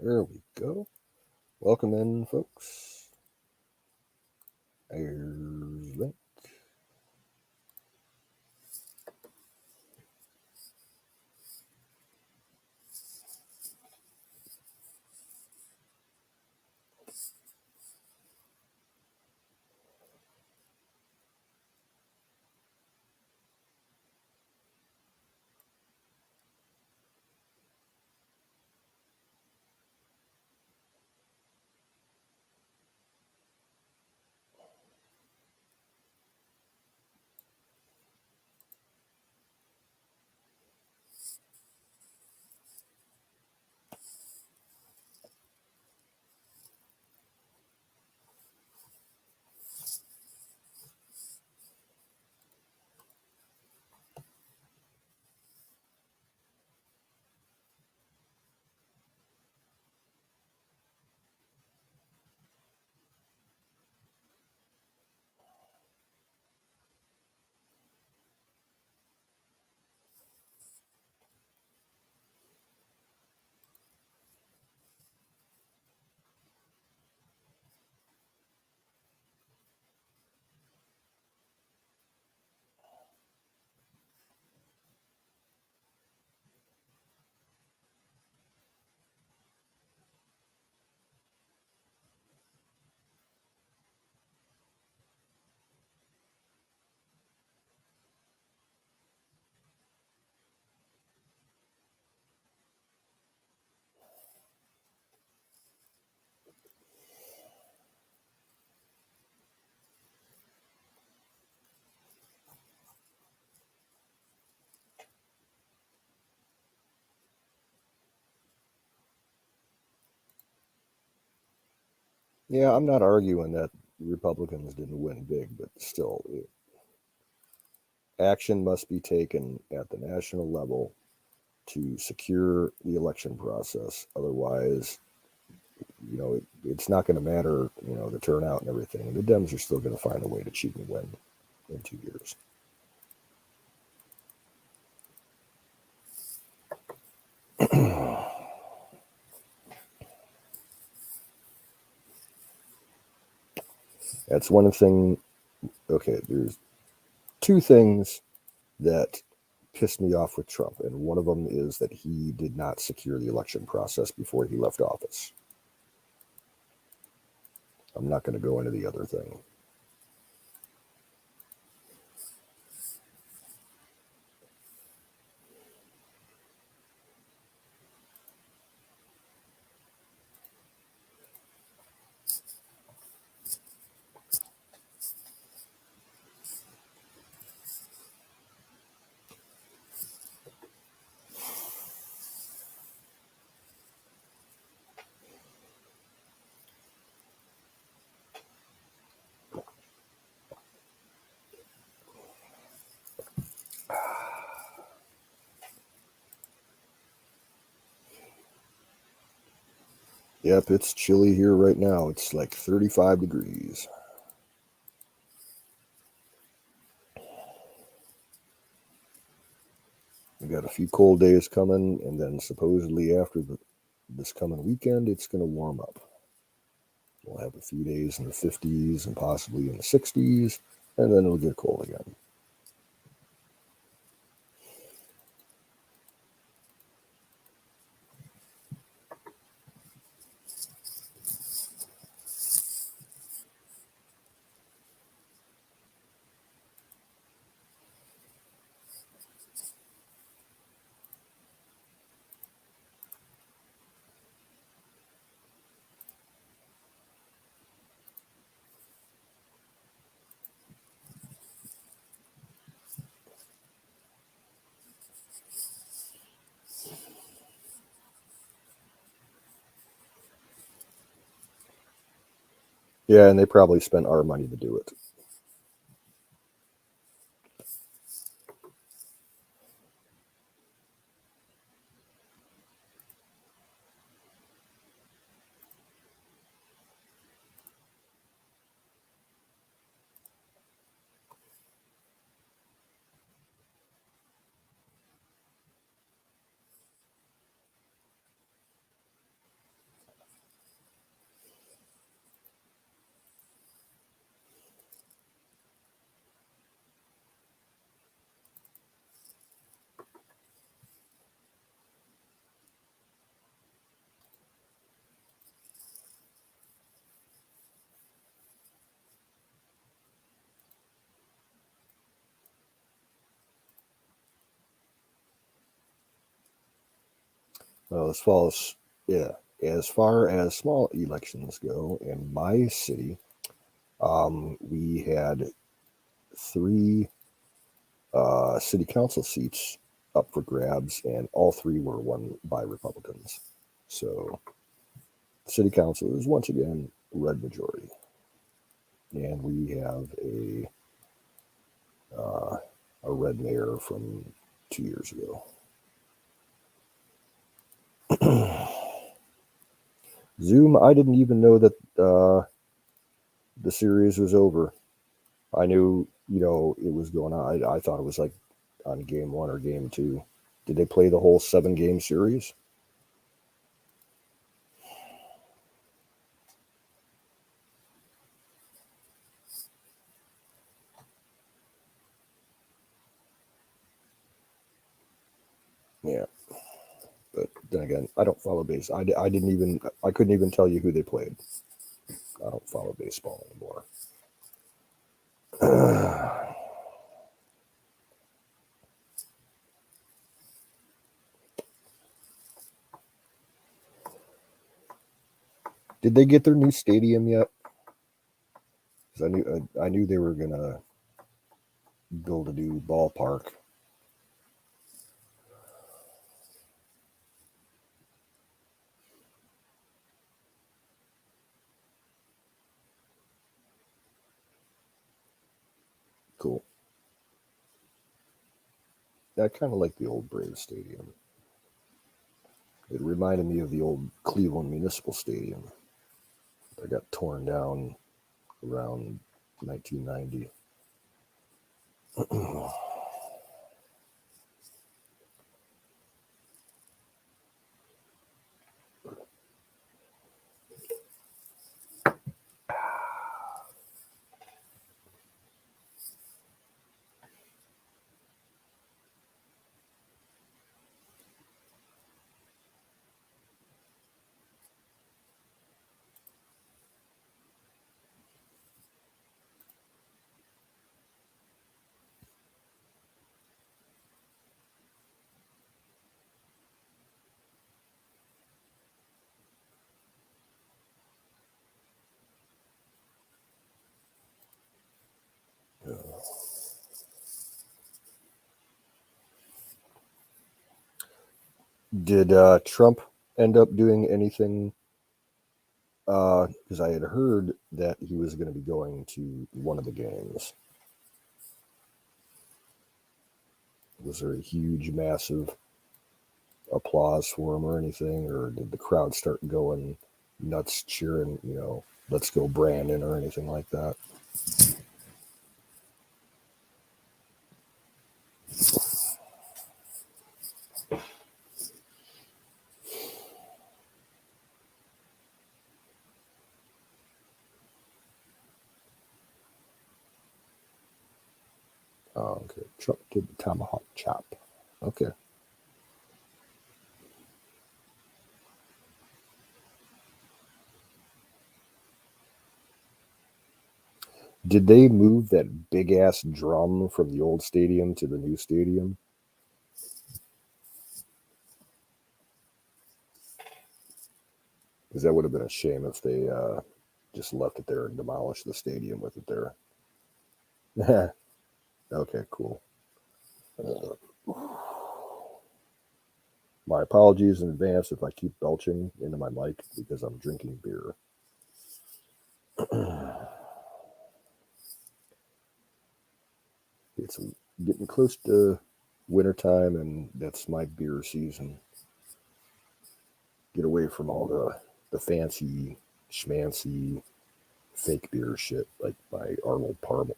There we go. Welcome in, folks. There's Link. Yeah, I'm not arguing that Republicans didn't win big, but still, action must be taken at the national level to secure the election process. Otherwise, it's not going to matter, the turnout and everything. The Dems are still going to find a way to cheat and win in 2 years. That's one thing. Okay, there's two things that pissed me off with Trump, and one of them is that he did not secure the election process before he left office. I'm not going to go into the other thing. Yep, it's chilly here right now. It's like 35 degrees. We got a few cold days coming, and then supposedly after this coming weekend, it's going to warm up. We'll have a few days in the 50s and possibly in the 60s, and then it'll get cold again. Yeah, and they probably spent our money to do it. As far as small elections go, in my city, we had three city council seats up for grabs, and all three were won by Republicans. So, city council is once again red majority, and we have a red mayor from 2 years ago. Zoom, I didn't even know that the series was over. I knew, it was going on. I thought it was like on game one or game two. Did they play the whole 7-game series? Yeah. But then again, I don't follow base. I couldn't even tell you who they played. I don't follow baseball anymore. Did they get their new stadium yet? Because I knew they were gonna build a new ballpark. Cool. I kind of like the old Braves Stadium. It reminded me of the old Cleveland Municipal Stadium that got torn down around 1990. Did Trump end up doing anything? Because I had heard that he was going to be going to one of the games. Was there a huge, massive applause for him or anything, or did the crowd start going nuts cheering, let's go Brandon or anything like that? Oh, okay. Trump did the tomahawk chop. Okay. Did they move that big ass drum from the old stadium to the new stadium? Because that would have been a shame if they just left it there and demolished the stadium with it there. Okay, cool. My apologies in advance if I keep belching into my mic because I'm drinking beer. It's getting close to wintertime, and that's my beer season. Get away from all the fancy, schmancy, fake beer shit like my Arnold Palmer,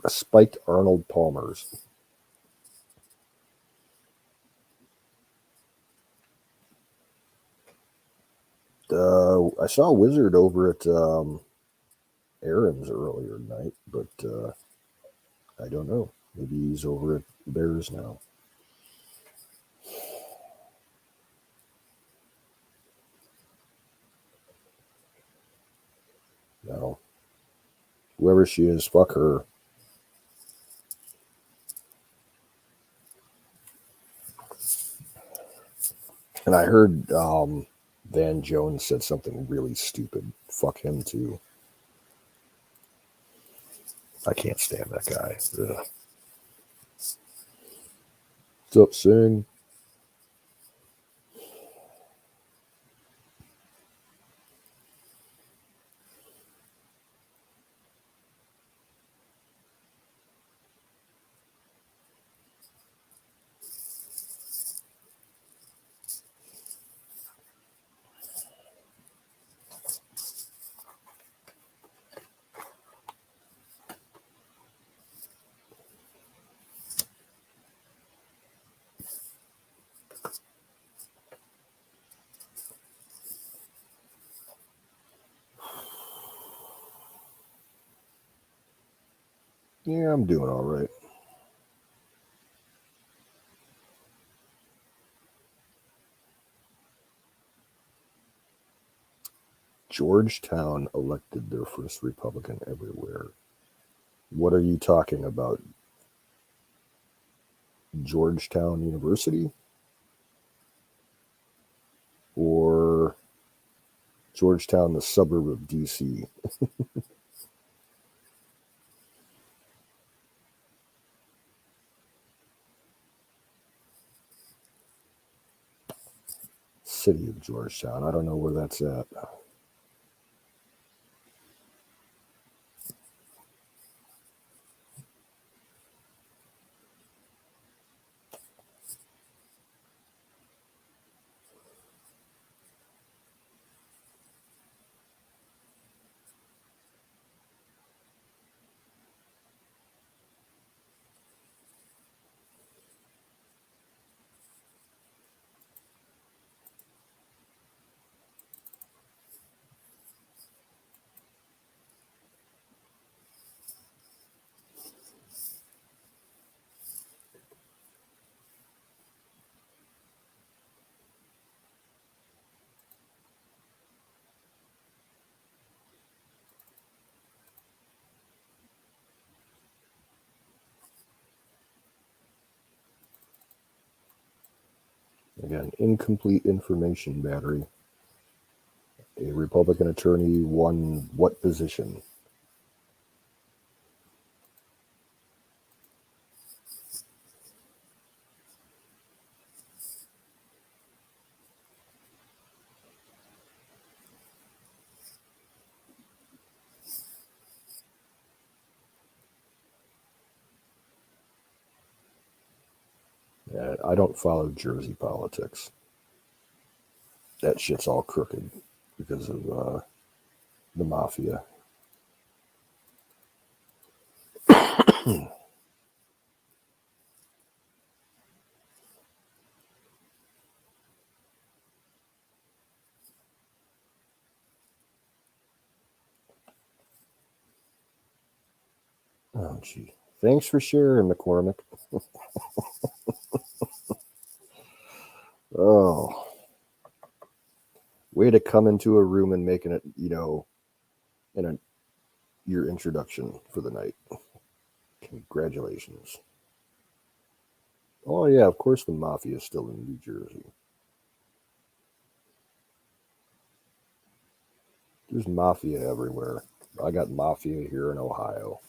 spiked Arnold Palmers. I saw Wizard over at Aaron's earlier tonight, but I don't know. Maybe he's over at Bears now. No. Whoever she is, fuck her. And I heard Van Jones said something really stupid. Fuck him too. I can't stand that guy. Ugh. What's up, Sing? Yeah, I'm doing all right. Georgetown elected their first Republican everywhere. What are you talking about? Georgetown University? Or Georgetown, the suburb of DC? City of Georgetown. I don't know where that's at. Again, incomplete information battery. A Republican attorney won what position? I don't follow Jersey politics. That shit's all crooked because of the mafia. Oh, gee. Thanks for sharing, McCormick. Oh, way to come into a room and making it, in your introduction for the night. Congratulations. Oh, yeah, of course the mafia is still in New Jersey. There's mafia everywhere. I got mafia here in Ohio.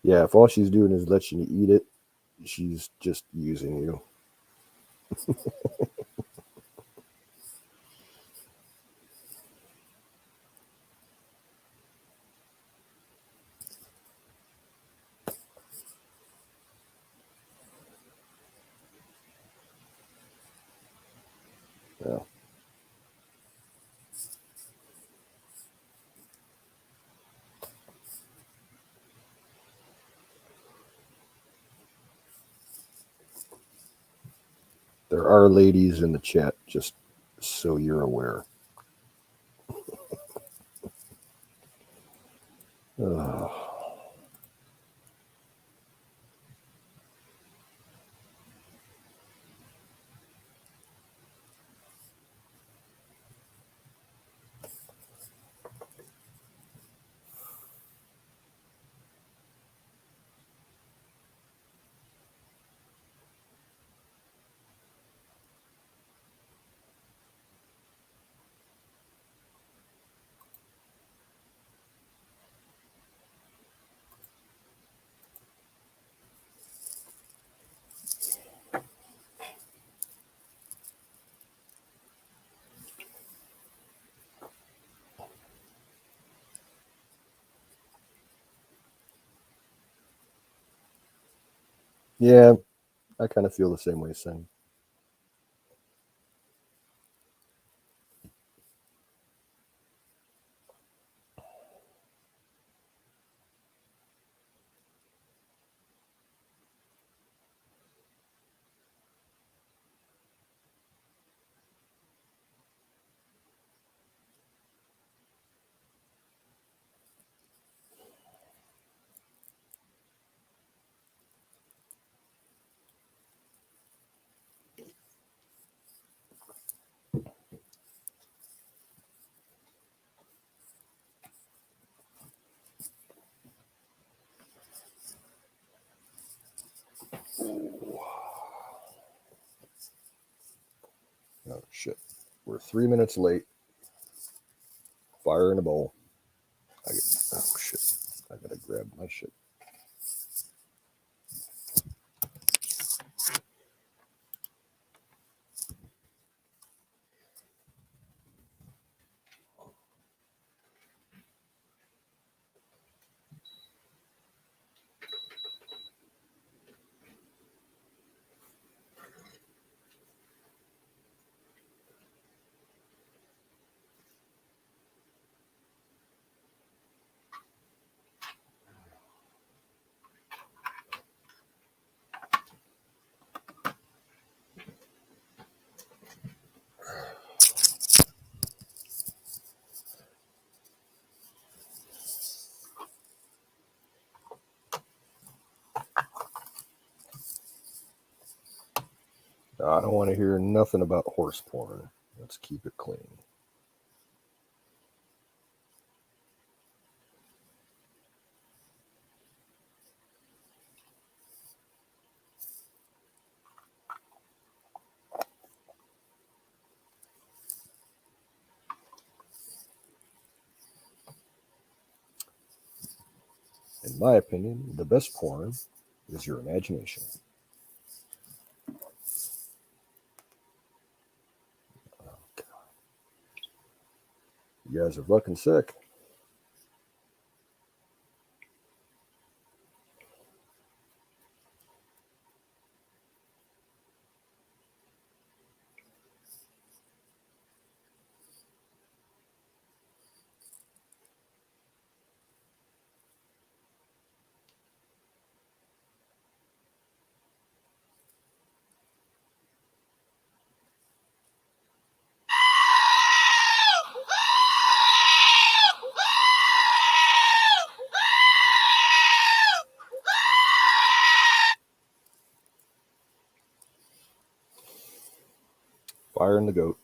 Yeah, if all she's doing is letting you eat it, she's just using you. Yeah. There are ladies in the chat, just so you're aware. Yeah, I kind of feel the same way, Sing. Oh, shit. We're 3 minutes late. Fire in a bowl. Oh, shit. I gotta grab my shit. I don't want to hear nothing about horse porn. Let's keep it clean. In my opinion, the best porn is your imagination. You guys are fucking sick. Fire in the goat.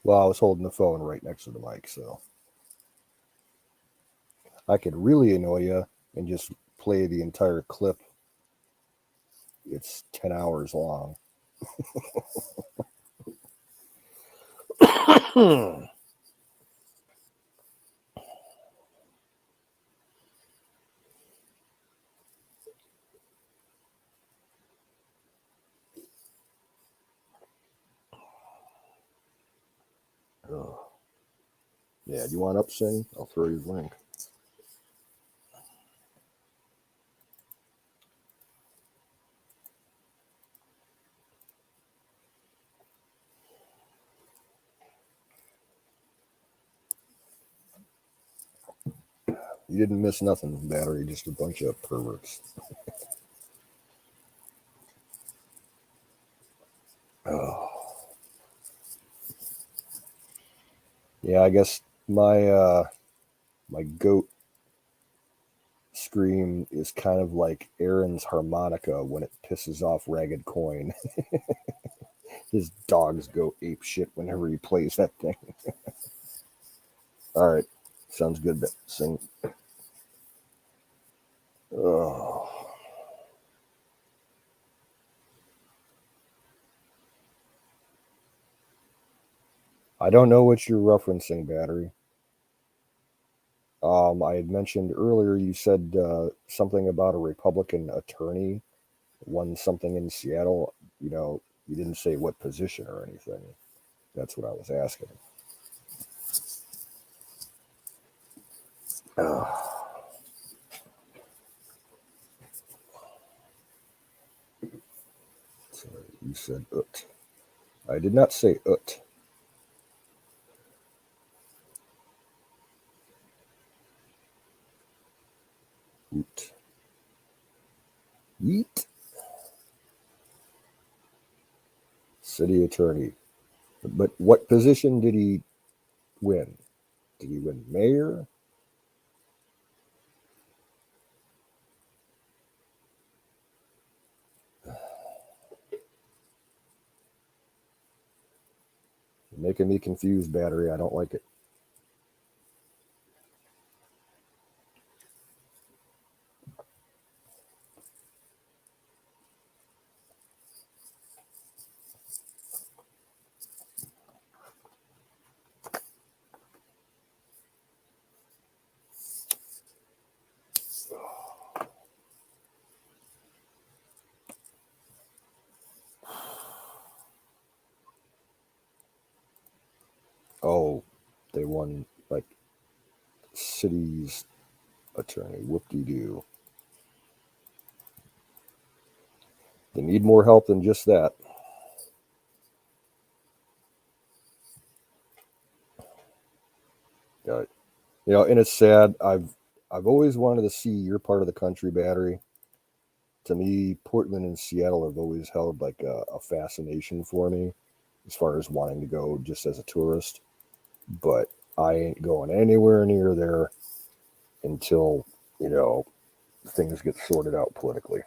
Well, I was holding the phone right next to the mic, so I could really annoy you and just play the entire clip. It's 10 hours long. Oh. Yeah, do you want Upsing? I'll throw you the link. You didn't miss nothing, battery, just a bunch of perverts. Oh. Yeah, I guess my goat scream is kind of like Aaron's harmonica when it pisses off Ragged Coin. His dogs go ape shit whenever he plays that thing. All right, sounds good. Sing. Oh. I don't know what you're referencing, battery. I had mentioned earlier, you said something about a Republican attorney won something in Seattle. You didn't say what position or anything. That's what I was asking. Uh, sorry, you said ut. I did not say ut. Ut. Yeet. City attorney. But what position did he win? Did he win mayor? You're making me confused, battery. I don't like it. Oh, they won like city's attorney. Whoop de doo. They need more help than just that. Yeah, and it's sad. I've always wanted to see your part of the country, battery. To me, Portland and Seattle have always held like a fascination for me, as far as wanting to go just as a tourist. But I ain't going anywhere near there until you know things get sorted out politically.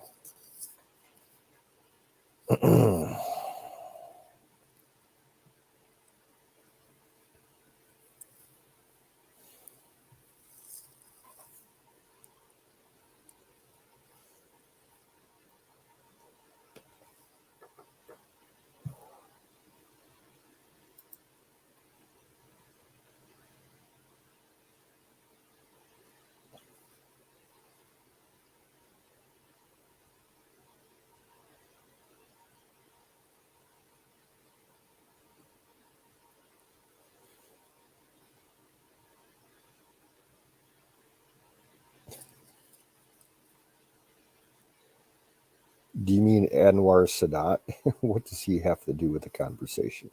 Do you mean Anwar Sadat? What does he have to do with the conversation?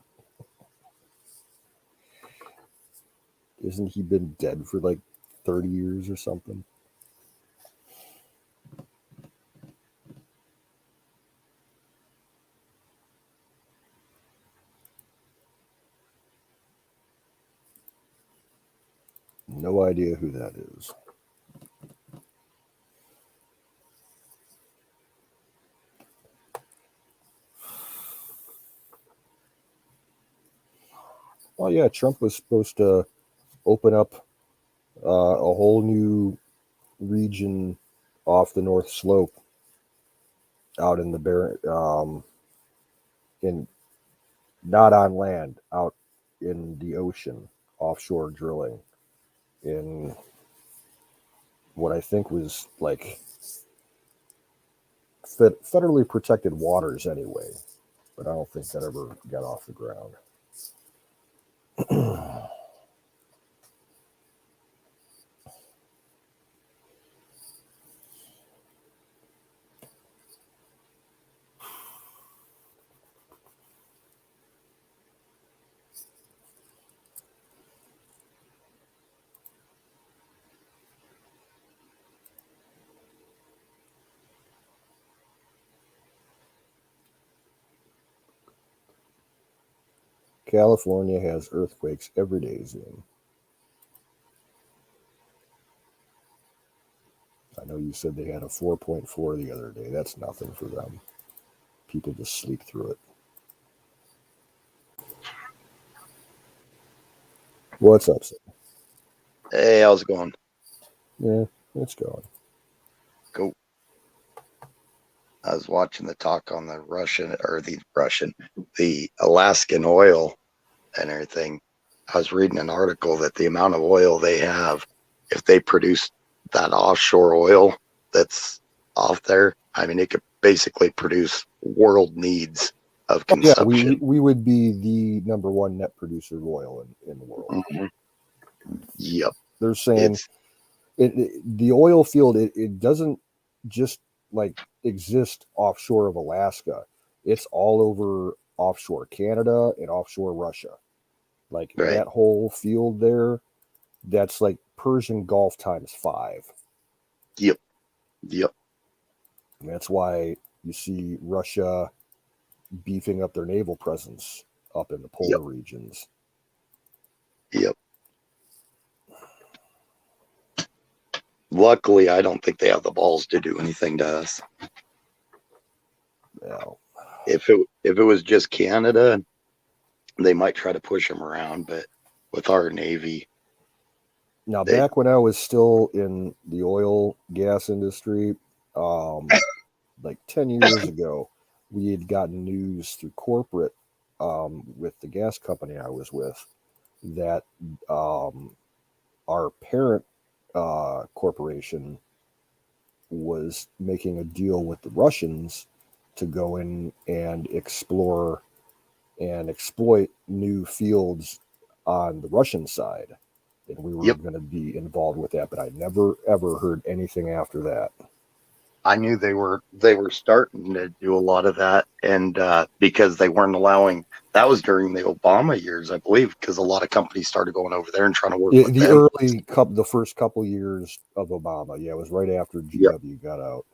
Isn't he been dead for like 30 years or something? No idea who that is. Well, yeah, Trump was supposed to open up a whole new region off the North Slope out in the in not on land, out in the ocean, offshore drilling in what I think was like federally protected waters anyway. But I don't think that ever got off the ground. California has earthquakes every day, Zoom. I know you said they had a 4.4 the other day. That's nothing for them. People just sleep through it. What's up, sir? Hey, how's it going? Yeah, it's going. Go. I was watching the talk on the Alaskan oil and everything. I was reading an article that the amount of oil they have, if they produce that offshore oil that's off there, I mean, it could basically produce world needs of Yeah, consumption. we would be the number one net producer of oil in the world. Mm-hmm. Yep. They're saying the oil field, it doesn't just like exist offshore of Alaska. It's all over offshore Canada and offshore Russia. Like Right. that whole field there, that's like Persian Gulf times 5. Yep. And that's why you see Russia beefing up their naval presence up in the polar regions. Yep. Luckily, I don't think they have the balls to do anything to us. Well, If it was just Canada, they might try to push them around, but with our Navy. now, back when I was still in the oil gas industry, like 10 years ago, we had gotten news through corporate with the gas company I was with that our parent corporation was making a deal with the Russians to go in and explore and exploit new fields on the Russian side. And we were going to be involved with that, but I never ever heard anything after that. I knew they were starting to do a lot of that, and because they weren't allowing. That was during the Obama years, I believe, because a lot of companies started going over there and trying to work with them. The first couple years of Obama, yeah, it was right after GW got out.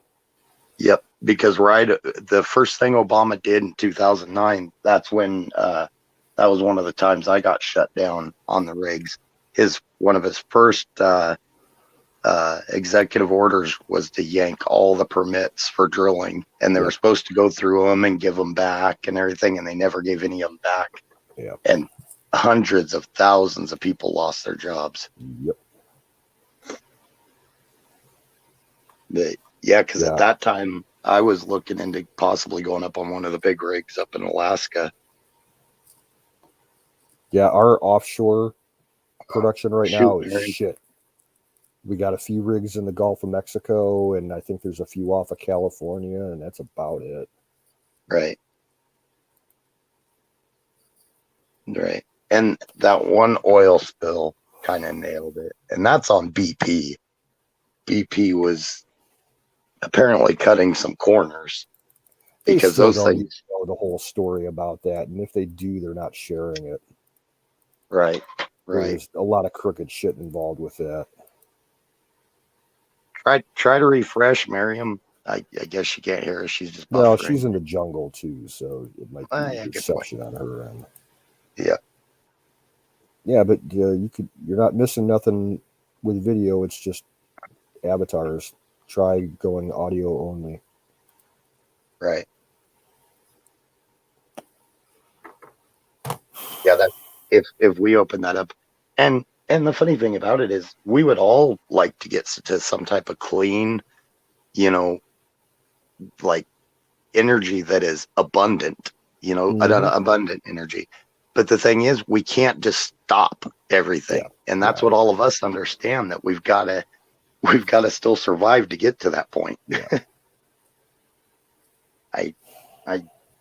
Yep, because the first thing Obama did in 2009, that's when that was one of the times I got shut down on the rigs. One of his first executive orders was to yank all the permits for drilling, and they were supposed to go through them and give them back and everything, and they never gave any of them back. Yeah. And hundreds of thousands of people lost their jobs. Yep. Because at that time I was looking into possibly going up on one of the big rigs up in Alaska. Yeah, our offshore production right now is shit. We got a few rigs in the Gulf of Mexico, and I think there's a few off of California, and that's about it. Right. And that one oil spill kind of nailed it. And that's on BP. BP was apparently cutting some corners because those things know the whole story about that. And if they do, they're not sharing it. Right. There's a lot of crooked shit involved with that. Try to refresh, Miriam. I guess she can't hear us. She's just buffering. Well, she's in the jungle too, so it might be reception on her end. Yeah, but you're not missing nothing with video. It's just avatars. Try going audio only. Right. Yeah, that if we open that up, and the funny thing about it is we would all like to get to some type of clean, like energy that is abundant, abundant energy. But the thing is, we can't just stop everything. And that's what all of us understand, that we've got to still survive to get to that point. Yeah. I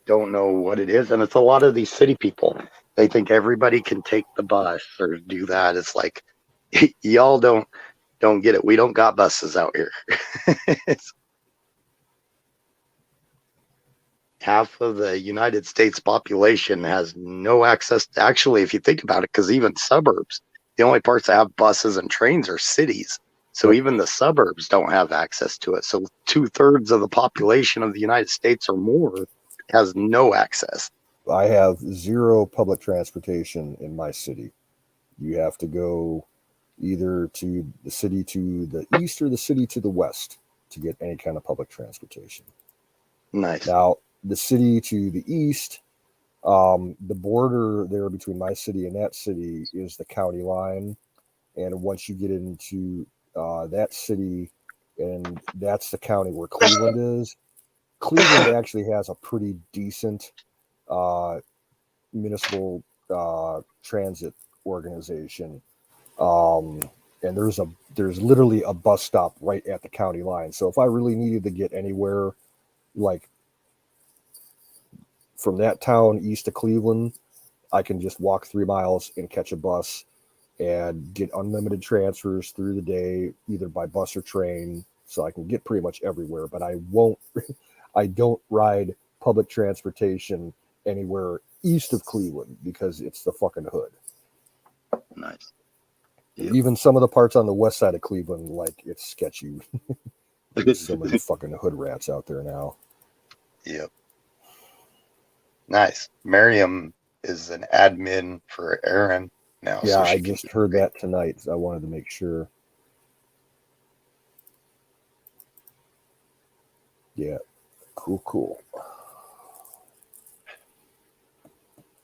don't know what it is. And it's a lot of these city people. They think everybody can take the bus or do that. It's like, y'all don't get it. We don't got buses out here. Half of the United States population has no access to, actually, if you think about it, because even suburbs, the only parts that have buses and trains are cities. So even the suburbs don't have access to it. So 2/3 of the population of the United States or more has no access. I have zero public transportation in my city. You have to go either to the city to the east or the city to the west to get any kind of public transportation. Nice. Now, the city to the east, the border there between my city and that city is the county line. And once you get into that city, and that's the county where Cleveland is, Cleveland actually has a pretty decent municipal transit organization. And there's literally a bus stop right at the county line. So if I really needed to get anywhere, like from that town east of Cleveland, I can just walk 3 miles and catch a bus and get unlimited transfers through the day, either by bus or train. So I can get pretty much everywhere, but I don't ride public transportation anywhere east of Cleveland because it's the fucking hood. Nice. Yep. Even some of the parts on the west side of Cleveland, like, it's sketchy. There's so many fucking hood rats out there now. Yep. Nice. Miriam is an admin for Aaron now. Yeah, so I just heard that tonight. So I wanted to make sure. Yeah. Cool.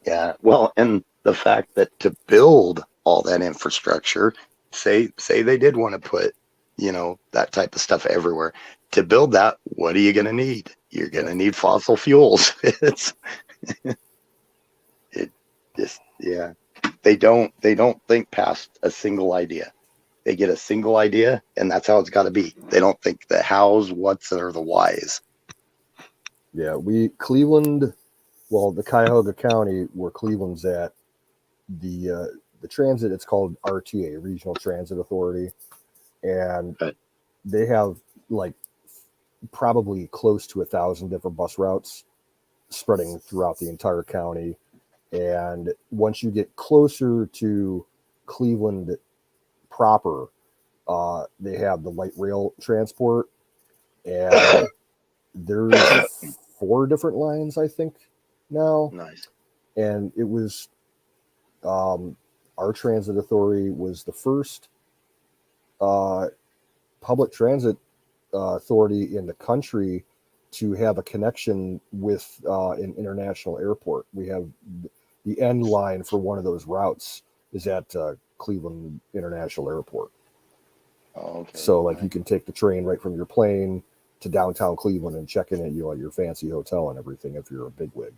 Yeah. Well, and the fact that to build all that infrastructure, say they did want to put, that type of stuff everywhere. To build that, what are you going to need? You're going to need fossil fuels. They don't think past a single idea. They get a single idea, and that's how it's got to be. They don't think the hows, what's, or the whys. Yeah, Cleveland, well, the Cuyahoga County, where Cleveland's at, the transit, it's called RTA, Regional Transit Authority, and they have like probably close to 1,000 different bus routes spreading throughout the entire county. And once you get closer to Cleveland proper, they have the light rail transport, and there's 4 different lines, I think, now. Nice. And it was our transit authority was the first public transit authority in the country to have a connection with an international airport. We have the end line for one of those routes is at Cleveland International Airport. Oh, okay. So like you can take the train right from your plane to downtown Cleveland and check in at your fancy hotel and everything if you're a bigwig.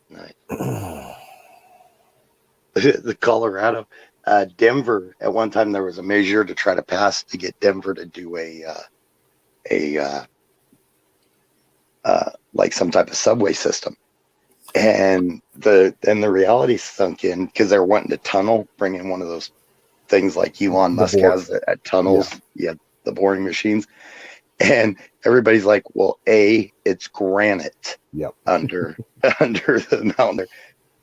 Nice. The Colorado, Denver. At one time, there was a measure to try to pass to get Denver to do like some type of subway system, and the reality sunk in because they're wanting to tunnel, bring in one of those things like Elon Musk has at tunnels. Yeah, the boring machines. And everybody's like, well, A, it's granite under the mountain.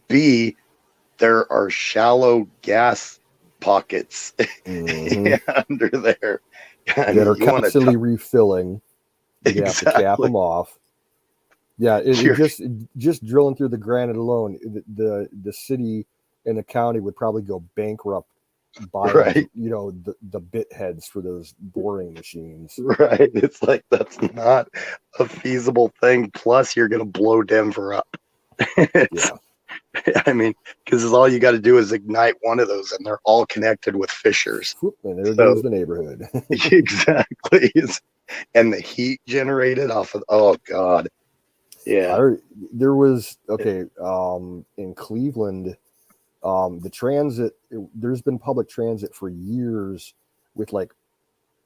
B, there are shallow gas pockets under there. That are constantly refilling. You have to cap them off. Yeah, just drilling through the granite alone, the city and the county would probably go bankrupt buying, the bit heads for those boring machines. Right. It's like, that's not a feasible thing. Plus, you're going to blow Denver up. Yeah. I mean, because all you got to do is ignite one of those, and they're all connected with fissures. And there goes the neighborhood. Exactly. And the heat generated off of, oh, God. Yeah. There was, in Cleveland, the transit, there's been public transit for years with like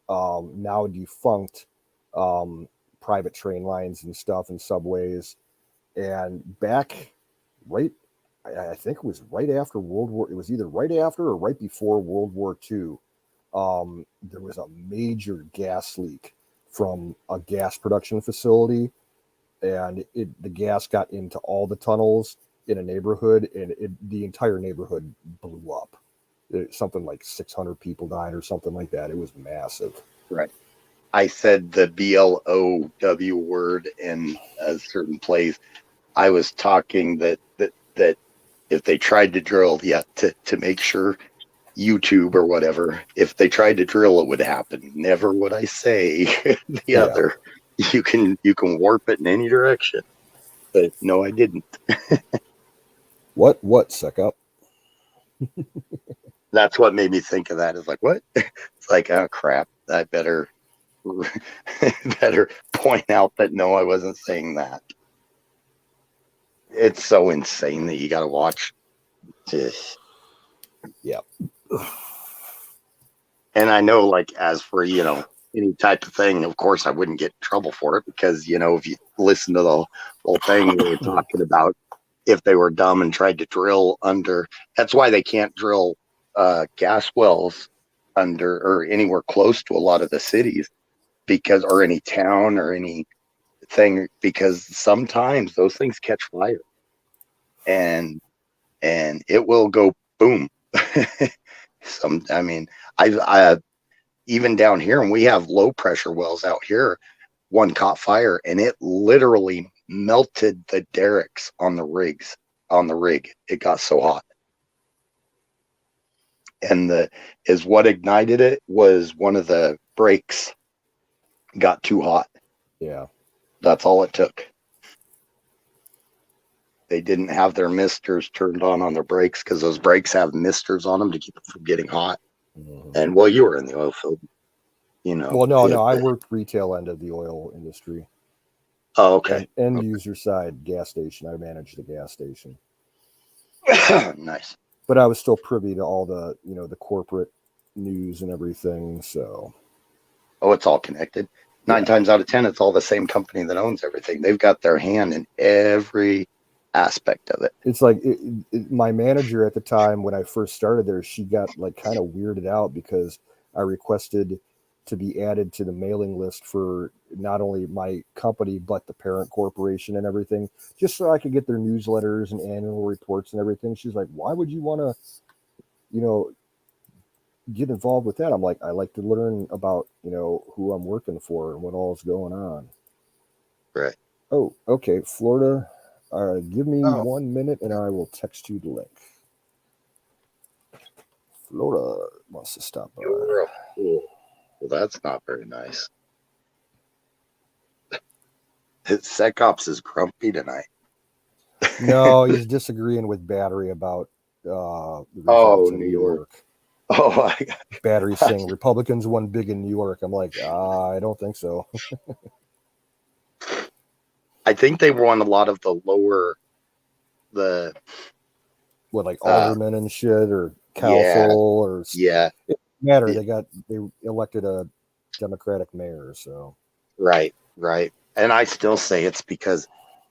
now defunct private train lines and stuff and subways. And back I think it was right after it was either right after or right before World War II. There was a major gas leak from a gas production facility, and the gas got into all the tunnels in a neighborhood, and the entire neighborhood blew up. Something like 600 people died or something like that. It was massive. Right. I said the BLOW word in a certain place. I was talking that if they tried to drill, to make sure YouTube or whatever, if they tried to drill, it would happen. Never would I say the other. You can warp it in any direction. But no, I didn't. What suck up? That's what made me think of that. It's like, what? It's like, oh crap, I better point out that no, I wasn't saying that. It's so insane that you got to watch Yeah. And I know, like, as for, any type of thing, of course, I wouldn't get in trouble for it because, if you listen to the whole thing, we were talking about if they were dumb and tried to drill under, that's why they can't drill gas wells under or anywhere close to a lot of the cities or any town or anything, because sometimes those things catch fire and it will go boom. I mean, I even down here, and we have low pressure wells out here, one caught fire and it literally melted the derricks on the rig. It got so hot. And what ignited it was one of the brakes got too hot. Yeah. That's all it took. They didn't have their misters turned on their brakes, because those brakes have misters on them to keep them from getting hot. Mm-hmm. And well, you were in the oil field, Well, no, I worked retail end of the oil industry. Oh, okay. End user side gas station. I managed the gas station. Nice. But I was still privy to all the, the corporate news and everything. So. Oh, it's all connected. 9 times out of 10, it's all the same company that owns everything. They've got their hand in every aspect of it. It's like my manager at the time when I first started there, she got like kind of weirded out because I requested to be added to the mailing list for not only my company but the parent corporation and everything, just so I could get their newsletters and annual reports and everything. She's like, "Why would you want to, get involved with that?" I'm like, "I like to learn about, who I'm working for and what all is going on." Right. Oh, okay, Florida. Give me 1 minute and I will text you the link. Florida wants to stop by. Well, that's not very nice. SecOps is grumpy tonight. No, he's disagreeing with Battery about the results in New York. Oh, Battery's saying Republicans won big in New York. I'm like, I don't think so. I think they won a lot of the aldermen and shit, or council, or yeah. It doesn't matter. They elected a Democratic mayor, so right. And I still say it's because,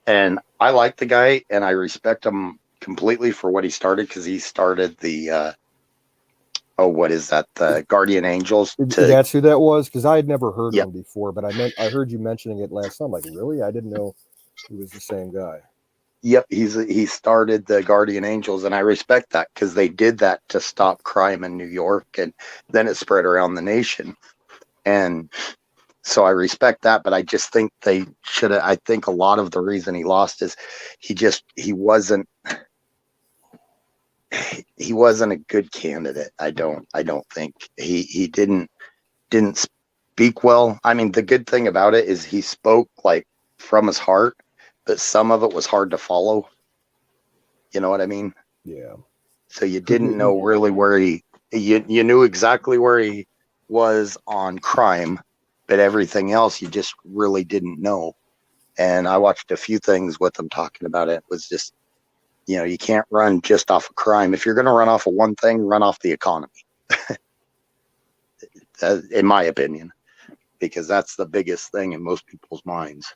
and I like the guy and I respect him completely for what he started, because he started the what is that? The Guardian Angels. That's who that was, because I had never heard of him before, but I heard you mentioning it last time. Like, really? I didn't know he was the same guy. Yep, he started the Guardian Angels, and I respect that, because they did that to stop crime in New York, and then it spread around the nation. And so I respect that, but I just think they should have. I think a lot of the reason he lost is he wasn't a good candidate. I don't think he didn't speak well. I mean, the good thing about it is he spoke like from his heart, but some of it was hard to follow. You know what I mean? Yeah. So you didn't know really where you knew exactly where he was on crime, but everything else you just really didn't know. And I watched a few things with him talking about it. It was just, you can't run just off of crime. If you're going to run off of one thing, run off the economy, in my opinion, because that's the biggest thing in most people's minds.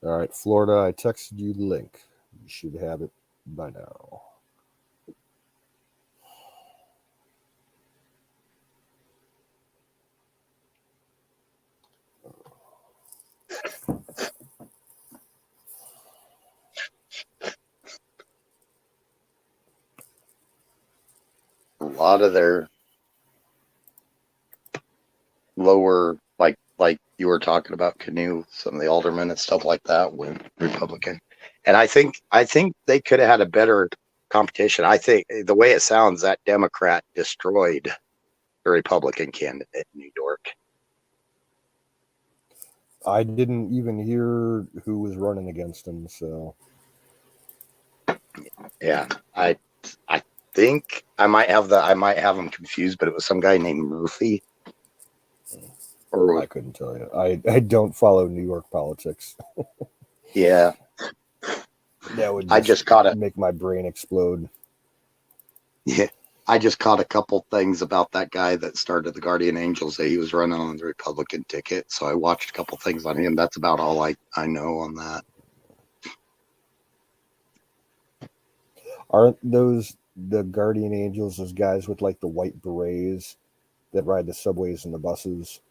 All right, Florida, I texted you the link. You should have it by now. A lot of their lower, like you were talking about Canoe, some of the aldermen and stuff like that went Republican. And I think they could have had a better competition. I think the way it sounds, that Democrat destroyed the Republican candidate in New York. I didn't even hear who was running against him, so yeah, I think I might have them confused, but it was some guy named Murphy. Or I couldn't tell you. I don't follow New York politics. Yeah, that would I just caught it. Make my brain explode. Yeah. I just caught a couple things about that guy that started the Guardian Angels that he was running on the Republican ticket. So I watched a couple things on him. That's about all I know on that. Aren't those the Guardian Angels? Those guys with like the white berets that ride the subways and the buses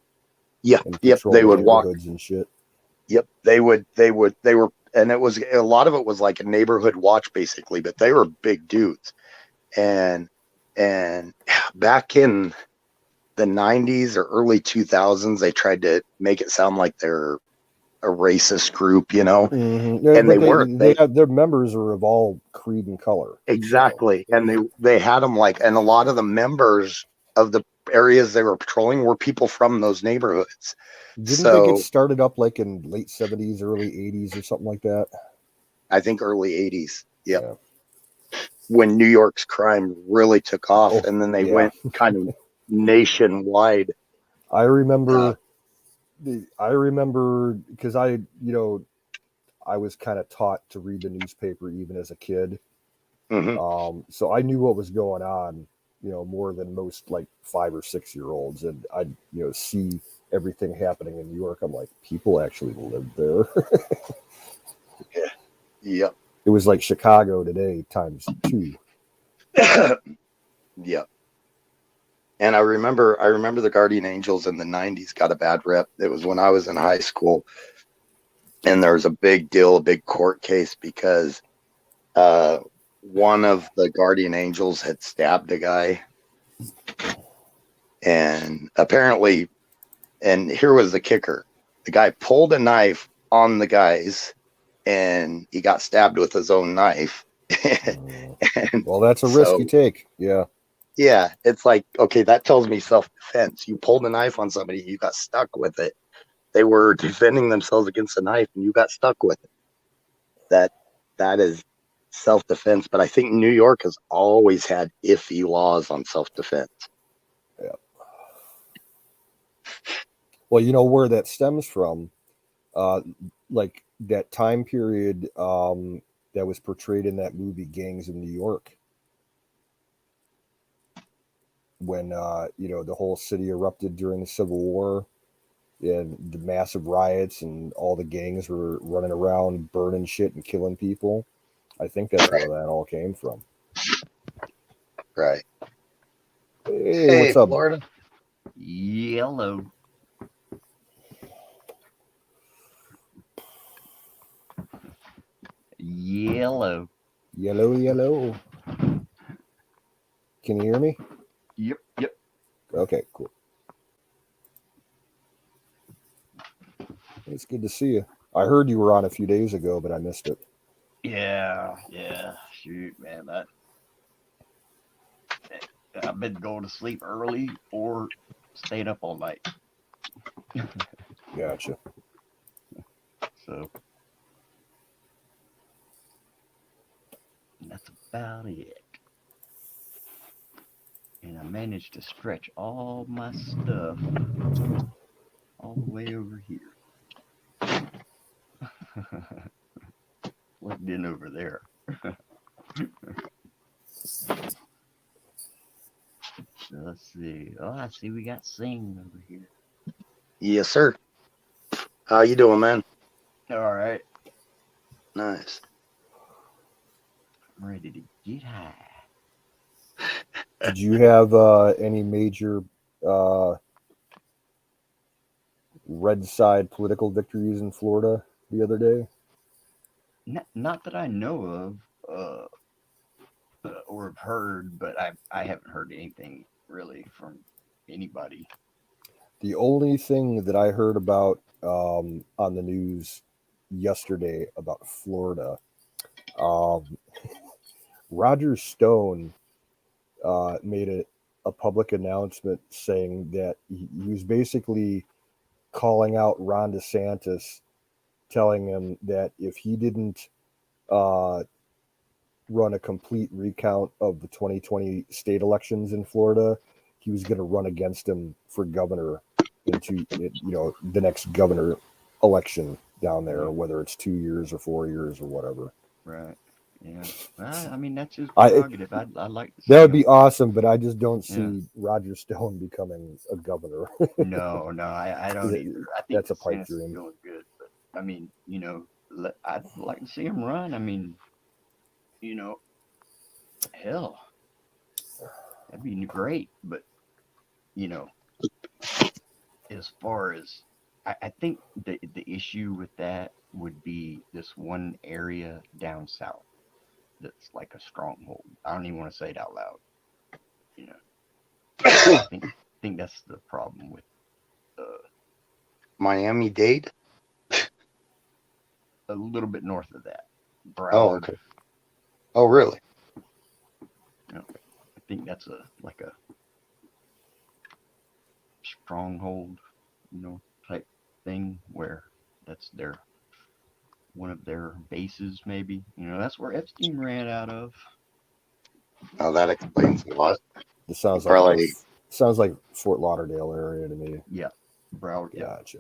Yeah. and Yep. patrol They the would walk. neighborhoods and shit. Yep. They were, and it was a lot of it was like a neighborhood watch basically, but they were big dudes. And, and back in the 90s or early 2000s, they tried to make it sound like they're a racist group, Mm-hmm. Yeah, and they but weren't. they have their members are of all creed and color. So Exactly. And they had them like, and a lot of the members of the areas they were patrolling were people from those neighborhoods. didn't they get So started up like in late 70s, early 80s or something like that? I think early 80s. Yep. Yeah. When New York's crime really took off, Oh and then they yeah. went kind of nationwide. I Uh, remember because I was kind of taught to read the newspaper even as a kid. mhm. So I knew what was going on, more than most like 5 or 6 year olds. And I see everything happening in New York. I'm like, people actually lived there. Yeah. Yep. It was like Chicago today times two. Yep. And I remember the Guardian Angels in the 90s got a bad rep. It was when I was in high school, and there was a big deal, a big court case because uh, one of the Guardian Angels had stabbed a guy, and apparently, and here was the kicker: the guy pulled a knife on the guys, and he got stabbed with his own knife. And Well, that's a risk you so, take. Yeah. yeah, it's like, okay, that tells me self-defense. You pulled a knife on somebody, you got stuck with it. They were defending themselves against a knife, and you got stuck with it. That that is self-defense. But I think New York has always had iffy laws on self-defense. Yeah. Well, where that stems from, uh, like that time period that was portrayed in that movie Gangs of New York, when the whole city erupted during the Civil War and the massive riots and all the gangs were running around burning shit and killing people. I think that's Right, where that all came from. right. Hey, Hey, what's up? Florida. Yellow. Yellow. Yellow, yellow. Can you hear me? Yep, yep. Okay, cool. It's good to see you. I heard you were on a few days ago, but I missed it. Yeah. Shoot, man. I've been going to sleep early or staying up all night. Gotcha. So that's about it. And I managed to stretch all my stuff all the way over here. Plugged in over there. So let's see. Oh, I see we got Sing over here. Yes, sir. How you doing, man? All right. Nice. I'm ready to get high. Did you have any major uh, red side political victories in Florida the other day? Not that I know of, or have heard, but I haven't heard anything really from anybody. The only thing that I heard about on the news yesterday about Florida, um, Roger Stone made a public announcement saying that he was basically calling out Ron DeSantis, telling him that if he didn't uh, run a complete recount of the 2020 state elections in Florida, he was going to run against him for governor into the next governor election down there, whether it's 2 years or 4 years or whatever. Right. Yeah. Well, I mean, that's his I prerogative. I'd like to see that would him. be awesome, but I just don't Yeah. see Roger Stone becoming a governor. No, I don't either. I think That's a pipe DeSantis is dream. doing good, but I mean, I'd like to see him run. I mean, you know, hell, that'd be great. But you know, as far as I think the issue with that would be this one area down south that's like a stronghold. I don't even want to say it out loud. You know, I think that's the problem with Miami-Dade? a little bit north of that, Oh, Broward. okay. Oh, really? You know, I think that's like a stronghold, type thing where that's one of their bases, maybe. That's where Epstein ran out of. Oh, that explains a lot. This sounds like Probably. Fort Lauderdale area to me. Yeah, Broward. Yeah. Gotcha.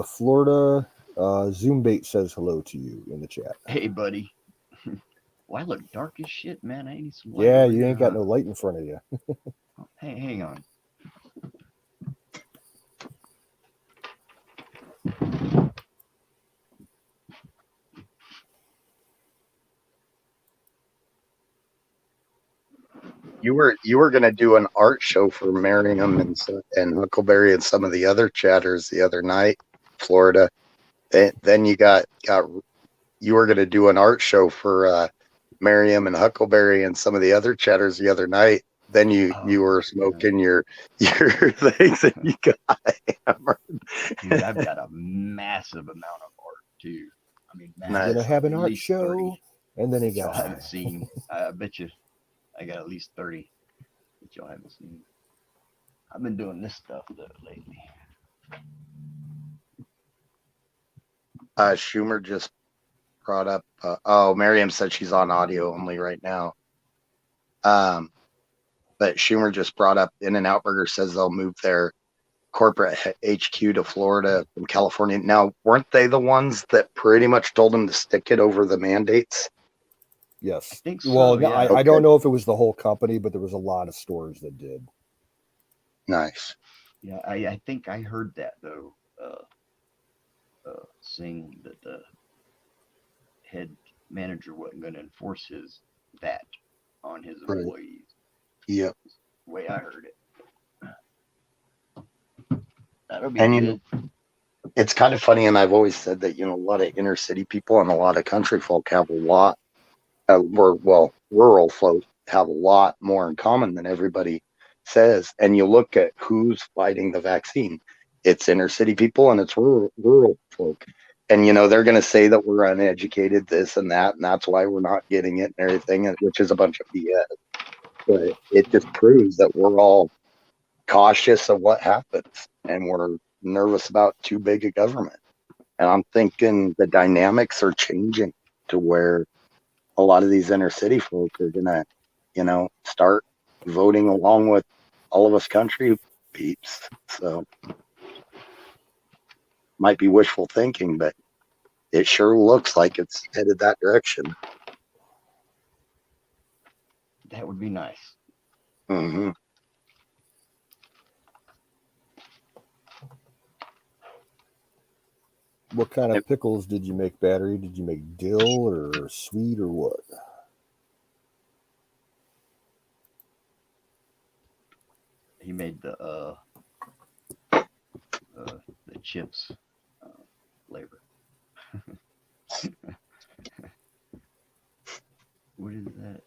Florida. Zoombait says hello to you in the chat. Hey, buddy. Well, I look dark as shit, man. I need some light. Yeah, over you here, ain't got huh? no light in front of you. Hey, hang on. You were going to do an art show for Merriam and Huckleberry and some of the other chatters the other night, Florida. Then you you were going to do an art show for Merriam and Huckleberry and some of the other chatters the other night. Then you were smoking your things and you got hammered. Dude, I've got a massive amount of art too. I mean, He's massive. gonna have an At art least show, 30 and then he that y'all got haven't seen. I bet you I got at least 30 that y'all haven't seen. I've been doing this stuff though lately. Schumer just brought up. Merriam said she's on audio only right now. But Schumer just brought up In-N-Out Burger says they'll move their corporate HQ to Florida from California. Now, weren't they the ones that pretty much told them to stick it over the mandates? Yes. I think so. Well, yeah. I don't know if it was the whole company, but there was a lot of stores that did. Nice. Yeah, I think I heard that though. Saying that the head manager wasn't going to enforce that on his Right. employees. Yep. The way I heard it. That'll be And good. It's kind of funny, and I've always said that a lot of inner city people and a lot of country folk have a lot, rural folk have a lot more in common than everybody says. And you look at who's fighting the vaccine, it's inner city people and it's rural folk. And they're going to say that we're uneducated, this and that, and that's why we're not getting it and everything, which is a bunch of BS. But it just proves that we're all cautious of what happens, and we're nervous about too big a government. And I'm thinking the dynamics are changing to where a lot of these inner city folk are gonna, start voting along with all of us country peeps. So might be wishful thinking, but it sure looks like it's headed that direction. That would be nice. Mm-hmm. What kind of pickles did you make, Battery? Did you make dill or sweet or what? He made the chips flavor. What is that?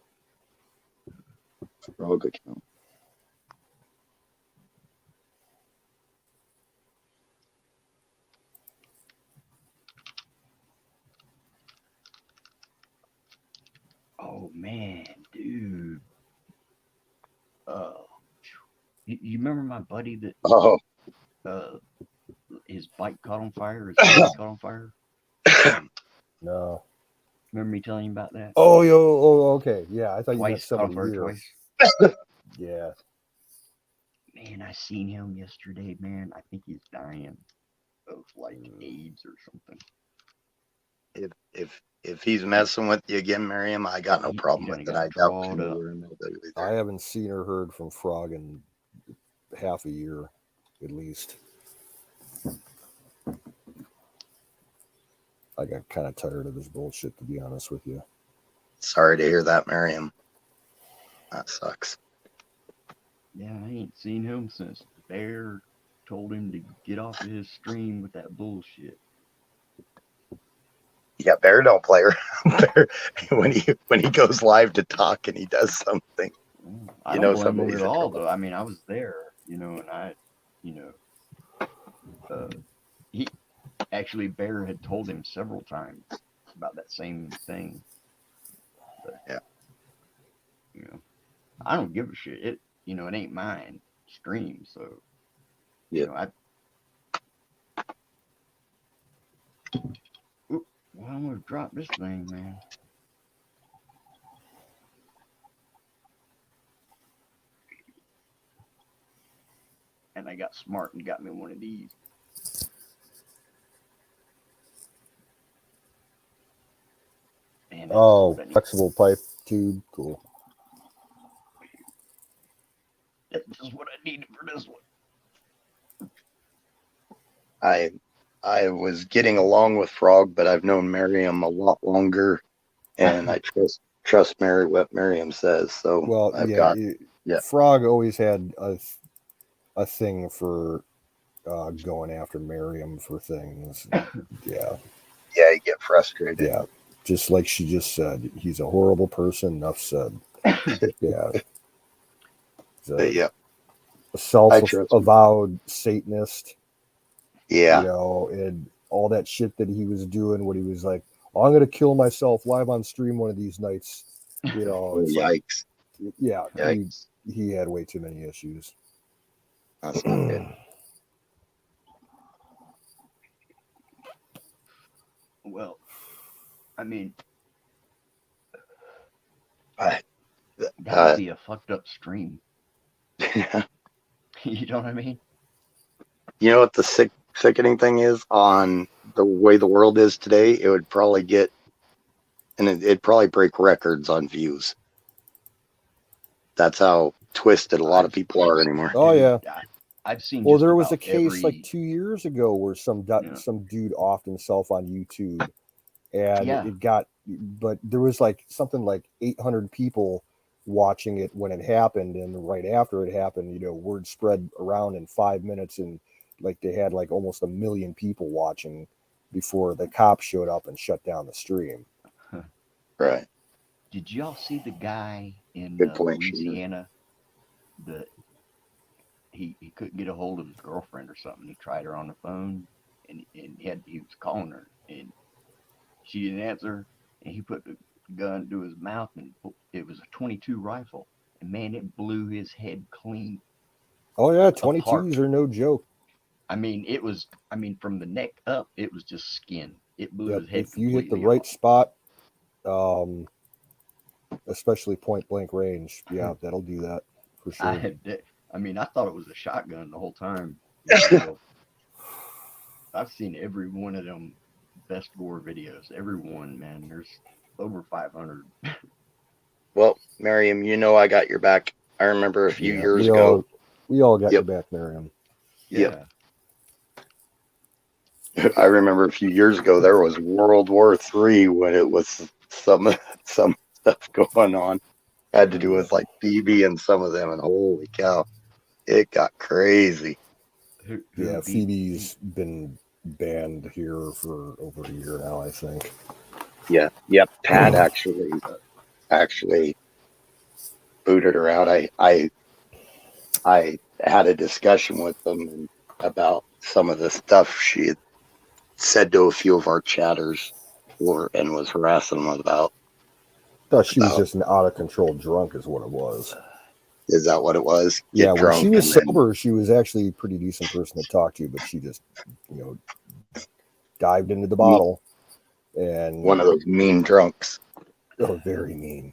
Rogue account. Oh man, dude. You remember my buddy that Oh, his bike caught on fire, his bike caught on fire? No. Remember me telling you about that? Oh, okay. Yeah, I thought you meant Twice, caught on somebody fire here. twice. Yeah. Man, I seen him yesterday, man. I think he's dying of like AIDS or something. if he's messing with you again, Miriam, I got no He problem done with it. got I doubt drawed you up. were in there I either. haven't seen or heard from Frog in half a year, at least. I got kind of tired of his bullshit, to be honest with you. Sorry to hear that, Miriam. That sucks. Yeah, I ain't seen him since Bear told him to get off of his stream with that bullshit. Yeah, Bear don't play her. Bear, when he goes live to talk and he does something, I you don't know blame him somebody's at in all, trouble. though. I mean, I was there, and he actually Bear had told him several times about that same thing. But, Yeah. I don't give a shit. It ain't mine stream, so Yeah. Well, I'm gonna drop this thing, man. And I got smart and got me one of these. And flexible pipe tube, cool. That's just what I needed for this one. I was getting along with Frog, but I've known Miriam a lot longer, and I trust what Miriam says. So Well, Frog always had a thing for going after Miriam for things. Yeah, you get frustrated. Yeah, just like she just said, he's a horrible person. Enough said. Yeah. Yeah. A self-avowed Satanist. Yeah. And all that shit that he was doing when he was like, oh, I'm going to kill myself live on stream one of these nights. It's Yikes. Like, yeah, Yikes. He had way too many issues. That's not good. Well, I mean, that would be a fucked up stream. You know what I mean? You know what the sickening thing is? On the way the world is today, it would probably it'd probably break records on views. That's how twisted a lot of people are anymore. Oh, yeah. I've seen. Well, there was a case like 2 years ago where some dude offed himself on YouTube, and it got, but there was like something like 800 people watching it when it happened, and right after it happened, word spread around in 5 minutes, and like they had like almost 1 million people watching before the cops showed up and shut down the stream. Right. Did y'all see the guy in Louisiana that he couldn't get a hold of his girlfriend or something? He tried her on the phone, and he was calling her, and she didn't answer, and he put the gun to his mouth, and it was a .22 rifle, and man, it blew his head clean. Oh yeah, 22s are no joke. I mean, from the neck up, it was just skin. It blew his head. If you hit the right spot, especially point blank range, that'll do that for sure. I thought it was a shotgun the whole time. I've seen every one of them best gore videos. Every one, man. There's over 500. Well, Miriam, I got your back. I remember a few years ago. We all got your back, Miriam. Yeah. I remember a few years ago there was World War III when it was some stuff going on. Had to do with like Phoebe and some of them, and holy cow, it got crazy. Phoebe's been banned here for over a year now, I think. Yeah. Pat actually booted her out. I had a discussion with them about some of the stuff she had said to a few of our chatters and was harassing them about. She was just an out of control drunk is what it was. Is that what it was? When she was sober, she was actually a pretty decent person to talk to, but she just, dived into the bottle. And one of those mean drunks. Oh, very mean.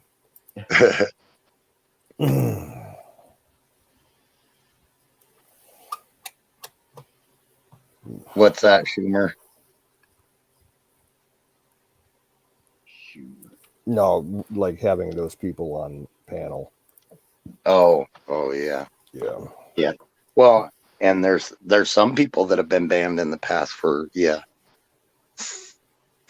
What's that, Schumer? issue. No, like having those people on panel. Oh, yeah. Yeah. Well, and there's some people that have been banned in the past for going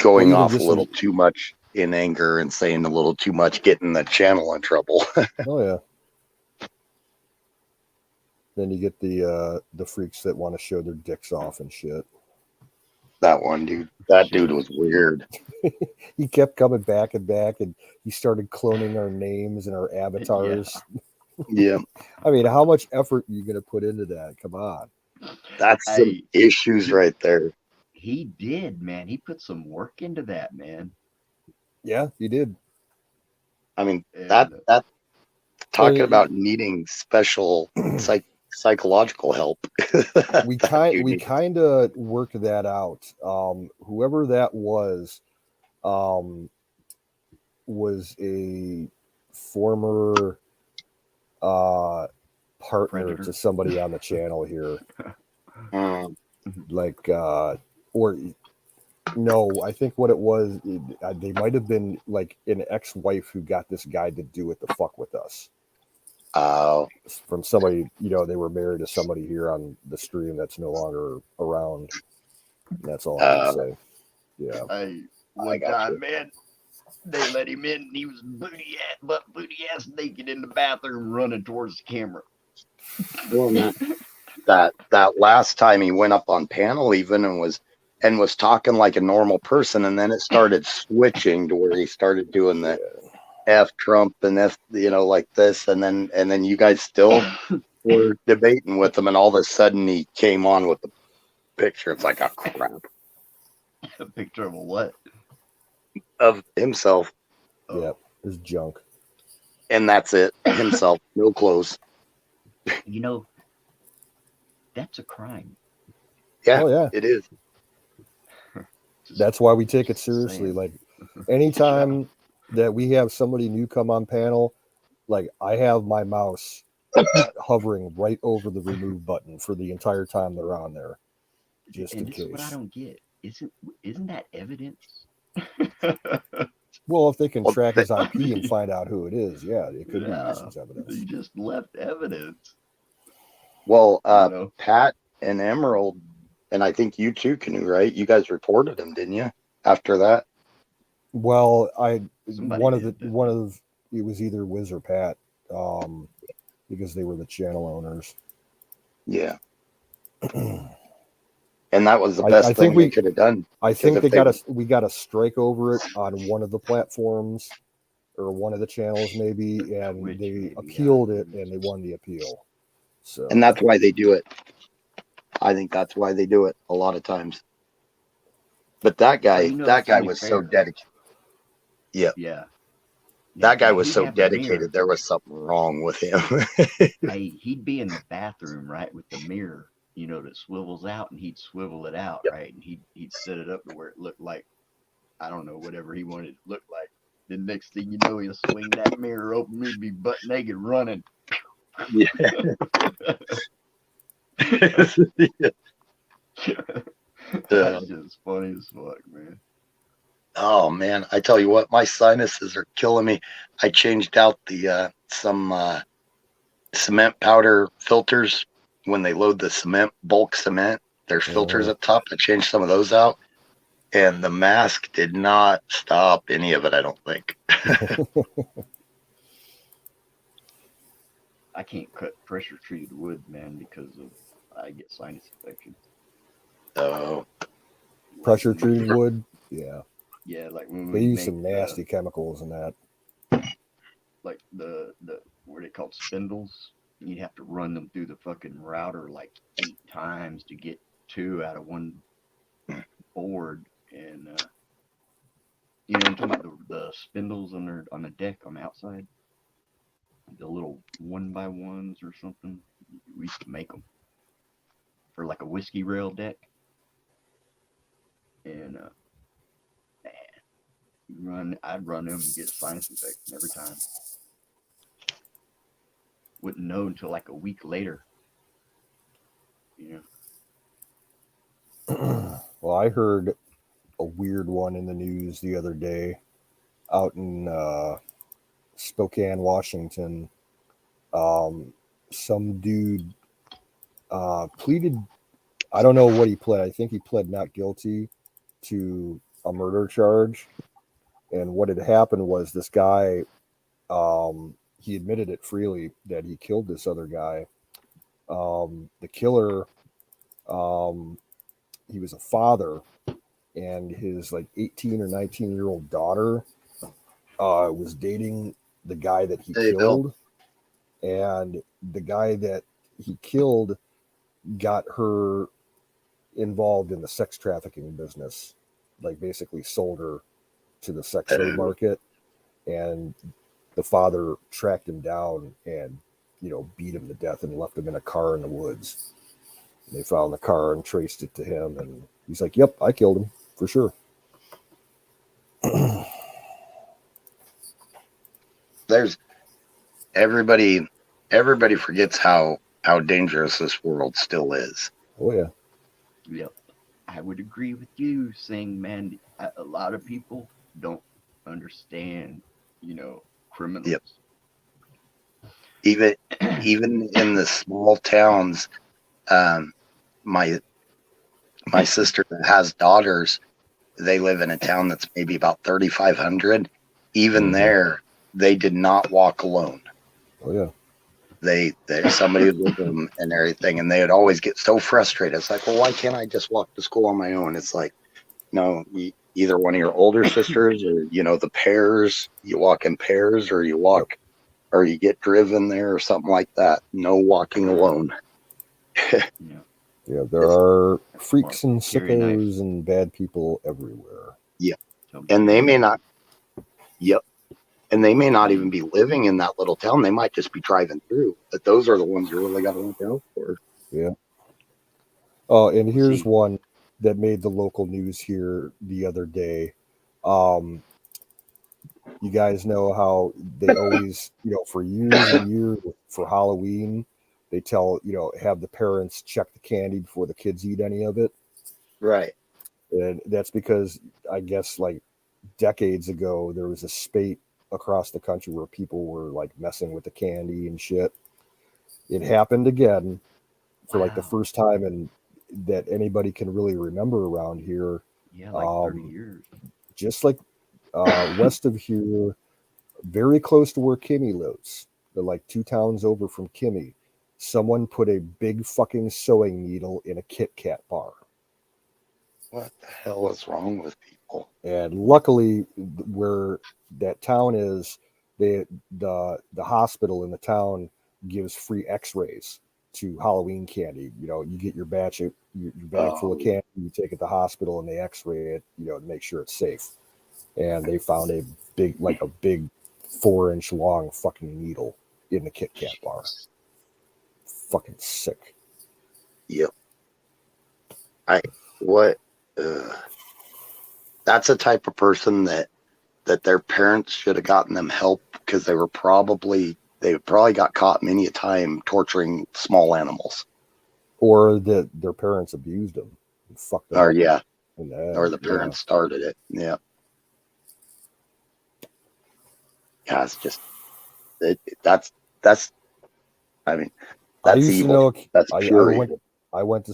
Well, even off a just little too much in anger and saying a little too much, getting the channel in trouble. Oh yeah. Then you get the freaks that want to show their dicks off and shit. That one dude. That dude was weird. He kept coming back and back, and he started cloning our names and our avatars. Yeah. I mean, how much effort are you going to put into that? Come on. That's some issues right there. He did, man. He put some work into that, man. Yeah, he did. I mean, And, that talking about needing special psychological help. we kind of worked that out. Whoever that was a former partner Predator. to somebody on the channel here. Like or no, I think what it was, they might have been like an ex-wife who got this guy to do it to fuck with us. Oh. From somebody, they were married to somebody here on the stream that's no longer around. That's all I can say. Yeah. One time, man, they let him in, and he was booty ass naked in the bathroom, running towards the camera. Well, that last time he went up on panel even and was talking like a normal person, and then it started switching to where he started doing the F Trump and F, like this, and then you guys still were debating with him, and all of a sudden he came on with the picture. It's like, oh crap. A picture of a what? Of himself. Yeah, his junk. And that's it. Himself, no clothes. That's a crime. Yeah, yeah, it is. That's why we take it seriously. Like anytime that we have somebody new come on panel, like I have my mouse hovering right over the remove button for the entire time they're on there, just in case. What I don't get isn't that evidence? Well, if they can track his IP and find out who it is, yeah, it could be used as evidence. You just left evidence. Well, Pat and Emerald, and I think you too, Canoe, right? You guys reported him, didn't you? After that. Well, it was either Wiz or Pat, because they were the channel owners. Yeah. And that was the best thing we could have done. I think we got a strike over it on one of the platforms or one of the channels maybe, and they appealed it and they won the appeal. So, and that's why they do it. I think that's why they do it a lot of times. But that guy, was so dedicated. Yeah. Yeah. That guy was so dedicated. There was something wrong with him. He'd be in the bathroom, right, with the mirror, that swivels out, and he'd swivel it out, right, and he'd set it up to where it looked like, I don't know, whatever he wanted it to look like. The next thing you know, he'll swing that mirror open, he'd be butt naked running. Yeah. That's just funny as fuck, man. Oh man, I tell you what, my sinuses are killing me. I changed out the some cement powder filters when they load the bulk cement. There's filters up top. I changed some of those out, and the mask did not stop any of it, I don't think. I can't cut pressure treated wood, man, because I get sinus infection. Oh. Pressure treated wood? Yeah. Yeah, like when they use some nasty chemicals in that. Like the what are they called, spindles? You'd have to run them through the fucking router like 8 times to get 2 out of one board. And I'm talking about the spindles on the deck on the outside, the little 1x1s or something. We used to make them for like a whiskey rail deck. And I'd run them and get a sinus infection every time. Wouldn't know until like a week later. Well, I heard a weird one in the news the other day. out in Spokane, Washington. Some dude pleaded. I don't know what he pled. I think he pled not guilty to a murder charge. And what had happened was this guy, he admitted it freely that he killed this other guy. The killer, um, he was a father, and his like 18 or 19-year-old daughter was dating the guy that he Hey, Bill. killed. And the guy that he killed got her involved in the sex trafficking business, like basically sold her to the sex slave market. And the father tracked him down and, beat him to death and left him in a car in the woods. And they found the car and traced it to him. And he's like, yep, I killed him for sure. There's everybody forgets how dangerous this world still is. Oh, yeah. Yep. I would agree with you saying, man, a lot of people don't understand, criminals. Yep. Even in the small towns, my sister that has daughters, they live in a town that's maybe about 3,500. Even there, they did not walk alone. Oh, yeah. They somebody with them and everything, and they would always get so frustrated. It's like, well, why can't I just walk to school on my own? It's like, no, either one of your older sisters or the pairs, you walk in pairs, or you walk, or you get driven there or something like that. No walking alone. Yeah, there are freaks and sickos and bad people everywhere. Yeah, and they may not. Yep. And they may not even be living in that little town. They might just be driving through. But those are the ones you really got to look out for. Yeah. Oh, and here's one that made the local news here the other day. You guys know how they always, for years and years for Halloween, they tell, have the parents check the candy before the kids eat any of it. Right. And that's because I guess like decades ago, there was a spate across the country where people were like messing with the candy and shit. It happened again for like the first time and that anybody can really remember around here. Yeah, like 30 years. Just like west of here, very close to where Kimmy lives. They're like 2 towns over from Kimmy. Someone put a big fucking sewing needle in a Kit Kat bar. What the hell is wrong with people? And luckily, where that town is, the hospital in the town gives free X-rays to Halloween candy. You get your bag full of candy, you take it to the hospital, and they X-ray it, to make sure it's safe. And they found a big 4-inch long fucking needle in the Kit Kat bar. Fucking sick. Yep. That's a type of person that their parents should have gotten them help, because they probably got caught many a time torturing small animals, or that their parents abused them and fucked them or up. Or the parents started it. Yeah. Yeah, it's just that's I mean, that's I used evil. to know. That's pure evil. I went to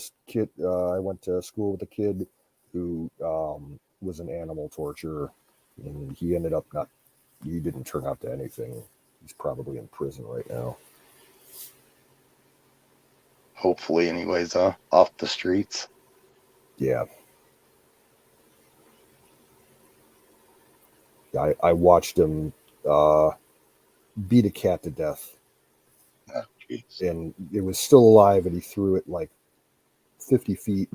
school with a kid who was an animal torturer, and he ended up he didn't turn out to anything. He's probably in prison right now. Hopefully, anyways, off the streets. Yeah. I watched him beat a cat to death. Oh, and it was still alive, and he threw it like 50 feet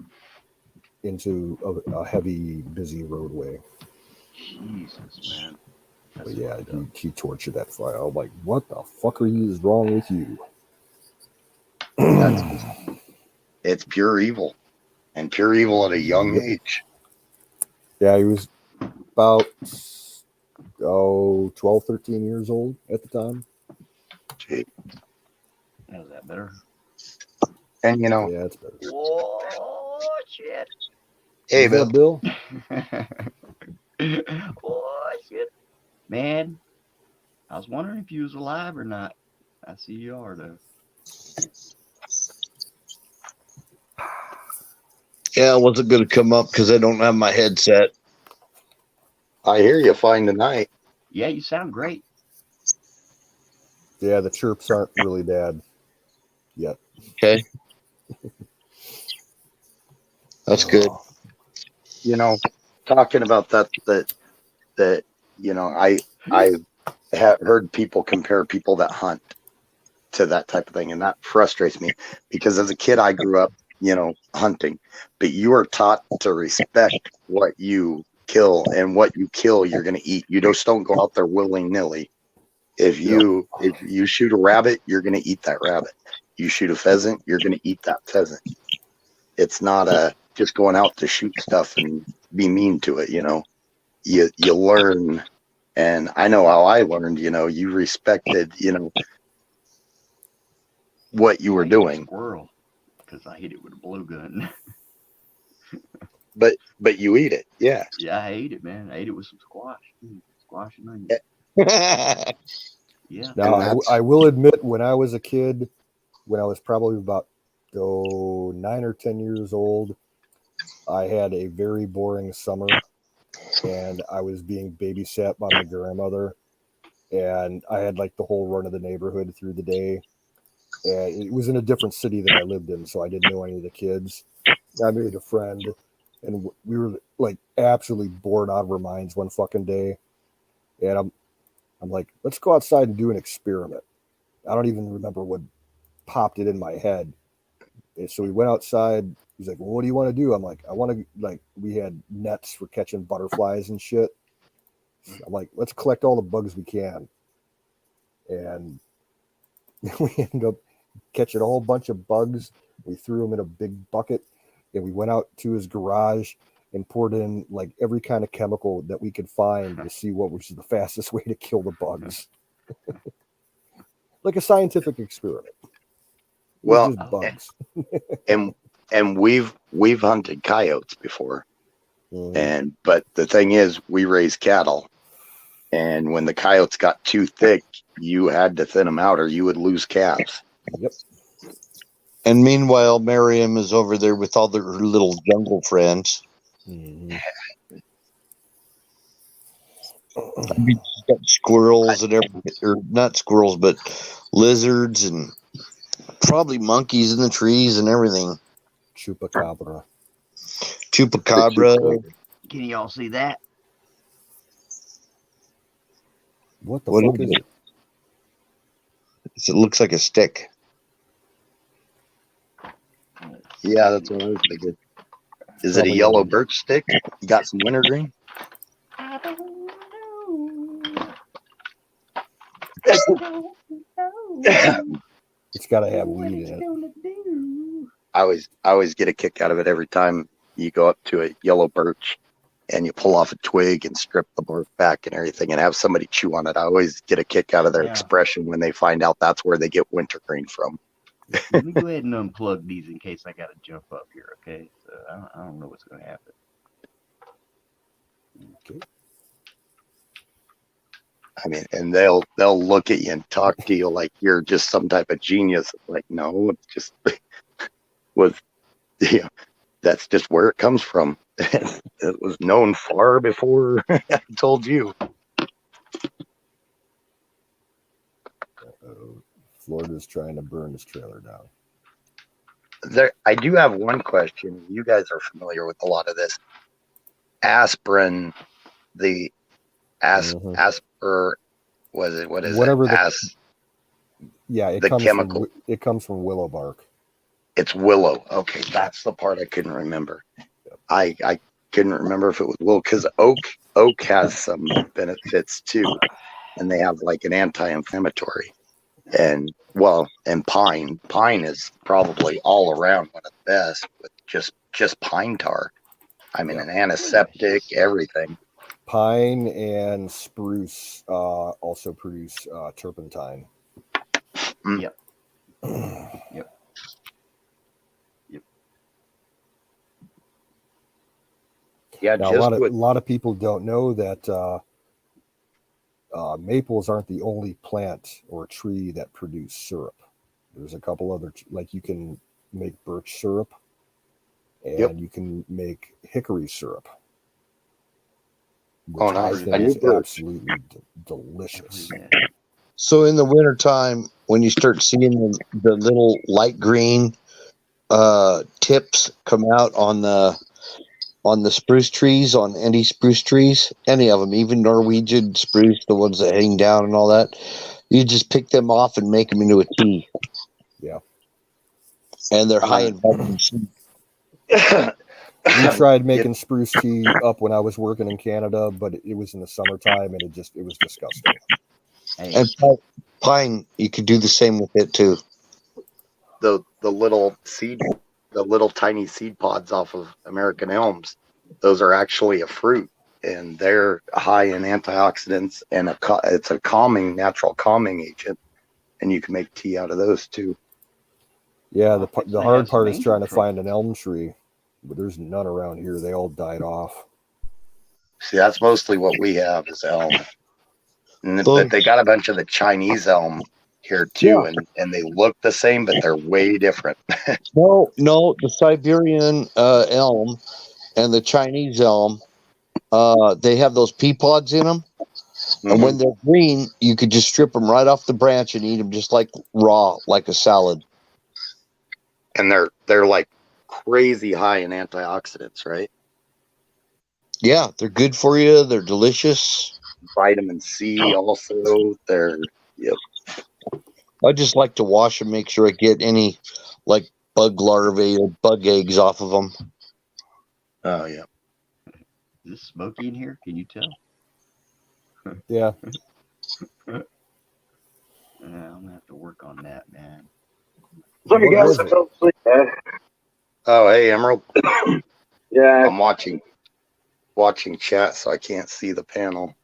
into a heavy, busy roadway. Jesus, man. But yeah, he tortured that fly. I'm like, what the fuck is wrong with you? It's pure evil, and pure evil at a young age. Yeah, he was about 12, 13 years old at the time. Gee. Is that better? And yeah, it's better. Oh shit! Hey, Bill. Oh shit! Man, I was wondering if you was alive or not. I see you are though. Yeah, I wasn't going to come up because I don't have my headset. I hear you fine tonight. Yeah, you sound great. Yeah, the chirps aren't really bad yet. Okay. That's good. Oh, You know, talking about that I have heard people compare people that hunt to that type of thing, and that frustrates me because as a kid I grew up, hunting, but you are taught to respect what you kill, and what you kill you're going to eat. You just don't go out there willy-nilly. If you shoot a rabbit, you're going to eat that rabbit. You shoot a pheasant, you're going to eat that pheasant. It's not just going out to shoot stuff and be mean to it. You learn. And I know how I learned. You respected what you were I hate a doing, squirrel because I hit it with a blowgun. but you eat it. Yeah. Yeah, I ate it, man. I ate it with some squash. Squash and onion. Yeah. now And that's I will admit, when I was a kid, when I was probably about 9 or 10 years old, I had a very boring summer, and I was being babysat by my grandmother, and I had like the whole run of the neighborhood through the day. And it was in a different city than I lived in, so I didn't know any of the kids. I made a friend, and we were like absolutely bored out of our minds one fucking day. And I'm like, let's go outside and do an experiment. I don't even remember what popped it in my head. And so we went outside. He's like, well, what do you want to do? I'm like, I want to, like, we had nets for catching butterflies and shit. I'm like, let's collect all the bugs we can. And we ended up catching a whole bunch of bugs. We threw them in a big bucket, and we went out to his garage and poured in like every kind of chemical that we could find to see what was the fastest way to kill the bugs. Like a scientific experiment. It was well, just bugs. and we've hunted coyotes before, Mhm. but the thing is, we raise cattle, and when the coyotes got too thick, you had to thin them out, or you would lose calves. Yep. And meanwhile, Miriam is over there with all her little jungle friends. Mhm. I mean, she's got squirrels and everything, or not squirrels, but lizards and probably monkeys in the trees and everything. Chupacabra. Chupacabra. Can y'all see that? What the What fuck is is it? It looks like a stick. Yeah, that's what I was thinking. Is it a Probably yellow birch stick? You got some wintergreen? I don't know. It's got to have What weed it's in it. gonna do? I always get a kick out of it every time you go up to a yellow birch and you pull off a twig and strip the bark back and everything and have somebody chew on it. I always get a kick out of their Yeah. expression when they find out that's where they get wintergreen from. Let me go ahead and unplug these in case I gotta jump up here. Okay, so I don't know what's gonna happen. Okay. I mean, and they'll look at you and talk to you like you're just some type of genius. Like, no, it's just was, that's just where it comes from. It was known far before I told you. Florida's trying to burn this trailer down. I do have one question. You guys are familiar with a lot of this. Aspirin, the Mhm. asper, was it? What is Whatever it? Yeah, it the comes chemical. from willow bark. It's willow. Okay, that's the part I couldn't remember. I couldn't remember if it was willow because oak has some benefits too, and they have like an anti-inflammatory. And pine is probably all around one of the best with just pine tar. I mean, Yeah. an antiseptic, everything. Pine and spruce also produce turpentine. Yep. Yep. Yeah, Now, a lot of people don't know that maples aren't the only plant or tree that produce syrup. There's a couple other, like you can make birch syrup, and Yep. you can make hickory syrup, which Oh, I nice. think I knew is birch. absolutely I've delicious. heard that. So in the wintertime, when you start seeing the little light green tips come out on the spruce trees, on any spruce trees, any of them, even Norwegian spruce, the ones that hang down and all that, you just pick them off and make them into a tea. Yeah. And they're high in vitamin C. We tried Yep. making spruce tea up when I was working in Canada, but it was in the summertime and it was disgusting. Hey, And pine, you could do the same with it too. The little tiny seed pods off of American elms, those are actually a fruit, and they're high in antioxidants, and it's a natural calming agent, and you can make tea out of those too. Yeah, I think the I hard have some part is angel trying to find an trumpets. elm tree, but there's none around here. They all died off. See, that's mostly what we have is elm, but Those, they got a bunch of the Chinese elm here too, yeah, and they look the same, but they're way different. no, the Siberian elm and the Chinese elm, they have those pea pods in them. And Hmm. when they're green, you could just strip them right off the branch and eat them just like raw, like a salad. And they're like crazy high in antioxidants, right? Yeah, they're good for you. They're delicious. Vitamin C also. Yep. I just like to wash them, make sure I get any like bug larvae or bug eggs off of them. Oh yeah. Is this smoky in here? Can you tell? Yeah. I'm gonna have to work on that, man. Sorry, What guys, was I it? fell asleep, man. Oh hey, Emerald. Yeah. I'm watching chat, so I can't see the panel.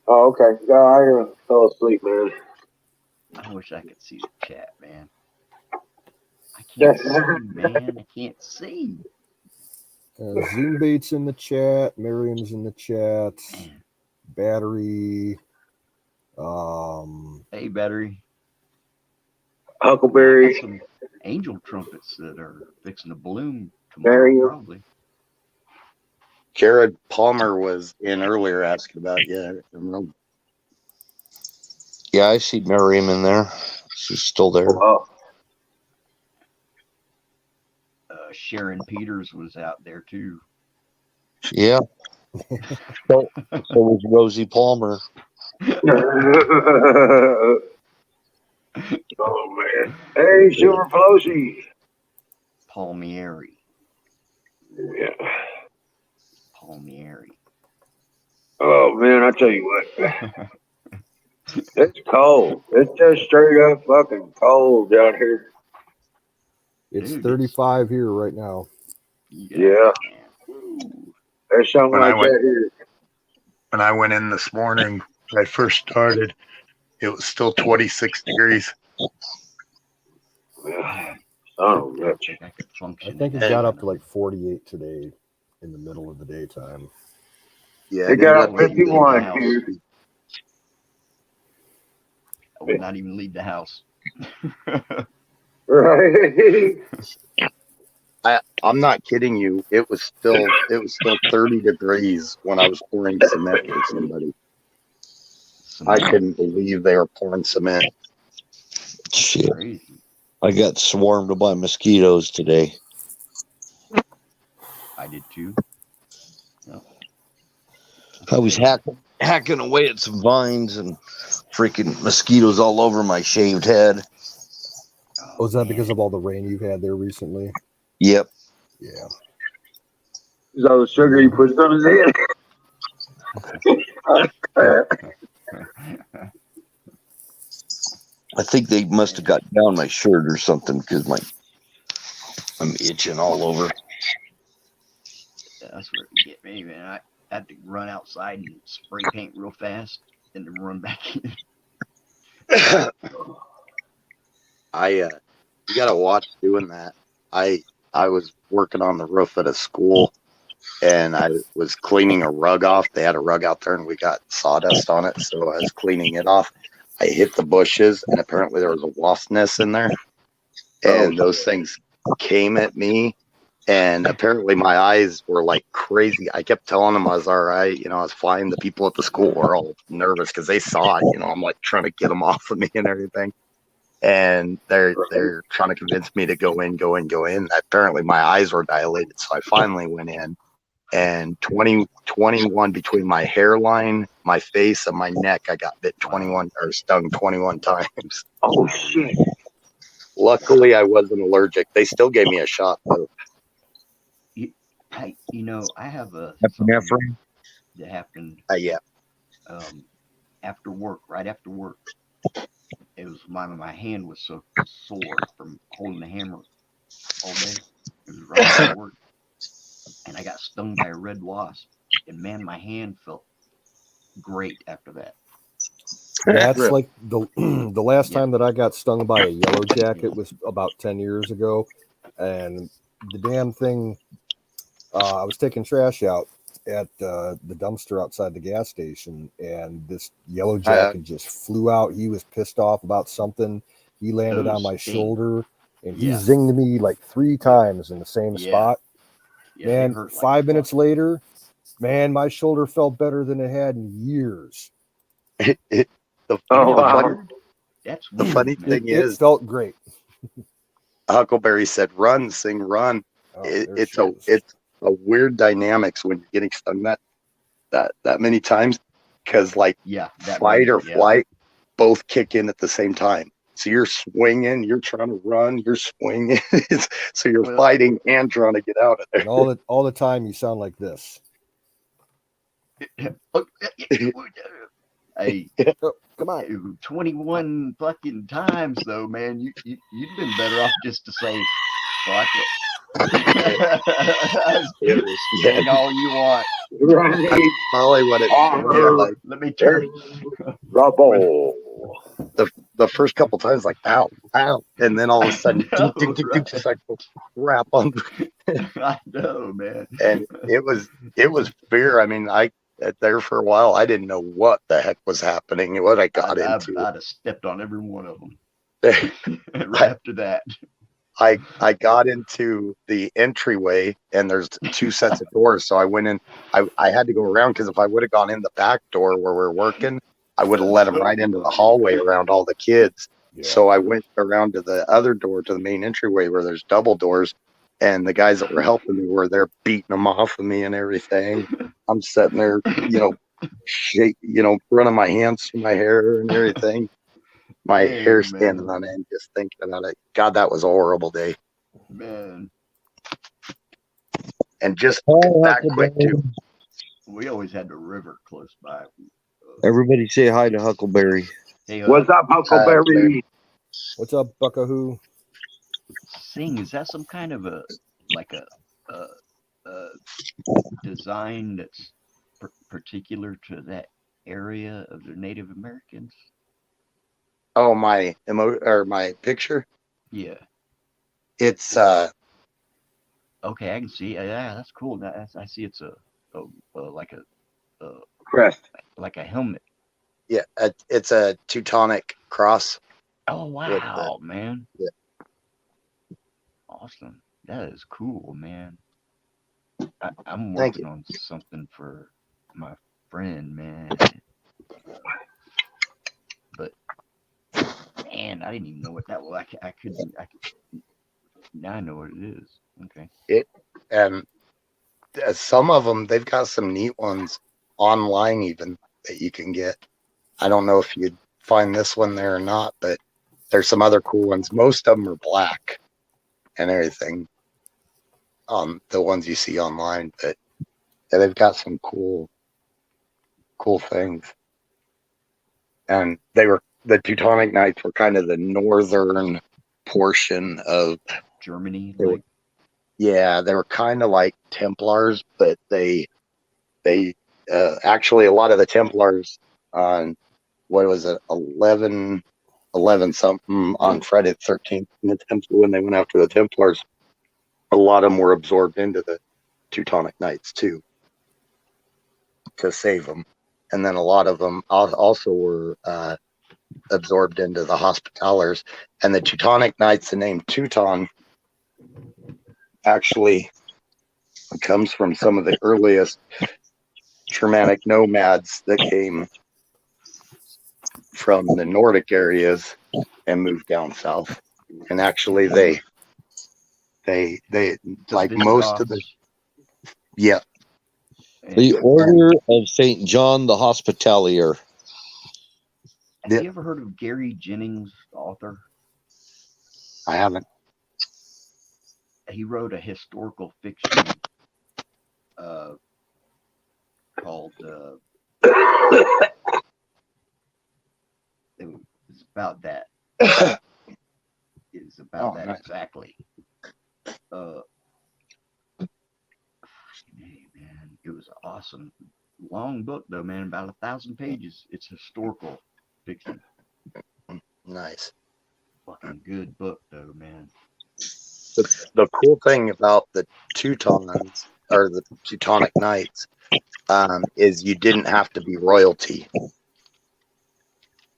Oh, okay. No, I fell asleep, man. I wish I could see the chat, man. I Yeah. can't see, man. I can't see. Zoom bait's in the chat. Miriam's in the chat. Man. Battery. Hey, battery. I Huckleberry, got some angel trumpets that are fixing to bloom tomorrow, Mary. probably. Jared Palmer was in earlier asking about Emerald. Yeah, I see Miriam in there. She's still there. Oh, Sharon Peters was out there too. Yeah. So was Rosie Palmer. oh man. Hey, Silver Pelosi. Palmieri. Yeah. Palmieri. Oh man, I tell you what, it's cold. It's just straight up fucking cold down here. It's Dude, 35 here right now. Yeah. Man. There's something When I like went that here. when I went in this morning, when I first started, it was still 26 degrees. Yeah. Oh, I don't bitch. think I could I function. think it in got that. up to like 48 today in the middle of the daytime. Yeah, It it got ended up up getting 51 house. here. I would not even leave the house. Right. I'm not kidding you. It was still 30 degrees when I was pouring cement for somebody. I couldn't believe they were pouring cement. Shit. Crazy. I got swarmed by mosquitoes today. I did too. No. I was hacking away at some vines and freaking mosquitoes all over my shaved head. Oh, is that because of all the rain you've had there recently? Yep. Yeah. Is all the sugar you put on his head? I think they must have got down my shirt or something because I'm itching all over. That's where it get me, man. I had to run outside and spray paint real fast and then run back in. You gotta watch doing that. I was working on the roof at a school, and I was cleaning a rug off. They had a rug out there, and we got sawdust on it, so I was cleaning it off. I hit the bushes, and apparently there was a wasp nest in there, and those things came at me. And apparently my eyes were like crazy. I kept telling them I was all right. You know, I was fine. The people at the school were all nervous because they saw it. You know, I'm like trying to get them off of me and everything. And they're trying to convince me to go in. Apparently my eyes were dilated. So I finally went in, and 21 between my hairline, my face, and my neck, I got bit 21 or stung 21 times. Oh shit! Luckily I wasn't allergic. They still gave me a shot though. I have a Epinephrine. something that happened Yeah. after work, right after work. It was my hand was so sore from holding the hammer all day. It was right after work, and I got stung by a red wasp. And man, my hand felt great after that. That's like the last Yeah. time that I got stung by a yellow jacket was about 10 years ago, and the damn thing. I was taking trash out at the dumpster outside the gas station, and this yellow jacket just flew out. He was pissed off about something. He landed Those on my sting. shoulder, and he Yeah. zinged me like 3 times in the same Yeah. spot. Yeah, they Man, hurt like 5 fuck. minutes later, man, my shoulder felt better than it had in years. The Oh, wow. That's The weird, funny man. thing It is, felt great. Huckleberry said, "Run, sing, run." Oh, there It's she is. it's a weird dynamics when you're getting stung that many times, because like Yeah, that fight many, or yeah. flight both kick in at the same time. So you're swinging, you're trying to run, you're swinging. So you're Well- fighting and trying to get out of there. And all the time you sound like this. Hey, Oh, come on. 21 fucking times though, man. You'd been better off just to say, fuck it. Sting all you want. Right. Probably what it Arr. like. Let me turn. Rubble. The first couple times, like ow, ow, and then all of a sudden, I know, ding, ding, ding, right? just like crap on. I know, man. And it was fear. I mean, I there for a while, I didn't know what the heck was happening, what I got into. I'd have stepped on every one of them right after that. I got into the entryway, and there's 2 sets of doors. So I went in. I had to go around, because if I would have gone in the back door where we're working, I would have let them right into the hallway around all the kids. Yeah. So I went around to the other door, to the main entryway where there's double doors, and the guys that were helping me were there beating them off of me and everything. I'm sitting there, running my hands through my hair and everything. My Hey, hair man. standing on end just thinking about it. God, that was a horrible day. Man, And just Oh, that quick too. we always had the river close by. Everybody say hi to Huckleberry. Hey, What's up, Huckleberry? What's up, Buckahoo? Sing, is that some kind of a design that's particular to that area of the Native Americans? Oh, my my picture. Yeah. It's Okay, I can see. Yeah, that's cool. I see. It's like a Crest. like a helmet. yeah, it's a Teutonic cross. Oh wow, man. Yeah. Awesome. That is cool, man. I'm Thank working on something for my friend, man. But man, I didn't even know what that was. I could. Now I know what it is. Okay. And some of them, they've got some neat ones online even that you can get. I don't know if you'd find this one there or not, but there's some other cool ones. Most of them are black and everything. The ones you see online, but yeah, they've got some cool things. And the Teutonic Knights were kind of the northern portion of Germany. they were kind of like Templars, but they actually, a lot of the Templars on, what was it, 11 something on Friday the 13th when they went after the Templars, a lot of them were absorbed into Teutonic Knights too, to save them. And then a lot of them also were absorbed into the Hospitallers. And the Teutonic Knights, the name Teuton, actually comes from some of the earliest Germanic nomads that came from the Nordic areas and moved down south. And actually, they like most of the, yeah. The Order of St. John the Hospitalier. Have you ever heard of Gary Jennings, the author? I haven't. He wrote a historical fiction called it's about that. It's about that nice. exactly. Hey, man, it was awesome. Long book though, man, about 1,000 pages. It's historical fiction. Nice. Fucking good book though, man. The cool thing about the Teutons or the Teutonic Knights is you didn't have to be royalty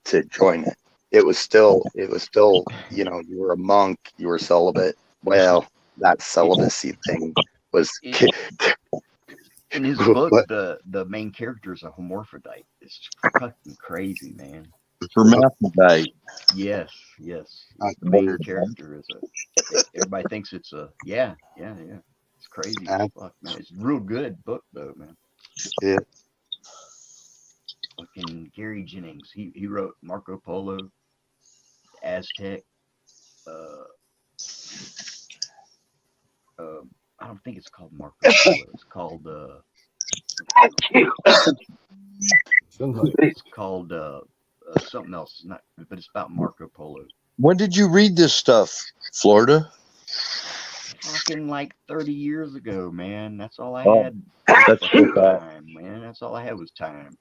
to join it. It was still, you know, you were a monk, you were celibate. Well, that celibacy thing was. In his book, the main character is a hermaphrodite. It's fucking crazy, man. Hermaphrodite. Yes. The main character is everybody thinks it's a, yeah. It's crazy as fuck, man. It's a real good book, though, man. Yeah. Fucking Gary Jennings. He wrote Marco Polo, Aztec. I don't think it's called Marco Polo. It's called it's called something else. Not, but it's about Marco Polo. When did you read this stuff, Florida? Fucking like 30 years ago, man. That's all I had. That's time, man. That's all I had was time.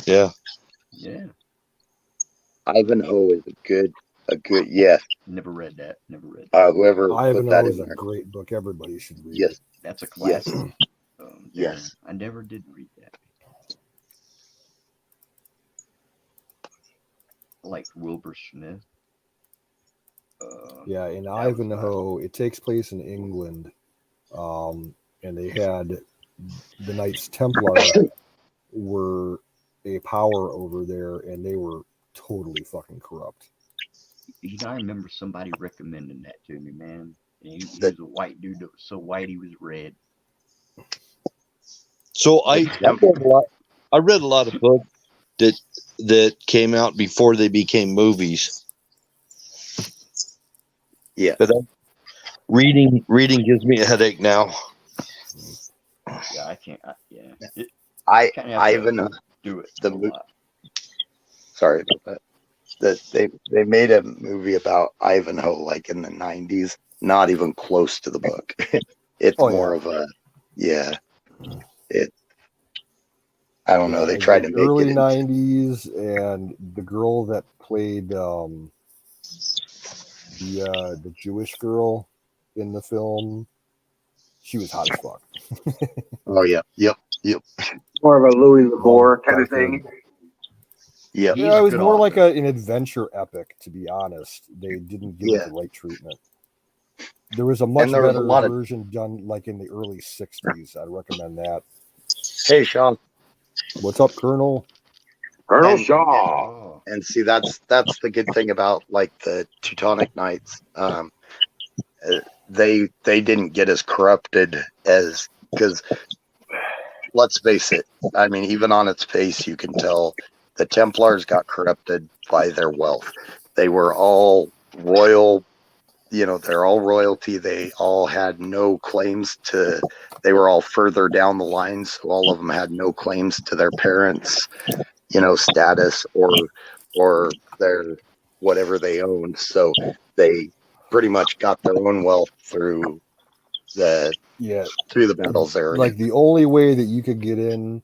Yeah. Yeah. Ivanhoe is a good yes. Never read that. Whoever put that Ivanhoe in is a there. great book. Everybody should read Yes. it. That's a classic. Yes. I never did read that. Like Wilbur Smith. Yeah, in Ivanhoe, it takes place in England, and they had the Knights Templar were a power over there, and they were totally fucking corrupt. You know, I remember somebody recommending that to me, man. And he was a white dude that was so white he was red. So I read a lot of books that came out before they became movies. Yeah. But reading gives me a headache now. Yeah, I can't. Ivanhoe. Do it. Sorry about that. They made a movie about Ivanhoe like in the 90s. Not even close to the book. It's more of a I don't know. They tried to make early it 90s, and the girl that played the Jewish girl in the film, she was hot as fuck. Oh yeah, yep. More of a Louis L'Amour kind of thing. Yeah, it was more like an adventure epic, to be honest. They didn't give it the right treatment. There was a much better version done like in the early 60s. I'd recommend that. Hey, Sean. What's up, Colonel? Colonel Shaw. And see, that's the good thing about like the Teutonic Knights. They didn't get as corrupted as, because let's face it. I mean, even on its face, you can tell the Templars got corrupted by their wealth. They were all royal. You know, they're all royalty. They all had no claims to. They were all further down the line, so all of them had no claims to their parents', status or their whatever they owned. So they pretty much got their own wealth through the battles there. Like the only way that you could get in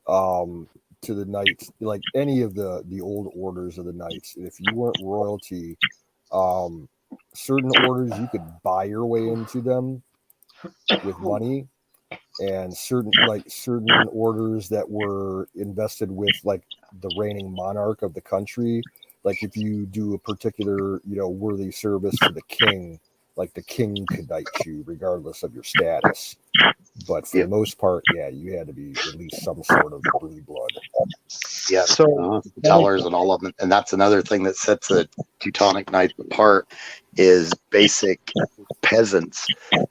to the Knights, like any of the old orders of the Knights, if you weren't royalty, certain orders you could buy your way into them with money, and certain orders that were invested with like the reigning monarch of the country. Like if you do a particular, worthy service to the king, like the king could knight you regardless of your status. But for the most part, yeah, you had to be at least some sort of blue blood. Yeah, So dollars and all of them, and that's another thing that sets the Teutonic Knights apart is basic peasants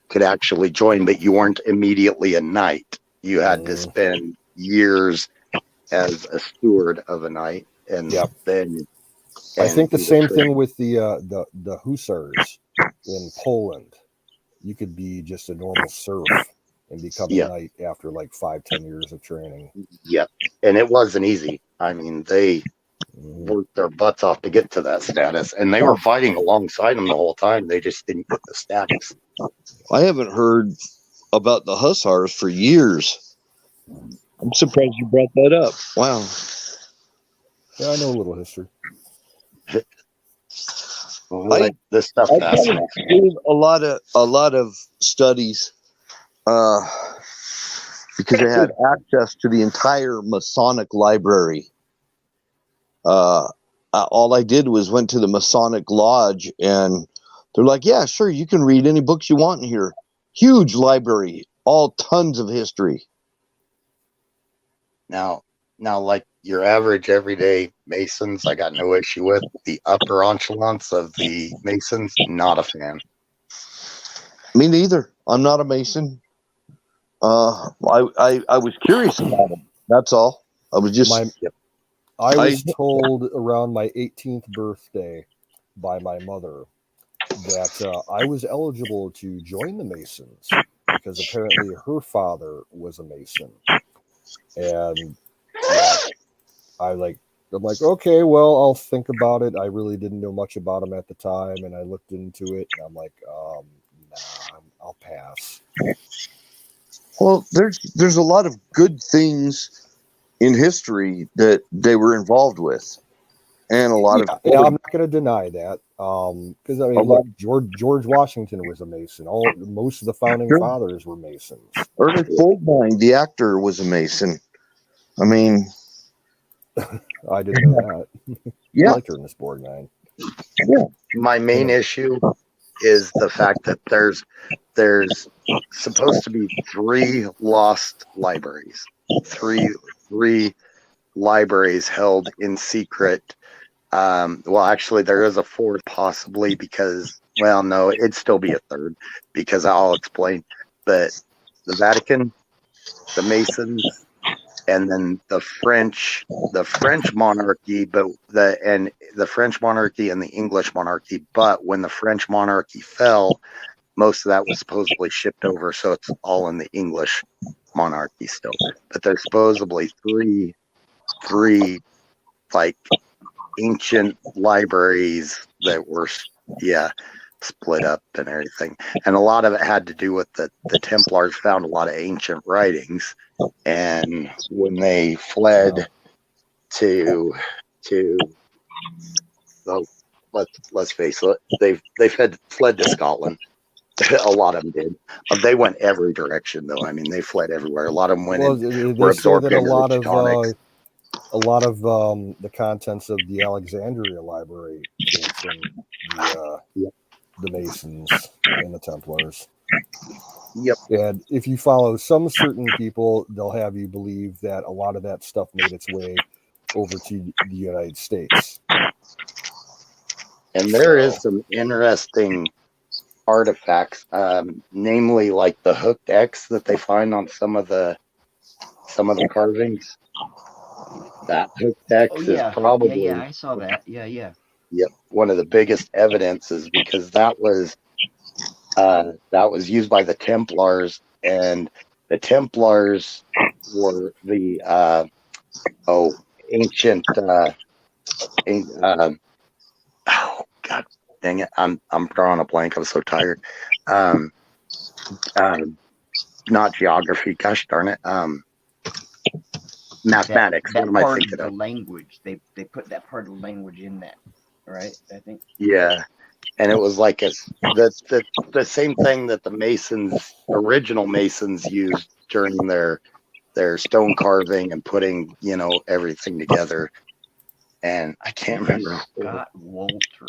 could actually join, but you weren't immediately a knight. You had to spend years as a steward of a knight, and Yep. then. I think the do same training. thing with the hussars in Poland. You could be just a normal serf and become a knight after like 5-10 years of training. Yep, and it wasn't easy. I mean, they worked their butts off to get to that status, and they were fighting alongside them the whole time. They just didn't get the status. I haven't heard about the hussars for years. I'm surprised you brought that up. Wow. Yeah, I know a little history. This stuff I fascinates me. did a lot of studies because I had access to the entire Masonic library. All I did was went to the Masonic Lodge, and they're like, "Yeah, sure, you can read any books you want in here." Huge library, all tons of history. Now, like your average everyday Masons, I got no issue with. The upper echelons of the Masons, not a fan. Me neither. I'm not a Mason. I was curious about them. That's all. I was just. I was told around my 18th birthday by my mother that I was eligible to join the Masons because apparently her father was a Mason. And I'm like, okay, well, I'll think about it. I really didn't know much about them at the time, and I looked into it, and I'm like, nah, I'll pass. Well, there's a lot of good things in history that they were involved with, and a lot of. Yeah, I'm not going to deny that, because I mean, look, George Washington was a Mason. Most of the founding fathers were Masons. Ernest Goldmine, the actor, was a Mason. I mean, I didn't know that. Yeah, I liked Ernest Borgnine. Yeah. My main issue is the fact that there's supposed to be 3 lost libraries, three libraries held in secret. Well, actually, there is a 4th possibly because, well, no, it'd still be a 3rd because I'll explain. But the Vatican, the Masons, and then the French monarchy, but the French monarchy and the English monarchy. But when the French monarchy fell, most of that was supposedly shipped over, so it's all in the English monarchy still. But there's supposedly three like ancient libraries that were split up and everything, and a lot of it had to do with the Templars found a lot of ancient writings, and when they fled to let's face it, they fled to Scotland. A lot of them did. They went every direction, though. I mean, they fled everywhere. A lot of them went were absorbed into the Teutonics. A lot of the contents of the Alexandria library came from the Masons and the Templars. Yep. And if you follow some certain people, they'll have you believe that a lot of that stuff made its way over to the United States. And there is some interesting artifacts, namely like the hooked X that they find on some of the carvings. That hooked X is probably I saw that. Yeah. Yep, one of the biggest evidences because that was used by the Templars, and the Templars were the ancient. Oh God, dang it! I'm drawing a blank. I'm so tired. Not geography. Gosh darn it. Mathematics. That what am I part thinking of of? the language. They put that part of the language in that, right? I think. Yeah, and it was like the same thing that the original Masons used during their stone carving and putting, everything together. And I can't remember. Scott Walter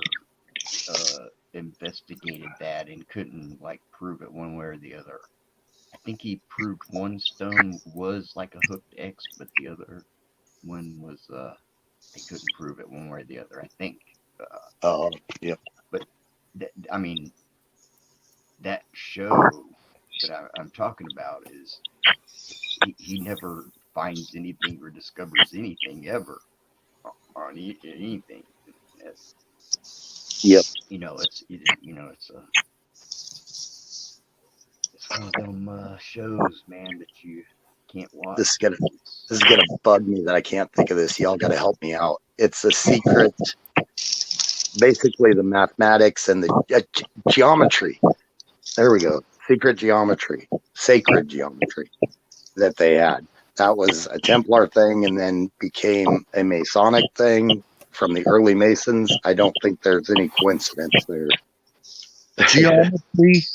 investigated that and couldn't like prove it one way or the other. I think he proved one stone was like a hooked X, but the other one was they couldn't prove it one way or the other. I think. Yep. But I mean, that show that I'm talking about is he never finds anything or discovers anything ever on anything. Yep. It's one of them shows, man, that you can't watch. This is gonna bug me that I can't think of this. Y'all got to help me out. It's a secret, basically the mathematics and the geometry. There we go. Secret geometry, sacred geometry that they had. That was a Templar thing and then became a Masonic thing from the early Masons. I don't think there's any coincidence there. Geometry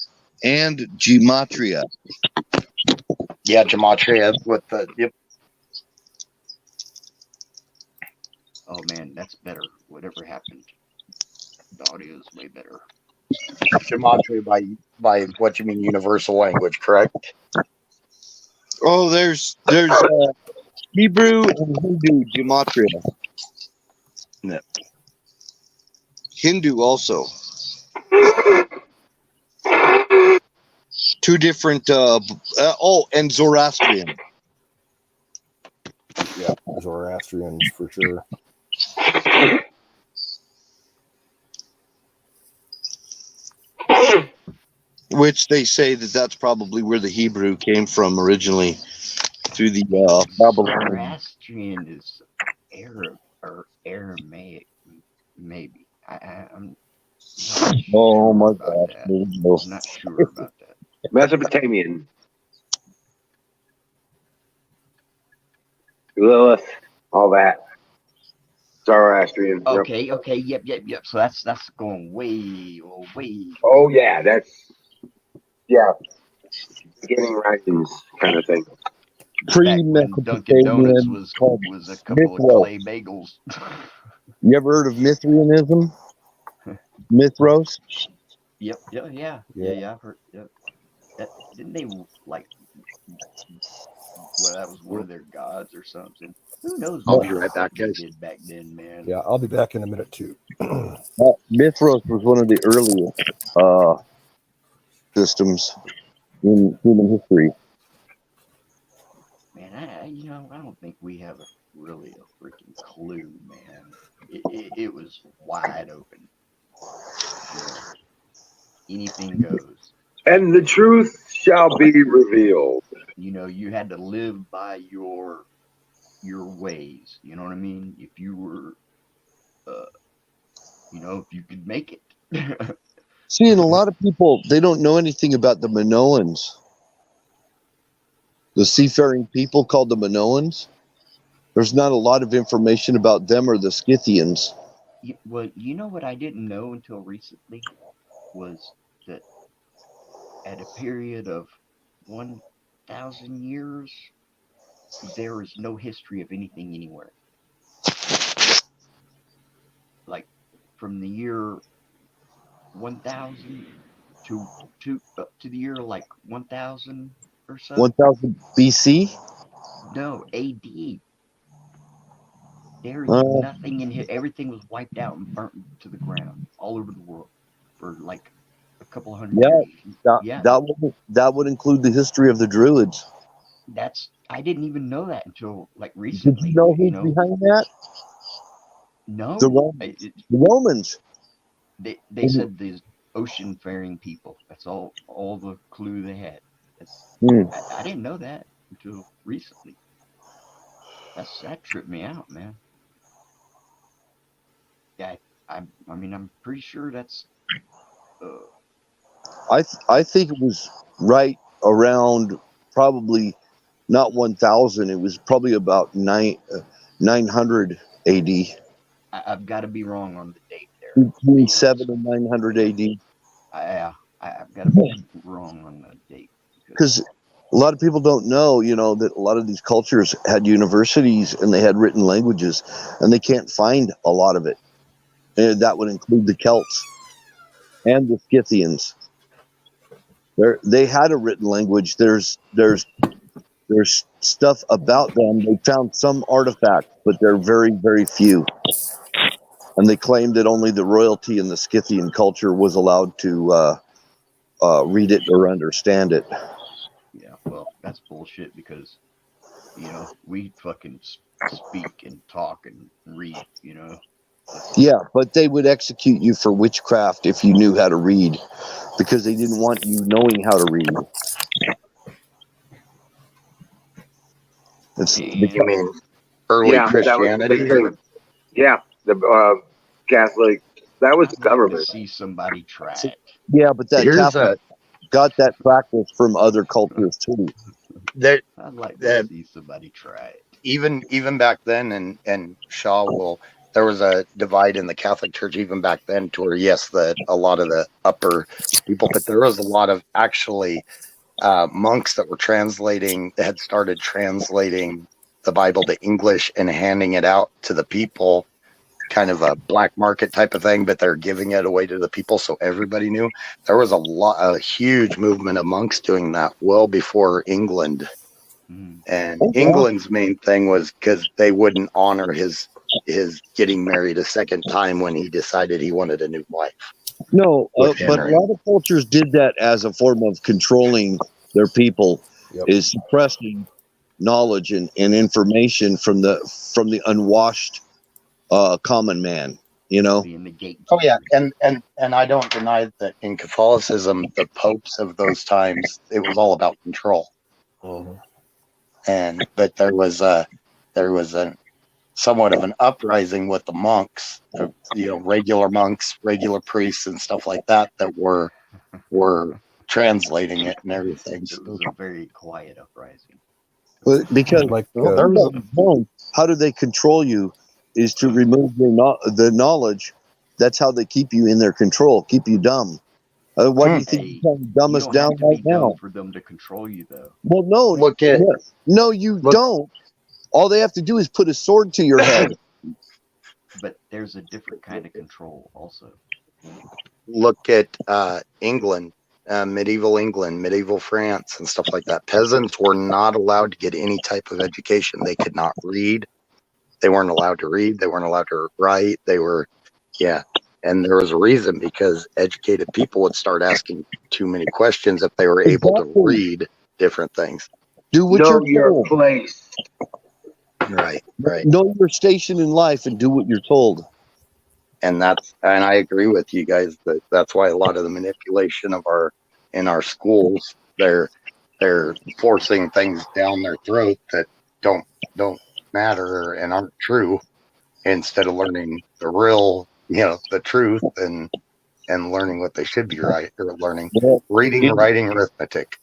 and gematria. Yeah, gematria with the yep. Oh man, that's better. Whatever happened, the audio is way better. Gematria by what you mean universal language, correct? Oh, there's Hebrew and Hindu gematria. No. Hindu also. Two different. And Zoroastrian. Yeah, Zoroastrians for sure. Which they say that's probably where the Hebrew came from originally, through the Babylonian. Zoroastrian is Arab or Aramaic, maybe. I'm not Oh sure my about gosh! that. No. I'm not sure about that. Mesopotamian. Lilith, all that. Zoroastrian. Yep. Okay, yep. So that's going way. Oh yeah, that's beginning writings kind of thing. Back when Dunkin' Donuts Pre-Mesopotamian was a couple of Mithros. clay bagels. You ever heard of Mithraism? Mithros? Yep, yeah. I've heard. Yep. Didn't they like? Well, that was one of their gods or something. Who knows I'll what be right back, they guys. did back then, man? Yeah, I'll be back in a minute too. Mithros was one of the earliest systems in human history. Man, I don't think we have really a freaking clue, man. It was wide open. Anything goes. And the truth shall be revealed. You had to live by your ways. You know what I mean? If you were, if you could make it. See, and a lot of people, they don't know anything about the Minoans. The seafaring people called the Minoans. There's not a lot of information about them or the Scythians. Well, you know what I didn't know until recently was that at a period of 1,000 years, there is no history of anything anywhere. Like from the year 1,000 to the year like 1,000 or so. 1000 BC? No, AD. There is nothing in here. Everything was wiped out and burnt to the ground all over the world for like a couple hundred years. That would include the history of the Druids. I didn't even know that until like recently. Did you know who's behind that? No. The Romans. They said these ocean-faring people. That's all the clue they had. I didn't know that until recently. That tripped me out, man. Yeah, I'm pretty sure that's. I think it was right around probably not 1000. It was probably about 900 AD. I've got to be wrong on the date there. Between 7 and 900 AD. I've got to be wrong on the date. Because A lot of people don't know, that a lot of these cultures had universities and they had written languages, and they can't find a lot of it. And that would include the Celts and the Scythians. They had a written language. There's stuff about them. They found some artifacts, but they're very, very few. And they claim that only the royalty in the Scythian culture was allowed to read it or understand it. Yeah, well, that's bullshit because, we fucking speak and talk and read, Yeah, but they would execute you for witchcraft if you knew how to read, because they didn't want you knowing how to read. You mean early Yeah, that was the big Christianity? thing. Yeah, the Catholic. That was the I'd like to government. see somebody try See, it. Yeah, but that Here's Catholic got that practice from other cultures too. that I'd like to that see somebody try it. even back then, and Shaw will. There was a divide in the Catholic Church even back then, to where yes, a lot of the upper people, but there was a lot of actually monks that were translating, that had started translating the Bible to English and handing it out to the people, kind of a black market type of thing, but they're giving it away to the people so everybody knew. There was a huge movement of monks doing that well before England. And Oh, wow. England's main thing was because they wouldn't honor his getting married a second time when he decided he wanted a new wife. No, With but a Henry. lot of cultures did that as a form of controlling their people, Yep. is suppressing knowledge and information from the unwashed common man. Being the gatekeeper. Oh yeah, and I don't deny that in Catholicism, the popes of those times, it was all about control. Mhm. But there was a somewhat of an uprising with the monks, regular monks, regular priests, and stuff like that were translating it and everything. It was a very quiet uprising. But because Like how do they control you is to remove the knowledge. That's how they keep you in their control, keep you dumb. Why do you think Hey, you're trying to dumb you us don't down have to right be dumb now? for them to control you, though. Well, no, you don't. All they have to do is put a sword to your head. But there's a different kind of control, also. Look at England, medieval France, and stuff like that. Peasants were not allowed to get any type of education. They could not read. They weren't allowed to read. They weren't allowed to write. And there was a reason, because educated people would start asking too many questions if they were able to Exactly. read different things. Do what Know you're your told. place. Right. Know your station in life and do what you're told. And I agree with you guys that that's why a lot of the manipulation in our schools, they're forcing things down their throat that don't matter and aren't true, instead of learning the real, the truth, and learning what they should be learning. Well, Reading, writing, arithmetic.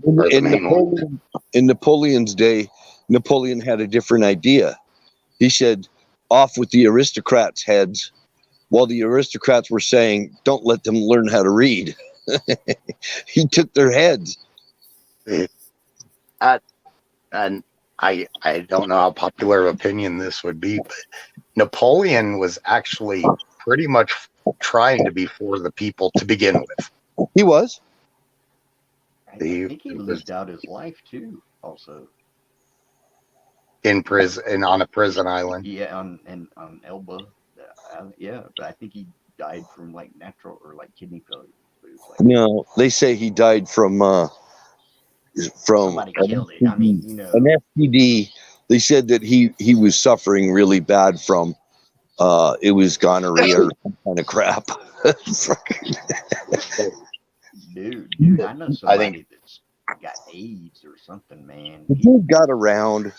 In Napoleon's day, Napoleon had a different idea. He said, off with the aristocrats' heads, while the aristocrats were saying, don't let them learn how to read. He took their heads. And I don't know how popular of opinion this would be, but Napoleon was actually pretty much trying to be for the people to begin with. He was. I think he lived out his life, too, also. In prison, and on a prison island. Yeah, on Elba. Yeah, but I think he died from natural or kidney failure. No, they say he died from somebody killed it. I mean, an STD. They said that he was suffering really bad from it was gonorrhea or some kind of crap. dude, I know somebody that's got AIDS or something, man. The dude got around.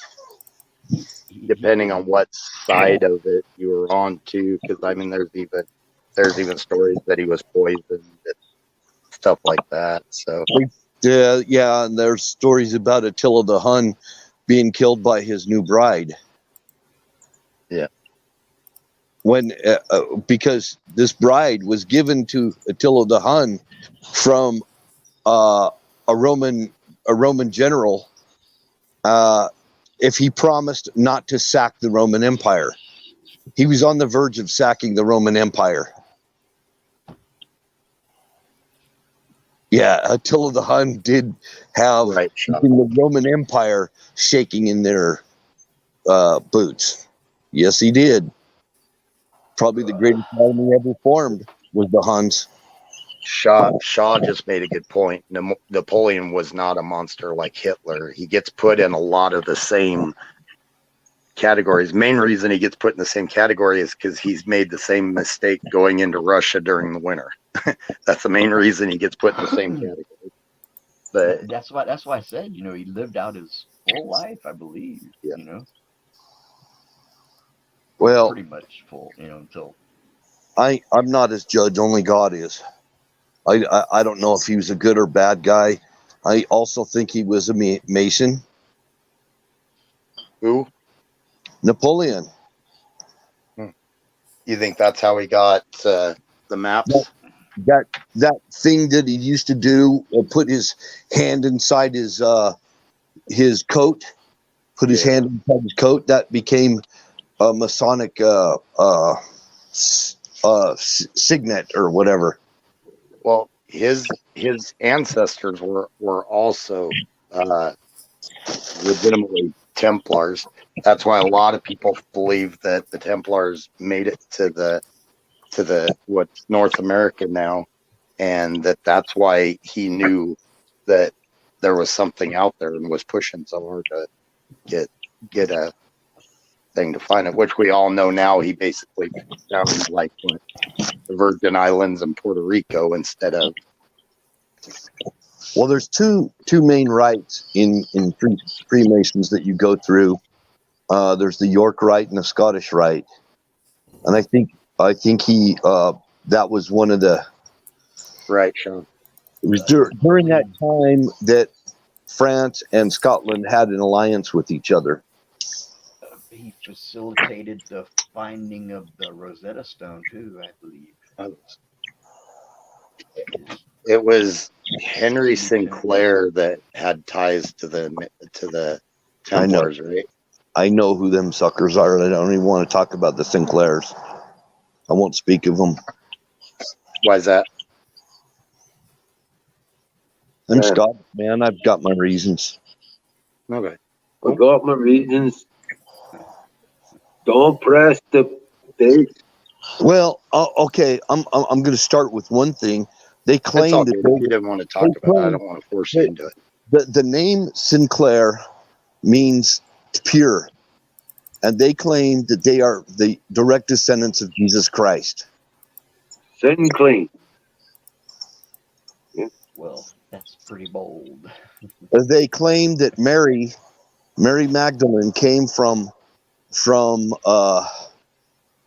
Depending on what side of it you were on too, because I mean, there's even stories that he was poisoned and stuff like that. So yeah, and there's stories about Attila the Hun being killed by his new bride. Yeah, when because this bride was given to Attila the Hun from a Roman Roman general if he promised not to sack the Roman Empire. He was on the verge of sacking the Roman Empire. Yeah, Attila the Hun did have Right, Sean. the Roman Empire shaking in their boots. Yes, he did. Probably the greatest army ever formed was the Huns. Shaw just made a good point. Napoleon was not a monster like Hitler. He gets put in a lot of the same categories. Main reason he gets put in the same category is because he's made the same mistake going into Russia during the winter. That's the main reason he gets put in the same category. But that's why I said, you know, he lived out his full life, I believe. Yeah. You know, Well, pretty much full. You know, until I'm not his judge. Only God is. I don't know if he was a good or bad guy. I also think he was a Mason. who? Napoleon. You think that's how he got the maps? That thing that he used to do, put his hand inside his coat, put his hand inside his coat. That became a Masonic signet or whatever. Well, his ancestors were also legitimately Templars. That's why a lot of people believe that the Templars made it to the what's North America now, and that's why he knew that there was something out there and was pushing so hard to get a thing to find it, which we all know now. He basically found like what, the Virgin Islands and Puerto Rico instead of. Well, there's two main rites in Freemasons that you go through. There's the York Rite and the Scottish Rite, and I think he that was one of the. Right, Sean. It was during that time that France and Scotland had an alliance with each other. he facilitated the finding of the Rosetta Stone too, I believe. It was Henry Sinclair that had ties to the Templars, right? I know who them suckers are, and I don't even want to talk about the Sinclairs. I won't speak of them. Why is that? I'm Scott, man. I've got my reasons. Okay. I got my reasons. Don't press the base. Well, okay. I'm going to start with one thing. They claim It's all that good. If you didn't want to talk about it, I don't want to force you into it. the name Sinclair means pure, and they claim that they are the direct descendants of Jesus Christ. Sin clean. Well, that's pretty bold. They claim that Mary Magdalene came from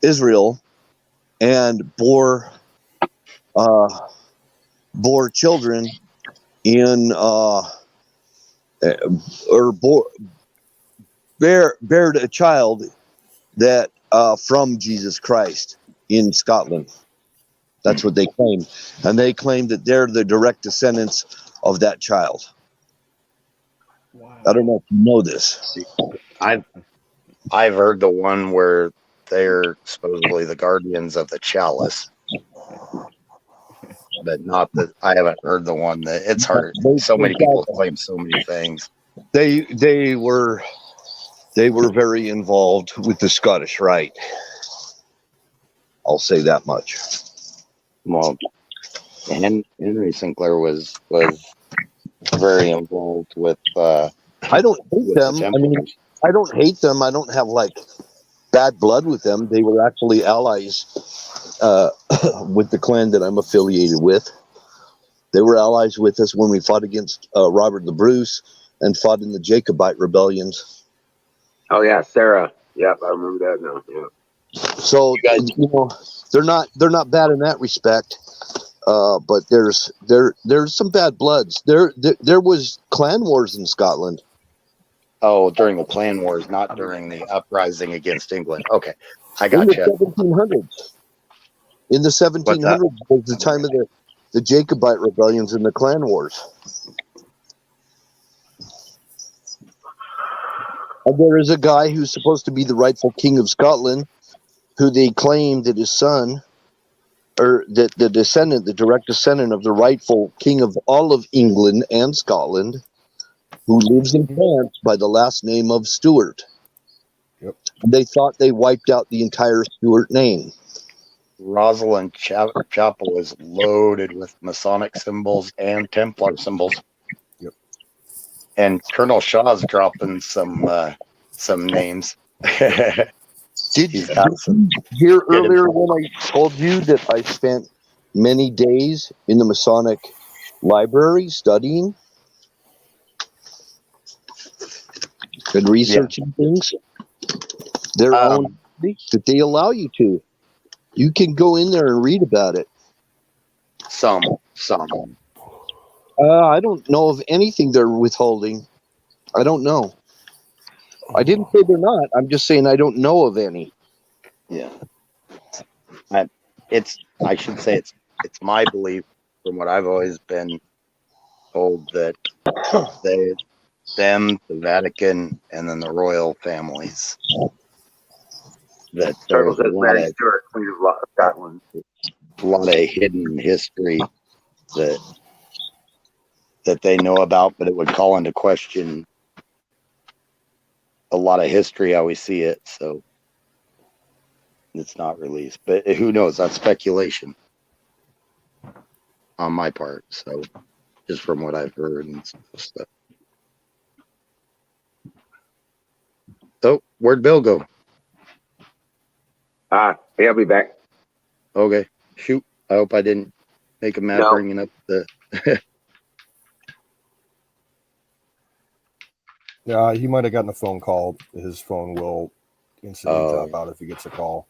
Israel and bore children in bared a child that from Jesus Christ in Scotland. That's what they claim, and they claim that they're the direct descendants of that child. Wow. I don't know if you know this. I've heard the one where they're supposedly the guardians of the chalice, but not that I haven't heard the one that it's hard. So many people claim so many things. They were very involved with the Scottish Rite. I'll say that much. Well, Henry Sinclair was very involved with. I don't hate them. I don't hate them. I don't have like bad blood with them. They were actually allies with the clan that I'm affiliated with. They were allies with us when we fought against Robert the Bruce and fought in the Jacobite rebellions. Oh yeah, Sarah. Yep, I remember that now. Yeah. So they're not bad in that respect. But there's some bad bloods. There was clan wars in Scotland. Oh, during the Clan Wars, not during the uprising against England. Okay, I got you. In the 1700s was the time of the Jacobite rebellions and the clan wars. There is a guy who's supposed to be the rightful king of Scotland, who they claim that his son, or that the descendant, the direct descendant of the rightful king of all of England and Scotland, who lives in France by the last name of Stuart. Yep. They thought they wiped out the entire Stuart name. Rosalind Chapel is loaded with Masonic symbols and Templar symbols. Yep. And Colonel Shaw's dropping some names. Did He's you got some hear good earlier when I told you that I spent many days in the Masonic library studying and researching things? Their own that they allow you to. You can go in there and read about it. Some. I don't know of anything they're withholding. I don't know. I didn't say they're not. I'm just saying I don't know of any. Yeah. I should say it's my belief, from what I've always been told, that the Vatican, and then the royal families, that Charles there's says Mary Stuart, Queen of Scotland. a lot of hidden history that they know about, but it would call into question a lot of history how we see it. So it's not released, but who knows? That's speculation on my part. So just from what I've heard and stuff. So where'd Bill go? He'll be back. Okay, shoot. I hope I didn't make him mad bringing up the. Yeah, he might have gotten a phone call. His phone will instantly drop out if he gets a call.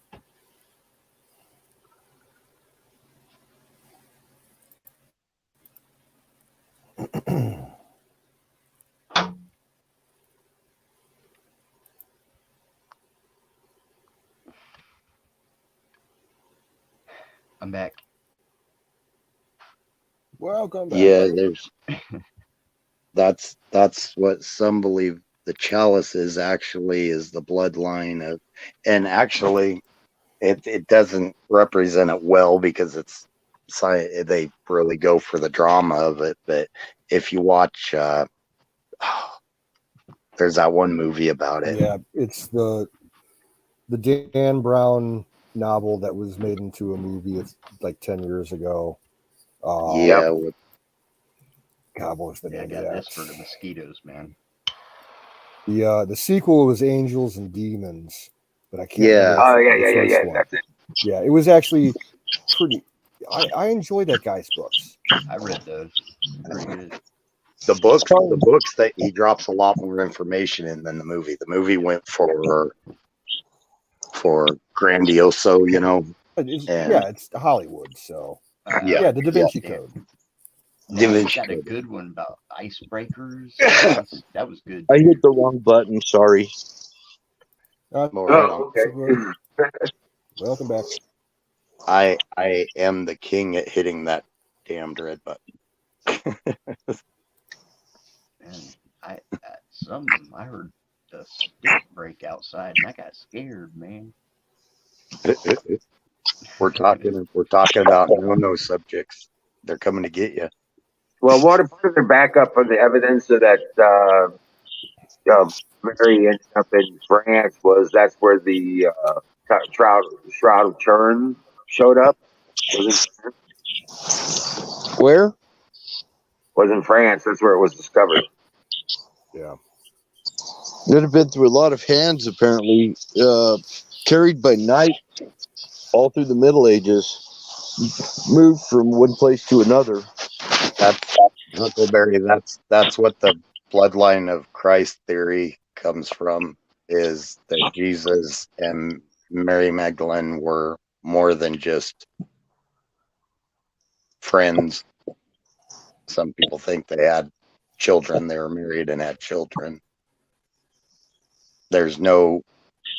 I'm back. Welcome back. Yeah, that's what some believe. The chalice is the bloodline of, and actually, it doesn't represent it well because they really go for the drama of it. But if you watch, there's that one movie about it. Yeah, it's the Dan Brown novel that was made into a movie like 10 years ago. Yeah. God, what was the name I of got that? this for the mosquitoes, man. The sequel was Angels and Demons, but I can't. Yeah. remember Yeah. one. That's it. Yeah, it was actually pretty. I enjoy that guy's books. I read those. Pretty good. The books that he drops a lot more information in than the movie. The movie went for grandioso, you know. It's Hollywood, so Yeah, the Da Vinci Code. Da Vinci got a Code. good one about icebreakers. That was good. I hit the wrong button. Sorry. Okay. Welcome back. Oh, I am the king at hitting that damned red button. and I heard the stick break outside, and I got scared, man. We're talking about no subjects. They're coming to get you. Well, what part of the backup of the evidence of that Mary ended up in France that's where the Shroud of Turin showed up. Where? Was in France. That's where it was discovered. Yeah. It had been through a lot of hands, apparently, carried by night all through the Middle Ages, moved from one place to another. That's Huckleberry. That's what the bloodline of Christ theory comes from, is that Jesus and Mary Magdalene were more than just friends. Some people think they had children. They were married and had children. There's no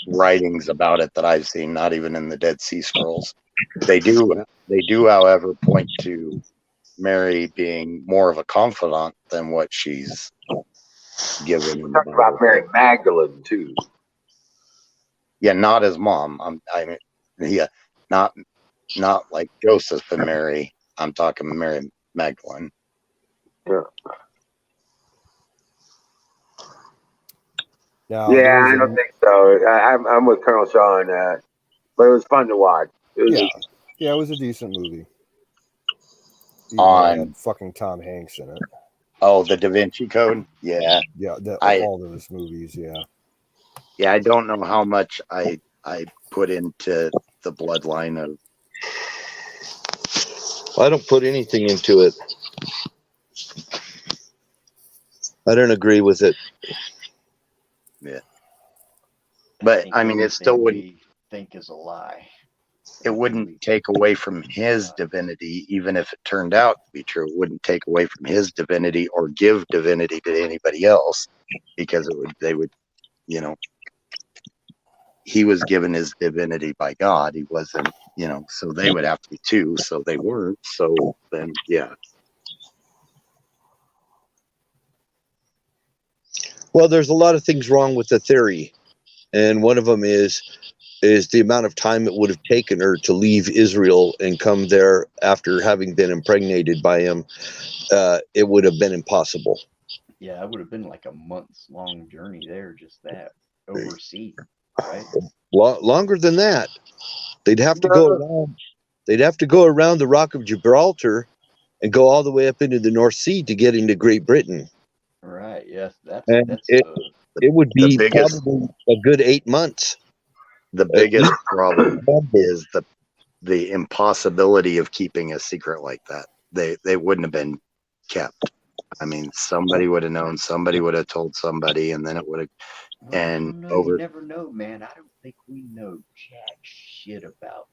writings about it that I've seen, not even in the Dead Sea Scrolls. They do, however, point to Mary being more of a confidant than what she's given in the Talking about Bible. Mary Magdalene too. Yeah, not his mom. I mean, yeah, not like Joseph and Mary. I'm talking Mary Magdalene. Yeah, Now, there yeah, was I don't think so. I'm with Colonel Shaw on that, but it was fun to watch. it was a decent movie. Even though it On had fucking Tom Hanks in it. the Da Vinci Code. Yeah, Yeah, I all those movies. Yeah. I don't know how much I put into the bloodline of. I don't put anything into it. I don't agree with it. Yeah, but I mean, it still wouldn't. We think is a lie. It wouldn't take away from his divinity, even if it turned out to be true. It wouldn't take away from his divinity or give divinity to anybody else, because they would, he was given his divinity by God. He wasn't, so they would have to be too. So they weren't. So then, yeah. Well, there's a lot of things wrong with the theory, and one of them is the amount of time it would have taken her to leave Israel and come there after having been impregnated by him. It would have been impossible. Yeah, it would have been like a months-long journey there, just that overseas, right? Longer than that. They'd have to go around. They'd have to go around the Rock of Gibraltar and go all the way up into the North Sea to get into Great Britain. Right. Yes, that's it would be probably a good 8 months. The biggest problem is the impossibility of keeping a secret like that. They wouldn't have been kept. I mean, somebody would have known, somebody would have told somebody, and then it would have. You never know, man. I don't think we know jack shit about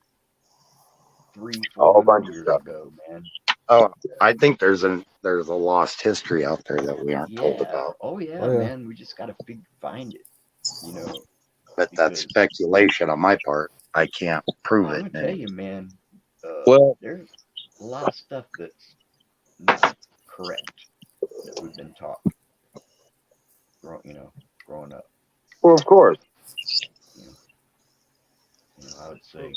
300-400 years ago, man. Oh, I think there's a lost history out there that we aren't told about. Oh yeah, man. We just gotta find it, But that's speculation on my part. I can't prove it. I'm gonna tell you, man. There's a lot of stuff that's not correct that we've been taught. Growing up. Well, of course. I would say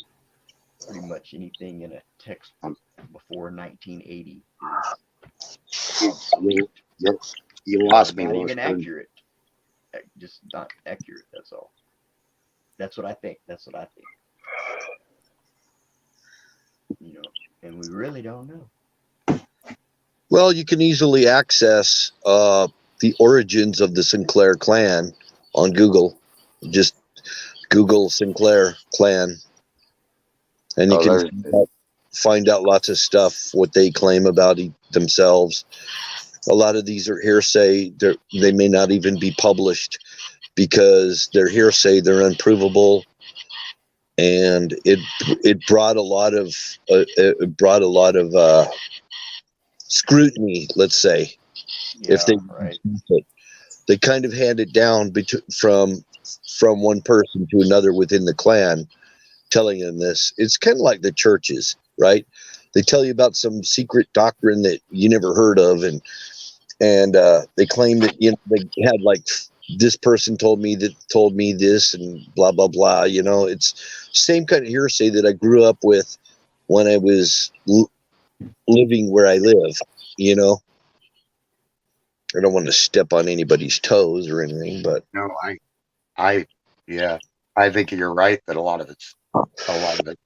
pretty much anything in a textbook before 1980 is you lost me. Not even accurate. Just not accurate. That's all. That's what I think. And we really don't know. Well, you can easily access the origins of the Sinclair clan on Google. Just Google Sinclair clan, and you can find out lots of stuff, what they claim about themselves. A lot of these are hearsay. They may not even be published because they're hearsay. They're unprovable, and it brought a lot of scrutiny. Let's say, if they kind of hand it down from one person to another within the clan, telling them this. It's kind of like the churches, right? They tell you about some secret doctrine that you never heard of, and they claim that they had like this person told me this and blah blah blah. It's same kind of hearsay that I grew up with when I was living where I live. I don't want to step on anybody's toes or anything, but no, I think you're right that a lot of it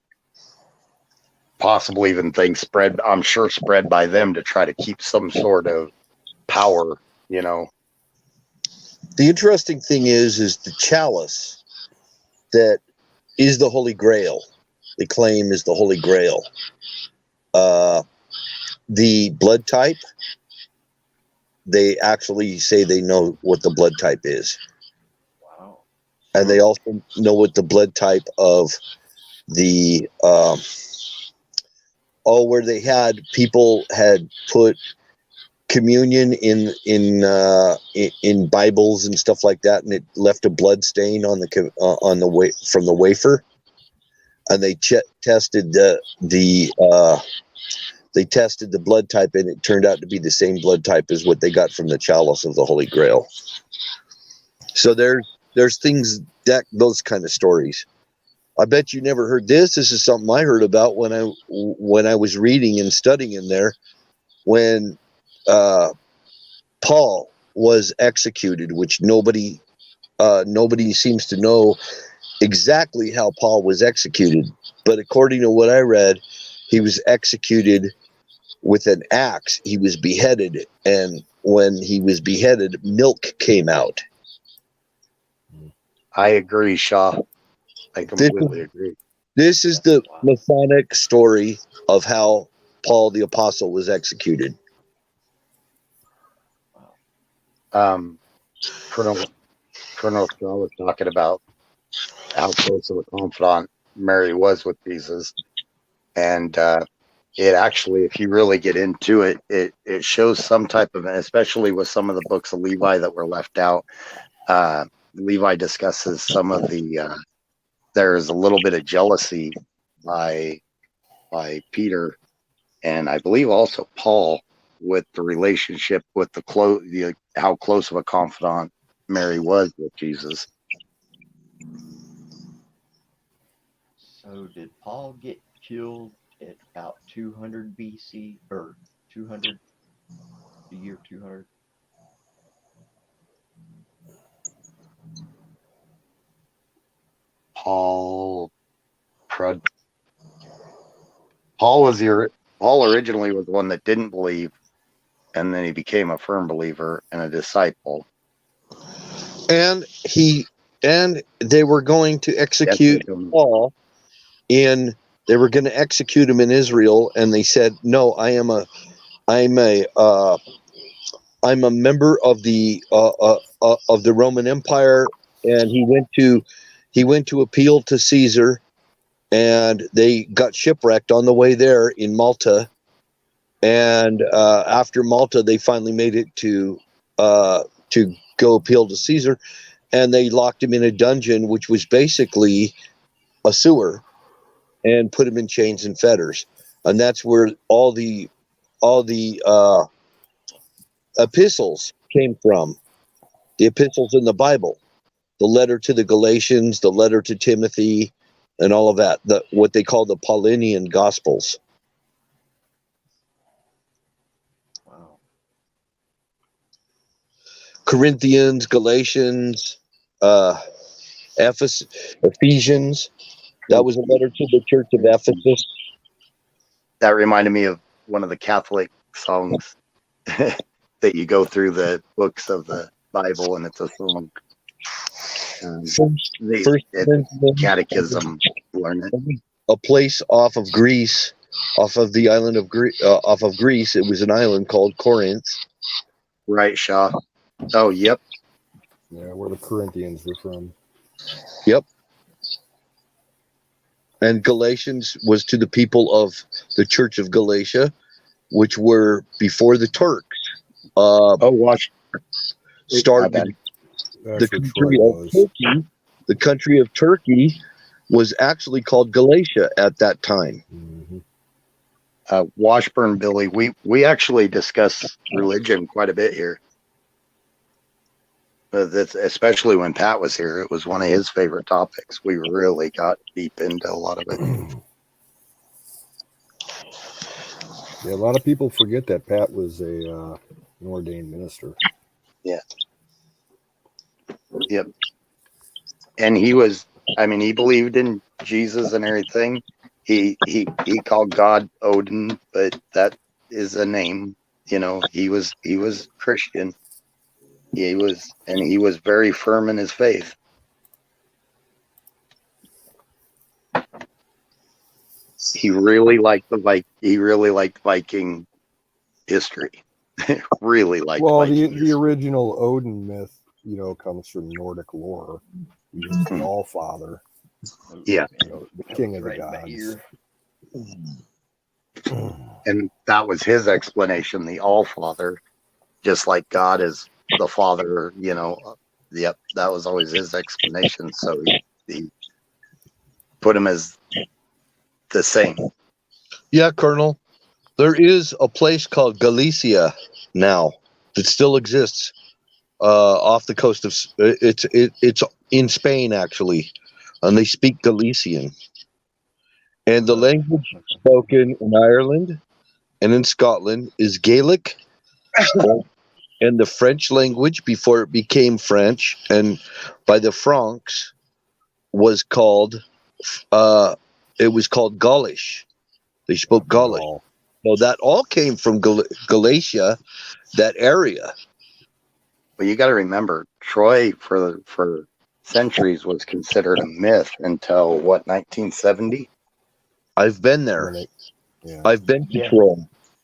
possibly even things spread by them to try to keep some sort of power, The interesting thing is the chalice that is the Holy Grail. They claim is the Holy Grail. The blood type, they actually say they know what the blood type is. Wow. And they also know what the blood type of the where they had people had put communion in Bibles and stuff like that, and it left a blood stain on the from the wafer, and they tested the they tested the blood type, and it turned out to be the same blood type as what they got from the chalice of the Holy Grail. So there's things that those kind of stories. I bet you never heard this. This is something I heard about when I was reading and studying in there, when Paul was executed, which nobody seems to know exactly how Paul was executed. But according to what I read, he was executed with an axe. He was beheaded, and when he was beheaded, milk came out. I agree, Shaw. I completely agree. This is the Masonic story of how Paul the Apostle was executed. Colonel Shaw was talking about how close of a confidant Mary was with Jesus. And it actually, if you really get into it, it shows some type of, especially with some of the books of Levi that were left out. Levi discusses some of the, there's a little bit of jealousy by Peter, and I believe also Paul, with the relationship with how close of a confidant Mary was with Jesus. So did Paul get killed at about 200 BC or 200, the year 200? Paul originally was the one that didn't believe, and then he became a firm believer and a disciple. And they were going to execute Paul they were going to execute him in Israel, and they said, "No, I'm a member of the Roman Empire," and he went to appeal to Caesar, and they got shipwrecked on the way there in Malta. And after Malta, they finally made it to go appeal to Caesar, and they locked him in a dungeon, which was basically a sewer, and put him in chains and fetters. And that's where all the epistles came from. The epistles in the Bible, the letter to the Galatians, the letter to Timothy, and all of that. What they call the Paulinian Gospels. Wow. Corinthians, Galatians, Ephesians. That was a letter to the church of Ephesus. That reminded me of one of the Catholic songs that you go through the books of the Bible, and it's a song. First Catechism, learn it. A place off of Greece, off of the island of Greece. It was an island called Corinth. Right, Shaw. Oh, yep. Yeah, where the Corinthians were from. Yep. And Galatians was to the people of the Church of Galatia, which were before the Turks. Started the country of Turkey. The country of Turkey was actually called Galatia at that time. Mm-hmm. Washburn Billy, we actually discuss religion quite a bit here. Especially when Pat was here, it was one of his favorite topics. We really got deep into a lot of it. Yeah, a lot of people forget that Pat was an ordained minister. Yeah. Yep. And he believed in Jesus and everything. He called God Odin, but that is a name. You know, he was Christian. He was very firm in his faith. He really liked Viking history. Really liked. Well, Viking the original Odin myth, comes from Nordic lore. He was the All-Father. Yeah. The king of the gods. And that was his explanation, the All-Father, just like God is the Father, Yep, that was always his explanation. So he put him as the same. Yeah, Colonel. There is a place called Galicia now that still exists off the coast of. It's in Spain actually, and they speak Galician. And the language spoken in Ireland and in Scotland is Gaelic, and the French language before it became French and by the Franks was called it was called Gaulish. They spoke Gaulish. Gaul. So that all came from Galatia, that area. But you got to remember, Troy for centuries was considered a myth until what, 1970? I've been there. When yeah. I've been to Yeah. Troy.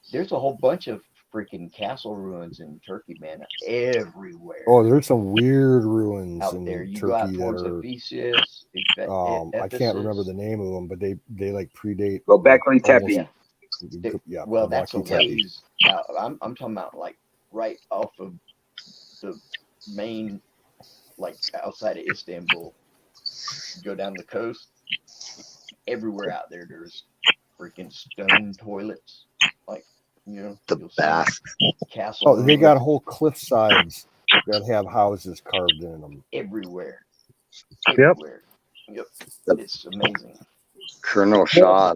There's a whole bunch of freaking castle ruins in Turkey, man, everywhere. Oh, there's some weird ruins out in there. You go out Turkey that towards are. Ephesus. I can't remember the name of them, but they like predate. Go back to Tepe. Yeah. Yeah, Well, that's a Göbekli Tepe. ways out. I'm talking about like right off of the main, like outside of Istanbul. Go down the coast. Everywhere out there, there's freaking stone toilets. Like, you know, The you'll see Basques. castle. Oh, they ruins got whole cliff sides that have houses carved in them. everywhere. Yep. Everywhere. Yep. It's amazing. Colonel Shaw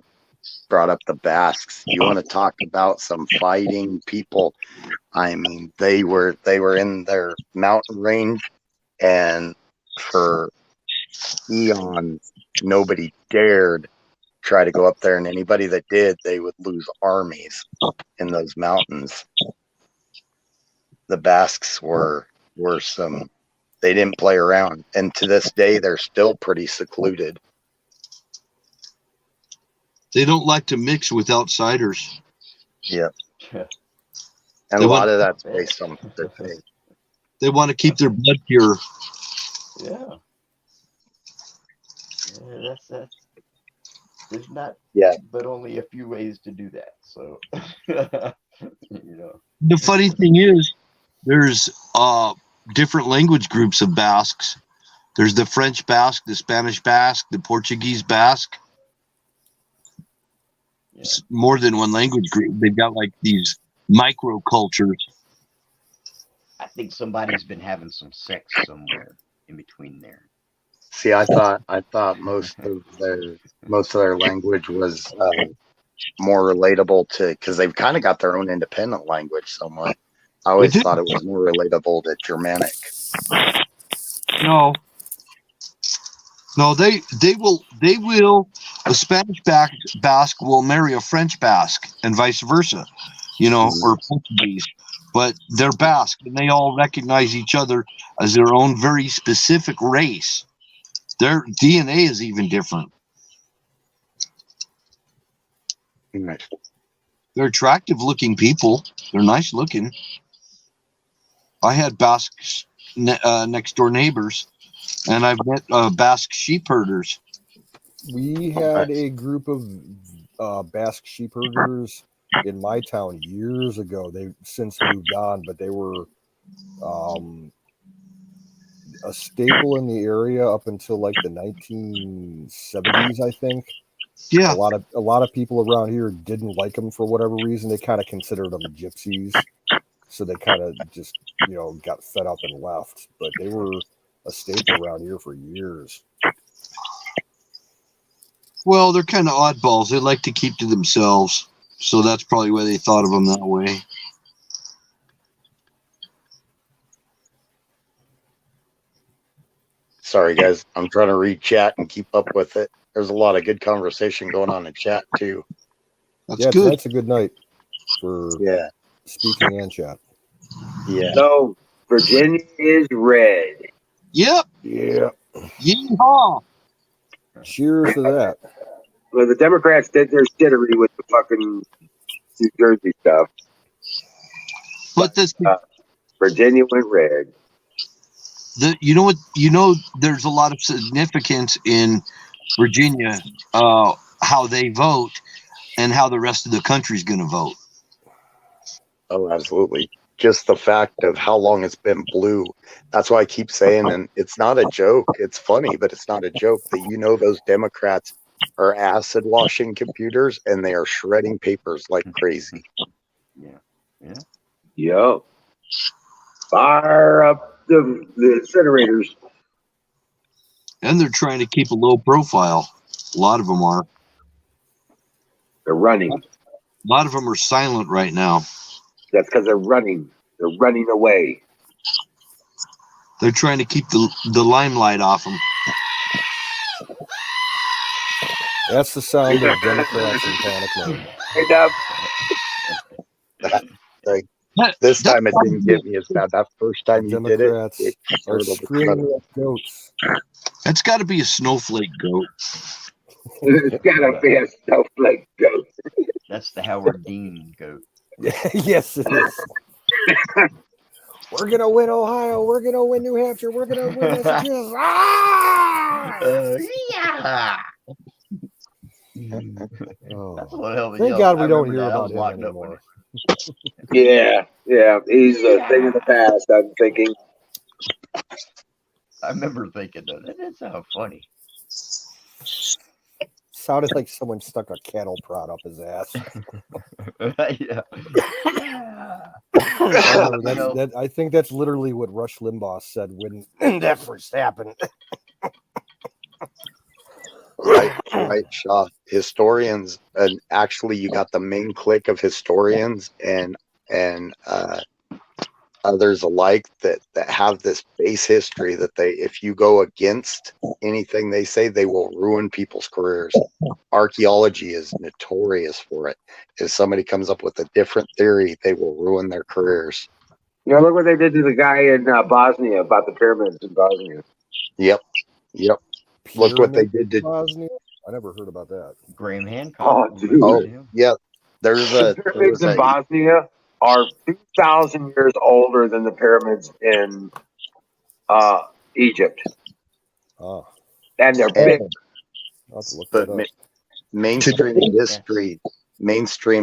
brought up the Basques. You want to talk about some fighting people? I mean, they were in their mountain range, and for eons, nobody dared try to go up there, and anybody that did, they would lose armies in those mountains. The Basques were some. They didn't play around, and to this day, they're still pretty secluded. They don't like to mix with outsiders. Yeah. And They a lot want- of that's based on their faith. They want to keep their blood pure. Yeah. Yeah, that's there's not but only a few ways to do that. So you know. The funny thing is, there's different language groups of Basques. There's the French Basque, the Spanish Basque, the Portuguese Basque. It's more than one language group. They've got like these micro cultures. I think somebody's been having some sex somewhere in between there. See, I thought most of their language was more relatable to, because they've kind of got their own independent language somewhat. I always thought it was more relatable to Germanic. No, they will. A Spanish Basque will marry a French Basque, and vice versa, or Portuguese. But they're Basque, and they all recognize each other as their own very specific race. Their DNA is even different. Nice. They're attractive-looking people. They're nice-looking. I had Basques next-door neighbors, and I've met Basque sheep herders. We had a group of Basque sheep herders in my town years ago. They've since moved on, but they were a staple in the area up until like the 1970s, I think. Yeah. A lot of people around here didn't like them for whatever reason. They kind of considered them gypsies, so they kind of just got fed up and left. But they were a staple around here for years. Well, they're kind of oddballs. They like to keep to themselves, so that's probably why they thought of them that way. Sorry, guys. I'm trying to read chat and keep up with it. There's a lot of good conversation going on in chat, too. That's good. Tonight's a good night for speaking and chat. Yeah. So, Virginia is red. Yep. Yeah. Yeehaw. Cheers to that. Well, the Democrats did their shittery with the fucking New Jersey stuff. But this, Virginia went red. there's a lot of significance in Virginia, how they vote and how the rest of the country's going to vote. Oh, absolutely. Just the fact of how long it's been blue. That's why I keep saying, and it's not a joke. It's funny, but it's not a joke that those Democrats are acid washing computers, and they are shredding papers like crazy. Yeah. Yep. Fire up the incinerators. And they're trying to keep a low profile. A lot of them are. They're running. A lot of them are silent right now. That's because they're running. They're running away. They're trying to keep the limelight off them. That's the sound of Democrats in panic mode. Hey, Dub. Like, this time it didn't get me as bad. That first time The you did it, Democrats it are started screaming like goats. That's got to be a snowflake goat. It's gotta be a snowflake goat. That's the Howard Dean goat. Yes, it is. We're gonna win Ohio. We're gonna win New Hampshire. We're gonna win Massachusetts. Ah! Yeah. Oh. That's one hell of a Thank yell. God I we don't remember hear that. I about was him locked up anymore. Yeah. He's a thing of the past, I'm thinking. I remember thinking that didn't sound funny. Sounded like someone stuck a cattle prod up his ass. Yeah. I think that's literally what Rush Limbaugh said when that first happened. right, Shaw. Historians, and actually, you got the main clique of historians and others alike that have this base history that if you go against anything they say, they will ruin people's careers. Archaeology is notorious for it. If somebody comes up with a different theory, they will ruin their careers. Look what they did to the guy in Bosnia about the pyramids in Bosnia. Yep. Look what they did to Bosnia. I never heard about that. Graham Hancock. Oh, dude. Oh, yeah. There's The pyramids in Bosnia are 2,000 years older than the pyramids in Egypt. Oh, And they're big. I'll have to look but that up. mainstream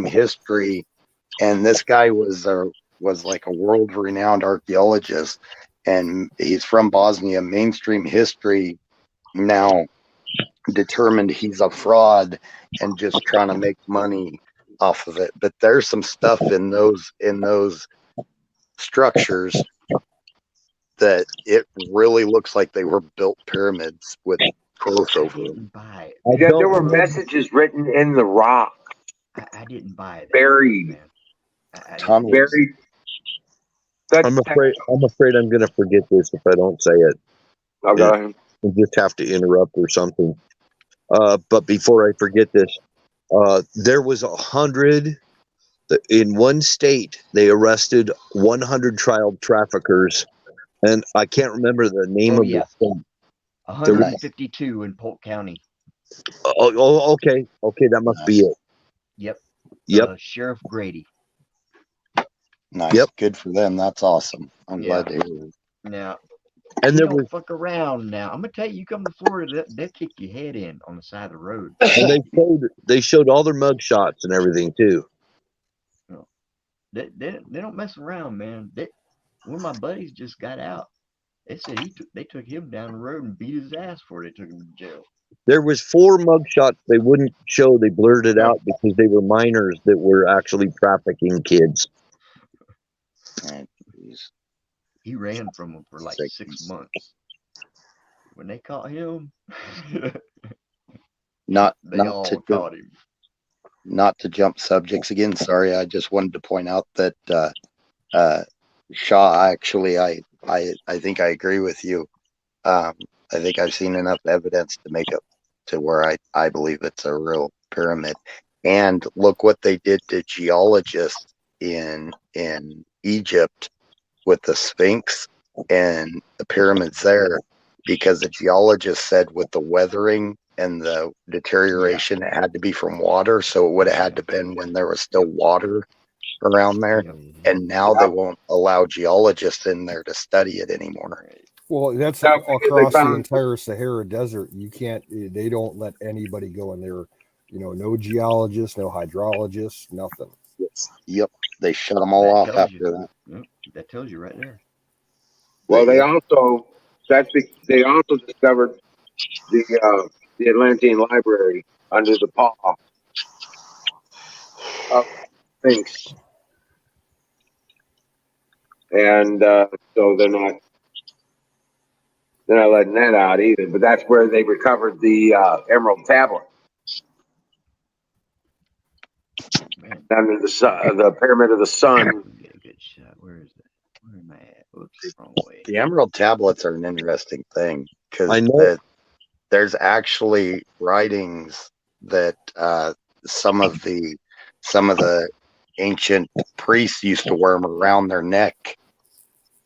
history, and this guy was like a world-renowned archaeologist, and he's from Bosnia. Mainstream history now determined he's a fraud and just trying to make money off of it. But there's some stuff in those structures that it really looks like they were built pyramids with growth over them. There were messages written in the rock. I didn't buy it. Buried. Tommy, buried. I'm afraid I'm going to forget this if I don't say it. Oh, go ahead. I just have to interrupt or something. But before I forget this, there was 100 in one state. They arrested 100 child traffickers, and I can't remember the name of the state. 152 in Polk County. Oh, okay, that must be it. Yep. Sheriff Grady. Nice. Yep. Good for them. That's awesome. I'm glad to hear it. Now, and there don't fuck around now. I'm gonna tell you, you come to Florida, they'll kick your head in on the side of the road. And they showed all their mug shots and everything too. They don't mess around, man. One of my buddies just got out. They said they took him down the road and beat his ass before they took him to jail. There was 4 mug shots they wouldn't show. They blurred it out because they were minors that were actually trafficking kids. He ran from them for like 6 months. When they caught him, not caught him. Not to jump subjects again. Sorry, I just wanted to point out that Shaw. Actually, I think I agree with you. I think I've seen enough evidence to make it to where I believe it's a real pyramid. And look what they did to geologists in Egypt with the Sphinx and the pyramids there, because the geologist said with the weathering and the deterioration, it had to be from water. So it would have had to been when there was still water around there. And now they won't allow geologists in there to study it anymore. Well, that's across the entire Sahara Desert. You can't. They don't let anybody go in there. No geologists, no hydrologists, nothing. Yep, they shut them all off after that. Yep, that tells you right there. Well, they also discovered the the Atlantean Library under the paw of Sphinx. And so they're not letting that out either. But that's where they recovered the Emerald Tablet Man, under the Pyramid of the Sun. let me get a good shot. Where is it? Where am I at? Oops, wrong way. The Emerald Tablets are an interesting thing I because know. there's actually writings that some of the ancient priests used to wear them around their neck,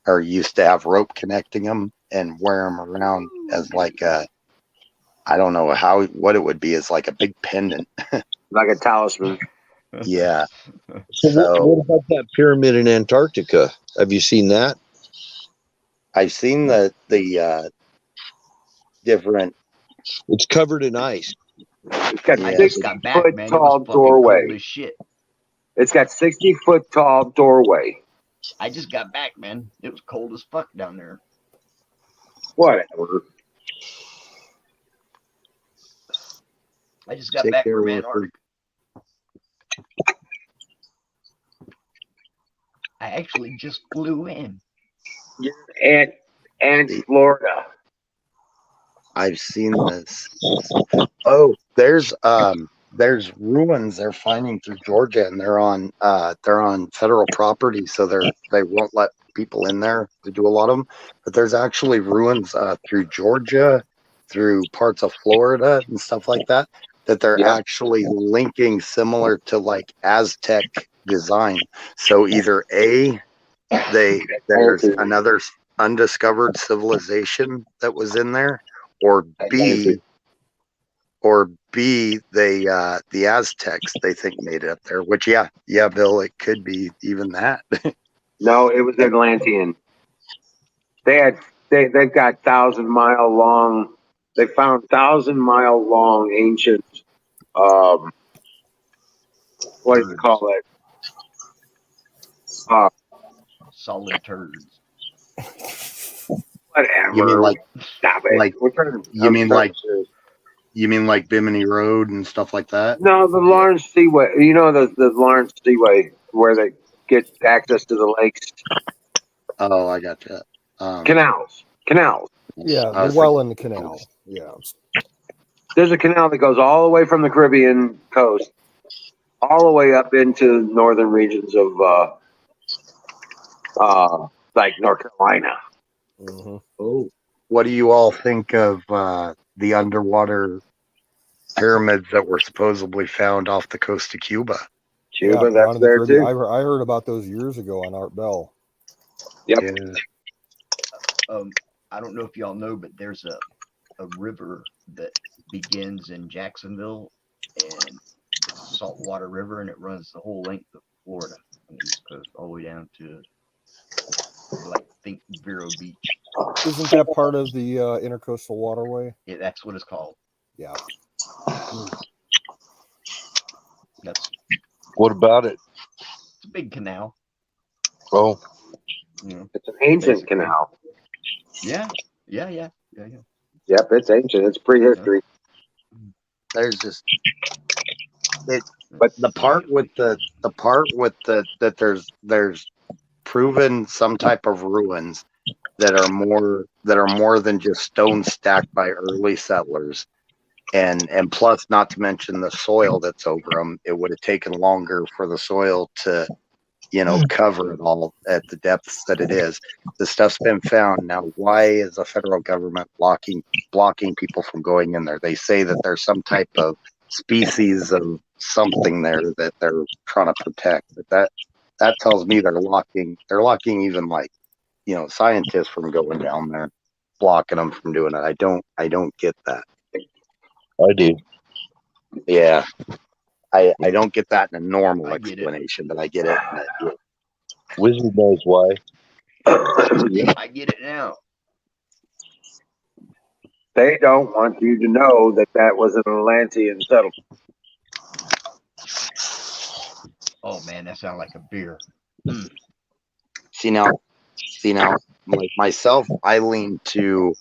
or used to have rope connecting them and wear them around as like a, I don't know what it would be, as like a big pendant. Like a talisman. Yeah. So what about that pyramid in Antarctica? Have you seen that? I've seen the different. It's covered in ice. It's got I Yeah. just 60 got back, foot man. It tall was fucking cold doorway. as shit. It's got 60-foot tall doorway. I just got back, man. It was cold as fuck down there. Whatever. I just got Take back their from word Antarctica. I actually just flew in. And Florida. I've seen this. Oh, there's ruins they're finding through Georgia, and they're on federal property, so they won't let people in there to do a lot of them. But there's actually ruins through Georgia, through parts of Florida and stuff like that they're Yeah. actually linking similar to like Aztec design. So either there's another undiscovered civilization that was in there, or B, the Aztecs they think made it up there. Which yeah, Bill, it could be even that. No, it was Atlantean. They've got 1,000-mile long. They found 1,000-mile long ancient. What do you call it? Solid turds. Whatever. You mean like Stop it. like- We're trying to, you mean like Bimini Road and stuff like that? No, the Lawrence Seaway. You know the Lawrence Seaway where they get access to the lakes. Oh, I got that. Canals. Yeah, I the was well thinking- in the canal. Yeah. There's a canal that goes all the way from the Caribbean coast, all the way up into northern regions of like North Carolina. Hmm. Oh, what do you all think of the underwater pyramids that were supposedly found off the coast of Cuba? Cuba, Yeah, that's down in the there Caribbean. too. I heard about those years ago on Art Bell. Yep. Yeah. I don't know if y'all know, but there's a river that begins in Jacksonville, and it's a saltwater river, and it runs the whole length of Florida on the East Coast, all the way down to like think Vero Beach. Isn't that part of the Intercoastal Waterway? Yeah, that's what it's called. Yeah. That's What about it? it's a big canal. Oh, You know. It's an ancient Basically. canal. Yeah. Yep, it's ancient. It's prehistory. There's just But the part with the that there's proven some type of ruins that are more than just stone stacked by early settlers, and plus, not to mention the soil that's over them. It would have taken longer for the soil to cover it all at the depths that it is. The stuff's been found. Now, why is the federal government blocking people from going in there? They say that there's some type of species of something there that they're trying to protect. But that tells me they're locking even like scientists from going down there, blocking them from doing it. I don't get that. I do. Yeah. I don't get that in a normal I get it. explanation, but I get it. Wizard knows why. I get it now. they don't want you to know that was an Atlantean settlement. Oh man, that sounds like a beer. See now, like myself, I lean to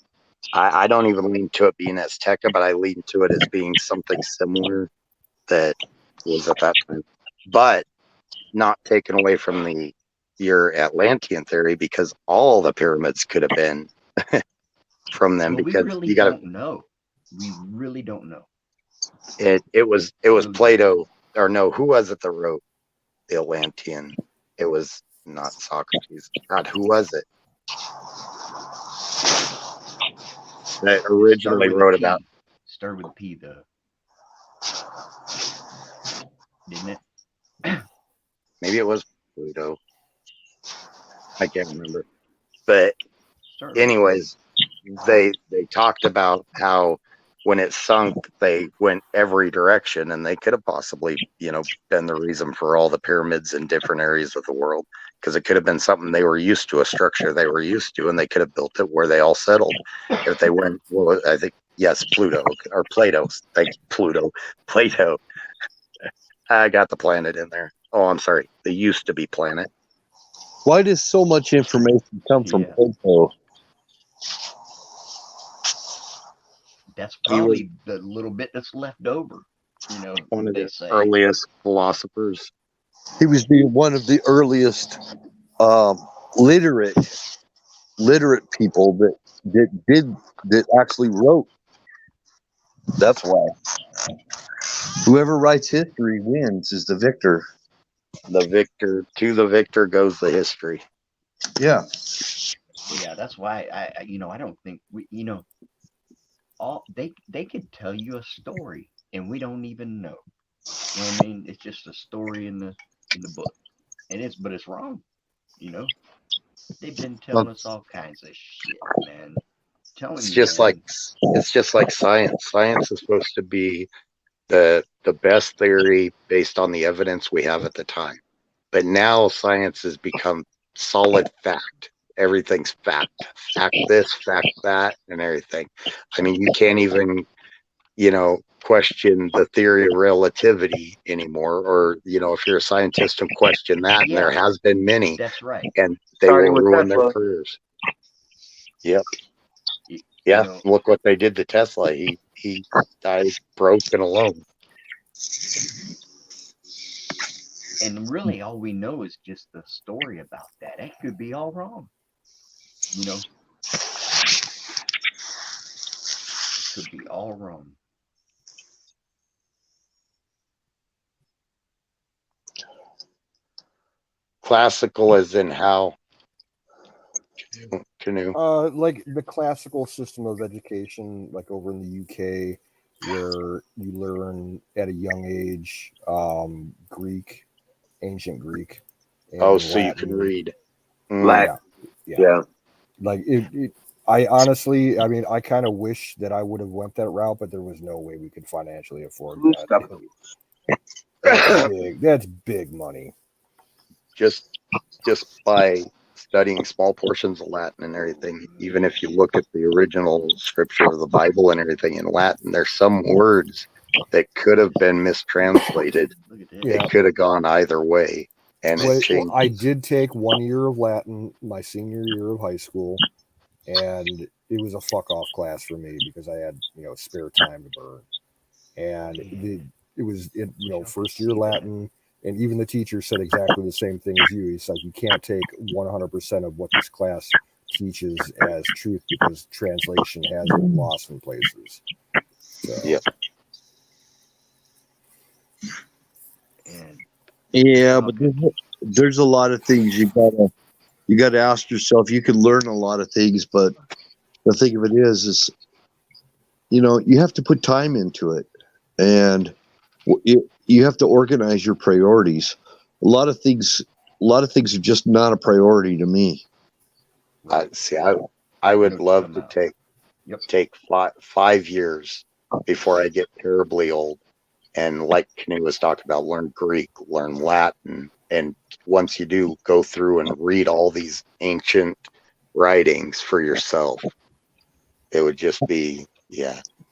I don't even lean to it being Azteca, but I lean to it as being something similar that was at that time. But not taken away from your Atlantean theory, because all the pyramids could have been from them, Well, we because really you got don't know. We really don't know. it was Really Plato, or no, who was it that wrote the Atlantean? It was not Socrates. God, who was it that originally wrote about? Start with a P, though. Didn't it? Maybe it was Pluto. I can't remember. But Start with a P. anyways, they talked about how when it sunk, they went every direction, and they could have possibly, been the reason for all the pyramids in different areas of the world, because it could have been something they were used to, a structure they were used to, and they could have built it where they all settled. If they went, well, I think, yes, Pluto or Plato. Thank you, Plato. I got the planet in there. Oh, I'm sorry. They used to be planet. Why does so much information come from Plato? That's probably the little bit that's left over. One of the earliest philosophers. He was one of the earliest literate people that actually wrote. That's why. Whoever writes history wins, is the victor. To the victor goes the history. Yeah. Yeah, that's why I don't think all they could tell you a story and we don't even know. You know what I mean? It's just a story in the book, but it's wrong. They've been telling us all kinds of shit, man. It's just like science. Science is supposed to be the best theory based on the evidence we have at the time. But now science has become solid fact. Everything's fact. Fact this, fact that, and everything. I mean, you can't even, question the theory of relativity anymore. Or, if you're a scientist and question that, and there has been many. That's right. And they will ruin their careers. Yep. Yeah, look what they did to Tesla. He died broke and alone. And really, all we know is just the story about that. That could be all wrong. Could be all wrong. Classical as in how? Canoe. Like the classical system of education, like over in the UK, where you learn at a young age Greek, ancient Greek. And so Latin. You can read. Latin. Yeah. Like I honestly, I mean, I kind of wish that I would have went that route, but there was no way we could financially afford that. That's big money. Just by studying small portions of Latin and everything, even if you look at the original scripture of the Bible and everything in Latin, there's some words that could have been mistranslated. It could have gone either way, and it changed. I did take 1 year of Latin my senior year of high school, and it was a fuck off class for me because I had spare time to burn, and it was first year Latin. And even the teacher said exactly the same thing as you. He's like, you can't take 100% of what this class teaches as truth because translation has been lost in places. So. Yep. Yeah, but there's a lot of things you gotta ask yourself. You can learn a lot of things, but the thing of it is you have to put time into it, and you have to organize your priorities. A lot of things are just not a priority to me. I would love to take 5 years before I get terribly old, and like Canoe was talking about, learn Greek, learn Latin, and once you do, go through and read all these ancient writings for yourself. It would just be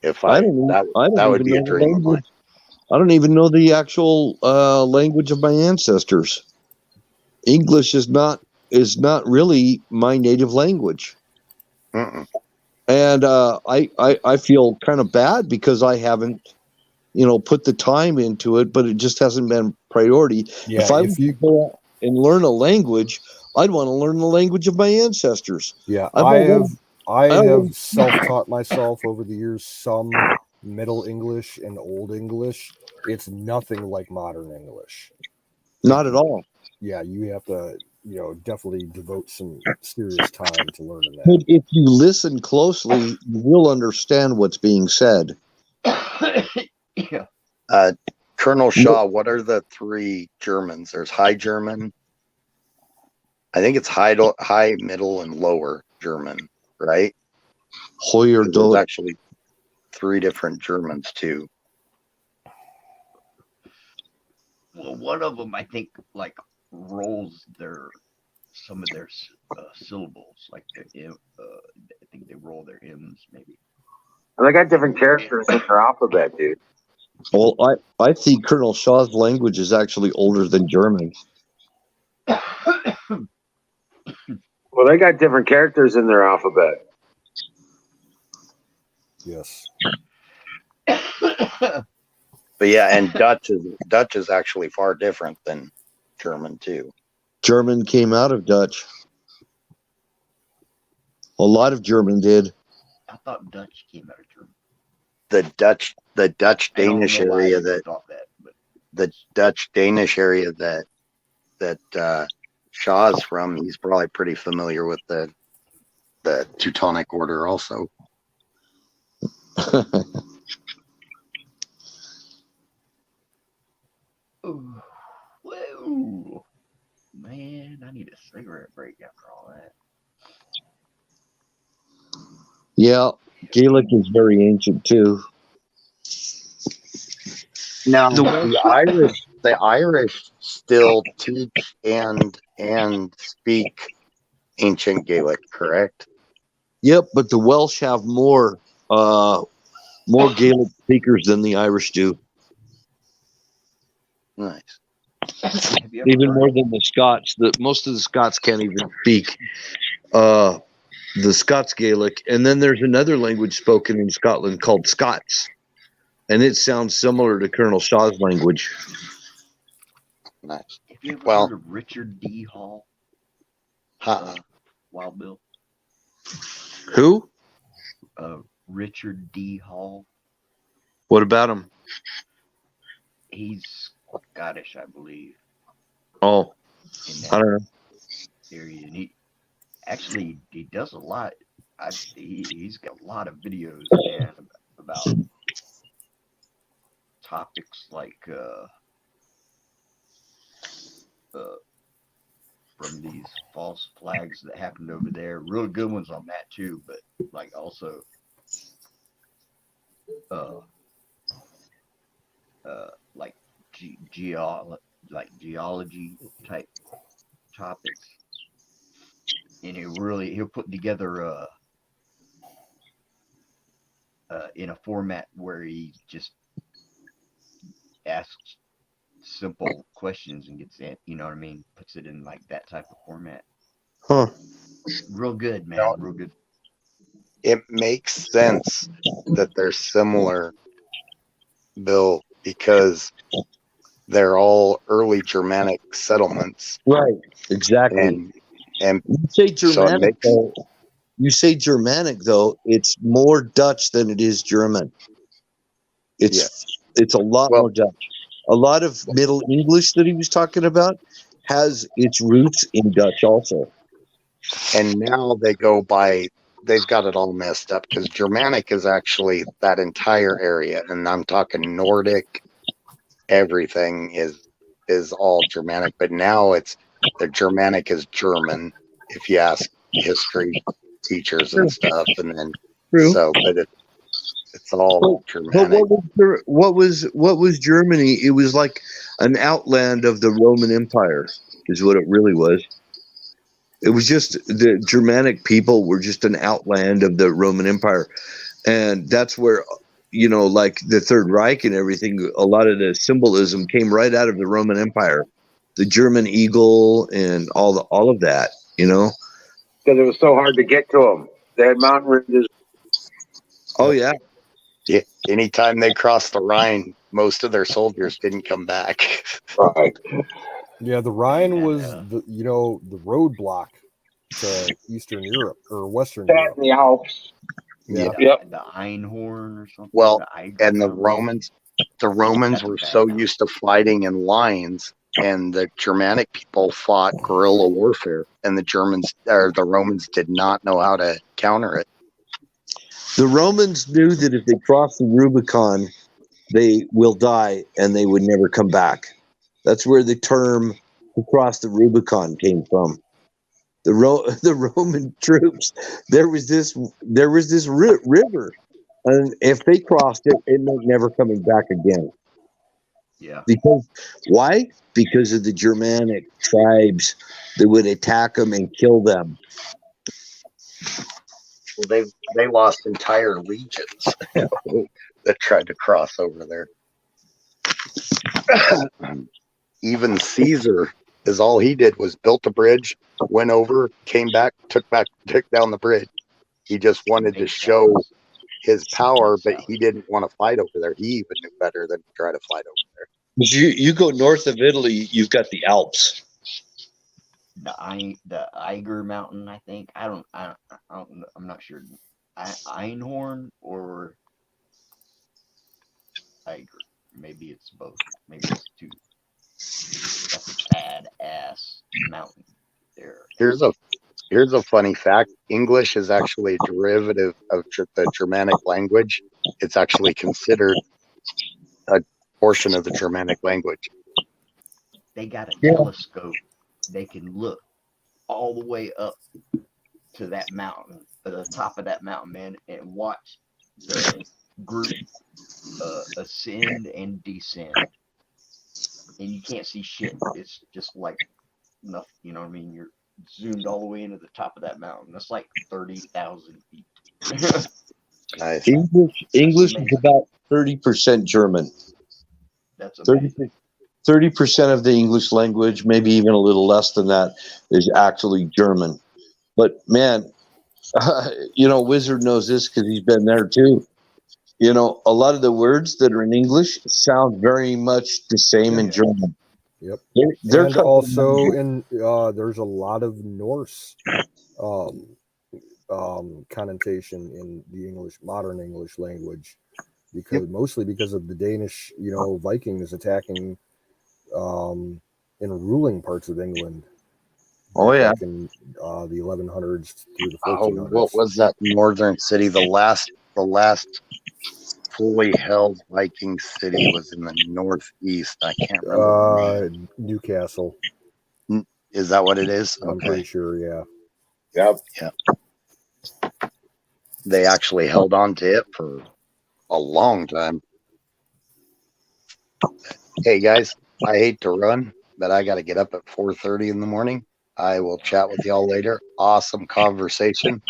that would be a dream of mine. I don't even know the actual language of my ancestors. English is not really my native language. Mm-mm. And I feel kind of bad because I haven't, put the time into it, but it just hasn't been priority. Yeah, If I if was you to go out and learn a language, I'd want to learn the language of my ancestors. Yeah, I've I already, I have already self-taught myself over the years some Middle English and Old English. It's nothing like modern English. not at all. Yeah, you have to, definitely devote some serious time to learning But that. if you listen closely, you will understand what's being said. Yeah. Colonel Shaw, what are the three Germans? There's High German. I think it's high, middle, and lower German, right? Hoyer There's Dole. actually three different Germans too. Well, one of them I think like rolls some of their syllables, like I think they roll their M's maybe. And they got different characters in their alphabet, dude. Well, I think Colonel Shaw's language is actually older than German. Well, they got different characters in their alphabet. Yes. But yeah, and Dutch is actually far different than German too. German came out of Dutch. A lot of German did. I thought Dutch came out of German. The Dutch Danish I don't know why area I that thought that, but the Dutch Danish area that Shaw's from, he's probably pretty familiar with the Teutonic Order also. ooh, whoa, man, I need a cigarette break after all that. Yeah, Gaelic is very ancient too. Now The the Irish still teach and speak ancient Gaelic, correct? Yep, but the Welsh have more Gaelic speakers than the Irish do. Nice. Have you ever Even heard more of than the Scots. Most of the Scots can't even speak the Scots Gaelic. And then there's another language spoken in Scotland called Scots. And it sounds similar to Colonel Shaw's language. Nice. have you ever Well, heard of Richard D. Hall, Wild Bill? Who? Richard D. Hall. What about him? He's Scottish, I believe, Oh, in I that don't know. area. And he does a lot. He's got a lot of videos, man, about topics like from these false flags that happened over there. Real good ones on that too, but like also like geology type topics. And he'll put together in a format where he just asks simple questions and gets it, you know what I mean? Puts it in like that type of format. Huh. Real good, man. No. Real good. It makes sense that they're similar, Bill, because they're all early Germanic settlements. Right. Exactly. And You say so it Germanic, makes though. You say Germanic, though. It's more Dutch than it is German. It's a lot more Dutch. A lot of Middle English that he was talking about has its roots in Dutch also. and now they've got it all messed up because Germanic is actually that entire area, and I'm talking Nordic, everything is all Germanic, but now the Germanic is German if you ask history teachers and stuff, and then True. but it's all Germanic. But what was Germany? It was like an outland of the Roman Empire, is what it really was. It was just the Germanic people were just an outland of the Roman Empire, and that's where, like the Third Reich and everything. A lot of the symbolism came right out of the Roman Empire, the German eagle, and all of that. Because it was so hard to get to them. They had mountain ranges Oh yeah. Yeah, anytime they crossed the Rhine, most of their soldiers didn't come back. Right. Yeah, the Rhine Yeah, was the roadblock to Eastern Europe or Western That Europe. in the Alps. Yeah. Yep. The Einhorn or something. Well, the Eiger and the Mountain. Romans That's a were bad so mountain. used to fighting in lines, and the Germanic people fought guerrilla warfare, and the Romans did not know how to counter it. The Romans knew that if they crossed the Rubicon, they will die and they would never come back. That's where the term "to cross the Rubicon" came from. The Roman troops, there was this river, and if they crossed it, it meant never coming back again. Yeah. Because why? Because of the Germanic tribes that would attack them and kill them. Well, they lost entire legions that tried to cross over there. Even Caesar, is all he did was built a bridge, went over, came back, took down the bridge. He just wanted to show his power, but he didn't want to fight over there. He even knew better than to try to fight over there. You go north of Italy, you've got the Alps. The Eiger Mountain, I think. I don't know. I'm not sure. Einhorn or Eiger. Maybe it's both. Maybe it's two. That's a badass mountain there. Here's a funny fact. English is actually a derivative of the Germanic language. It's actually considered a portion of the Germanic language. They got a telescope. They can look all the way up to that mountain, to the top of that mountain, man, and watch the group ascend and descend. And you can't see shit. It's just like nothing. You know what I mean? You're zoomed all the way into the top of that mountain. That's like 30,000 feet. Nice. English is about 30% German. That's amazing. 30% of the English language, maybe even a little less than that, is actually German. But man, Wizard knows this because he's been there too. A lot of the words that are in English sound very much the same in German. Yep. They're and also there's a lot of Norse connotation in the modern English language, mostly because of the Danish, Vikings attacking and ruling parts of England. Oh yeah. Back in the 1100s through the 1400s. What was that northern city? The last fully held Viking city was in the northeast. I can't remember. Newcastle. Is that what it is? I'm pretty sure, yeah. Yep. They actually held on to it for a long time. Hey guys, I hate to run, but I got to get up at 4:30 in the morning. I will chat with y'all later. Awesome conversation.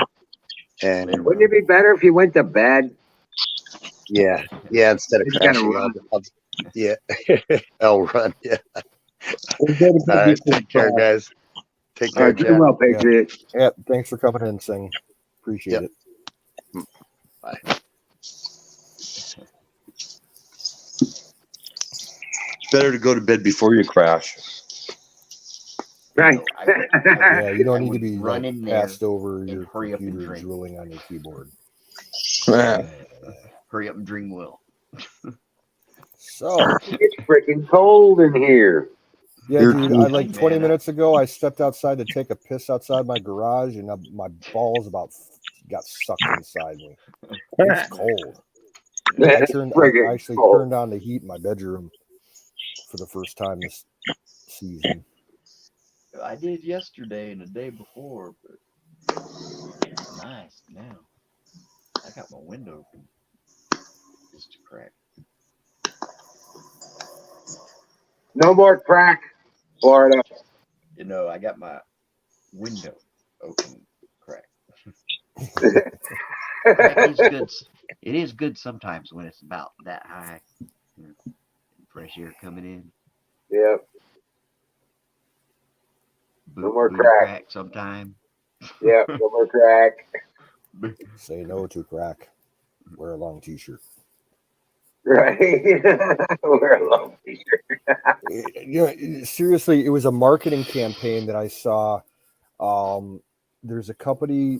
And Wouldn't it be better if you went to bed? Yeah, instead of Just gotta crashing, run. I'll run. Yeah. All right, take care, guys. Take care, do well, Patriot. Yeah, thanks for coming in, Sing. Appreciate it. Bye. Better to go to bed before you crash. Right. Yeah, you don't need to be run in there passed over your hurry up and computer drink. drooling on your keyboard. Hurry up and dream well. So It's freaking cold in here. yeah, dude, I 20 Man, minutes ago I stepped outside to take a piss outside my garage, and my balls got sucked inside me. It's cold. I actually turned on the heat in my bedroom for the first time this season. I did yesterday and the day before, but it's nice now. I got my window open just to crack. No more crack, Florida. I got my window open crack. It is good sometimes when it's about that high. Fresh air coming in. Yeah. No more crack sometime. Yeah, no more crack. Say no to crack. Wear a long t-shirt. Right. Wear a long t-shirt. Seriously, it was a marketing campaign that I saw. There's a company.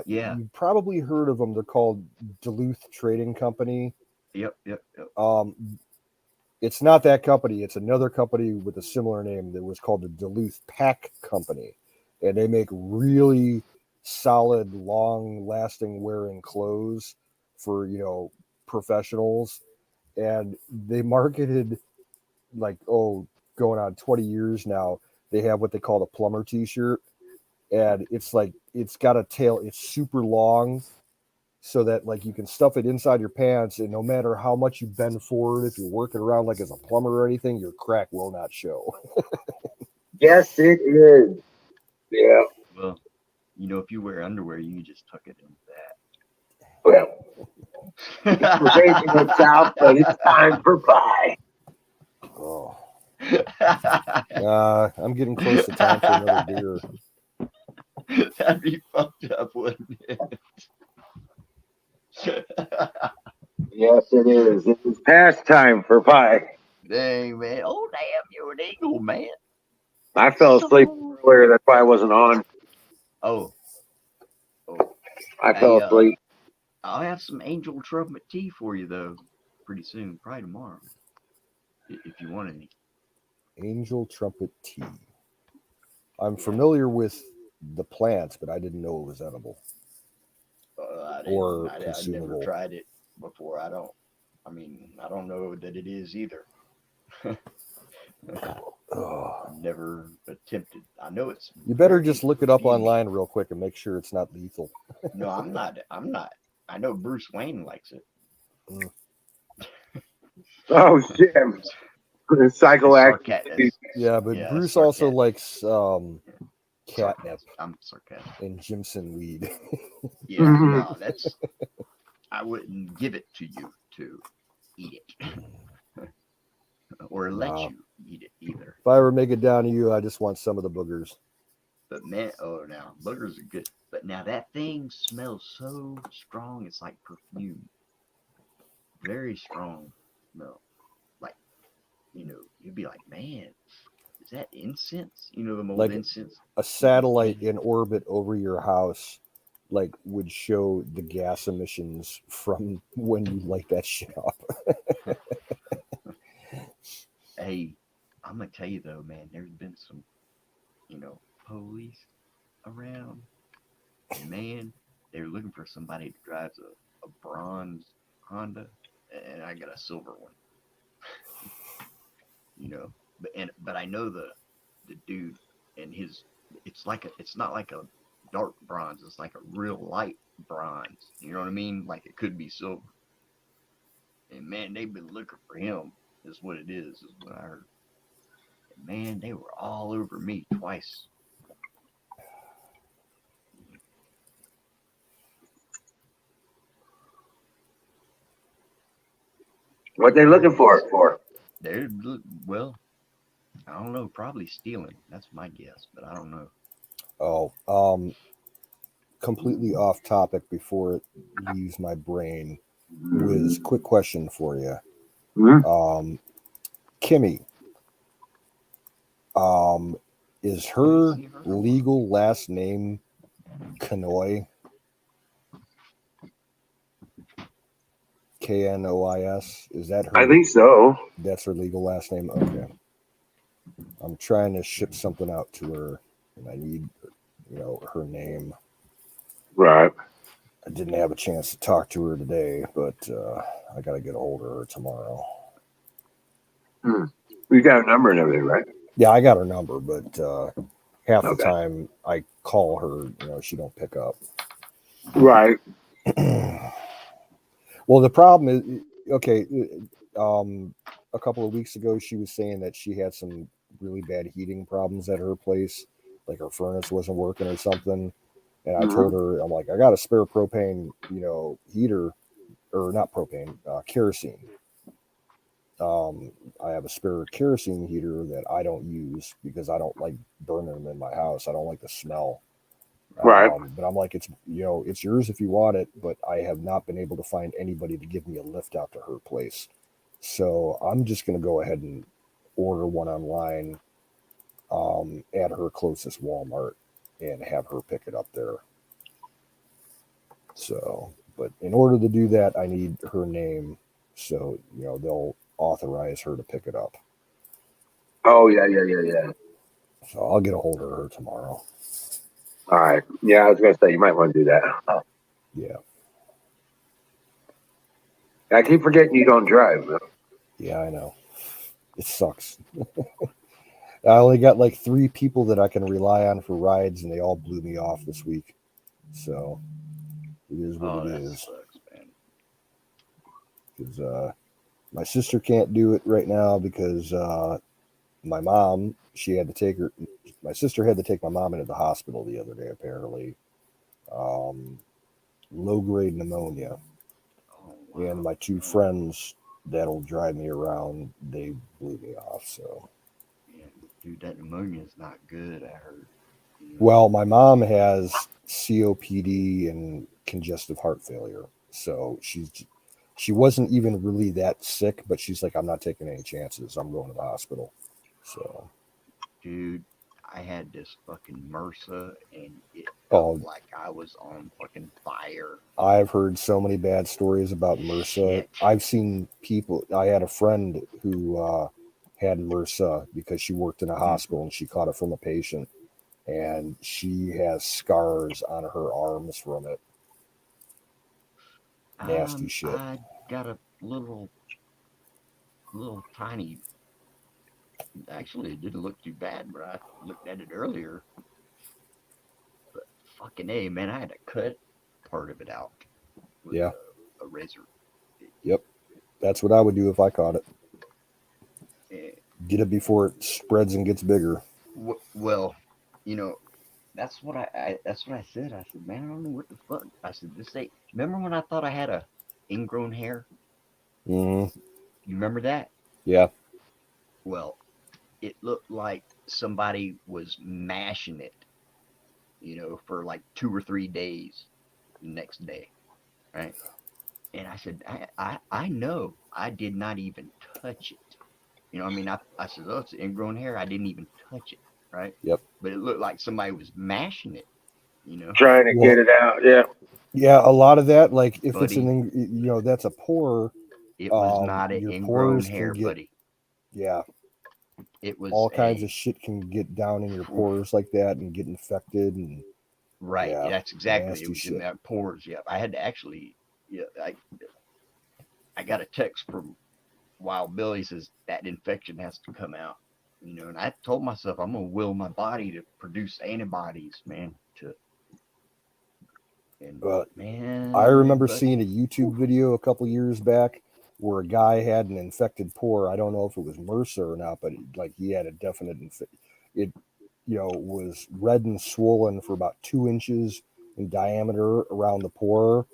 Yeah. You probably heard of them. They're called Duluth Trading Company. Yep. It's not that company. It's another company with a similar name that was called the Duluth Pack Company, and they make really solid, long-lasting wearing clothes for professionals. And they marketed like going on 20 years now. They have what they call the plumber T-shirt, and it's got a tail. It's super long, so that like you can stuff it inside your pants, and no matter how much you bend forward, if you're working around like as a plumber or anything, your crack will not show. Yes, it is. Yeah. Well, if you wear underwear, you can just tuck it into Well, that. we're racing it south, but it's time for pie. Oh, I'm getting close to time for another beer. That'd be fucked up, wouldn't it? Yes, it is. It is past time for pie. Dang, man. Oh, damn, you're an eagle, man. I fell asleep earlier. That's why I wasn't on. Oh, I hey, fell asleep. I'll have some angel trumpet tea for you, though, pretty soon. Probably tomorrow, if you want any. Angel trumpet tea. I'm familiar with the plants, but I didn't know it was edible or I never consumable. tried it before. I don't know that it is either. Never attempted. I know it's. You better very just look it up perfumey. online real quick and make sure it's not lethal. No, I'm not. I know Bruce Wayne likes it. Oh shit! Psychoactive. Yeah, but Yeah, Bruce sarcastic. also likes catnip I'm sarcastic. and Jimson weed. Yeah, no, that's. I wouldn't give it to you to eat it, or let Nah. you eat it either. If I ever make it down to you, I just want some of the boogers. But man, now boogers are good. But now that thing smells so strong, it's like perfume. Very strong smell. Like, you'd be like, man, is that incense? The mold Like incense. a satellite in orbit over your house, like would show the gas emissions from when you light that shit up. Hey, I'm gonna tell you though, man, there's been some, police around. And man, they're looking for somebody who drives a bronze Honda, and I got a silver one. But I know the dude and his. It's not like a dark bronze. It's like a real light bronze. You know what I mean? Like it could be silver. And man, they've been looking for him. Is what it is what I heard. And man, they were all over me twice. What they looking for? They're well, I don't know. Probably stealing. That's my guess, but I don't know. Oh, completely off topic before it leaves my brain. Wiz, quick question for you. Mm-hmm. Kimmy, is her legal last name Knois? Knois? Is that her? I think so. That's her legal last name? Okay. I'm trying to ship something out to her, and I need, her name. Right. I didn't have a chance to talk to her today, but I got to get a hold of her tomorrow. You got a number and everything, right? Yeah, I got her number, but half the time I call her, she don't pick up. Right. Well, the problem is, okay, a couple of weeks ago, she was saying that she had some really bad heating problems at her place, like her furnace wasn't working or something. And I told her, I'm like, I got a spare propane, heater, or not propane, kerosene. I have a spare kerosene heater that I don't use because I don't like burning them in my house. I don't like the smell. Right. But I'm like, it's it's yours if you want it, but I have not been able to find anybody to give me a lift out to her place. So I'm just gonna go ahead and order one online at her closest Walmart and have her pick it up there. So, but in order to do that, I need her name, so they'll authorize her to pick it up. Oh yeah. So I'll get a hold of her tomorrow. All right. Yeah, I was gonna say you might want to do that. Yeah, I keep forgetting you don't drive. Man. yeah, I know. It sucks. I only got like 3 people that I can rely on for rides, and they all blew me off this week. So it is what Oh, it that is. sucks, man. Because my sister can't do it right now because my mom, my sister had to take my mom into the hospital the other day, apparently. Low grade pneumonia. Oh, And wow. my 2 friends that'll drive me around, they blew me off. So, Yeah, dude, that pneumonia is not good. I heard. well, my mom has COPD and congestive heart failure. So she wasn't even really that sick, but she's like, I'm not taking any chances. I'm going to the hospital. So, Dude, I had this fucking MRSA, and it felt oh, like I was on fucking fire. I've heard so many bad stories about MRSA. Shit. I've seen people. I had a friend who had MRSA because she worked in a hospital and she caught it from a patient, and she has scars on her arms from it. Nasty shit. I got a little tiny. Actually, it didn't look too bad, but I looked at it earlier. But fucking A, man, I had to cut part of it out with Yeah. a razor. Yep. That's what I would do if I caught it. It, Get it before it spreads and gets bigger. well, you know, that's what that's what I said. I said, man, I don't know what the fuck. I said, this ain't. Remember when I thought I had a ingrown hair? Mm, You remember that? yeah. Well, it looked like somebody was mashing it, for like 2 or 3 days the next day, right? And I said, I know I did not even touch it. I mean, I said, oh, it's ingrown hair. I didn't even touch it, right? Yep. But it looked like somebody was mashing it. Trying to get it out. Yeah. Yeah, a lot of that, like if it's Buddy, that's a pore, it was not an your ingrown pores can hair, get, buddy. yeah, It was all kinds of shit can get down in your pores like that and get infected, and right. yeah, That's exactly. It nasty was in shit. that pores. Yeah, I had to actually. Yeah, I got a text from Wild Billy says that infection has to come out. And I told myself I'm gonna will my body to produce antibodies, man. And I remember buddy, seeing a YouTube video a couple years back where a guy had an infected pore. I don't know if it was MRSA or not, but like he had a definite it was red and swollen for about 2 inches in diameter around the pore,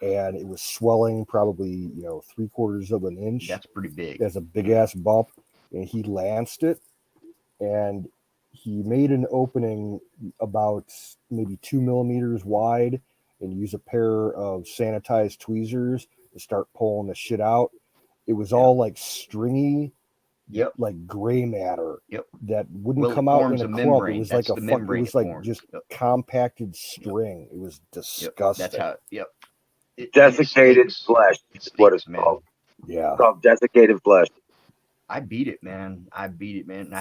and it was swelling probably 3/4 of an inch. that's pretty big. As a big ass bump, and he lanced it, and he made an opening about maybe 2 millimeters wide, and used a pair of sanitized tweezers to start pulling the shit out. It was all like stringy, Yep. like gray matter. Yep. That wouldn't Well, come it out forms in a a clump. It membrane. was That's like the it membrane was it like forms. just Yep. compacted string. It was Yep. disgusting. That's how. Yep. It Desiccated stinks. flesh It is what it's stinks, man. called. Yeah. It's called desiccated flesh. I beat it, man. I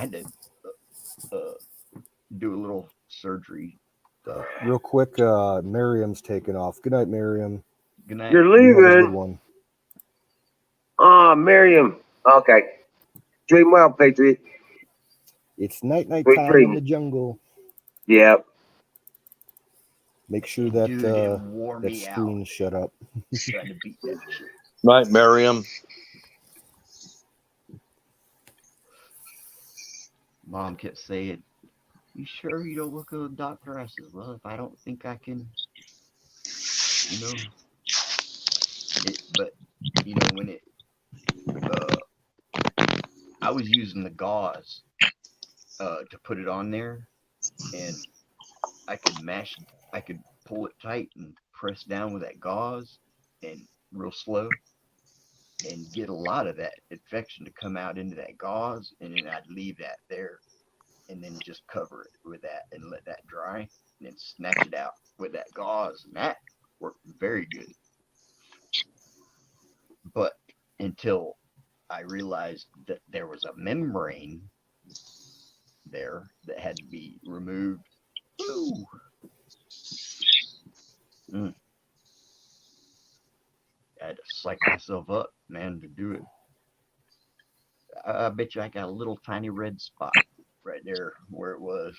had to do a little surgery. Real quick, Miriam's taking off. Good night, Miriam. Good night. You're You have a good leaving. one. Oh, Miriam. Okay. Dream well, Patriot. It's night Sweet time in dreams. the jungle. Yep. Make sure that Dude, it wore that me out. screen's shut up. Trying to beat that shit. Night, Miriam. Mom kept saying, "You sure you don't look at a doctor?" I said, "Well, if I don't think I can, but when it, I was using the gauze, to put it on there, and I could pull it tight and press down with that gauze and real slow and get a lot of that infection to come out into that gauze, and then I'd leave that there and then just cover it with that and let that dry and then snatch it out with that gauze, and that worked very good. But until I realized that there was a membrane there that had to be removed. Ooh. I had to psych myself up, man, to do it. I bet you I got a little tiny red spot right there where it was.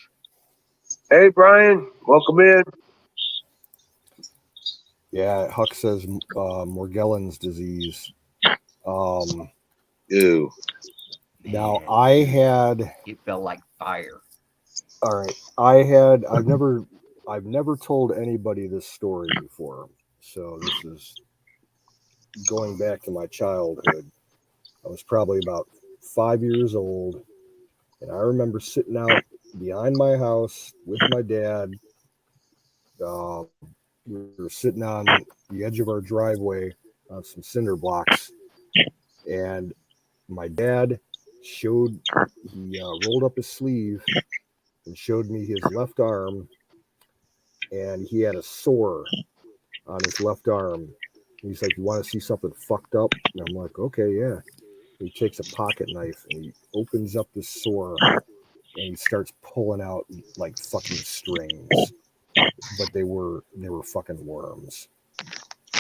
Hey, Brian, welcome in. Yeah, Huck says Morgellons disease. Ew. Now Man, I had. it felt like fire. All right, I've never told anybody this story before, so this is going back to my childhood. I was probably about 5 years old, and I remember sitting out behind my house with my dad. We were sitting on the edge of our driveway on some cinder blocks, and my dad rolled up his sleeve and showed me his left arm, and he had a sore on his left arm. He's like, "You want to see something fucked up?" And I'm like, "Okay, yeah." He takes a pocket knife and he opens up the sore and he starts pulling out like fucking strings, but they were fucking worms,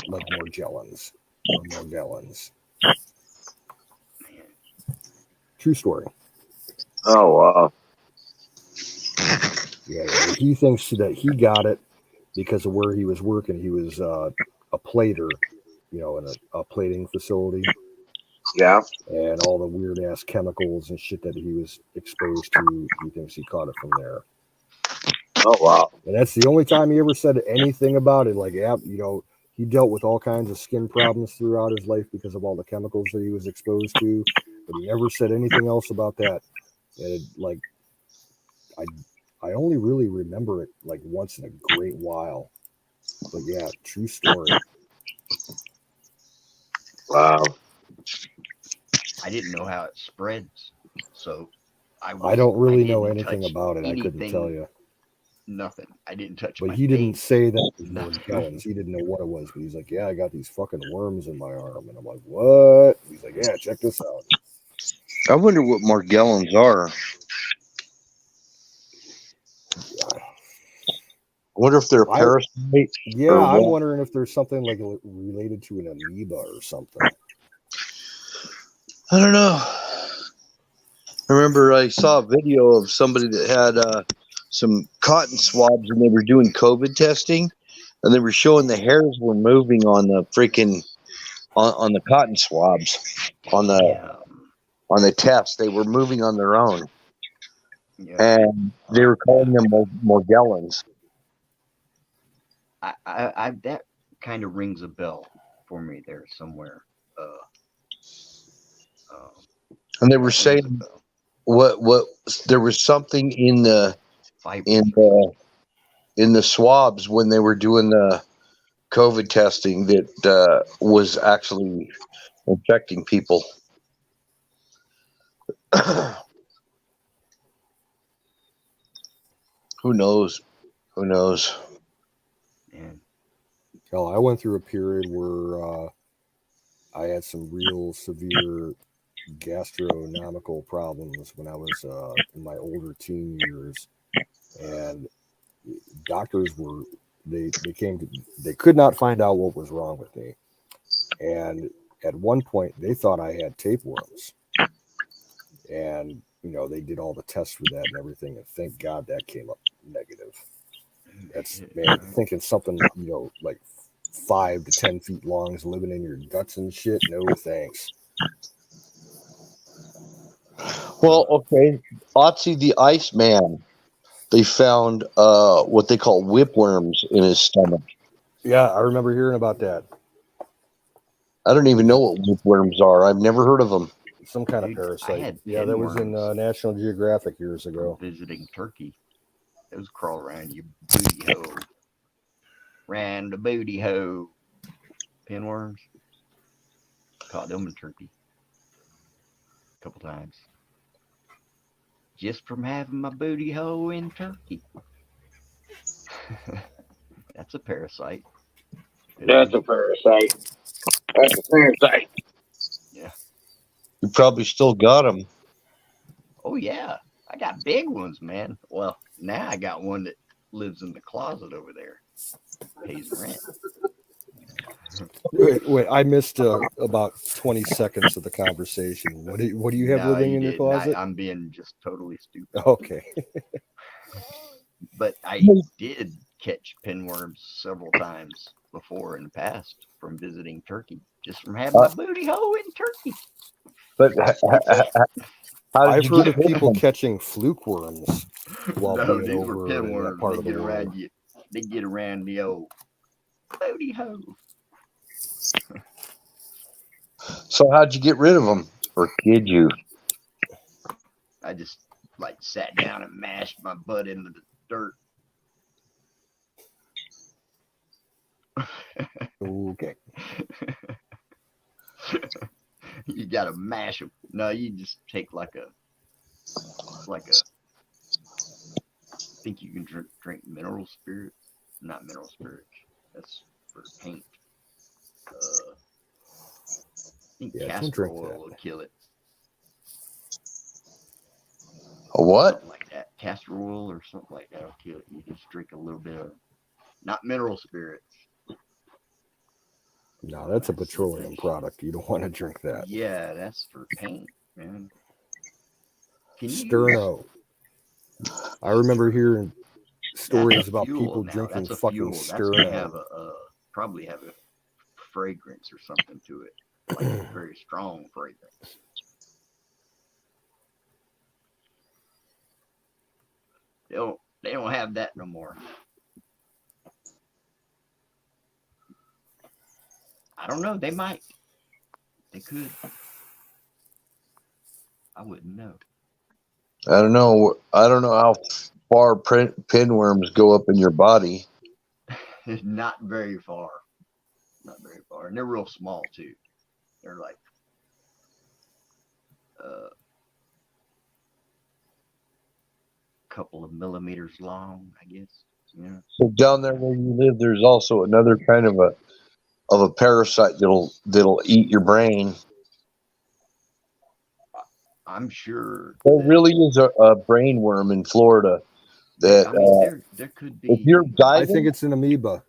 like Morgellons or Morgellons. True story. Oh, wow. Yeah, he thinks that he got it because of where he was working. He was a plater, in a plating facility. Yeah. And all the weird ass chemicals and shit that he was exposed to, he thinks he caught it from there. Oh, wow. And that's the only time he ever said anything about it. Like, yeah, he dealt with all kinds of skin problems throughout his life because of all the chemicals that he was exposed to, but he never said anything else about that. And I only really remember it like once in a great while. But yeah, true story. Wow. I didn't know how it spreads, so I don't really know didn't anything touch about it. I couldn't anything, tell you. nothing. I didn't touch But my he didn't face. say that it was Nothing. Morgellons. He didn't know what it was. But he's like, "Yeah, I got these fucking worms in my arm." And I'm like, "What?" He's like, "Yeah, check this out." I wonder what Morgellons are. I wonder if they're a parasite. Yeah, or I'm what. wondering if there's something like related to an amoeba or something. I don't know. I remember I saw a video of somebody that had some cotton swabs and they were doing COVID testing, and they were showing the hairs were moving on the freaking on the cotton swabs on the test. They were moving on their own, and they were calling them Morgellons. I that kind of rings a bell for me there somewhere. And they were saying what there was something in the swabs when they were doing the COVID testing that was actually infecting people. Who knows? Who knows? Hell, I went through a period where I had some real severe gastronomical problems when I was in my older teen years, and doctors they could not find out what was wrong with me, and at one point they thought I had tapeworms, and they did all the tests for that and everything, and thank God that came up negative. That's, man, thinking something like 5 to 10 feet long is living in your guts and shit. No thanks. Well, okay, Otzi the Iceman, they found what they call whipworms in his stomach. Yeah, I remember hearing about that. I don't even know what whipworms are. I've never heard of them. Some kind of parasite. Yeah, that was in National Geographic years ago. Visiting Turkey. Those crawl around your booty hole. Round the booty hole. Pinworms. Caught them in turkey. A couple times. Just from having my booty hole in turkey. That's a parasite. That's a parasite. That's a parasite. Yeah. You probably still got them. Oh yeah. I got big ones, man. Well, now I got one that lives in the closet over there. Pays rent. Wait, I missed about 20 seconds of the conversation. What do you have No, living you in your didn't. closet? I'm being just totally stupid. Okay. But I did catch pinworms several times before in the past from visiting Turkey, just from having my booty hole in Turkey. But That's it. how did I've you heard get of people them? catching fluke worms while No, being these were over in that pinworms. part They of the get world. around you. They get around the old booty hole. So how'd you get rid of them? Or did you? I just like sat down and mashed my butt into the dirt. Okay. You gotta mash them. No, you just take like a. I think you can drink mineral spirits. Not mineral spirits. That's for paint. I think Yeah, don't castor drink oil that. will kill it. A what? Something like that. Castor oil or something like that will kill it. You just drink a little bit of, not mineral spirits. No, that's a petroleum product. You don't want to drink that. Yeah, that's for paint, man. Can you Sterno. I remember hearing stories about fuel people now. drinking That's a fucking fuel. That's gonna Sterno. have probably have a fragrance or something to it, like a very strong fragrance. They don't have that no more. I don't know. They might. They could. I wouldn't know. I don't know. I don't know how far pinworms go up in your body. Not very far. Not very far. And they're real small too. They're like a couple of millimeters long, I guess. Yeah. So down there where you live, there's also another kind of a parasite that'll eat your brain. I'm sure. There really is a brain worm in Florida that I mean, there could be. if you're I think diving, it's an amoeba.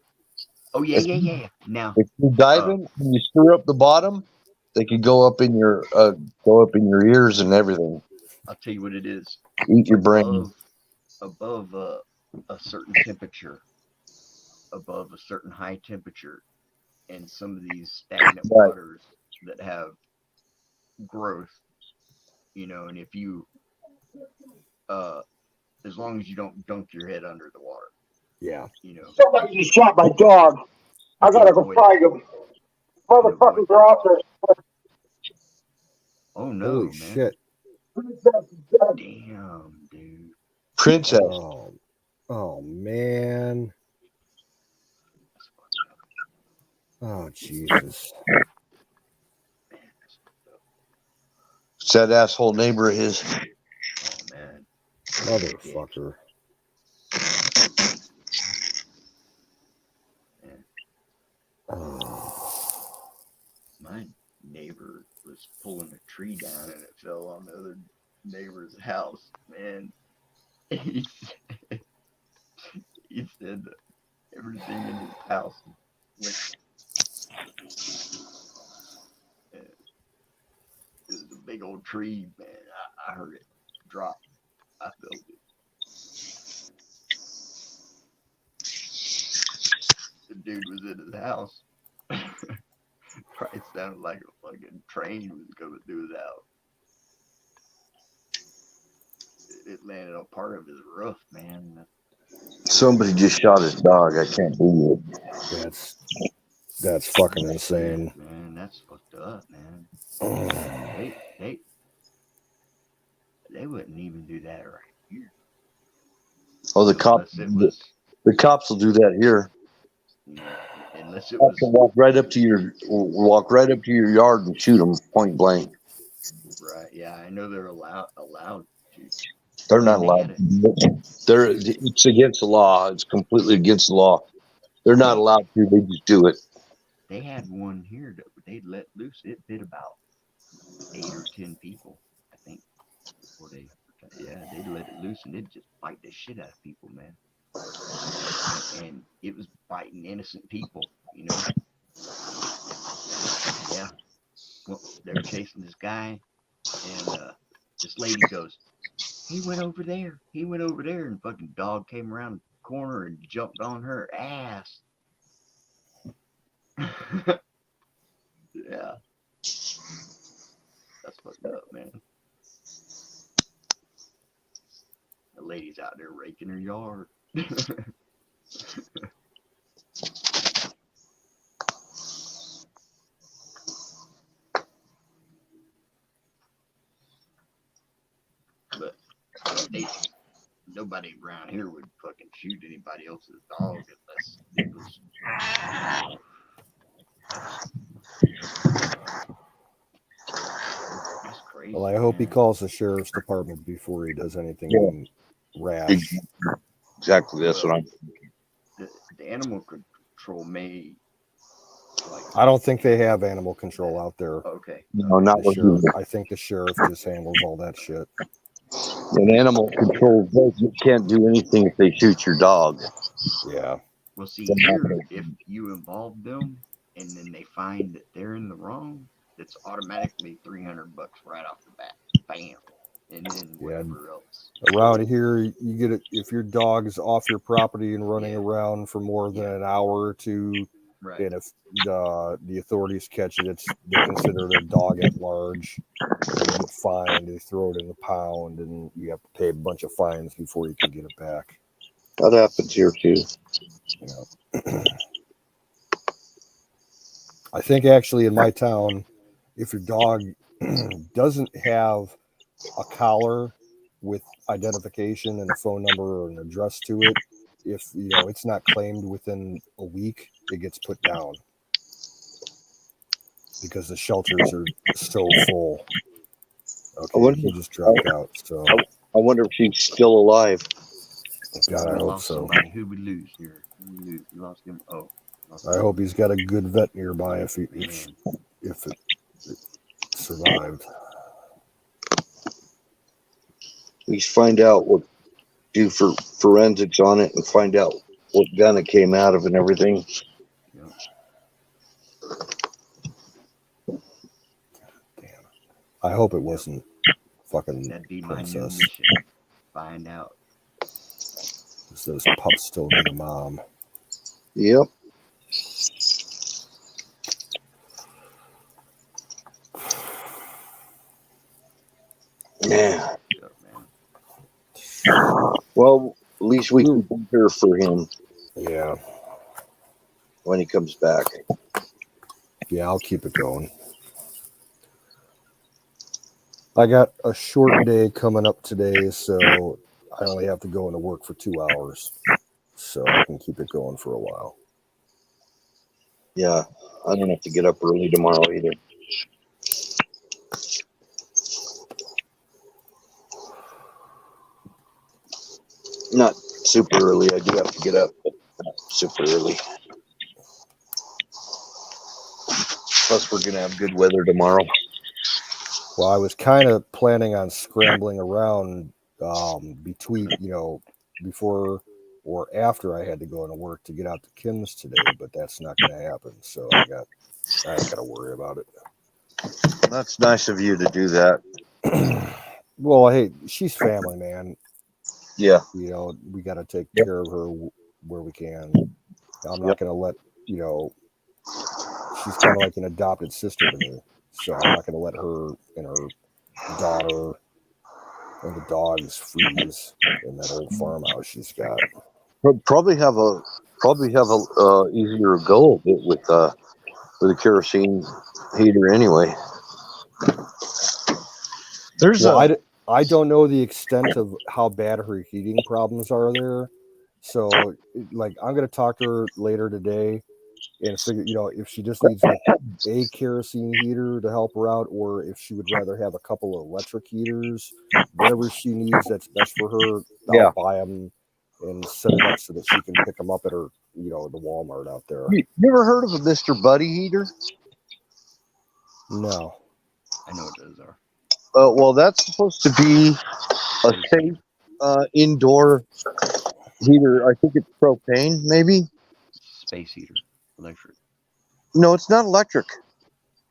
Oh yeah. Now, if you're diving and you screw up the bottom, they could go up in your ears and everything. I'll tell you what it is. Eat your brain. Above a certain temperature, above a certain high temperature, and some of these stagnant Right. waters that have growth, and if you, as long as you don't dunk your head under the water, Yeah. Somebody just shot my dog. I gotta go find him. Motherfuckers are out there. Oh no, Holy man. shit. Damn, dude. Princess. Oh man. Oh Jesus. It's that asshole neighbor of his. Oh man. Motherfucker. Man. Oh. My neighbor was pulling a tree down and it fell on the other neighbor's house, man. He said that everything in his house went. It was a big old tree, man. I heard it drop. I felt it. The dude was in his house. Probably sounded like a fucking train was coming through his house. It landed on part of his roof, man. Somebody just shot his dog. I can't believe it. That's fucking insane. Man, that's fucked up, man. Oh. They wouldn't even do that right here. Oh, the cops. Unless it was, The cops will do that here. unless it Cops was will walk right up to your yard and shoot them point blank. right. Yeah, I know they're allowed to. They're not And they allowed had to do it. It's against the law. It's completely against the law. They're not allowed to. They just do it. they had one here that they let loose. It bit about 8 or 10 people, I think. Before they let it loose and it just bite the shit out of people, man. And it was biting innocent people, Yeah. Well, they're chasing this guy, and this lady goes, he went over there. He went over there, and fucking dog came around the corner and jumped on her ass. Yeah, that's fucked up, man. The lady's out there raking her yard. But nobody around here would fucking shoot anybody else's dog unless it was. That's crazy. Well, I hope he man. calls the sheriff's department before he does anything rash. Exactly. That's what I'm thinking. The animal control may. I don't think they have animal control out there. Okay. No, not The what sheriff, you. I think the sheriff just handles all that shit. An animal control can't do anything if they shoot your dog. Yeah. Well, see, here, if you involve them and then they find that they're in the wrong, it's automatically $300 right off the bat. Bam. And then whatever else. Around here, you get it if your dog's off your property and running around for more than an hour or two. Right. And if the authorities catch it, they consider it a dog at large. You get fined, they throw it in the pound, and you have to pay a bunch of fines before you can get it back. That happens here too. Yeah. I think actually in my town, if your dog doesn't have a collar with identification and a phone number or an address to it, if it's not claimed within a week, it gets put down because the shelters are so full. Okay, he just dropped out. So I wonder if she's still alive. God, I hope lost so. Somebody. Who we lose here? We lost him. Oh, I hope he's got a good vet nearby if it survived. We find out do for forensics on it and find out what gun it came out of and everything. Yeah. Damn. I hope it wasn't fucking That'd be Princess. my new mission. Find out. Because those pups still need a mom. Yep. Yeah. Well, at least we can be here for him. Yeah. When he comes back. Yeah, I'll keep it going. I got a short day coming up today, so I only have to go into work for 2 hours. So I can keep it going for a while. Yeah, I don't have to get up early tomorrow either. Not super early. I do have to get up, but not super early. Plus, we're going to have good weather tomorrow. Well, I was kind of planning on scrambling around between, before or after I had to go into work to get out to Kim's today, but that's not going to happen. So I ain't got to worry about it. That's nice of you to do that. Well, hey, she's family, man. Yeah. We got to take care of her where we can. I'm not going to let, she's kind of like an adopted sister to me. So I'm not going to let her and her daughter and the dogs freeze in that old farmhouse she's got. Probably have a easier go of it with a kerosene heater anyway. I don't know the extent of how bad her heating problems are there. So, like, I'm gonna talk to her later today and figure, if she just needs like a kerosene heater to help her out, or if she would rather have a couple of electric heaters, whatever she needs that's best for her, I'll Yeah. buy them and set it up so that she can pick them up at her, the Walmart out there. You ever heard of a Mr. Buddy heater? No. I know what those are. Well, that's supposed to be a Space safe indoor heater. I think it's propane, maybe. Space heater, electric. No, it's not electric.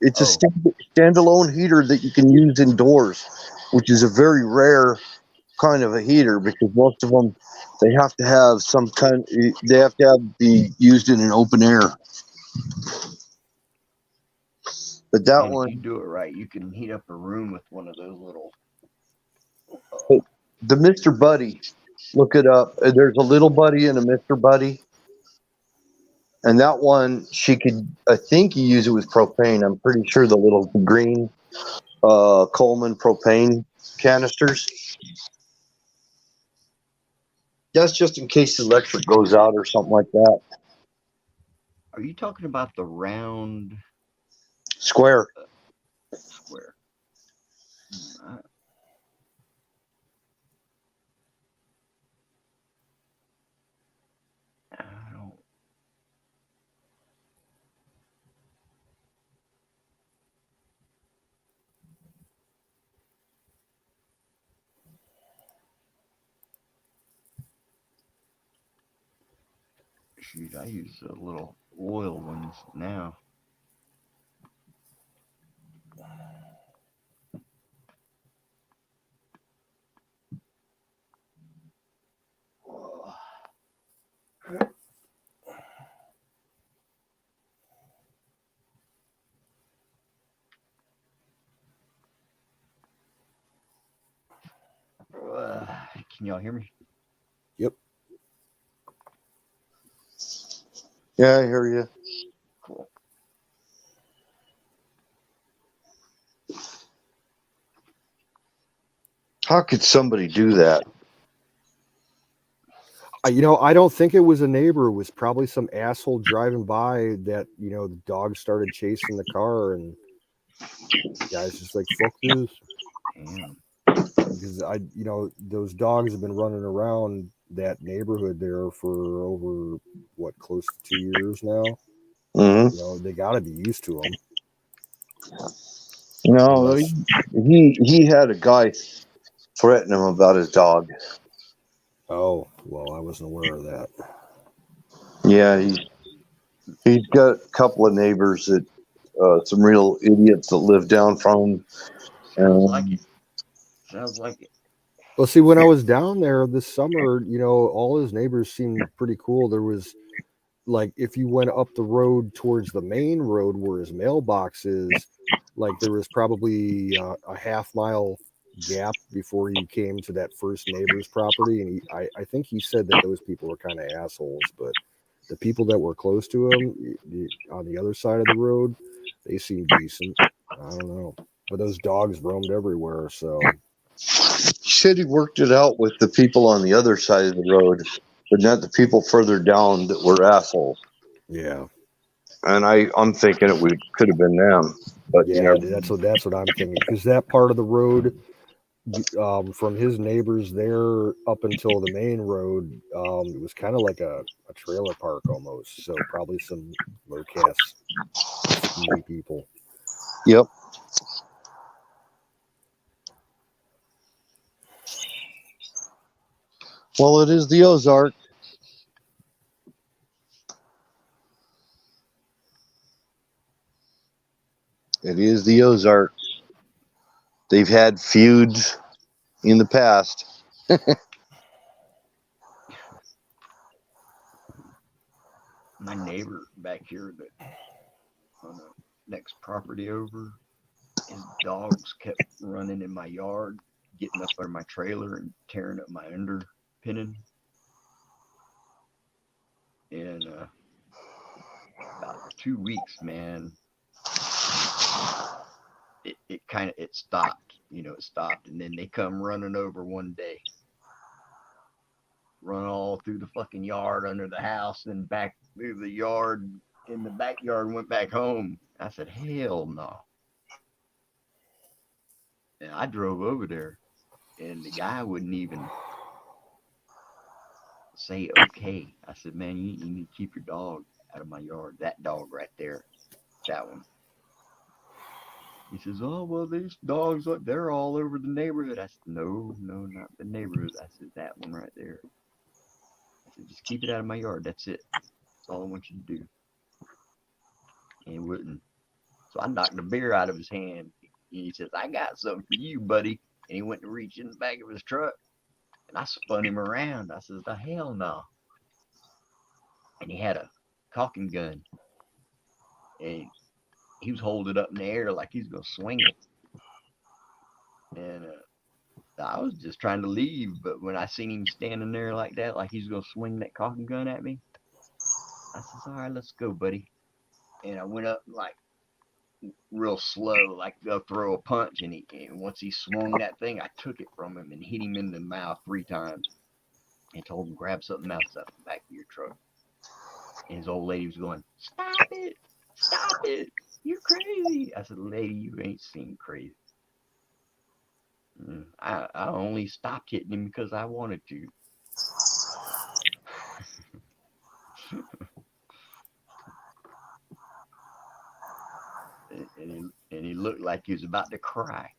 It's a Oh, standalone heater that you can use indoors, which is a very rare kind of a heater because most of them they have to have some kind. They have to be used in an open air. But that and if you one, do it right, you can heat up a room with one of those little. the Mr. Buddy, look it up. There's a little buddy and a Mr. Buddy. And that one, she could, I think you use it with propane. I'm pretty sure the little green Coleman propane canisters. That's just in case the electric goes out or something like that. Are you talking about the round Square. square? I, I don't. Shoot, I use the little oil ones now. Can y'all hear me? Yep. Yeah, I hear you. Cool. How could somebody do that? I don't think it was a neighbor. It was probably some asshole driving by that, the dog started chasing the car and the guy's just like, fuck this. Damn. Because those dogs have been running around that neighborhood there for over, close to 2 years now. Mm-hmm. They got to be used to them. No, Unless, he had a guy threaten him about his dog. oh, well, I wasn't aware of that. Yeah, he's got a couple of neighbors that some real idiots that live down from him. Sounds like it. Sounds like it. Well, see, when I was down there this summer, all his neighbors seemed pretty cool. There was, like, if you went up the road towards the main road where his mailbox is, like, there was probably a half-mile gap before you came to that first neighbor's property. And I think he said that those people were kind of assholes, but the people that were close to him on the other side of the road, they seemed decent. I don't know. But those dogs roamed everywhere, so... He said he worked it out with the people on the other side of the road, but not the people further down that were assholes. Yeah. And I'm thinking could have been them, but Yeah, that's what I'm thinking. Because that part of the road, from his neighbors there up until the main road, it was kind of like a trailer park almost. So probably some low caste, skeevy people. Yep. Well, it is the Ozark. It is the Ozark. They've had feuds in the past. My neighbor back here that on the next property over, his dogs kept running in my yard, getting up under my trailer and tearing up my underpinning. In about 2 weeks, man, it stopped. it stopped, and then they come running over one day, run all through the fucking yard under the house, then back through the yard in the backyard and went back home. I said, hell no. And I drove over there, and the guy wouldn't even say okay. I said, man, you need to keep your dog out of my yard. That dog right there, that one. He says, oh, well, these dogs, they're all over the neighborhood. I said, no, not the neighborhood. I said, that one right there. I said, just keep it out of my yard. That's it. That's all I want you to do. And he wouldn't. So I knocked the beer out of his hand. He says, I got something for you, buddy. And he went to reach in the back of his truck. And I spun him around. I says, the hell no. And he had a caulking gun. And he was holding it up in the air like he's going to swing it. And I was just trying to leave. But when I seen him standing there like that, like he's going to swing that caulking gun at me, I says, all right, let's go, buddy. And I went up like real slow, like they'll throw a punch. And once he swung that thing, I took it from him and hit him in the mouth 3 times. And told him, grab something else out the back of your truck. And his old lady was going, stop it, you're crazy. I said, lady, you ain't seen crazy. I only stopped hitting him because I wanted to. and he looked like he was about to cry.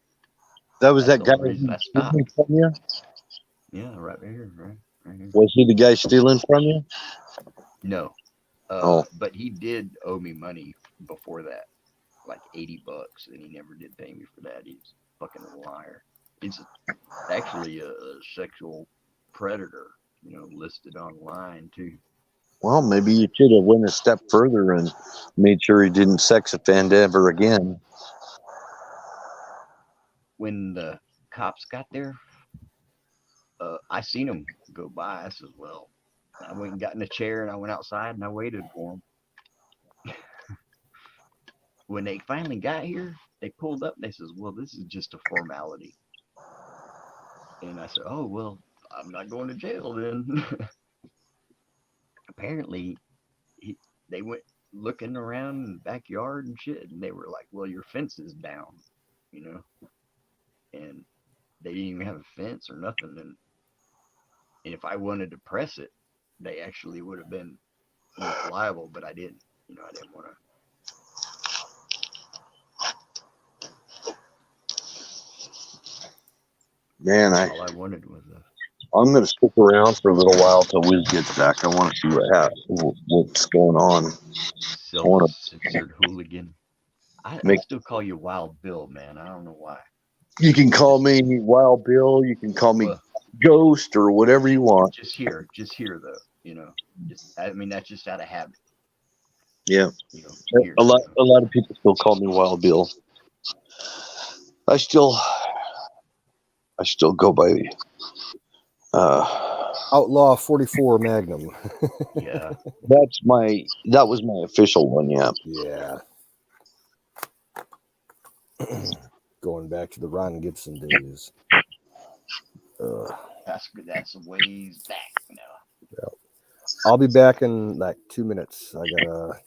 That was That's that the guy only reason I stealing stopped. from you? Yeah, right here, right here. Was he the guy stealing from you? No. Oh. But he did owe me money before that, like $80, and he never did pay me for that. He's fucking a liar. He's actually a sexual predator, listed online too. Well, maybe you should have went a step further and made sure he didn't sex offend ever again. When the cops got there, I seen him go by. I said, well, I went and got in a chair and I went outside and I waited for him. When they finally got here, they pulled up and they says, well, this is just a formality. And I said, oh, well, I'm not going to jail then. Apparently, they went looking around in the backyard and shit, and they were like, well, your fence is down, and they didn't even have a fence or nothing. And if I wanted to press it, they actually would have been liable, but I didn't. I didn't want to. Man, all I wanted was I'm going to stick around for a little while till Wiz gets back. I want to see what's going on. self-censored hooligan. I still call you Wild Bill, man. I don't know why. You can call me Wild Bill. You can call me Ghost or whatever you want. Just here though. That's just out of habit. Yeah. Here, a lot of people still call me Wild Bill. I still go by Outlaw 44 Magnum. Yeah. That was my official one, yeah. Yeah. Going back to the Ron Gibson days. That's a ways back now. Yeah. I'll be back in like 2 minutes. I gotta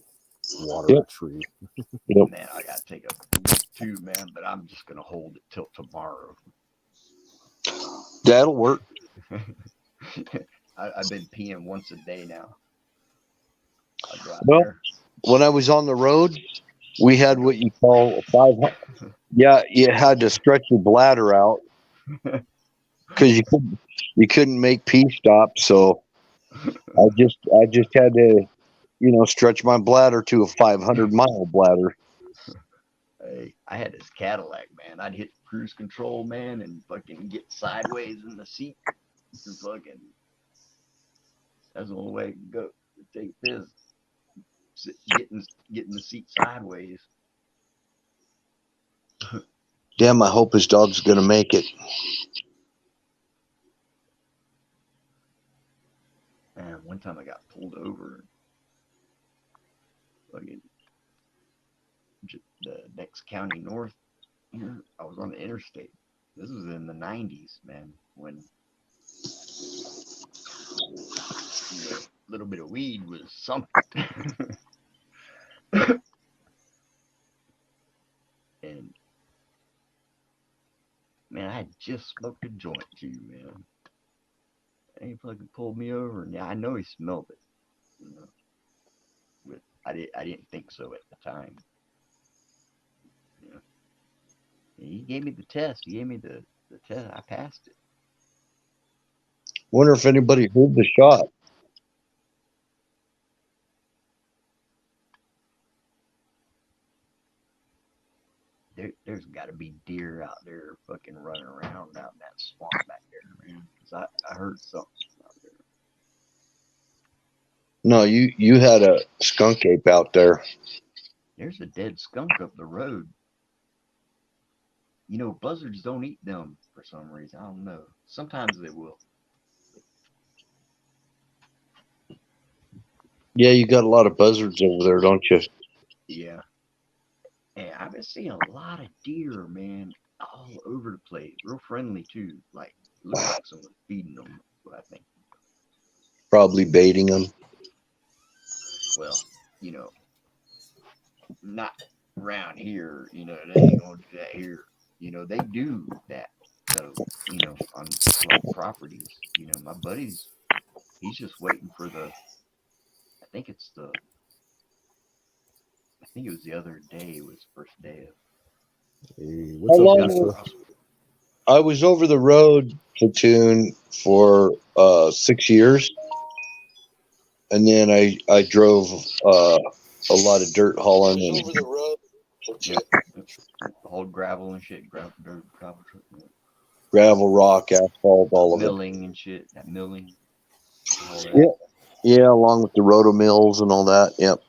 water a tree. Man, I gotta take a poop too, man, but I'm just gonna hold it till tomorrow. That'll work. I've been peeing once a day now. When I was on the road, we had what you call 500. Yeah, you had to stretch your bladder out because you couldn't make pee stops. So I just had to, stretch my bladder to a 500-mile bladder. Hey, I had this Cadillac, man. I'd hit cruise control, man, and fucking get sideways in the seat. That's the only way to go. Take this, getting the seat sideways. Damn, I hope his dog's gonna make it. Man, one time I got pulled over. Fucking the next county north here. I was on the interstate. This was in the 90s, man, when, a little bit of weed was something. And, man, I had just smoked a joint, too, man. And he fucking pulled me over, and yeah, I know he smelled it, but I didn't think so at the time. He gave me the test. He gave me the test. I passed it. Wonder if anybody heard the shot. There's got to be deer out there fucking running around out in that swamp back there, man. Because I heard something out there. No, you had a skunk ape out there. There's a dead skunk up the road. Buzzards don't eat them for some reason. I don't know. Sometimes they will. Yeah, you got a lot of buzzards over there, don't you? Yeah. And I've been seeing a lot of deer, man, all over the place. Real friendly, too. Like, looks like someone's feeding them. That's what I think. Probably baiting them. Well, not around here. They ain't gonna do that here. They do that, though. On like properties. My buddy's, he's just waiting for I think it was the other day. It was the first day of. Hey, what's How up, long Gangsta? I was over the road platoon for 6 years, and then I drove a lot of dirt hauling and Over the road. Yeah. Hauled gravel and shit. Gravel truck. gravel, rock, asphalt, all of it. Milling and shit. That milling. All that. Yeah, yeah, along with the roto mills and all that. Yep.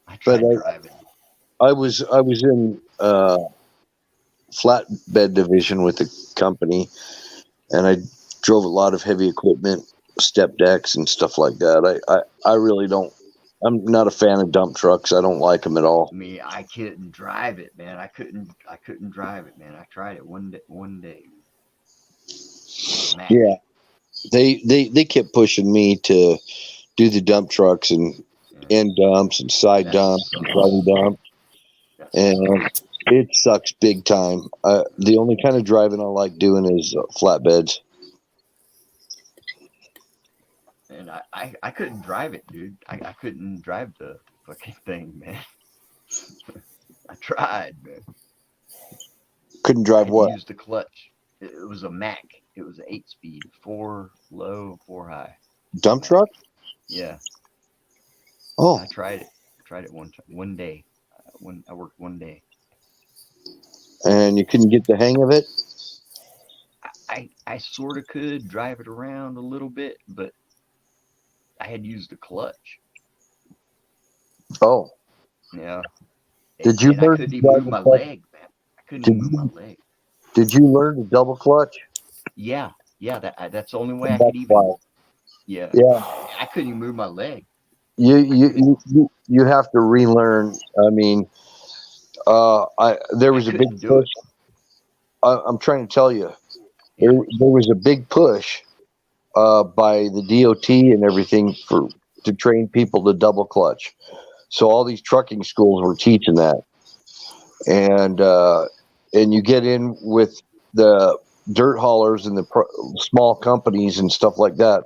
I tried But driving. I was in flatbed division with the company, and I drove a lot of heavy equipment, step decks and stuff like that. I really don't. I'm not a fan of dump trucks. I don't like them at all. I mean, I couldn't drive it, man. I couldn't drive it, man. I tried it one day. Yeah, they kept pushing me to do the dump trucks and end dumps and side dumps and trolley dumps, and it sucks big time. The only kind of driving I like doing is flatbeds. And I couldn't drive it, dude. I couldn't drive the fucking thing, man. I tried, man. Couldn't drive what? Used the clutch. It was a Mac. It was an 8-speed, 4 low, 4 high. Dump truck? Yeah. Oh. I tried it. One day. I worked one day. And you couldn't get the hang of it? I sort of could drive it around a little bit, but I had used the clutch. Oh. Yeah. Did you learn I couldn't even move my leg, man. I couldn't even move my leg. Did you learn to double clutch? Yeah. That's the only way I could even. Why. Yeah. I couldn't even move my leg. You have to relearn. I mean, there was a big push. I'm trying to tell you, there was a big push by the DOT and everything to train people to double clutch. So all these trucking schools were teaching that, and you get in with the dirt haulers and the small companies and stuff like that.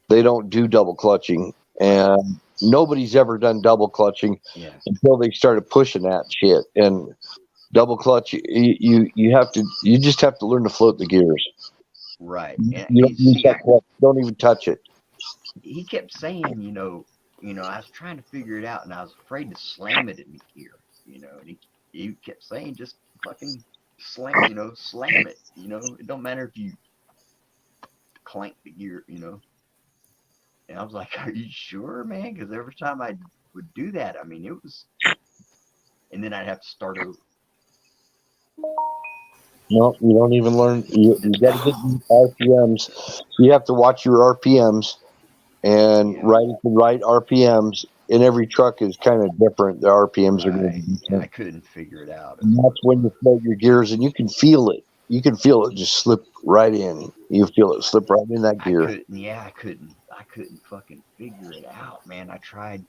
They don't do double clutching, and nobody's ever done double clutching until they started pushing that shit. And double clutch, you just have to learn to float the gears. Right. Don't even touch it. He kept saying, I was trying to figure it out, and I was afraid to slam it in the gear. And he kept saying, just fucking slam it. It don't matter if you clank the gear. And I was like, are you sure, man? Because every time I would do that, I mean, it was, and then I'd have to start over. No, you don't even learn. You got to get RPMs. You have to watch your RPMs and ride at the right RPMs in every truck is kind of different. The RPMs are going to be I different. couldn't figure it out. And that's when you float your gears, and you can feel it. You can feel it just slip right in. You feel it slip right in that gear. I couldn't fucking figure it out, man. I tried.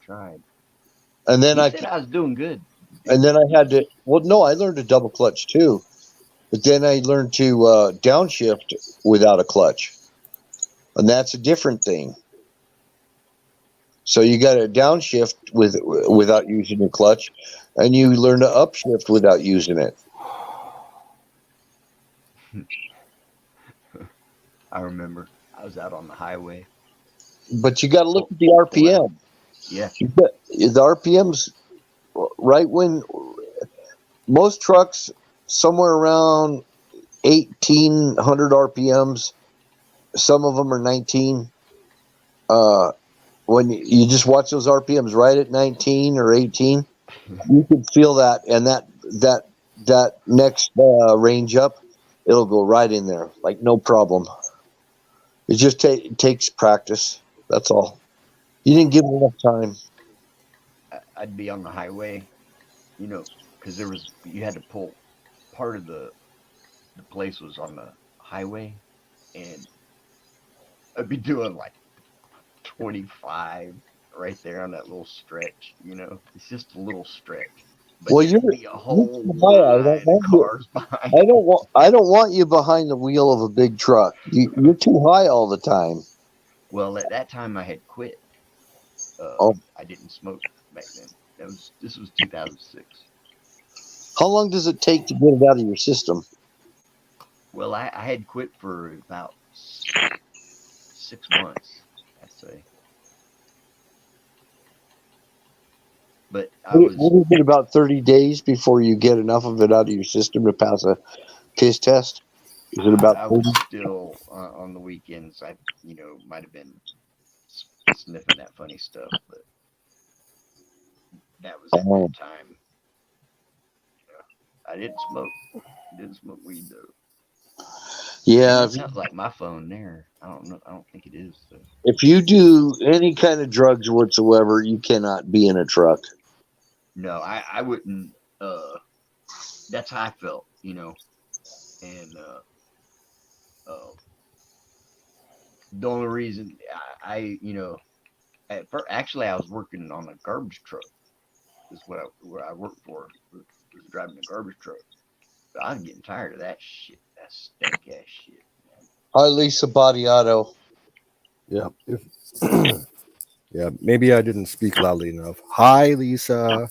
And then He said I was doing good. and then I had to. Well, no, I learned to double clutch too, but then I learned to downshift without a clutch, and that's a different thing. So you got to downshift without using your clutch, and you learn to upshift without using it. I remember I was out on the highway. But you got to look at the RPM. Yeah. The RPMs, right when most trucks somewhere around 1,800 RPMs. Some of them are 19. When you just watch those RPMs right at 19 or 18, you can feel that, and that next range up, it'll go right in there like no problem. It just takes practice. That's all. You didn't give it enough time. I'd be on the highway, because you had to pull part of the place was on the highway, and I'd be doing like 25 right there on that little stretch. It's just a little stretch, but Well, there'd be a whole line of cars behind. I don't want you behind the wheel of a big truck. You're too high all the time. Well, at that time I had quit. Oh. I didn't smoke back then. This was 2006. How long does it take to get it out of your system? Well, I had quit for about 6 months, I'd say. But What is it, about 30 days before you get enough of it out of your system to pass a piss test? Is it about 30? I was still on the weekends. I might have been sniffing that funny stuff, but that was at that time. I didn't smoke. Didn't smoke weed though. Yeah, it sounds like my phone there. I don't know. I don't think it is though. If you do any kind of drugs whatsoever, you cannot be in a truck. No, I wouldn't. That's how I felt, and the only reason I at first, actually I was working on a garbage truck. Is where I worked for, was driving a garbage truck. But I was getting tired of that shit. That stank ass shit. Man. Hi, Lisa Badiato. Yeah. Yeah, maybe I didn't speak loudly enough. Hi, Lisa.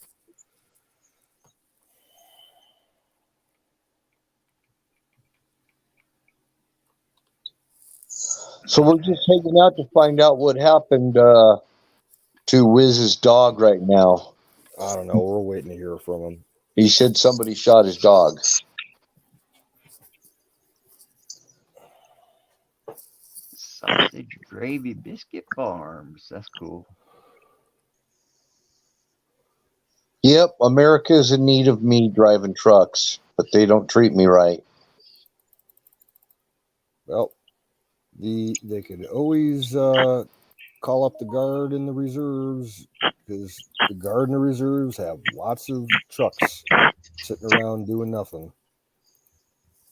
So we're just hanging out to find out what happened to Wiz's dog right now. I don't know. We're waiting to hear from him. He said somebody shot his dog. Sausage Gravy Biscuit Farms. That's cool. Yep, America is in need of me driving trucks, but they don't treat me right. Well, they could always call up the guard and the reserves, because the guard and the reserves have lots of trucks sitting around doing nothing.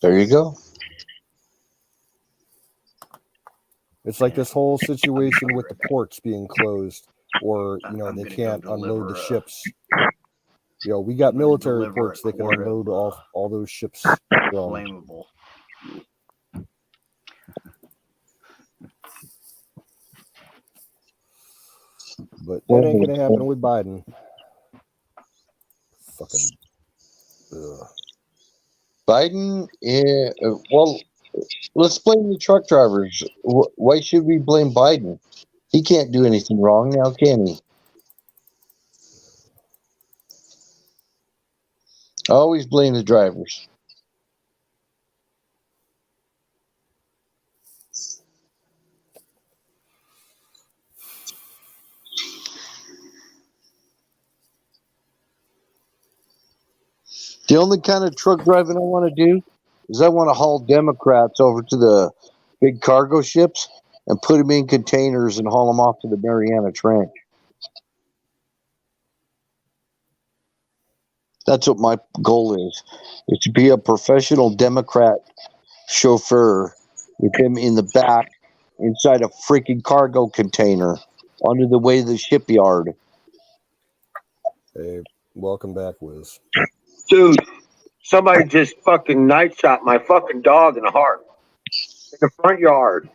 There you go. It's like this whole situation with the ports being closed, or they can't unload the ships. We got military ports that can unload all those ships from. Flammable. But that ain't gonna happen with Biden. Fucking Biden, well, let's blame the truck drivers. Why should we blame Biden? He can't do anything wrong now, can he? I always blame the drivers. The only kind of truck driving I want to do is I want to haul Democrats over to the big cargo ships and put them in containers and haul them off to the Mariana Trench. That's what my goal is to be a professional Democrat chauffeur with him in the back inside a freaking cargo container under the way of the shipyard. Hey, welcome back, Wiz. Dude, somebody just fucking night shot my fucking dog in the heart in the front yard.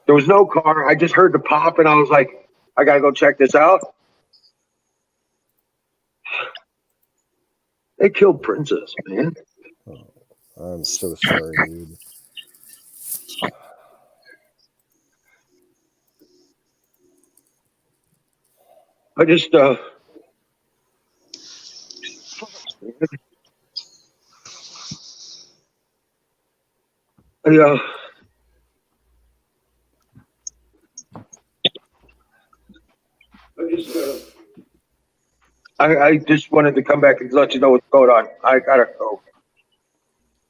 There was no car. I just heard the pop, and I was like, I gotta go check this out. They killed Princess, man. Oh, I'm so sorry, dude. I just, yeah. I just wanted to come back and let you know what's going on. I gotta go.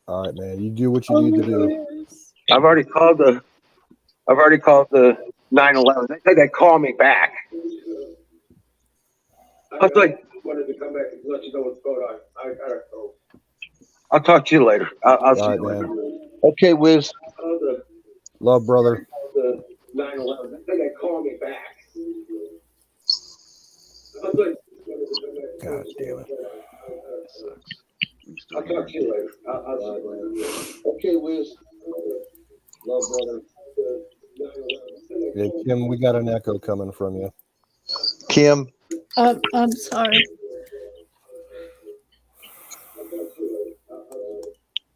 All right, man. You do what you need to do. I've already called the 911. They said they'd call me back. I was like, wanted to come back and let you know what's going on. I gotta go. I'll talk to you later. I'll see All right, you later. man. Okay, Wiz. Love, brother. The 911. They said they'd call me back. I was like, God damn it. I'll talk to you later. I'll see you later. Okay, Wiz. Love, brother. Hey, Kim, we got an echo coming from you. Kim, I'm sorry.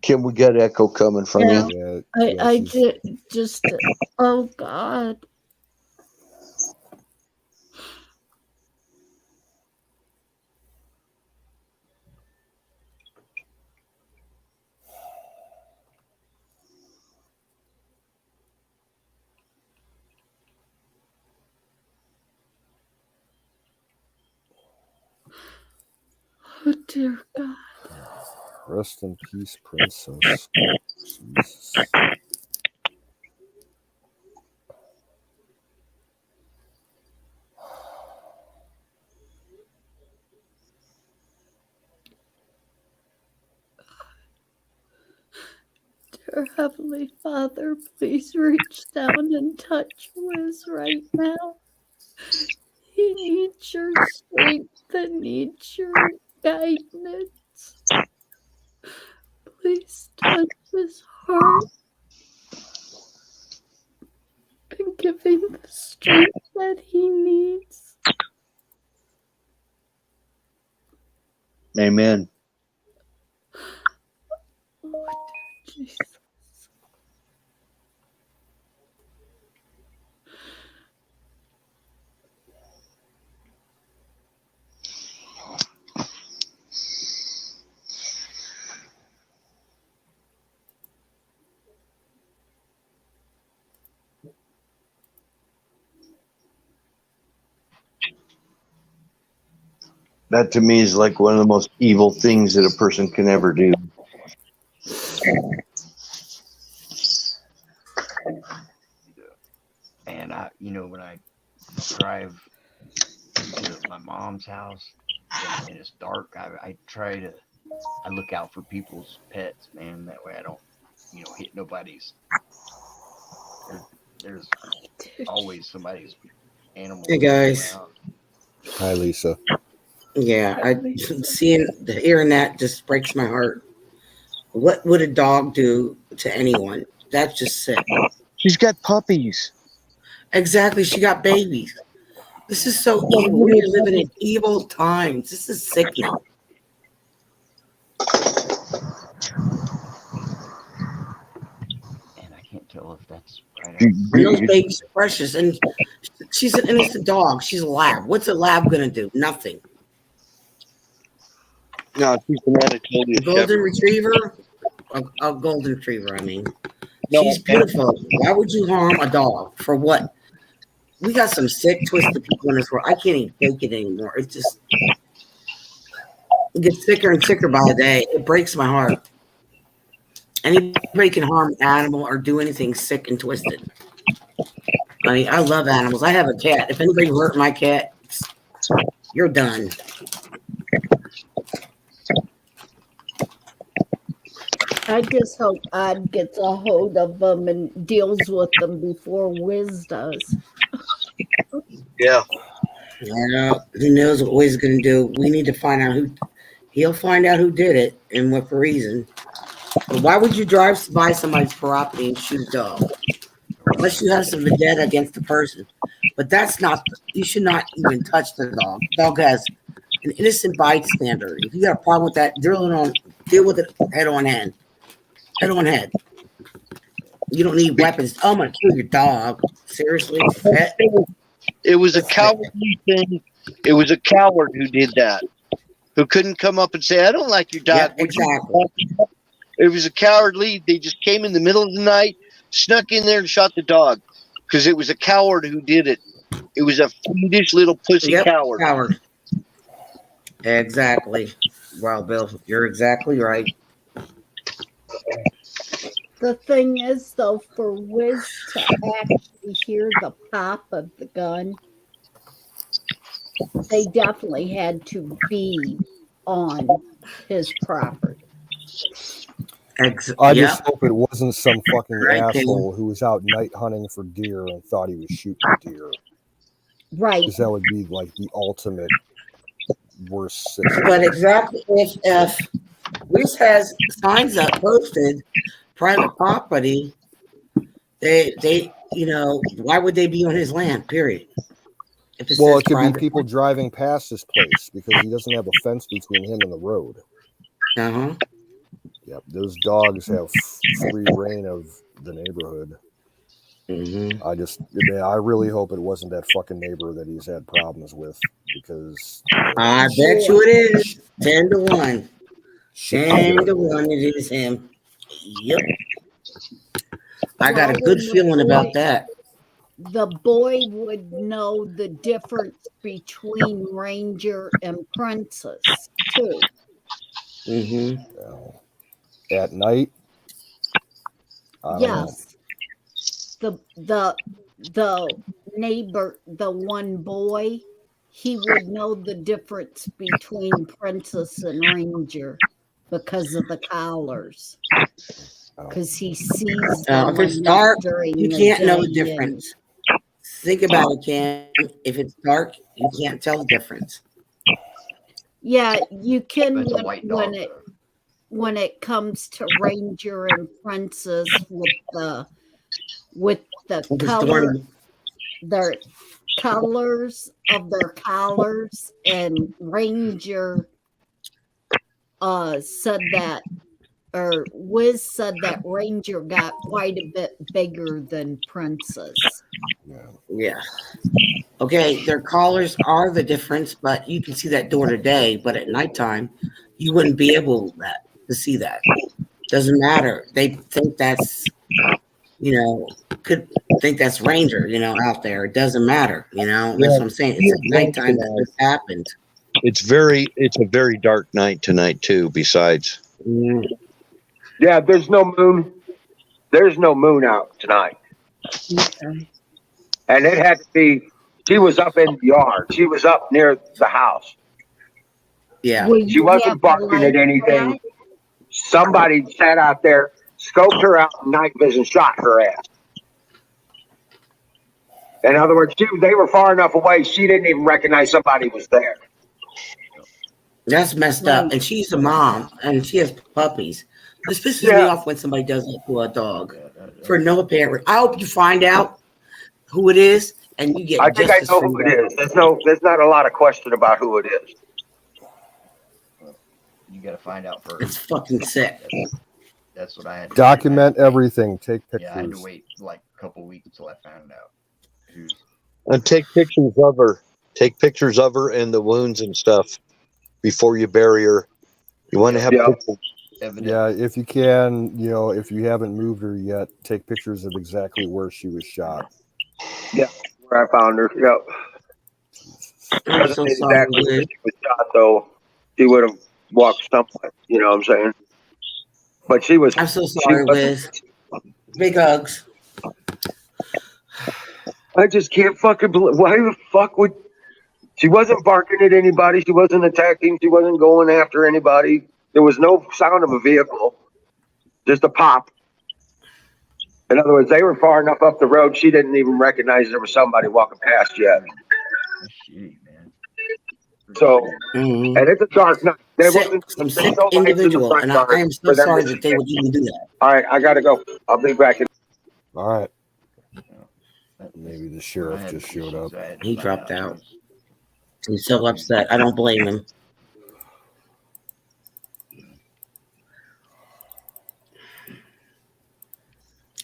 Kim, we got echo coming from Yeah. you. I did just. Oh God. Oh dear God. Rest in peace, Princess. Jesus. Dear Heavenly Father, please reach down and touch Wiz right now. He needs your strength and needs your guidance. Please touch his heart and give him the strength that he needs. Amen. Oh, dear Jesus. That to me is like one of the most evil things that a person can ever do. And when I drive to my mom's house and it's dark, I look out for people's pets, man. That way I don't, hit nobody's. There's always somebody's animal. Hey, guys. Around. Hi, Lisa. Yeah, hearing that just breaks my heart. What would a dog do to anyone? That's just sick. She's got puppies. Exactly. She got babies. This is so evil. We are living in evil times. This is sickening. And I can't tell if that's right. And those babies are precious. And she's an innocent dog. She's a lab. What's a lab going to do? Nothing. No, she's an Anatolia A golden Shepherd. retriever? A golden retriever, I mean. No, She's beautiful. Why would you harm a dog? For what? We got some sick, twisted people in this world. I can't even take it anymore. It gets sicker and sicker by the day. It breaks my heart. Anybody can harm an animal or do anything sick and twisted. I mean, I love animals. I have a cat. If anybody hurt my cat, you're done. I just hope Odd gets a hold of them and deals with them before Wiz does. Yeah. Who knows what Wiz going to do? We need to find out who. He'll find out who did it and what reason. But why would you drive by somebody's property and shoot a dog? Unless you have some vendetta against the person. But that's not. You should not even touch the dog. The dog has an innocent bystander. If you got a problem with that, deal with it head on head. Head on head. You don't need weapons. Oh, I'm gonna kill your dog. Seriously, it's a pet? It was a cowardly thing. It was a coward who did that. Who couldn't come up and say, "I don't like your dog." Yeah, exactly. It was a cowardly. They just came in the middle of the night, snuck in there, and shot the dog because it was a coward who did it. It was a fiendish little pussy coward. Coward. Exactly. Well, Bill, you're exactly right. The thing is, though, for Wiz to actually hear the pop of the gun, they definitely had to be on his property. I just hope it wasn't some fucking asshole who was out night hunting for deer and thought he was shooting deer. Right. Because that would be like the ultimate worst situation. But exactly, if Wiz has signs up posted, private property, they why would they be on his land? Period. If it could be people driving past his place because he doesn't have a fence between him and the road. Yep, those dogs have free reign of the neighborhood. Mm-hmm. I really hope it wasn't that fucking neighbor that he's had problems with because I bet you it is 10-1. 10-1, it is him. Yep. I got a good feeling about that. The boy would know the difference between Ranger and Princess too. At night. Yes. The neighbor, the one boy, he would know the difference between Princess and Ranger because of the collars. Because he sees them. If it's dark, you can't know the difference. Think about it, Ken. If it's dark, you can't tell the difference. Yeah, you can It's a white dog, when it comes to Ranger and Princess with the color, their colors of their collars, and Ranger said that, or Wiz said that Ranger got quite a bit bigger than Princess. Yeah. Okay, their collars are the difference, but you can see that door to day. But at nighttime, you wouldn't be able to see that. Doesn't matter. They think that's, could think that's Ranger, out there. It doesn't matter, That's what I'm saying. It's at nighttime that this happened. It's a very dark night tonight too. Besides, yeah, there's no moon. There's no moon out tonight. Okay. And it had to be. She was up in the yard. She was up near the house. Yeah. She wasn't barking at anything. Somebody sat out there, scoped her out, night vision, shot her ass. In other words, they were far enough away, she didn't even recognize somebody was there. That's messed up. And she's a mom, and she has puppies. This pisses me off when somebody does it to a dog for no apparent reason. I hope you find out who it is, and you get. I think I know who it is. There's not a lot of question about who it is. You got to find out first. It's fucking sick. That's what I had to document everything. Take pictures. Yeah, I had to wait like a couple weeks until I found out. And take pictures of her. Take pictures of her and the wounds and stuff before you bury her. You want to have pictures. Yeah, if you can, if you haven't moved her yet, take pictures of exactly where she was shot. Yeah, where I found her. Yep. I'm so sorry, exactly where she was shot, though. She would have walked somewhere. You know what I'm saying? But she was. I'm so sorry, Wiz. Big hugs. I just can't fucking believe. Why the fuck would. She wasn't barking at anybody. She wasn't attacking. She wasn't going after anybody. There was no sound of a vehicle. just a pop. In other words, they were far enough up the road, she didn't even recognize there was somebody walking past yet. That's shitty, man. So, Mhm. and it's a dark night. Some sick No lights in the individual, front and yard I am so for them sorry to that see they it. would even do that. All right, I gotta go. I'll be back in. All right. That- Maybe the I sheriff had just showed issues up. I had to He find dropped out. was- He's so upset. I don't blame him.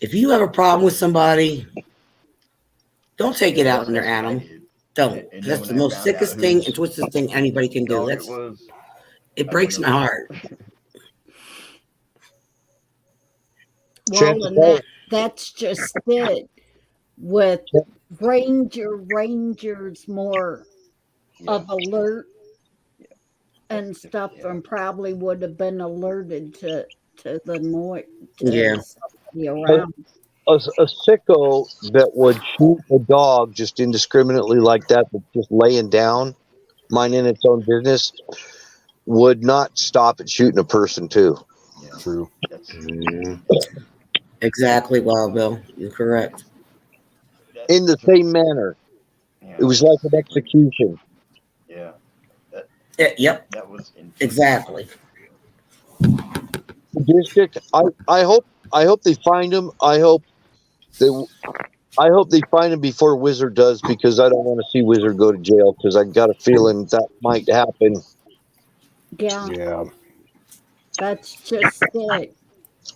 If you have a problem with somebody, don't take it out on their That's what I animal. did. Don't. And then That's when the I most found sickest out thing whose and twistest thing anybody can do. dog That's it was, it I breaks went my over heart. Well, and that's just it. With Rangers more Yeah. of alert and That's stuff, different, yeah. and probably would have been alerted to the noise Yeah. somebody around. A sicko that would shoot a dog just indiscriminately like that, but just laying down, minding its own business, would not stop at shooting a person too. Yeah. True. That's Exactly, Wild Bill. You're correct. In the same manner, yeah, it was like an execution. Yeah. Yep. That was Exactly. Sadistic. I hope they find him. I hope they find him before Wizard does, because I don't want to see Wizard go to jail, because I got a feeling that might happen. Yeah, that's just it.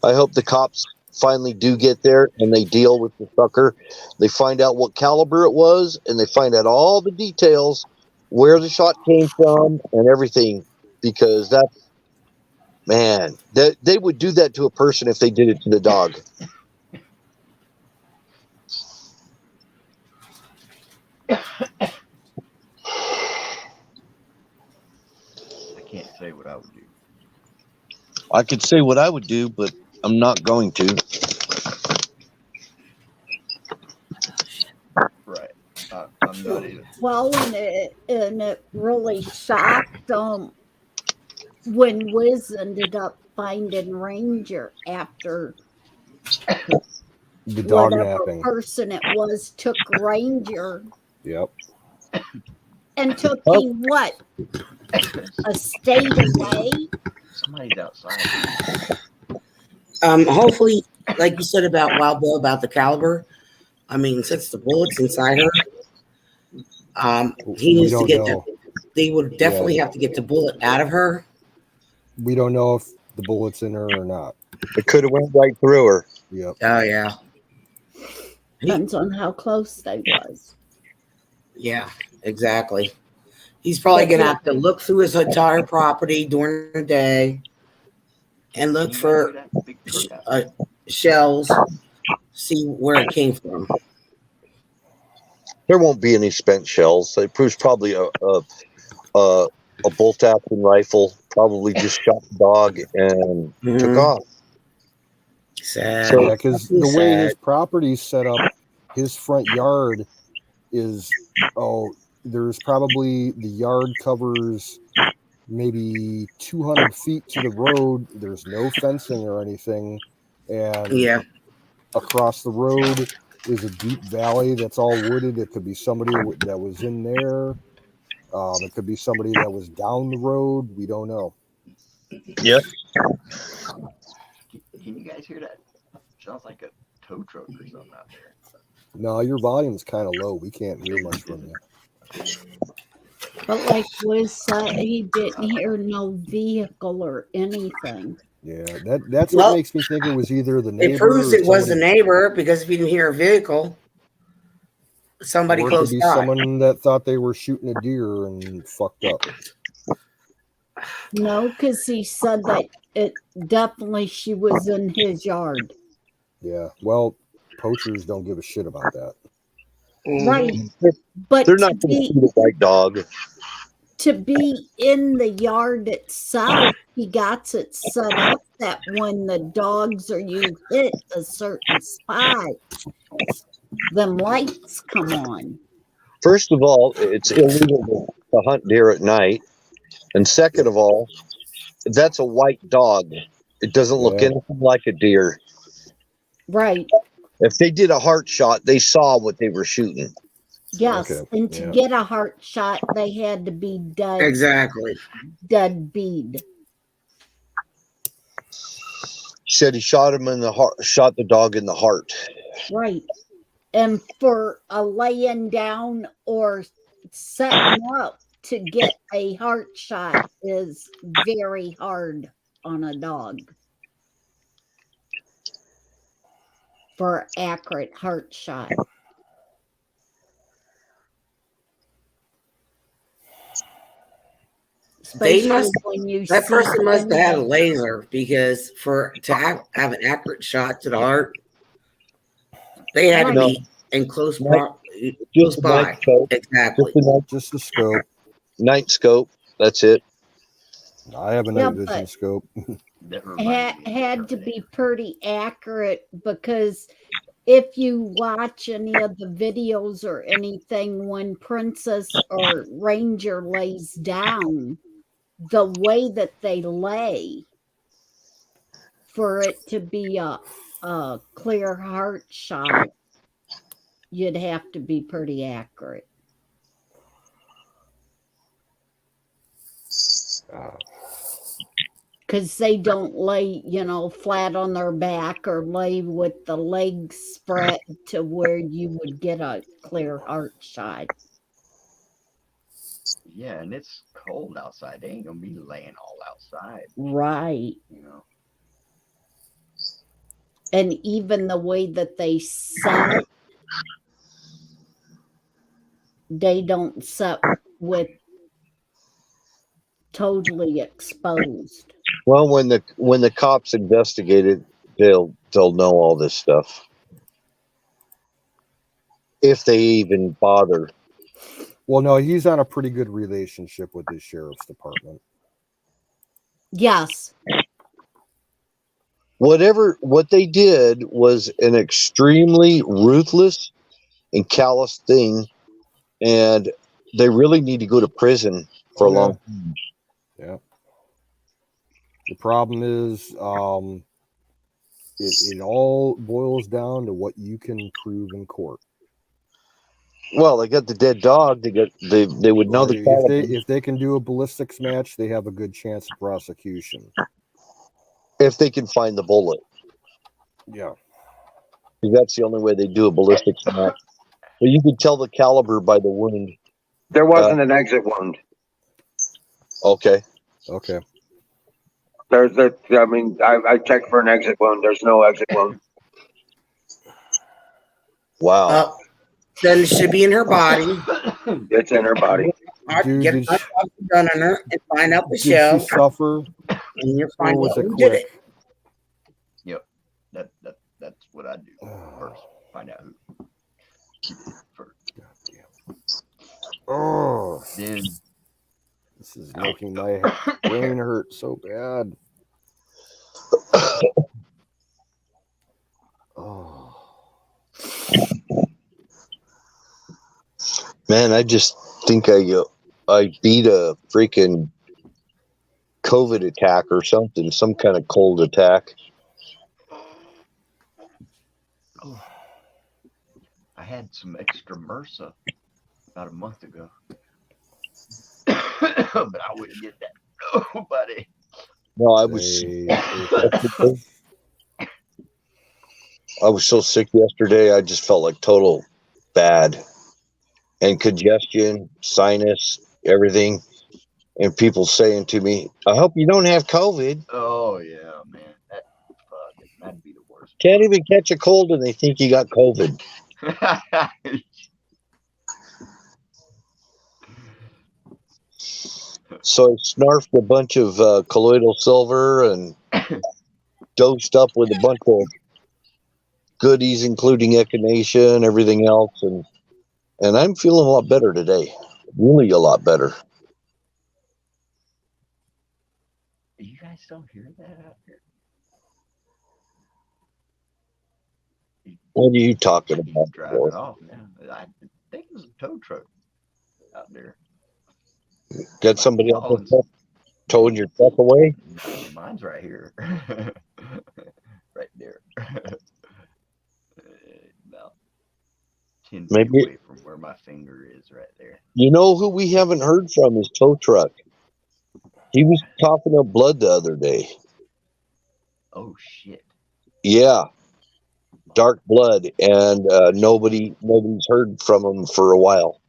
I hope the cops finally do get there and they deal with the sucker. They find out what caliber it was, and they find out all the details, where the shot came from and everything, because that's, man, they would do that to a person if they did it to the dog. I can't say what I would do. I could say what I would do, but I'm not going to. Right. I'm not either. Well, and it really shocked them when Wiz ended up finding Ranger after The dog whatever napping. person it was took Ranger Yep. and took him what? A state away? Somebody's outside. Hopefully, like you said about Wild Bill about the caliber, I mean, since the bullet's inside her, he needs to get that. They would definitely have to get the bullet out of her. We don't know if the bullet's in her or not. It could have went right through her. Yep. Oh yeah. Depends on how close they was. Yeah, exactly. He's probably gonna have to look through his entire property during the day and look for shells, see where it came from. There won't be any spent shells. It proves probably a bolt action rifle. Probably just shot the dog and took off. Sad. So, yeah, because the way his property's set up, his front yard is, there's probably, the yard covers maybe 200 feet to the road. There's no fencing or anything. And across the road is a deep valley that's all wooded. It could be somebody that was in there. It could be somebody that was down the road. We don't know. Yep. Can you guys hear that? Sounds like a tow truck or something out there. No, your volume's kind of low. We can't hear much from you. But like Wiz said, he didn't hear no vehicle or anything. Yeah, that's what makes me think it was either the neighbor. It proves it was the neighbor, because if you didn't hear a vehicle, somebody or close it could be by. someone that thought they were shooting a deer and fucked up. No, because he said that it definitely she was in his yard. Yeah, well, poachers don't give a shit about that. Right. But they're not going to shoot a white dog. To be in the yard itself, he got it set up that when the dogs or you hit a certain spot, them lights come on. First of all, it's illegal to hunt deer at night. And second of all, that's a white dog. It doesn't look Yeah. anything like a deer. Right. If they did a heart shot, they saw what they were shooting. Yes. Okay, And to yeah. get a heart shot, they had to be Exactly. dead bead. He said he shot him in the heart, shot the dog in the heart. Right. And for a laying down or setting up to get a heart shot is very hard on a dog. For accurate heart shot. They Especially must. when you That see person must have had a them. laser because to have an accurate shot to the heart, they had to Right. No, be in close just a night by. scope. Exactly. Just a scope. Night scope. That's it. I have a Yeah, night vision but scope. That reminds me of had to Terminator. be pretty accurate because if you watch any of the videos or anything when Princess or Ranger lays down, the way that they lay for it to be a clear heart shot, you'd have to be pretty accurate. Because they don't lay, flat on their back or lay with the legs spread to where you would get a clear heart shot. Yeah, and it's cold outside. They ain't gonna be laying all outside, Right. you know. And even the way that they set, they don't set with totally exposed. Well, when the cops investigate it, they'll know all this stuff if they even bother. Well, no, he's on a pretty good relationship with his sheriff's department. Yes. What they did was an extremely ruthless and callous thing, and they really need to go to prison for a long time. Yeah. The problem is, it all boils down to what you can prove in court. Well, they got the dead dog. They would know the caliber. If they can do a ballistics match, they have a good chance of prosecution. If they can find the bullet. Yeah. That's the only way they do a ballistics match. But you could tell the caliber by the wound. There wasn't an exit wound. Okay. Okay. I checked for an exit wound. There's no exit wound. Wow. Then it should be in her body. It's in her body. Get an autopsy done on her and find out the Did shell. she suffer? And you'll find Or was out it who did quick? it. Yep. That's what I do first. Find out who did it first. Oh, Then this is making my brain hurt so bad. Oh. Man, I just think I beat a freaking COVID attack or something, some kind of cold attack. oh, I had some extra MRSA about a month ago. But I wouldn't get that to nobody. No, I was I was so sick yesterday. I just felt like total bad, and congestion, sinus, everything. And people saying to me, "I hope you don't have COVID." Oh yeah, man. That'd be the worst. Can't even catch a cold, and they think you got COVID. So I snarfed a bunch of colloidal silver and dosed up with a bunch of goodies, including echinacea and everything else, and I'm feeling a lot better today. Really, a lot better. You guys don't hear that out here? What are you talking about? Driving off now. I think it was a tow truck out there. Got somebody else? Towing your truck away? No, mine's right here. Right there. About 10 feet Maybe. away from where my finger is right there. You know who we haven't heard from is Tow Truck. He was coughing up blood the other day. Oh, shit. Yeah, dark blood, and nobody's heard from him for a while.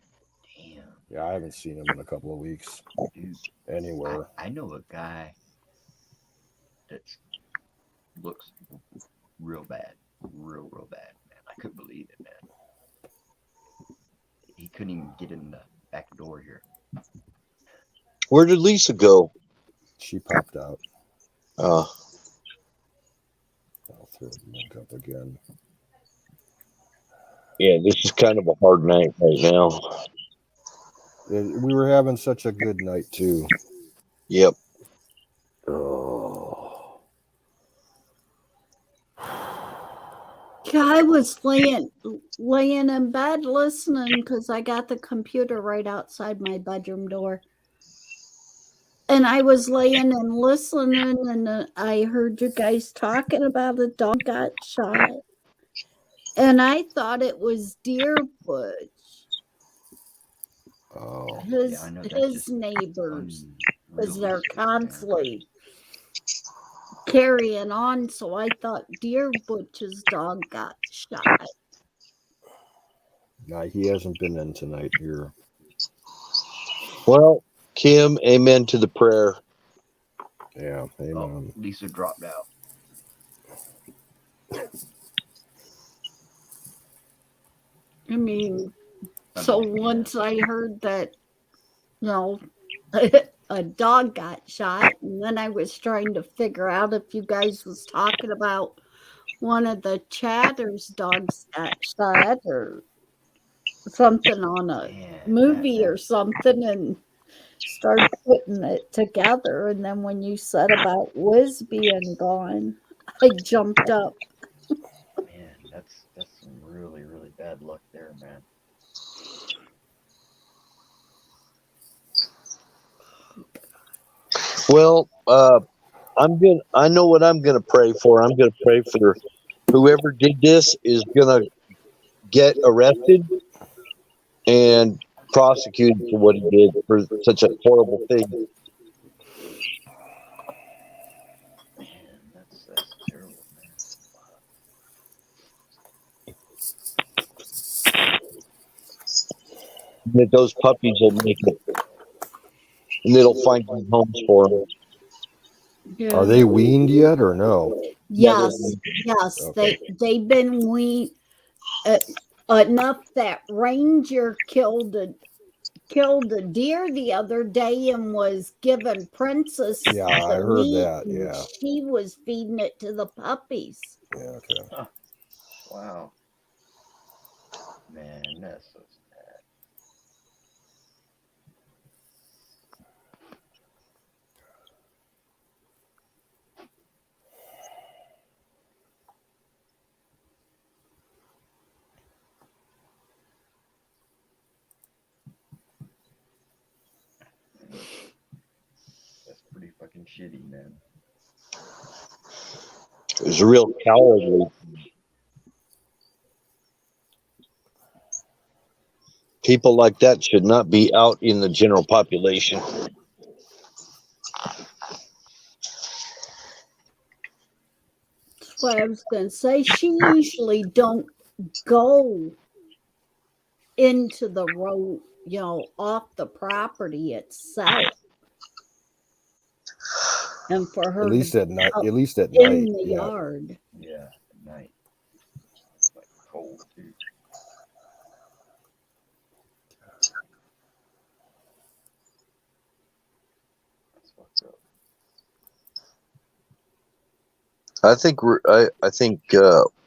Damn. Yeah, I haven't seen him in a couple of weeks Dude, anywhere. I know a guy that looks real bad. Real bad, man. I couldn't believe it, man. He couldn't even get in the back door here. Where did Lisa go? She popped out. Uh, I'll throw the link up again. yeah, this is kind of a hard night right now. We were having such a good night too. Yep. Oh. I was laying in bed listening because I got the computer right outside my bedroom door. And I was laying and listening, and I heard you guys talking about a dog got shot. And I thought it was Deer Butch. Oh. His, I know his neighbors, because they're unrealistic, constantly carrying on. So I thought Deer Butch's dog got shot. No, he hasn't been in tonight here. Well, Kim, amen to the prayer. Yeah, amen. Oh, Lisa dropped out. I mean, so once I heard that, a dog got shot, and then I was trying to figure out if you guys was talking about one of the Chatter's dogs got shot or something on a movie or something, and started putting it together. And then when you said about Wiz being gone, I jumped up. Man, that's some really bad luck there, man. Well, I know what I'm gonna pray for. I'm gonna pray for whoever did this is gonna get arrested and prosecuted for what he did for such a horrible thing. Man, that's terrible, man. That those puppies will make it, and it'll find new homes for them. Yeah. Are they weaned yet or no? Yes, Okay. they've been weaned enough that Ranger killed a deer the other day and was giving Princess Yeah, I the heard meat, that. and Yeah. she was feeding it to the puppies. Yeah. Okay. Huh. Wow. Man, that's so sad. That's pretty fucking shitty, man. It was real cowardly. People like that should not be out in the general population. That's what I was going to say. She usually don't go into the road, off the property itself. And for her At least to at night. up At least at in night. the Yeah. yard. Yeah, at night. It's like cold too. That's what's up. I think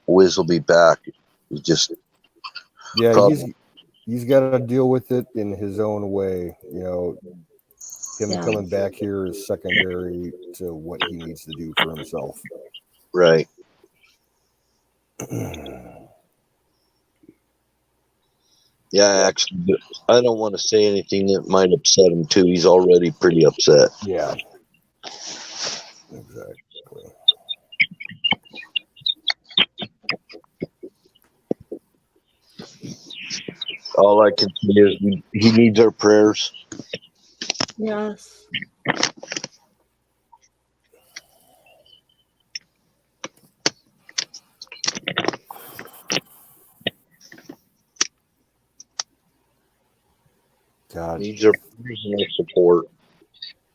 Wiz will be back. He just Yeah, probably, he's got to deal with it in his own way. Him Yeah. coming back here is secondary to what he needs to do for himself. right. Yeah, actually, I don't want to say anything that might upset him too. He's already pretty upset. Yeah. Exactly. All I can see is he needs our prayers. Yes. God. Needs our prayers and our support.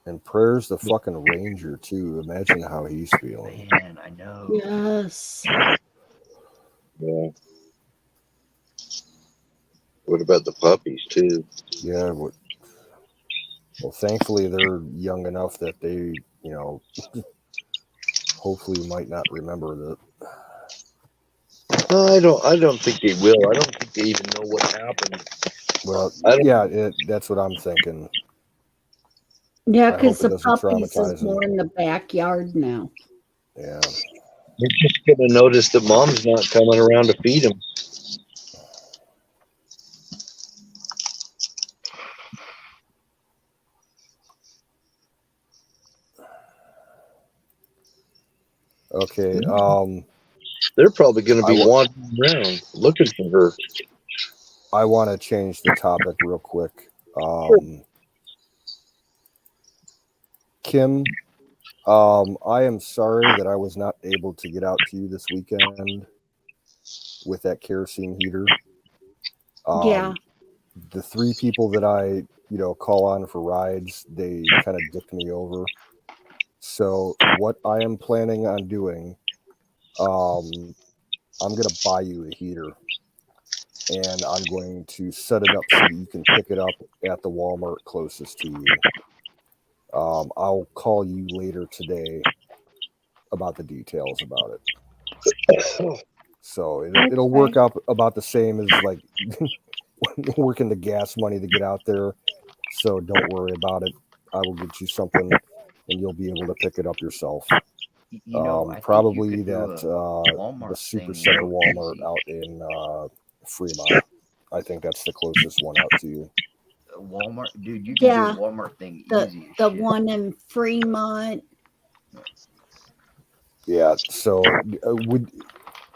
And prayers the fucking ranger too. Imagine how he's feeling. Man, I know. Yes. Yeah. What about the puppies too? Yeah. Well, thankfully they're young enough that they, hopefully might not remember that. No, I don't think they will. I don't think they even know what happened. Well, I don't- yeah, that's what I'm thinking. Yeah, I hope because it the doesn't puppies is traumatize them. more in the backyard now. Yeah. They're just gonna notice that mom's not coming around to feed them. Okay. They're probably gonna be I wandering around looking for her. I want to change the topic real quick. Kim, I am sorry that I was not able to get out to you this weekend with that kerosene heater. Yeah. The 3 people that I, call on for rides, they kind of dicked me over. So what I am planning on doing, I'm going to buy you a heater. And I'm going to set it up so that you can pick it up at the Walmart closest to you. I'll call you later today about the details about it. So it'll work out about the same as like working the gas money to get out there. So don't worry about it. I will get you something and you'll be able to pick it up yourself. I Probably think you could do that a Walmart the Super thing Center real Walmart easy. out in Fremont. I think that's the closest one out to you. Walmart, dude, you can do a Walmart thing easy as The shit. one in Fremont. Yeah. So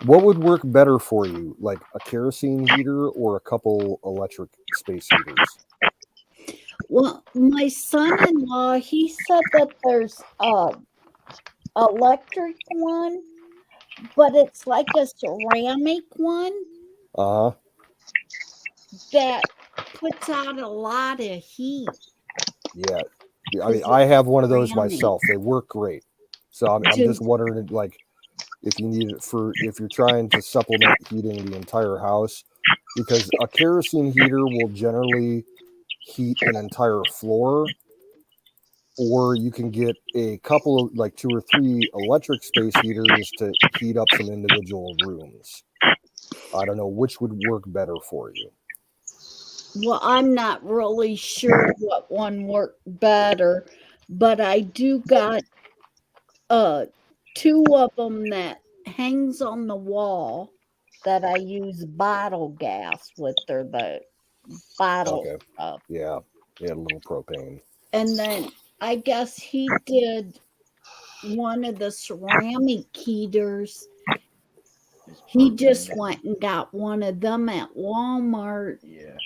what would work better for you, like a kerosene heater or a couple electric space heaters? Well, my son-in-law, he said that there's a electric one, but it's like a ceramic one that puts out a lot of heat. Yeah. I mean, I have one of those ceramic. myself. They work great. So I'm just wondering, like, if you need it if you're trying to supplement heating the entire house, because a kerosene heater will generally heat an entire floor, or you can get a couple of, like, 2 or 3 electric space heaters to heat up some individual rooms. I don't know which would work better for you. Well, I'm not really sure what one worked better, but I do got 2 of them that hangs on the wall that I use bottle gas with. They're the bottle stuff. Yeah, a little propane. And then I guess he did one of the ceramic heaters. He just went and got one of them at Walmart. Yeah.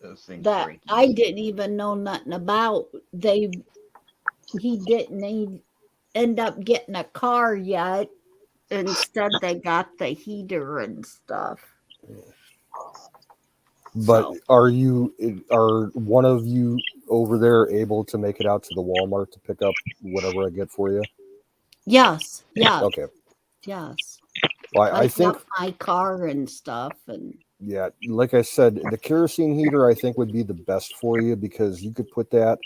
Those things That break I easy. didn't even know nothing about. He didn't end up getting a car yet. Instead, they got the heater and stuff. But are one of you over there able to make it out to the Walmart to pick up whatever I get for you? Yes. Okay. Yes. Well, I think got my car and stuff, and yeah, like I said, the kerosene heater I think would be the best for you, because you could put that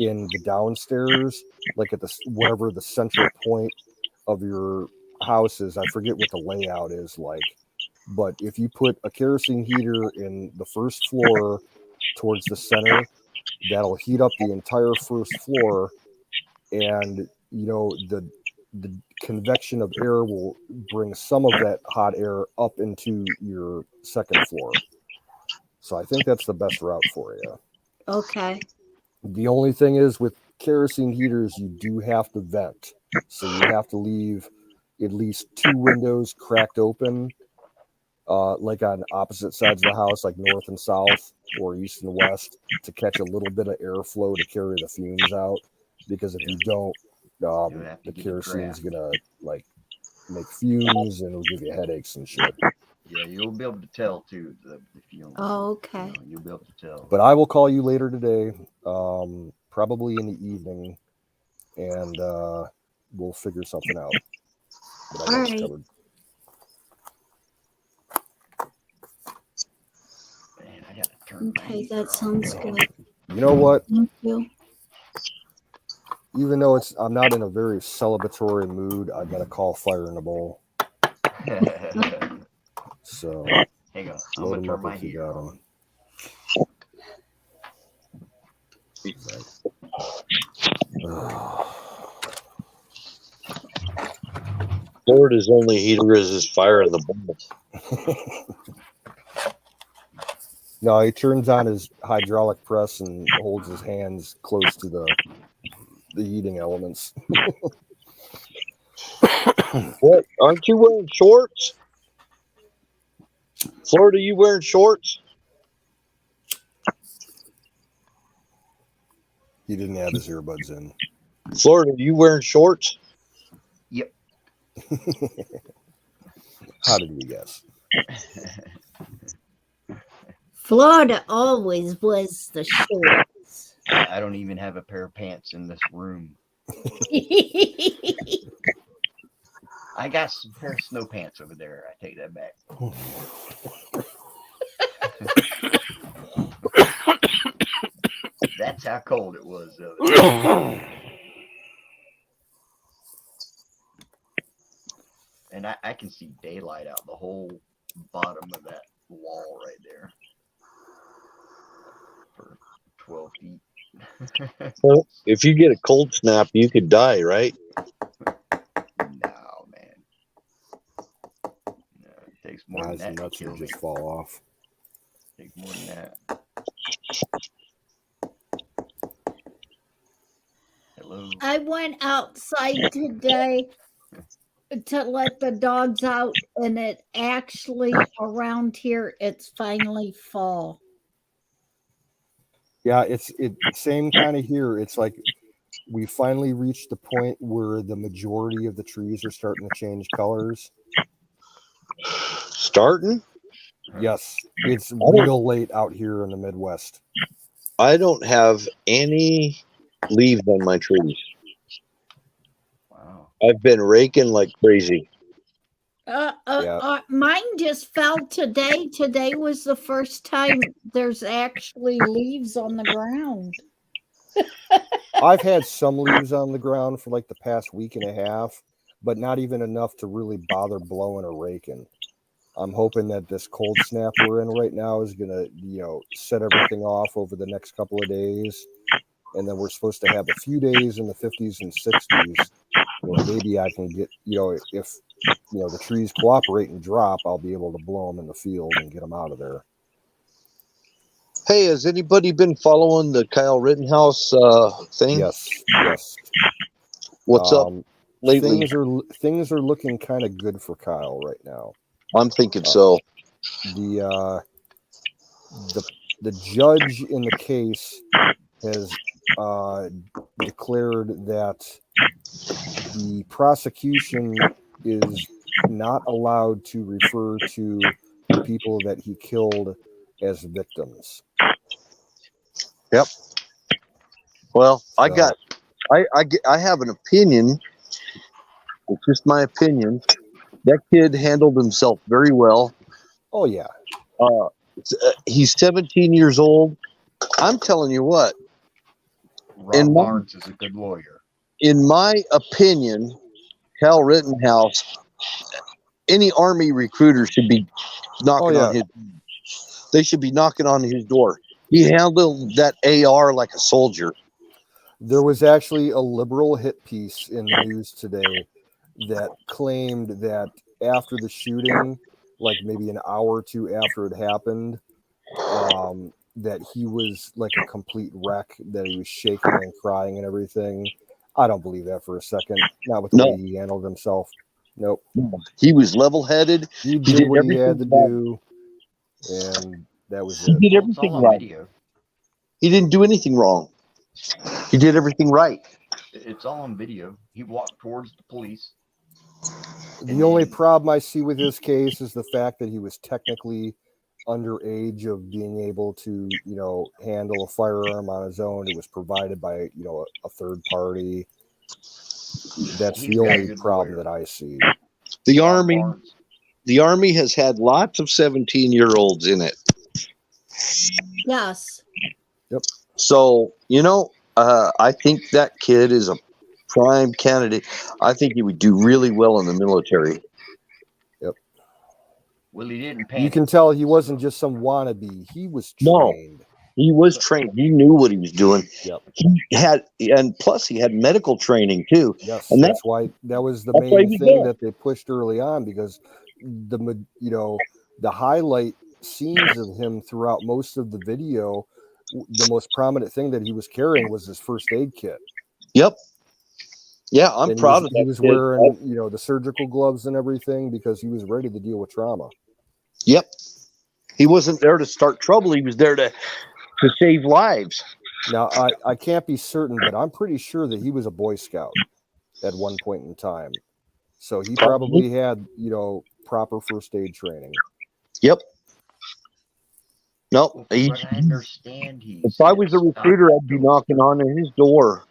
in the downstairs, like at whatever the central point of your house is. I forget what the layout is like, but if you put a kerosene heater in the first floor towards the center, that'll heat up the entire first floor, and the convection of air will bring some of that hot air up into your second floor. So I think that's the best route for you. okay. The only thing is with kerosene heaters, you do have to vent. So you have to leave at least 2 windows cracked open, like on opposite sides of the house, like north and south or east and west, to catch a little bit of airflow to carry the fumes out. Because if you don't, the kerosene's gonna like make fumes and it'll give you headaches and shit. Yeah, you'll be able to tell too the fumes. Oh, okay. You'll be able to tell. But I will call you later today, probably in the evening, and we'll figure something out. But I got you covered. Man, I gotta turn. Okay, that sounds good. You know what? Thank you. Even though I'm not in a very celebratory mood, I got to call fire in the bowl. So hang on, load them up if you got them. Florida's only heater is his fire in the bowl. No, he turns on his hydraulic press and holds his hands close to the heating elements. What? Aren't you wearing shorts? Florida, you wearing shorts? He didn't have his earbuds in. Florida, you wearing shorts? Yep. How did you guess? Florida always was the shorts. I don't even have a pair of pants in this room. I got some pair of snow pants over there. I take that back. That's how cold it was, though. And I can see daylight out the whole bottom of that wall right there. For 12 feet. Well, if you get a cold snap, you could die, right? No, man. No, it takes more than that to nuts kill would me. just fall off. It takes more than that. Hello. I went outside today to let the dogs out, and it actually around here it's finally fall. Yeah, it's same kind of here. It's like we finally reached the point where the majority of the trees are starting to change colors. Starting? Yes, it's real late out here in the Midwest. I don't have any leaves on my trees. Wow. I've been raking like crazy. Mine just fell today. Today was the first time there's actually leaves on the ground. I've had some leaves on the ground for like the past week and a half, but not even enough to really bother blowing or raking. I'm hoping that this cold snap we're in right now is gonna, set everything off over the next couple of days, and then we're supposed to have a few days in the 50s and 60s where maybe I can get, if the trees cooperate and drop, I'll be able to blow them in the field and get them out of there. Hey, has anybody been following the Kyle Rittenhouse thing? Yes. What's up lately? Things are looking kind of good for Kyle right now. I'm thinking so. The judge in the case has declared that the prosecution is not allowed to refer to the people that he killed as victims. Yep. Well, I have an opinion. It's just my opinion. That kid handled himself very well. Oh yeah. He's 17 years old. I'm telling you what. Rob Barnes is a good lawyer. In my opinion, Cal Rittenhouse, any Army recruiter should be knocking on his. They should be knocking on his door. He handled that AR like a soldier. There was actually a liberal hit piece in the news today that claimed that after the shooting, like maybe an hour or two after it happened, that he was like a complete wreck, that he was shaking and crying and everything. I don't believe that for a second. Not with the way he handled himself. Nope. He was level-headed. He did what he had to do, and that was it. He did Well, it's everything all on right. video. He didn't do anything wrong. He did everything right. It's all on video. He walked towards the police. The only problem I see with this case is the fact that he was technically underage of being able to, handle a firearm on his own. It was provided by, a third party. That's the only problem that I see. The Army has had lots of 17-year-olds in it. Yes. Yep. So, I think that kid is a prime candidate. I think he would do really well in the military. Yep. Well, he didn't panic. You can tell he wasn't just some wannabe. He was trained. No, he was trained. He knew what he was doing. Yep. And plus he had medical training too. Yes, and that was the main thing that they pushed early on, because the highlight scenes of him throughout most of the video, the most prominent thing that he was carrying was his first aid kit. Yep. Yeah, I'm proud of that. He was wearing, the surgical gloves and everything, because he was ready to deal with trauma. Yep. He wasn't there to start trouble. He was there to save lives. Now, I can't be certain, but I'm pretty sure that he was a Boy Scout at one point in time. So he probably had, proper first aid training. Yep. No, I understand. If I was a recruiter, I'd be knocking on his door.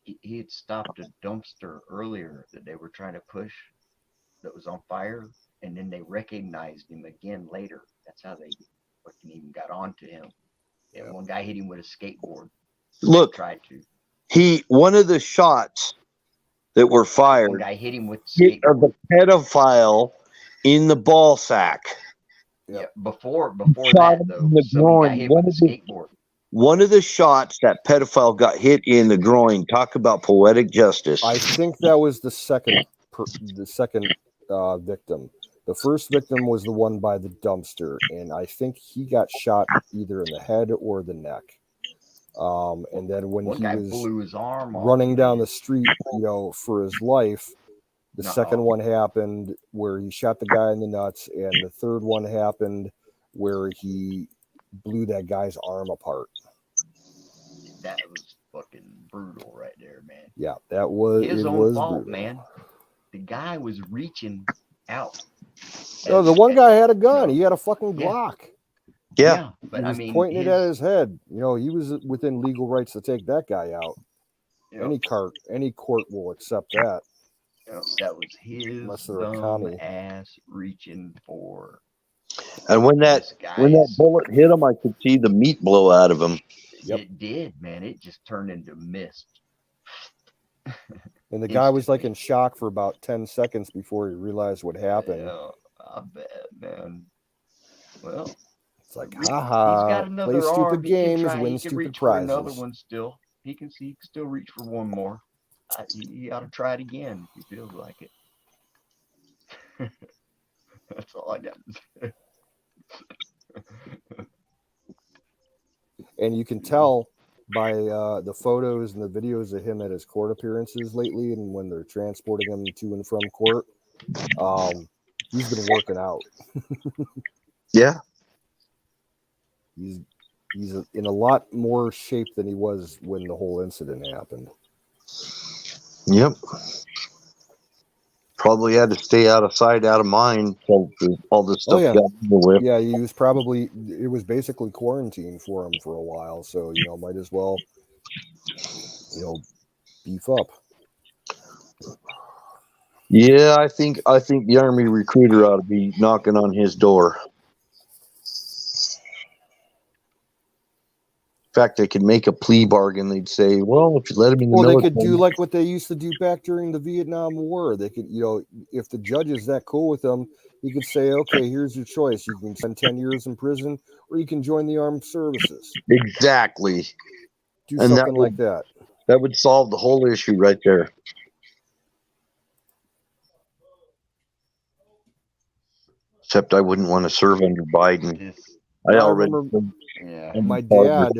He had stopped a dumpster earlier that they were trying to push that was on fire, and then they recognized him again later. That's how they even got onto him. And one guy hit him with a skateboard. Look, tried to. One of the shots that were fired, one guy hit him with the skateboard. The pedophile in the ball sack. Yeah, before that though, somebody got hit with a skateboard. One of the shots, that pedophile got hit in the groin. Talk about poetic justice. I think that was the second victim. The first victim was the one by the dumpster, and I think he got shot either in the head or the neck. And then when he was blew his arm running down the street, for his life, the second one happened where he shot the guy in the nuts, and the third one happened where he blew that guy's arm apart. That was fucking brutal right there, man. Yeah, that was his own fault, brutal. Man. The guy was reaching out. No, the one guy had a gun. He had a fucking Glock. Yeah, but he was pointing it at his head. He was within legal rights to take that guy out. Any court will accept that. That was his dumb ass reaching for. And when that bullet hit him, I could see the meat blow out of him. Yep. It did, man. It just turned into mist. And the guy was like in shock for about 10 seconds before he realized what happened. Yeah, I bet, man. Well, it's like, haha, play stupid games, win stupid prizes. Another one still. He can still reach for one more. He ought to try it again if he feels like it. That's all I got to say. And you can tell by the photos and the videos of him at his court appearances lately, and when they're transporting him to and from court, he's been working out. Yeah. He's in a lot more shape than he was when the whole incident happened. Yep. Probably had to stay out of sight, out of mind. So all this stuff got with. Yeah, he was it was basically quarantine for him for a while. So, might as well, beef up. Yeah, I think the Army recruiter ought to be knocking on his door. In fact, they could make a plea bargain. They'd say, well, if you let him in the military. They could do like what they used to do back during the Vietnam War. They could, if the judge is that cool with them, he could say, okay, here's your choice. You can spend 10 years in prison, or you can join the armed services. Exactly. Do something like that. That would solve the whole issue right there. Except I wouldn't want to serve under Biden. I I already. remember Yeah. my dad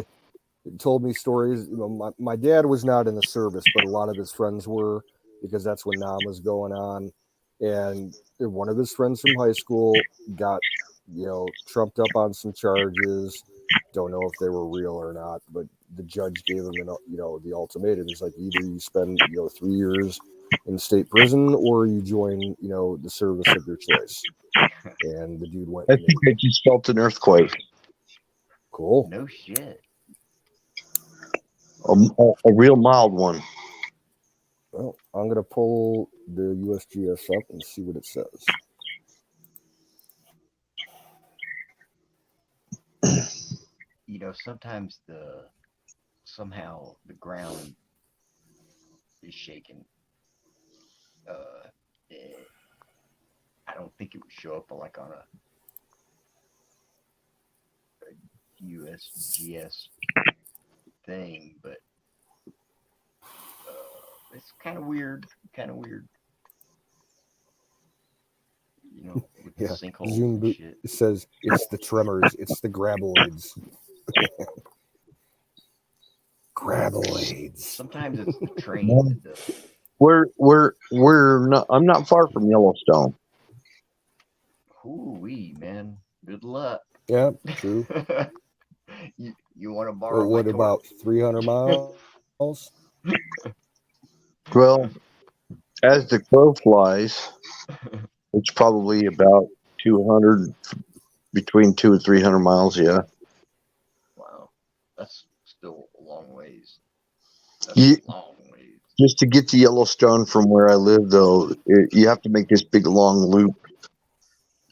told me stories. You know, my dad was not in the service, but a lot of his friends were, because that's when Nam was going on. And one of his friends from high school got, you know, trumped up on some charges. Don't know if they were real or not, but the judge gave him, you know, the ultimatum. He's like, either you spend, you know, 3 years in state prison or you join, you know, the service of your choice. And the dude went I and think made I just felt an earthquake. cool. No shit. A real mild one. Well, I'm going to pull the USGS up and see what it says. You know, sometimes somehow the ground is shaking. I don't think it would show up like on a USGS thing, but it's kind of weird. Kind of weird. You know, with the sinkholes Zoom and shit. it says it's the tremors, it's the graboids. Graboids. Sometimes it's the train that does it. We're not. I'm not far from Yellowstone. Ooh-wee, man. Good luck. Yeah, true. You want to borrow What my about torch? 300 miles? Well, as the crow flies, it's probably about 200, between 200 and 300 miles. Yeah. Wow, that's still a long ways. That's You, a long ways. just to get to Yellowstone from where I live, though, you have to make this big long loop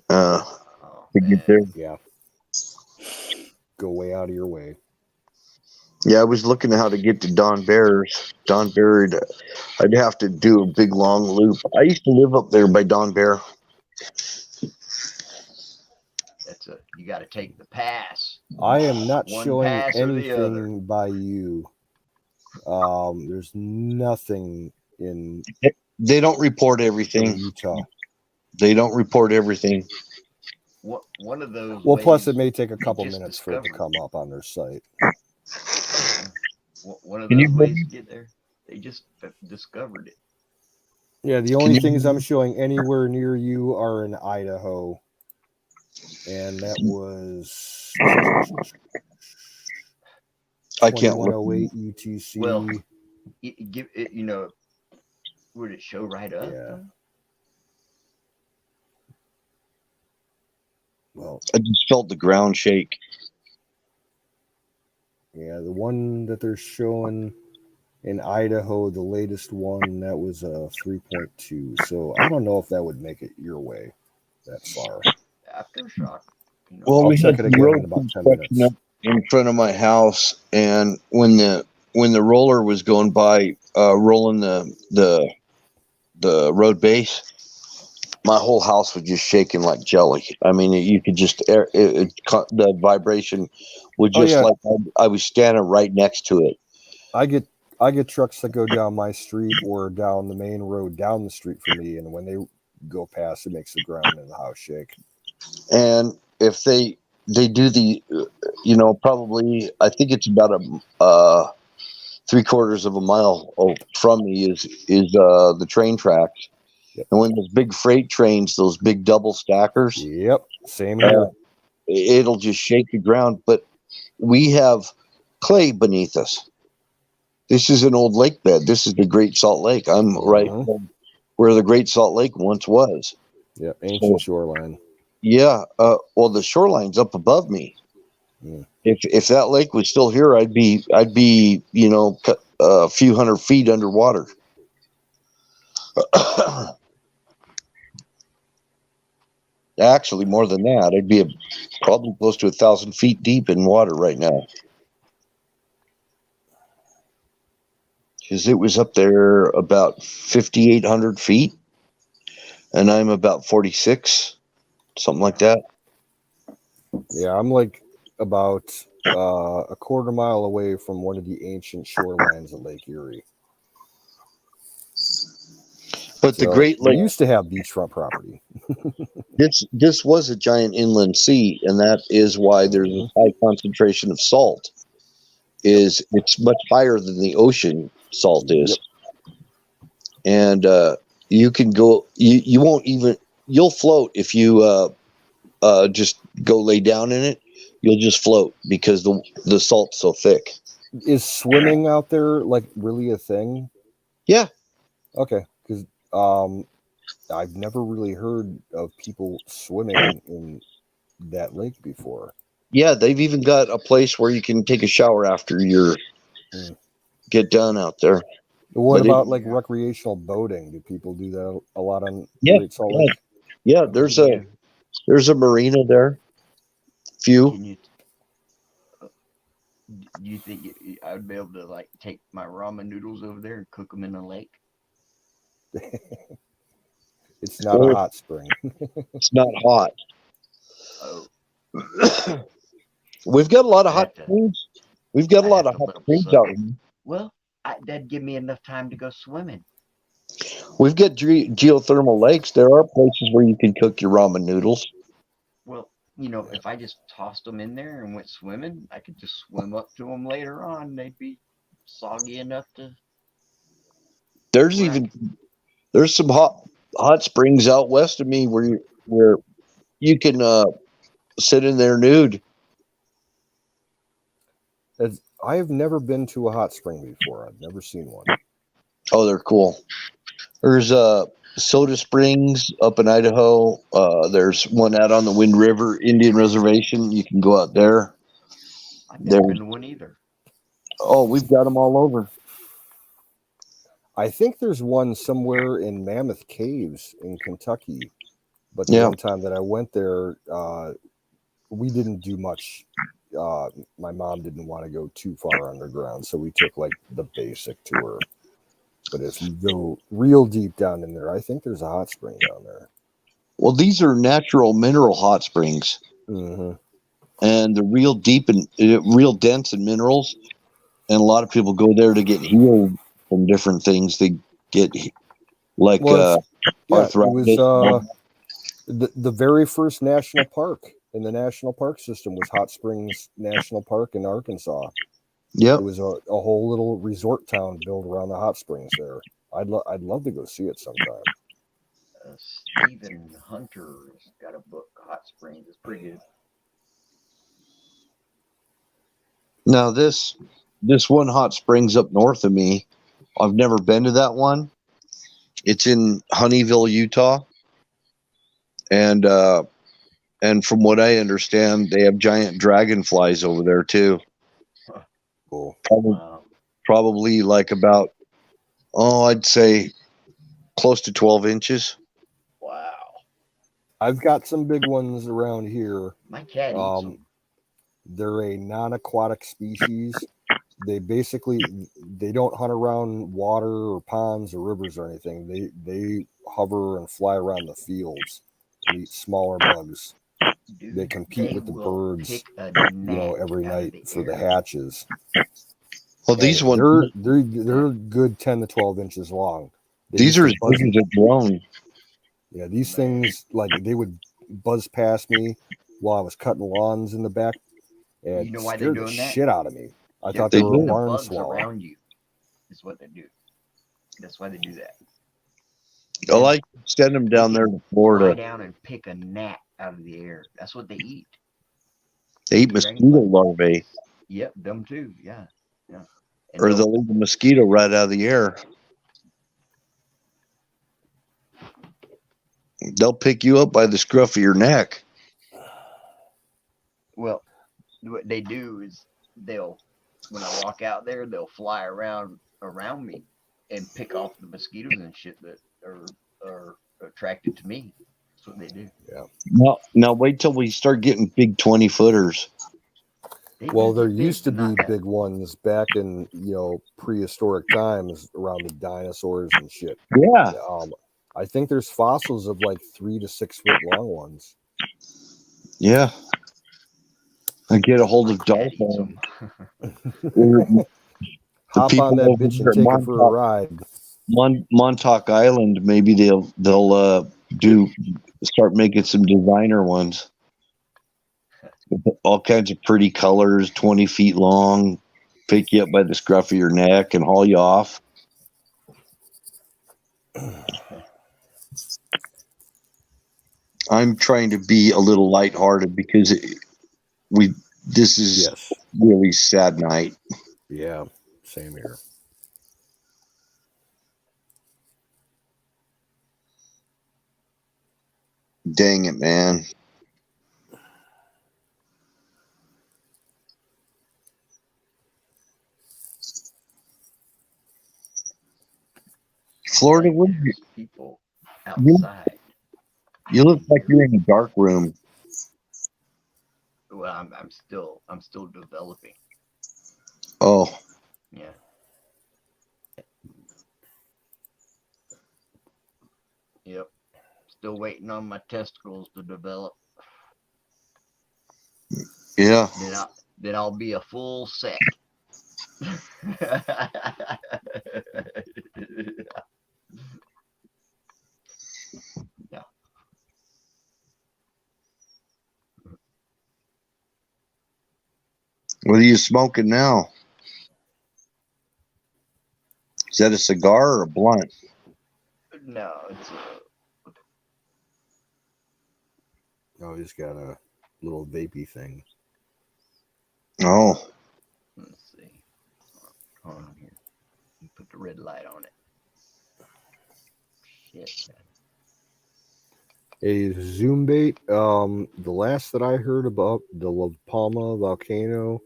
Oh, to get there. man. Yeah. Go way out of your way. Yeah, I was looking at how to get to Don Bear's. Don Bear, I'd have to do a big long loop. I used to live up there by Don Bear. You got to take the pass. I am not One showing pass or the other. anything by you. There's nothing in They don't report in everything. Utah. They don't report everything. One of those. Well, plus ways it may take a they couple just minutes for it to discovered. come up on their site. One of Can you those ways to get there. They just discovered it. Yeah, the only things I'm showing anywhere near you are in Idaho. And that was I can't look. 2108 UTC. Well, give it. You know, would it show right up? Yeah. Though? Well, I just felt the ground shake. yeah, the one that they're showing in Idaho, the latest one, that was a 3.2. So I don't know if that would make it your way that far. Aftershock. You know, Well, I'll we check had it some again road in about 10 construction minutes. up in front of my house, and when the roller was going by, rolling the road base, my whole house was just shaking like jelly. I mean, you could just the vibration was just like I was standing right next to it. I get trucks that go down my street or down the main road down the street from me, and when they go past, it makes the ground in the house shake. And if they do the, probably, I think it's about a 3/4 of a mile from me is the train tracks. Yep. And when those big freight trains, those big double stackers, Yep, same here. It'll just shake the ground. But we have clay beneath us. This is an old lake bed. This is the Great Salt Lake. I'm right where the Great Salt Lake once was. Yeah, ancient shoreline. Yeah. Well, the shoreline's up above me. Yeah. If that lake was still here, I'd be a few hundred feet underwater. Actually, more than that, I'd be probably close to 1,000 feet deep in water right now. Because it was up there about 5,800 feet, and I'm about 46, something like that. Yeah, I'm like about a quarter mile away from one of the ancient shorelines of Lake Erie. But the So Great we Lake, used to have beachfront property. this was a giant inland sea, and that is why there's a high concentration of salt. Is it's much higher than the ocean salt is, and you can go. You won't even. You'll float if you just go lay down in it. You'll just float because the salt's so thick. Is swimming out there like really a thing? Yeah. Okay, because I've never really heard of people swimming in that lake before. Yeah, they've even got a place where you can take a shower after you get done out there. What But about like recreational boating? Do people do that a lot on Yeah, Great Salt Lake? yeah. There's a marina there. Few. Can you? Do you think I would be able to like take my ramen noodles over there and cook them in the lake? It's not a hot spring. It's not hot. Oh, We've got a lot of hot I'd have to- springs. We've got a I'd lot have of to hot look springs some- out here. Well, that'd give me enough time to go swimming. We've got geothermal lakes. There are places where you can cook your ramen noodles. Well, you know, if I just tossed them in there and went swimming, I could just swim up to them later on. They'd be soggy enough to. There's Right. even there's some hot springs out west of me where you can sit in there nude. I have never been to a hot spring before. I've never seen one. Oh, they're cool. There's Soda Springs up in Idaho. There's one out on the Wind River Indian Reservation. You can go out there. I've never been to one either. Oh, we've got them all over. I think there's one somewhere in Mammoth Caves in Kentucky. But the one time that I went there, we didn't do much. My mom didn't want to go too far underground, so we took like the basic tour. But if you go real deep down in there, I think there's a hot spring down there. Well, these are natural mineral hot springs, and they're real deep and real dense in minerals. And a lot of people go there to get healed from different things. They get like arthritis. It was the very first national park in the national park system was Hot Springs National Park in Arkansas. Yep. It was a whole little resort town built around the hot springs there. I'd love to go see it sometime. Stephen Hunter's got a book, Hot Springs. It's pretty good. Now this one hot springs up north of me. I've never been to that one. It's in Honeyville, Utah. And from what I understand, they have giant dragonflies over there too. Cool. Probably like about, I'd say close to 12 inches. Wow. I've got some big ones around here. My cat eats them. They're a non-aquatic species. They don't hunt around water or ponds or rivers or anything. They hover and fly around the fields and eat smaller bugs. Dude, they compete with the birds, every night for the hatches. Well, these ones they're good 10 to 12 inches long. These are as big as a drone. Yeah, these things, like, they would buzz past me while I was cutting lawns in the back, and you know why they're scared the doing that? shit out of me. I thought they were a barn bugs swallow. Around you is what they do. That's why they do that. I like send them down there to Florida. Fly down and pick a gnat out of the air. That's what they eat. They eat mosquito larvae. Yep, them too. Yeah. And or they'll leave the mosquito right out of the air. They'll pick you up by the scruff of your neck. Well, what they do is when I walk out there, they'll fly around me and pick off the mosquitoes and shit that are attracted to me. That's what they do. Yeah. Now wait till we start getting big 20-footers. Well, there used to be big ones back in, prehistoric times around the dinosaurs and shit. Yeah. I think there's fossils of like 3 to 6 foot long ones. Yeah. I get a hold of dolphins. Hop on that bitch and take it for a ride. Montauk Island, maybe they'll start making some designer ones. All kinds of pretty colors, 20 feet long, pick you up by the scruff of your neck and haul you off. I'm trying to be a little lighthearted because this is really sad night. Yeah, same here. Dang it, man. Florida, Like there's people you outside. look like you're in a dark room. Well, I'm still developing. Oh, Yeah. Yep. Still waiting on my testicles to develop. yeah. Then I'll be a full set. Yeah. What are you smoking now? Is that a cigar or a blunt? No, it's Oh, he's got a little vapey thing. Oh. let's see. Hold on here. Put the red light on it. Shit, man. A zoom bait. The last that I heard about the La Palma volcano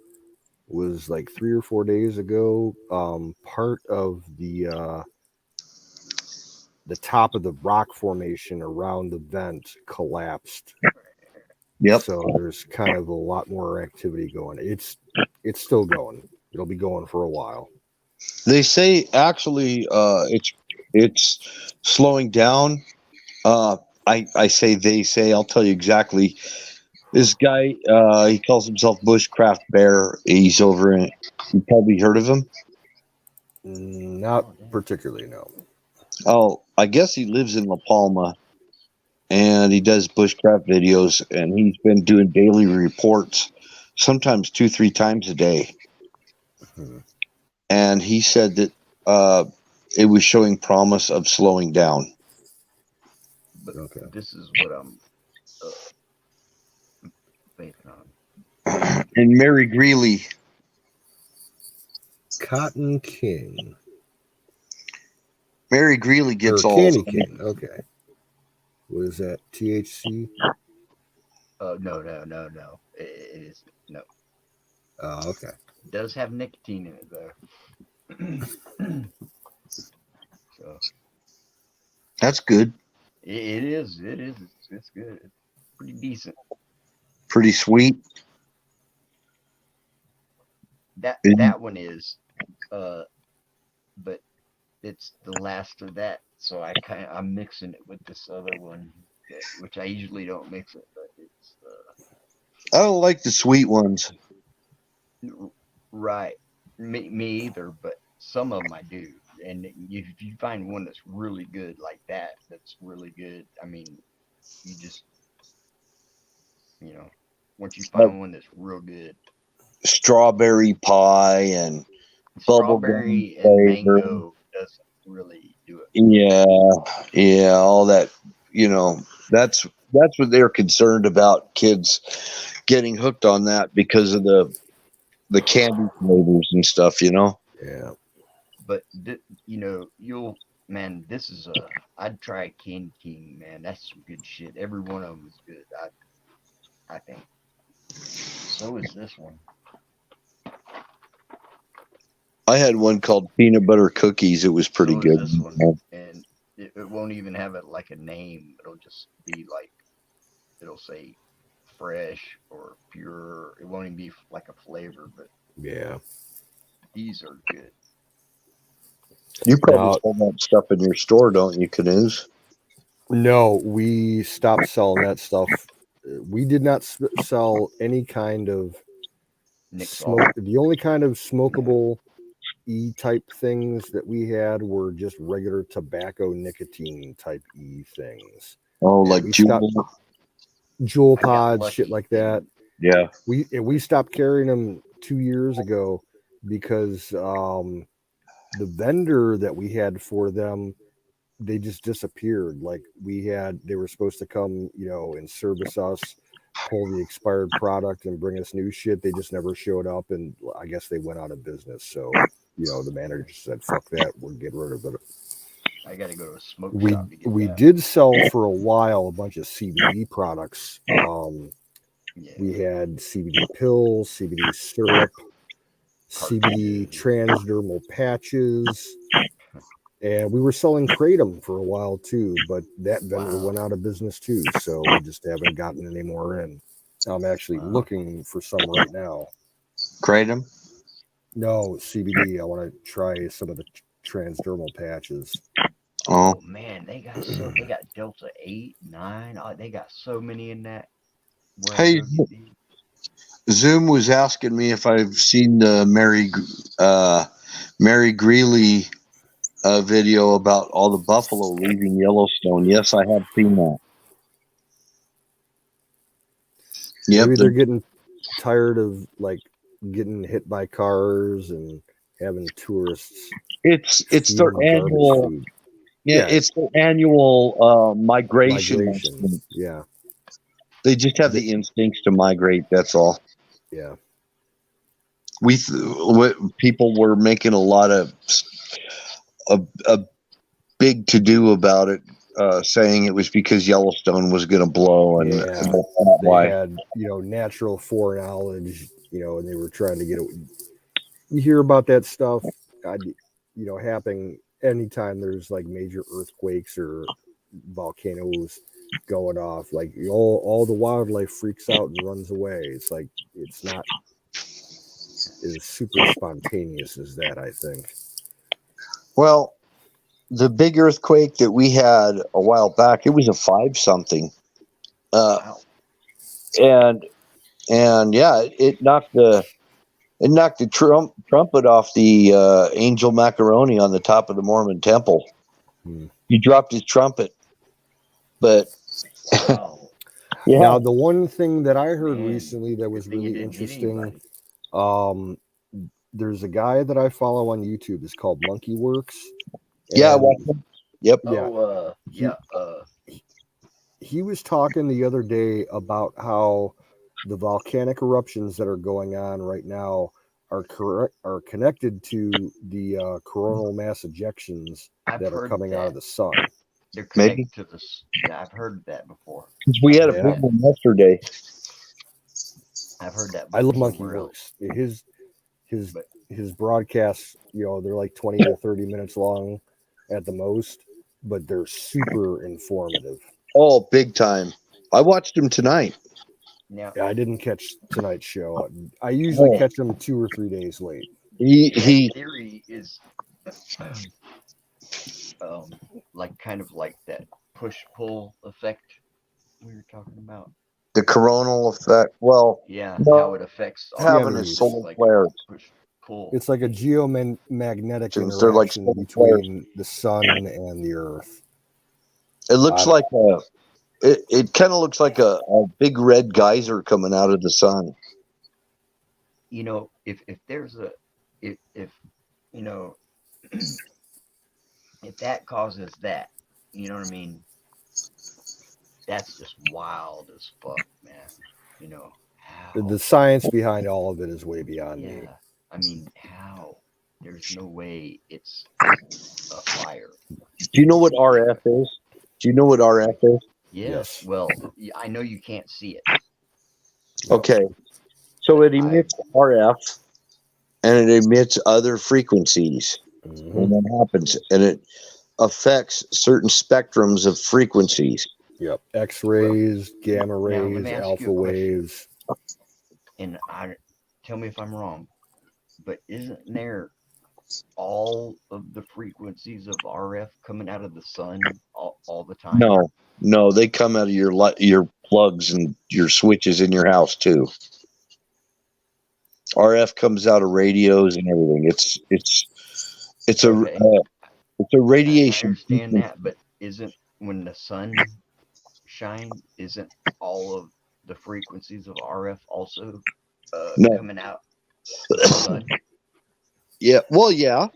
was like 3 or 4 days ago. Part of the top of the rock formation around the vent collapsed. Yep. So there's kind of a lot more activity going. It's still going. It'll be going for a while. They say actually it's slowing down. I say they say. I'll tell you exactly. This guy, he calls himself Bushcraft Bear. He's over in. You probably heard of him. Not particularly, no. Oh, I guess he lives in La Palma, and he does bushcraft videos, and he's been doing daily reports, sometimes 2-3 times a day. Hmm. And he said that it was showing promise of slowing down. But Okay. this is what I'm thinking on. And Mary Greeley. Cotton King. Mary Greeley gets or all. Candy King. Okay. What is that? THC? No. It is no. Oh, okay. It does have nicotine in it though. So That's good. it is. It's good. It's pretty decent. Pretty sweet. That one is, but it's the last of that. So I'm mixing it with this other one, which I usually don't mix it, but it's I don't like the sweet ones. right. Me either, but some of them I do. And if you find one that's really good like that, that's really good. I mean, you just, once you find one that's real good, Strawberry pie and strawberry bubblegum and flavor. mango doesn't really do it. Yeah, all that. That's what they're concerned about. Kids getting hooked on that because of the candy flavors and stuff. Yeah. But this is I'd try Candy King, man. That's some good shit. Every one of them is good. I think. So is this one. I had one called peanut butter cookies. It was pretty So good. is this one. And it won't even have it like a name. It'll just be like, it'll say fresh or pure. It won't even be like a flavor, but Yeah. these are good. You probably sell that stuff in your store, don't you, Canoes? No, we stopped selling that stuff. We did not sell any kind of smoke. The only kind of smokable E-type things that we had were just regular tobacco nicotine type E things. Oh, And like we stopped Jewel I got pods, lucky shit like that. yeah. We stopped carrying them 2 years ago because the vendor that we had for them, they just disappeared. Like they were supposed to come, and service us, pull the expired product and bring us new shit. They just never showed up, and I guess they went out of business. So, the manager said, "Fuck that, we're getting rid of it." I got to go to a smoke We shop to get we that. did sell for a while a bunch of CBD products. Yeah. We had CBD pills, CBD syrup, CBD transdermal patches, and we were selling kratom for a while too. But that vendor went out of business too, so we just haven't gotten any more in. I'm actually looking for some right now. Kratom? No, CBD. I want to try some of the transdermal patches. Oh man, they got Delta 8, 9. Oh, they got so many in that. Hey, Zoom was asking me if I've seen the Mary Greeley video about all the buffalo leaving Yellowstone. Yes, I have seen that. Yep, Maybe they're getting tired of getting hit by cars and having tourists. It's their annual. Food. Yeah, it's their annual migration. Yeah, they just have the instincts to migrate. That's all. Yeah, people were making a lot of a big to do about it, saying it was because Yellowstone was going to blow, and they why had natural foreknowledge, and they were trying to get it. You hear about that stuff, happening anytime there's like major earthquakes or volcanoes going off. Like all the wildlife freaks out and runs away. It's like it's not as super spontaneous as that, I think. Well, the big earthquake that we had a while back, it was a 5-something. Wow. And yeah, it knocked the trumpet off the angel macaroni on the top of the Mormon temple. He dropped his trumpet. But yeah. Now the one thing that I heard recently that was really interesting, there's a guy that I follow on YouTube. It's called Monkey Works. Yeah, I watched him. Yep. Yeah. He was talking the other day about how the volcanic eruptions that are going on right now are connected to the coronal mass ejections that are coming out of the sun. They're connected to this. Yeah, I've heard that before. We had a big one yesterday. I've heard that. I love Monkey Works. His broadcasts, they're like 20 to 30 minutes long at the most, but they're super informative. Oh, big time. I watched him tonight. Yeah, I didn't catch tonight's show. I usually catch them 2 or 3 days late. His theory is like kind of like that push-pull effect we were talking about. The coronal effect. Well, yeah, how it affects having a solar flare. Pull. It's like a geomagnetic interaction between the sun and the earth. It looks like it kind of looks like a big red geyser coming out of the sun. If there's if if that causes that, you know what I mean? That's just wild as fuck, man. How the science behind all of it is way beyond me. I mean, how? There's no way it's a fire. Do you know what RF is? Do you know what RF is? Yes. Well, I know you can't see it. Okay. So it emits RF and it emits other frequencies. When that happens, and it affects certain spectrums of frequencies. Yep. X-rays, gamma rays, alpha waves. And tell me if I'm wrong, but isn't there all of the frequencies of RF coming out of the sun all the time? No, they come out of your plugs and your switches in your house too. RF comes out of radios and everything. It's a Okay, it's a I radiation understand frequency. that, but isn't when the sun shine, isn't all of the frequencies of RF also No, coming out from the sun? yeah, well, yeah.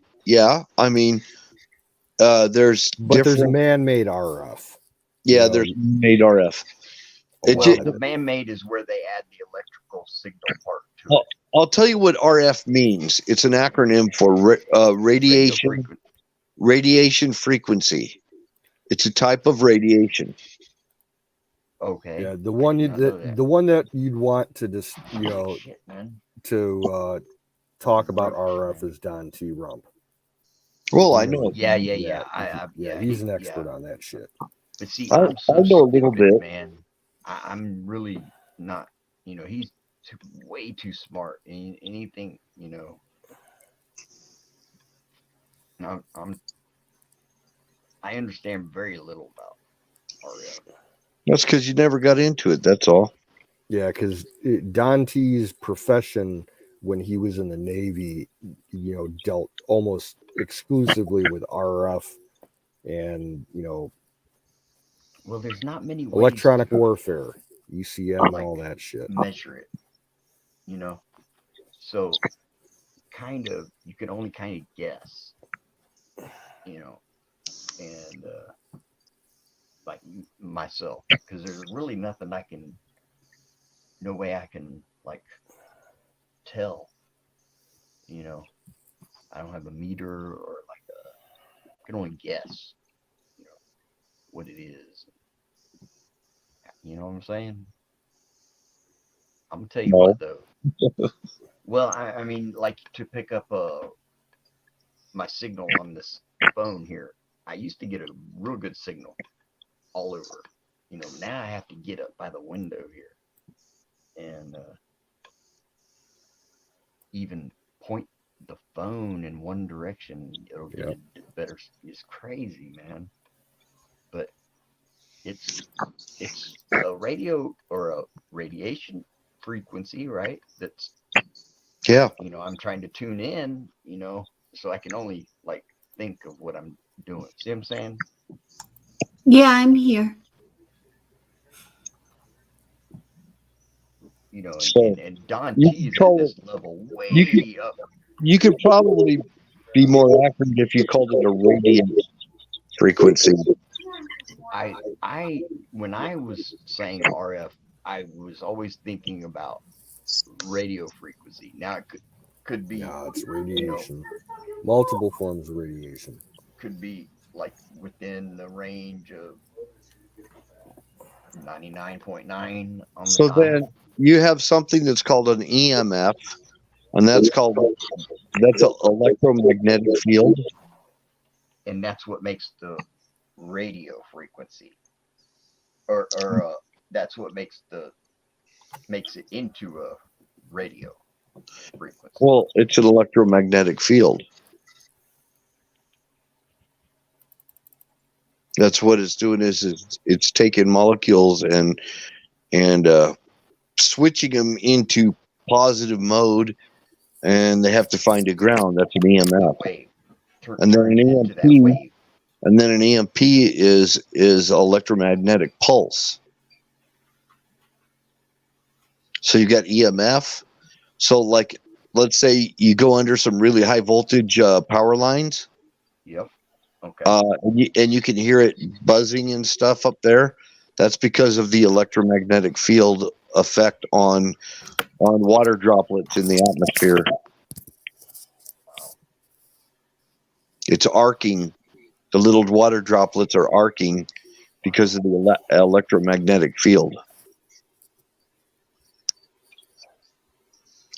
I mean, there's But there's different. man-made RF. You Yeah, know, there's made RF. a It Well, lot just, of the it. man-made is where they add the electrical signal part to I'll, it. I'll tell you what RF means. It's an acronym for Radio radiation frequency. radiation frequency. It's a type of radiation. Okay, Yeah, I did not know that. the one that you'd want to just Holy shit, man! to talk about RF is Don T. Rump. Well, He I knows, know. Yeah, yeah, yeah, yeah. he's an Yeah. expert on that shit. But see, I I'm so know a little stupid, bit. man. I'm really not. He's way too smart. Anything, I'm I understand very little about RF. That's because you never got into it. That's all. Yeah, because Don T's profession when he was in the Navy, dealt almost exclusively with RF and Well, there's not many ways electronic to warfare, ECM, and like all that shit. measure it. You know, so kind of you can only kind of guess. And like myself, because there's really nothing no way I can like tell. You know, I don't have a meter or like I can only guess. You know what it is. You know what I'm saying? I'm gonna tell you No. what though. Well, I mean, like to pick up my signal on this phone here. I used to get a real good signal all over. Now I have to get up by the window here and even point the phone in one direction. It'll get Yep. a better. It's crazy, man. But it's a radio or a radiation frequency, right? That's Yeah. I'm trying to tune in, so I can only like think of what I'm doing. See what I'm saying? Yeah, I'm here. So And Don you T could is at call this it. level You could way up. you could probably be more accurate if you called it a radiant frequency. I when I was saying RF, I was always thinking about radio frequency. Now it could be, No, it's you know, radiation. Multiple forms of radiation. could be like within the range of 99.9 on the So then dial, you have something that's called an EMF, and that's an electromagnetic field. and that's what makes the radio frequency, or that's what makes it into a radio frequency. Well, it's an electromagnetic field. That's what it's doing is it's taking molecules and switching them into positive mode, and they have to find a ground. That's an EMF, Wave, and then turn an it into that EMP, wave. and then an EMP is electromagnetic pulse. So you got EMF. So like, let's say you go under some really high voltage power lines, Yep. Okay. and you can hear it buzzing and stuff up there. That's because of the electromagnetic field effect on water droplets in the atmosphere. It's arcing. The little water droplets are arcing because of the electromagnetic field.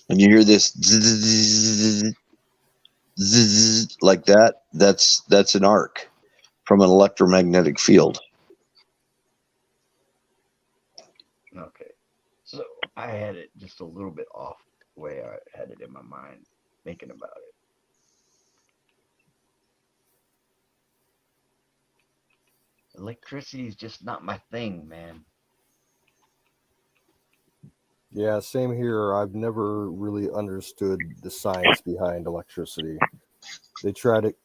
And you hear this zzz, zzz, like that. That's an arc from an electromagnetic field. Okay. So I had it just a little bit off the way I had it in my mind, thinking about it. Electricity is just not my thing, man. Yeah, same here. I've never really understood the science behind electricity. They tried it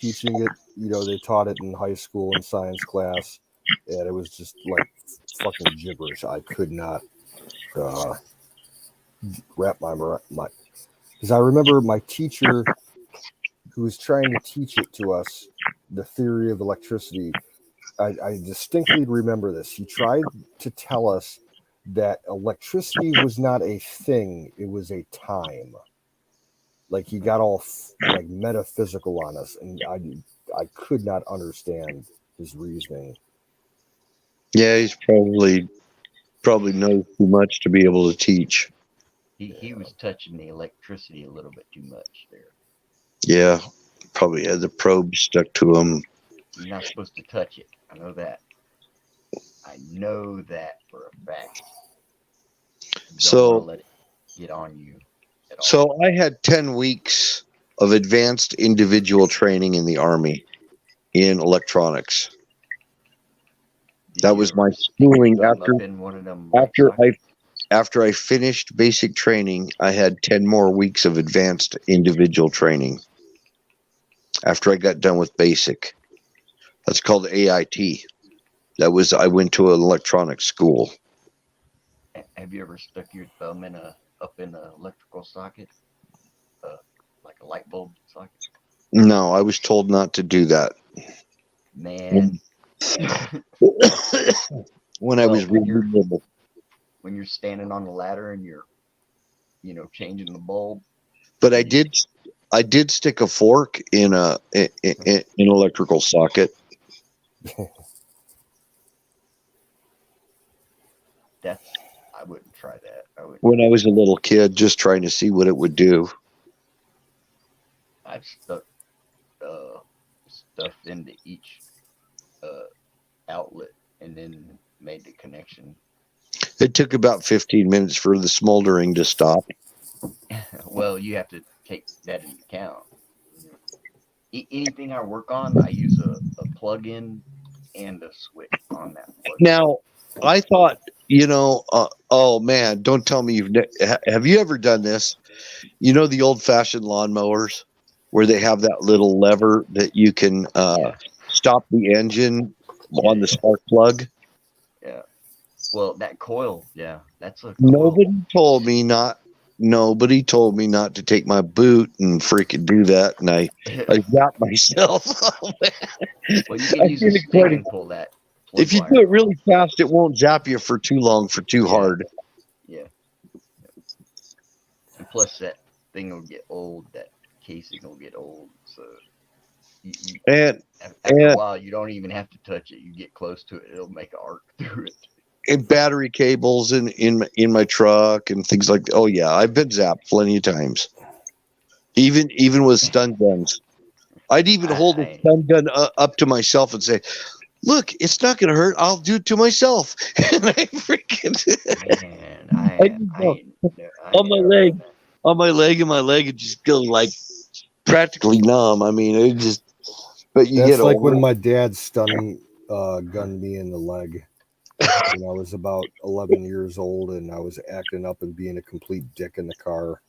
teaching it, they taught it in high school in science class, and it was just like fucking gibberish. I could not uh, wrap my because I remember my teacher who was trying to teach it to us, the theory of electricity. I distinctly remember this. He tried to tell us that electricity was not a thing; it was a time. Like he got all like metaphysical on us, and I could not understand his reasoning. Yeah, he's probably knows too much to be able to teach. He was touching the electricity a little bit too much there. Yeah, probably had the probe stuck to him. You're not supposed to touch it. I know that. I know that for a fact. You don't want to let it get on you at all. So I had 10 weeks of advanced individual training in the Army in electronics. That was my schooling after I finished basic training. I had 10 more weeks of advanced individual training after I got done with basic. That's called AIT. I went to an electronics school. Have you ever stuck your thumb up in an electrical socket, like a light bulb socket? No, I was told not to do that. Man, when I was really little. When you're standing on the ladder and you're, changing the bulb. But I did stick a fork in an electrical socket. I wouldn't try that. When I was a little kid, just trying to see what it would do. I've stuck stuff into each outlet and then made the connection. It took about 15 minutes for the smoldering to stop. Well, you have to take that into account. Anything I work on, I use a plug-in and a switch on that plug-in. Now, I thought, oh man, don't tell me have you ever done this? The old-fashioned lawnmowers where they have that little lever that you can stop the engine on the spark plug? Yeah. Well, that coil, that's a coil. Nobody told me not to take my boot and freaking do that, and I zapped myself. Well, you can use a stick and pull that. If you do it really fast, it won't zap you for too long, for too hard. Yeah. And plus, that thing will get old. That casing will get old. So, after a while, you don't even have to touch it. You get close to it, it'll make an arc through it. And battery cables in my truck and things like that. Oh yeah, I've been zapped plenty of times. Even with stun guns, I'd even hold a stun gun up to myself and say, "Look, it's not going to hurt. I'll do it to myself." And I freaking on my leg, and my leg would just go like practically numb. I mean, it just. But that's like when my dad stun gunned me in the leg. When I was about 11 years old, and I was acting up and being a complete dick in the car.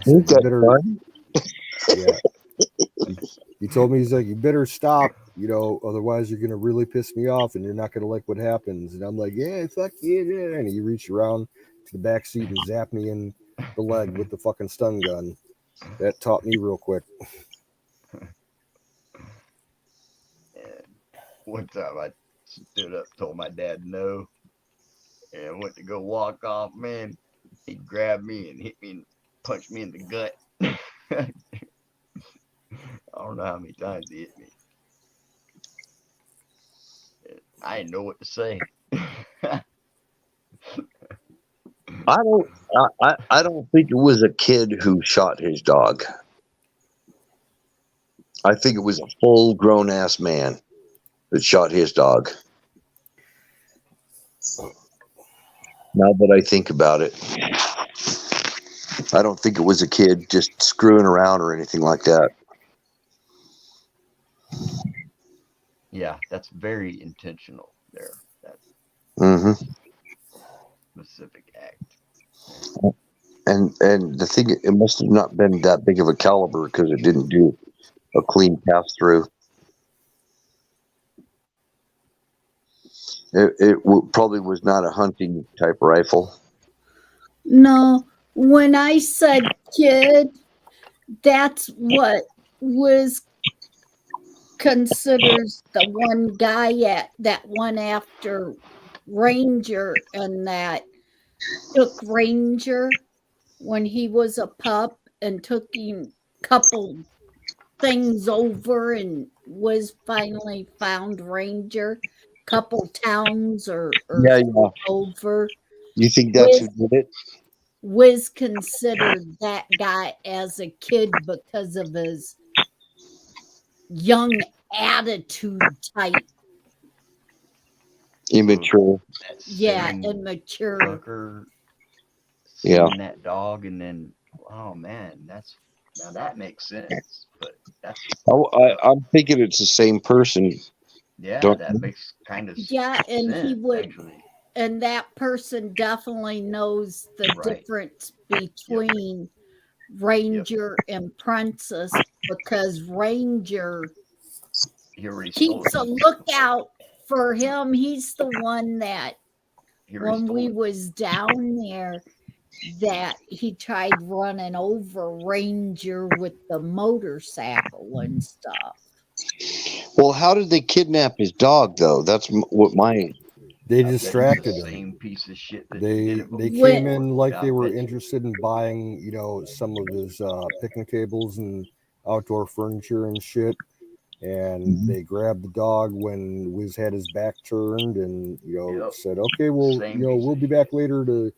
So he told me, he's like, you better stop, otherwise you're gonna really piss me off, and you're not gonna like what happens. And I'm like, yeah, fuck yeah. And he reached around to the back seat and zapped me in the leg with the fucking stun gun. That taught me real quick. And one time I stood up, told my dad no, and went to go walk off. Man, he grabbed me and hit me and punched me in the gut. I don't know how many times he hit me. I didn't know what to say. I don't think it was a kid who shot his dog. I think it was a full grown ass man that shot his dog. Now that I think about it, I don't think it was a kid just screwing around or anything like that. Yeah, that's very intentional there. Mm-hmm. specific act. And the thing, it must have not been that big of a caliber because it didn't do a clean pass through. Probably was not a hunting type rifle. No, when I said kid, that's what was considers the one guy at that one after Ranger and that took Ranger when he was a pup and took him couple things over and was finally found Ranger couple towns or Yeah. over. You think that's who did it? Was considered that guy as a kid because of his young attitude type. Immature. Yeah, immature. Fucker Yeah. seeing that dog and then, oh man, now that makes sense. But that's I'm thinking it's the same person. Yeah, that makes kind of yeah, and sense, he would, actually. and that person definitely knows the difference between Ranger and Princess because Ranger keeps a lookout for him. He's the one that when we was down there that he tried running over Ranger with the motorcycle and stuff. Well, how did they kidnap his dog though? That's what my. They distracted the him. same piece of shit that They came in like they were interested in buying, some of his picnic tables and outdoor furniture and shit. And they grabbed the dog when Wiz had his back turned and, said, okay, well, we'll be back later to,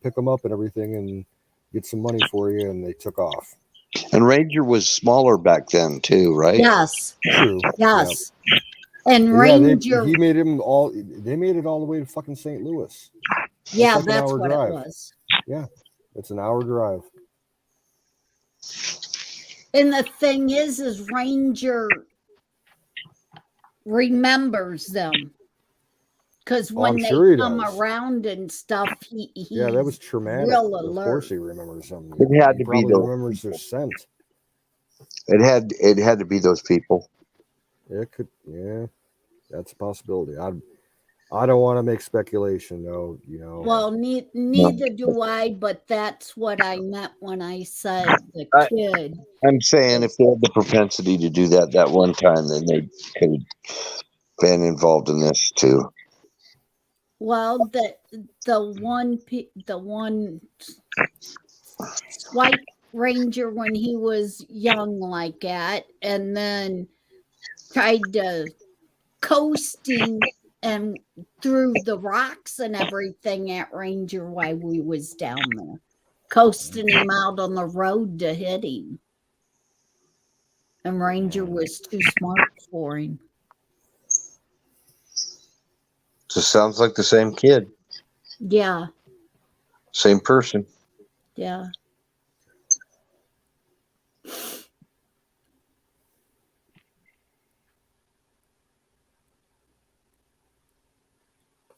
pick him up and everything and get some money for you. And they took off. And Ranger was smaller back then too, right? Yes. True. Yes. Yep. And but Ranger, he made him all. They made it all the way to fucking St. Louis. Yeah, like that's what drive. It was. Yeah, it's an hour drive. And the thing is Ranger remembers them because when they come around and stuff, he's that was traumatic. Real alert. Of course, he remembers them. It had to be those. Remembers their scent. It had to be those people. It could, yeah, that's a possibility. I don't want to make speculation, though. Well, neither do I, but that's what I meant when I said the kid. I'm saying if they had the propensity to do that one time, then they could have been involved in this too. Well, the one White Ranger when he was young like that, and then tried to coasting and threw the rocks and everything at Ranger while we was down there, coasting him out on the road to hit him. And Ranger was too smart for him. Just sounds like the same kid. Yeah. Same person. Yeah.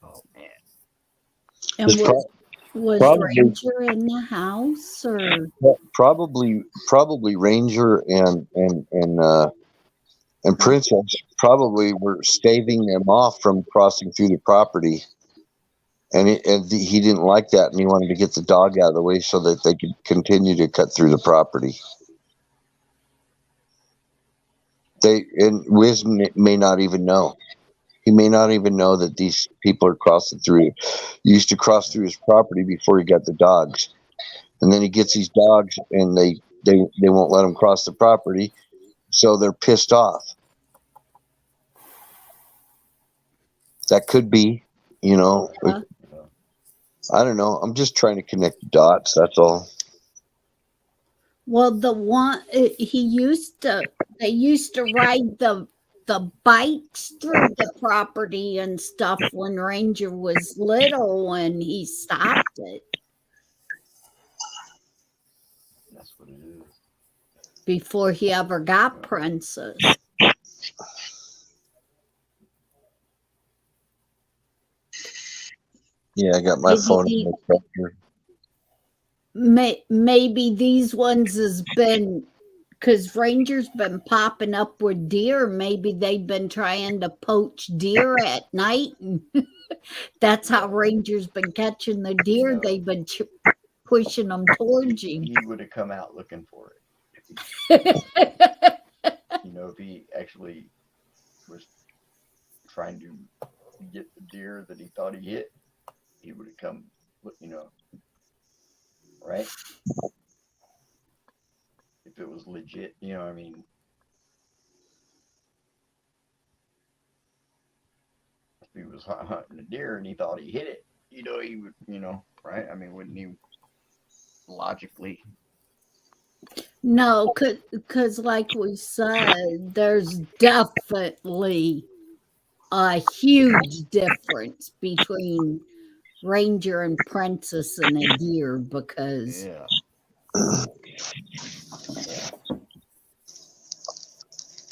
Oh man. And was Ranger in the house or probably Ranger and Princess probably were staving them off from crossing through the property, and he didn't like that, and he wanted to get the dog out of the way so that they could continue to cut through the property. Wiz may not even know. He may not even know that these people are crossing through. He used to cross through his property before he got the dogs, and then he gets these dogs, and they won't let him cross the property, so they're pissed off. That could be, I don't know. I'm just trying to connect the dots. That's all. Well, they used to ride the bikes through the property and stuff when Ranger was little and he stopped it. That's what it is. Before he ever got Princess. Yeah, I got my Maybe phone in the, my tractor. maybe these ones has been because rangers been popping up with deer. Maybe they've been trying to poach deer at night, and that's how rangers been catching the deer. No. They've been pushing them towards you. He would have come out looking for it. If he, if he actually was trying to get the deer that he thought he hit, he would have come, right? If it was legit, I mean, if he was hunting a deer and he thought he hit it, he would, right? I mean, wouldn't he logically? No, because like we said, there's definitely a huge difference between ranger and princess and a deer because Yeah.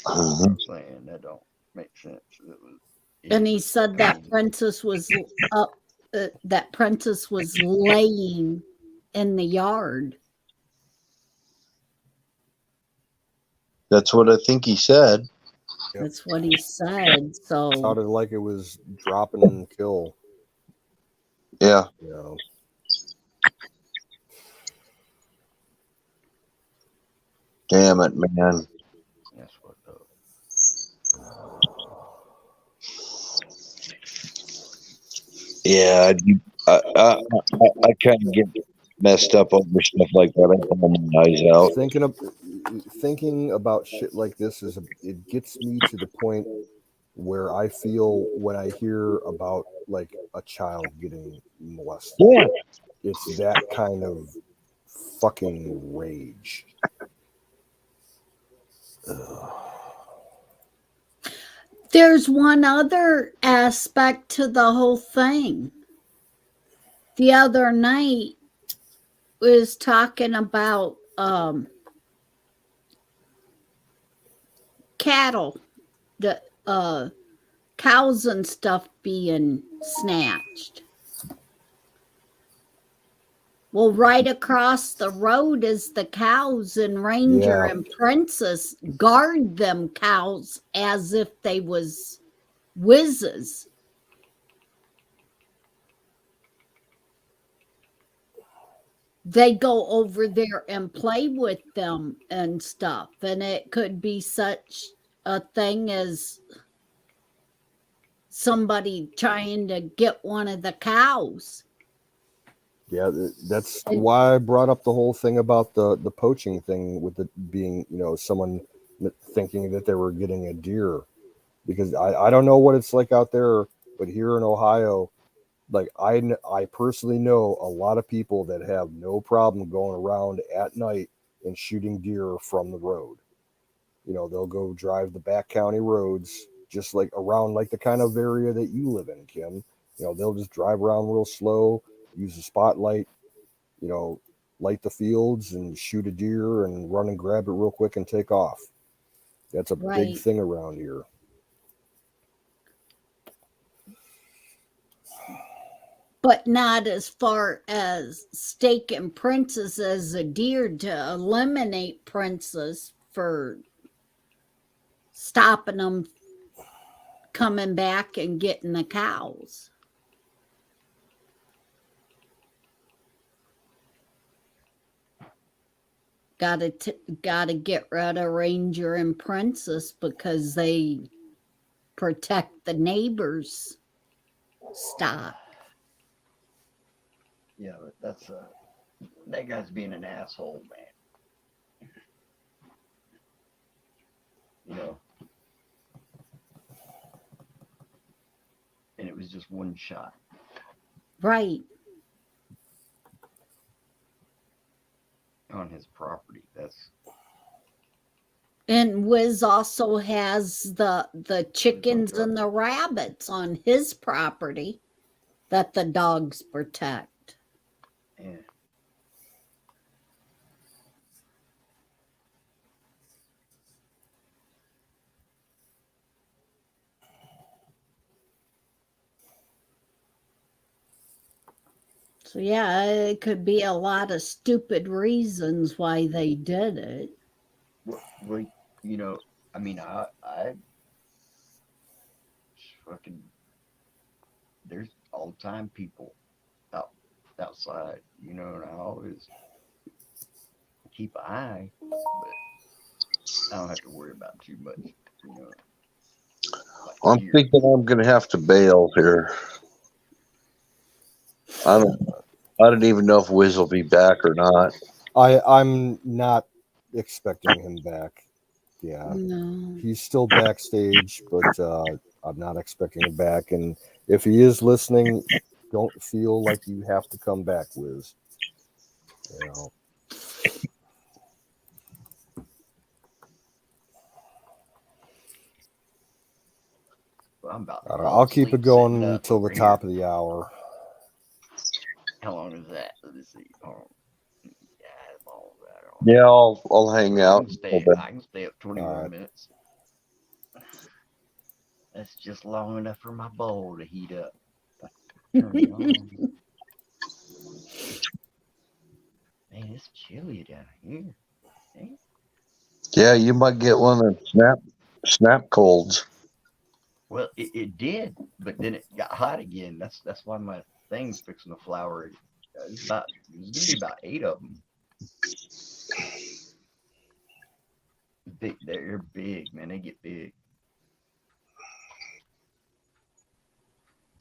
I'm saying that don't make sense. and he said that princess was up that princess was laying in the yard. That's what I think he said. Yep. That's what he said. So Sounded like it was drop and kill. Yeah. You know. Damn it, man. That's what Yeah, I kind of get messed up over stuff like that. I pull my eyes out. Thinking about shit like this it gets me to the point where I feel when I hear about like a child getting molested. Yeah. It's that kind of fucking rage. Ugh. there's one other aspect to the whole thing. The other night was talking about cattle, the cows and stuff being snatched. Well, right across the road is the cows, and Ranger Yeah. and Princess guard them cows as if they was whizzes. They go over there and play with them and stuff, and it could be such a thing as somebody trying to get one of the cows. Yeah, that's why I brought up the whole thing about the poaching thing with it being, someone thinking that they were getting a deer, because I don't know what it's like out there, but here in Ohio, like I personally know a lot of people that have no problem going around at night and shooting deer from the road. They'll go drive the back county roads, just like around like the kind of area that you live in, Kim. They'll just drive around real slow, use a spotlight, light the fields and shoot a deer and run and grab it real quick and take off. That's a big Right. thing around here. But not as far as staking Princess as a deer to eliminate Princess for stopping them coming back and getting the cows. Gotta get rid of Ranger and Princess because they protect the neighbors' stock. Yeah, but that's that guy's being an asshole, man. And it was just one shot. Right. On his property. And Wiz also has the chickens and the rabbits on his property that the dogs protect. Yeah. So yeah, it could be a lot of stupid reasons why they did it. Well, I mean, I fucking there's all the time people out outside, and I always keep an eye, but I don't have to worry about too much, like I'm deer. thinking I'm gonna have to bail here. I don't even know if Wiz will be back or not. I'm not expecting him back. Yeah, No. he's still backstage, but I'm not expecting him back. And if he is listening, don't feel like you have to come back, Wiz. You know. Well, I'm about to I don't know. fall I'll keep it asleep going sitting up until the over top here. of the hour. How long is that? Let's see. Oh, yeah, how long is that? Yeah, I'll hang I out. can stay. until then. I can stay up 20 All more right. minutes. That's just long enough for my bowl to heat up. Turn it on. Man, it's chilly down here. Hey. Yeah, you might get one of the snap colds. Well, it did, but then it got hot again. That's why my thing's fixing to flower. It's gonna be about 8 of them. They're big, man. They get big.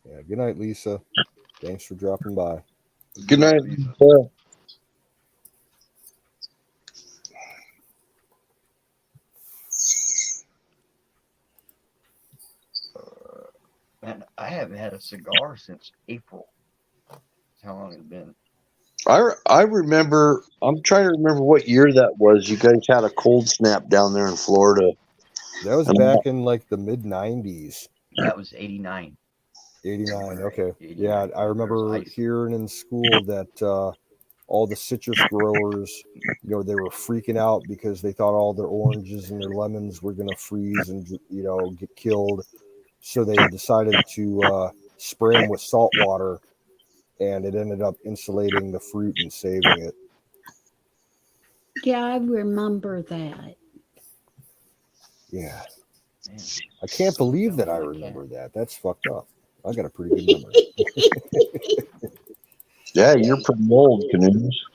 Yeah. Good night, Lisa. Thanks for dropping by. Good night. Lisa. Man, I haven't had a cigar since April. That's how long it's been. I remember. I'm trying to remember what year that was. You guys had a cold snap down there in Florida. That was And back in like the mid '90s. That was 89. 89. Okay. 89. Yeah, I There was remember ice. hearing in school that all the citrus growers, they were freaking out because they thought all their oranges and their lemons were going to freeze and get killed. So they decided to spray them with salt water, and it ended up insulating the fruit and saving it. Yeah, I remember that. Yeah. Man, I can't believe that I my remember cat. that. That's fucked up. I got a pretty good memory. yeah, you're pretty old, Canoes.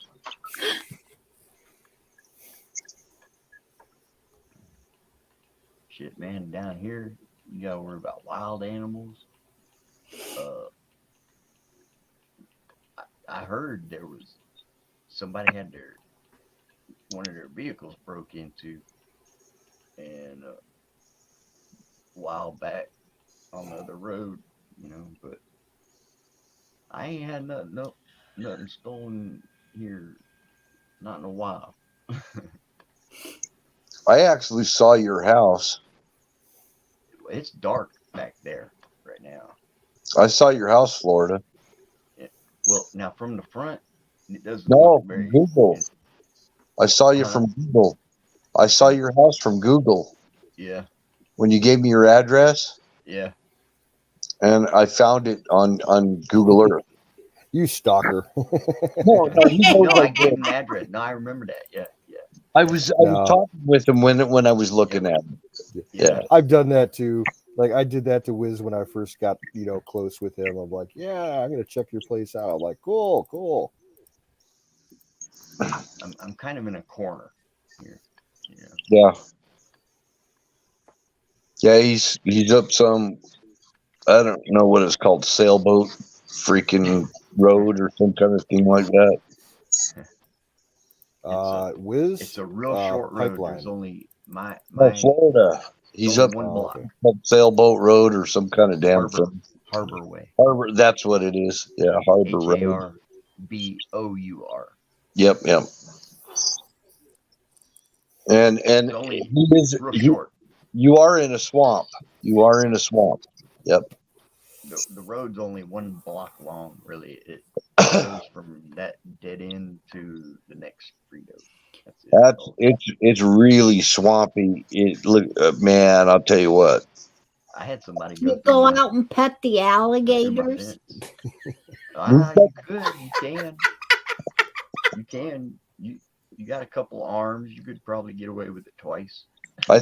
Shit, man, down here, you gotta worry about wild animals. I heard there was somebody had one of their vehicles broke into, and a while back on the other road, but I ain't had nothing stolen here, not in a while. I actually saw your house. It's dark back there right now. I saw your house, Florida. Well, now from the front, it doesn't No, look very. Google. I saw you from Google. I saw your house from Google. Yeah. When you gave me your address. Yeah. And I found it on Google Earth. You stalker. No, I gave him the address. No, I remember that. Yeah. I was talking with him when I was looking at him. Yeah. I've done that too. Like I did that to Wiz when I first got close with him. I'm like, yeah, I'm gonna check your place out. I'm like, cool. I'm kind of in a corner here. Yeah. Yeah, he's up some. I don't know what it's called, sailboat freaking road or some kind of thing like that. Wiz. It's a real short road. Pipeline. There's only my Florida. He's up one block. Sailboat Road or some kind of damn thing. Harbor Way. Harbor. That's what it is. Yeah, Harbor Road. HARBOUR. Yep. And it's real short. You are in a swamp. Yep. The road's only 1 block long, really. It goes from that dead end to the next street over. It's really swampy. Man, I'll tell you what. I had somebody go out and pet the alligators. You could. You can. You can. You got a couple arms. You could probably get away with it twice. I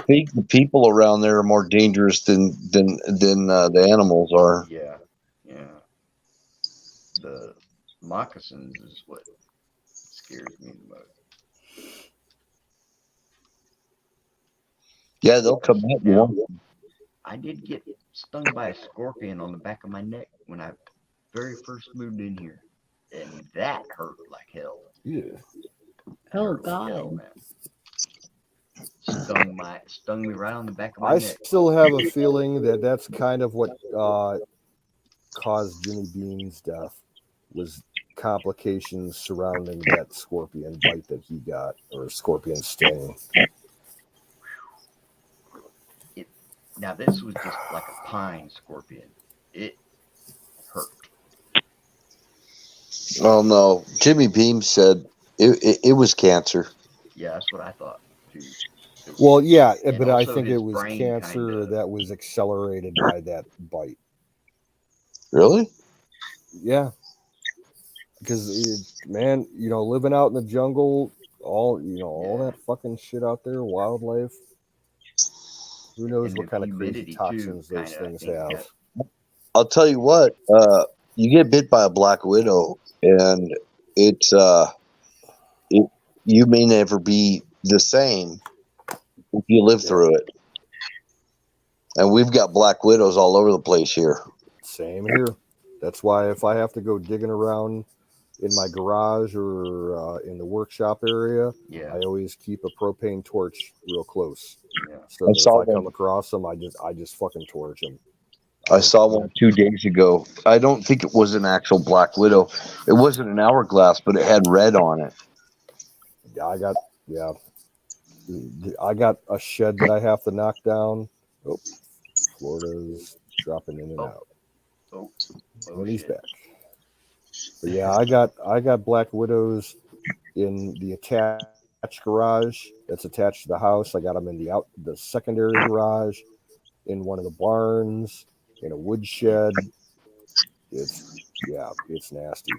think the people around there are more dangerous than the animals are. Yeah. Yeah. The moccasins is what scares me the most. Yeah, they'll come at you. Now, I did get stung by a scorpion on the back of my neck when I very first moved in here, and that hurt like hell. Yeah. Oh Hurt like hell, God. man. Stung me right on the back of my I neck. still have a feeling that that's kind of what caused Jimmy Bean's death was complications surrounding that scorpion bite that he got, or scorpion sting. Now this was just like a pine scorpion. It hurt. Oh no, Jimmy Beam said it was cancer. Yeah, that's what I thought too. Well, yeah, And but I also think his it was brain cancer kinda- that was accelerated by that bite. Really? Yeah, because man, living out in the jungle, all Yeah. that fucking shit out there, wildlife. Who knows And what the kind of crazy humidity, too, toxins those kinda, I things think, have. I'll tell you what. You get bit by a black widow, and it's you may never be the same if you live through it. And we've got black widows all over the place here. Same here. That's why if I have to go digging around in my garage or in the workshop area, Yeah. I always keep a propane torch real close. Yeah. So I that if saw I come one. across them, I just fucking torch them. I saw one 2 days ago. I don't think it was an actual black widow. It wasn't an hourglass, but it had red on it. I got a shed that I have to knock down. Oh, Florida's dropping in and out. Oh, And he's shit. back. But yeah, I got black widows in the attached garage that's attached to the house. I got them in the secondary garage, in one of the barns, in a woodshed. It's nasty.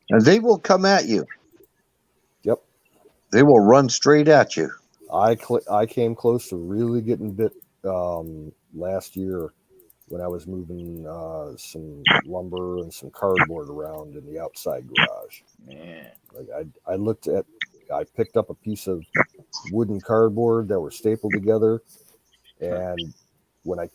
And they will come at you. Yep. They will run straight at you. I came close to really getting bit last year when I was moving some lumber and some cardboard around in the outside garage. Man. Like I picked up a piece of wooden cardboard that were stapled together, and when I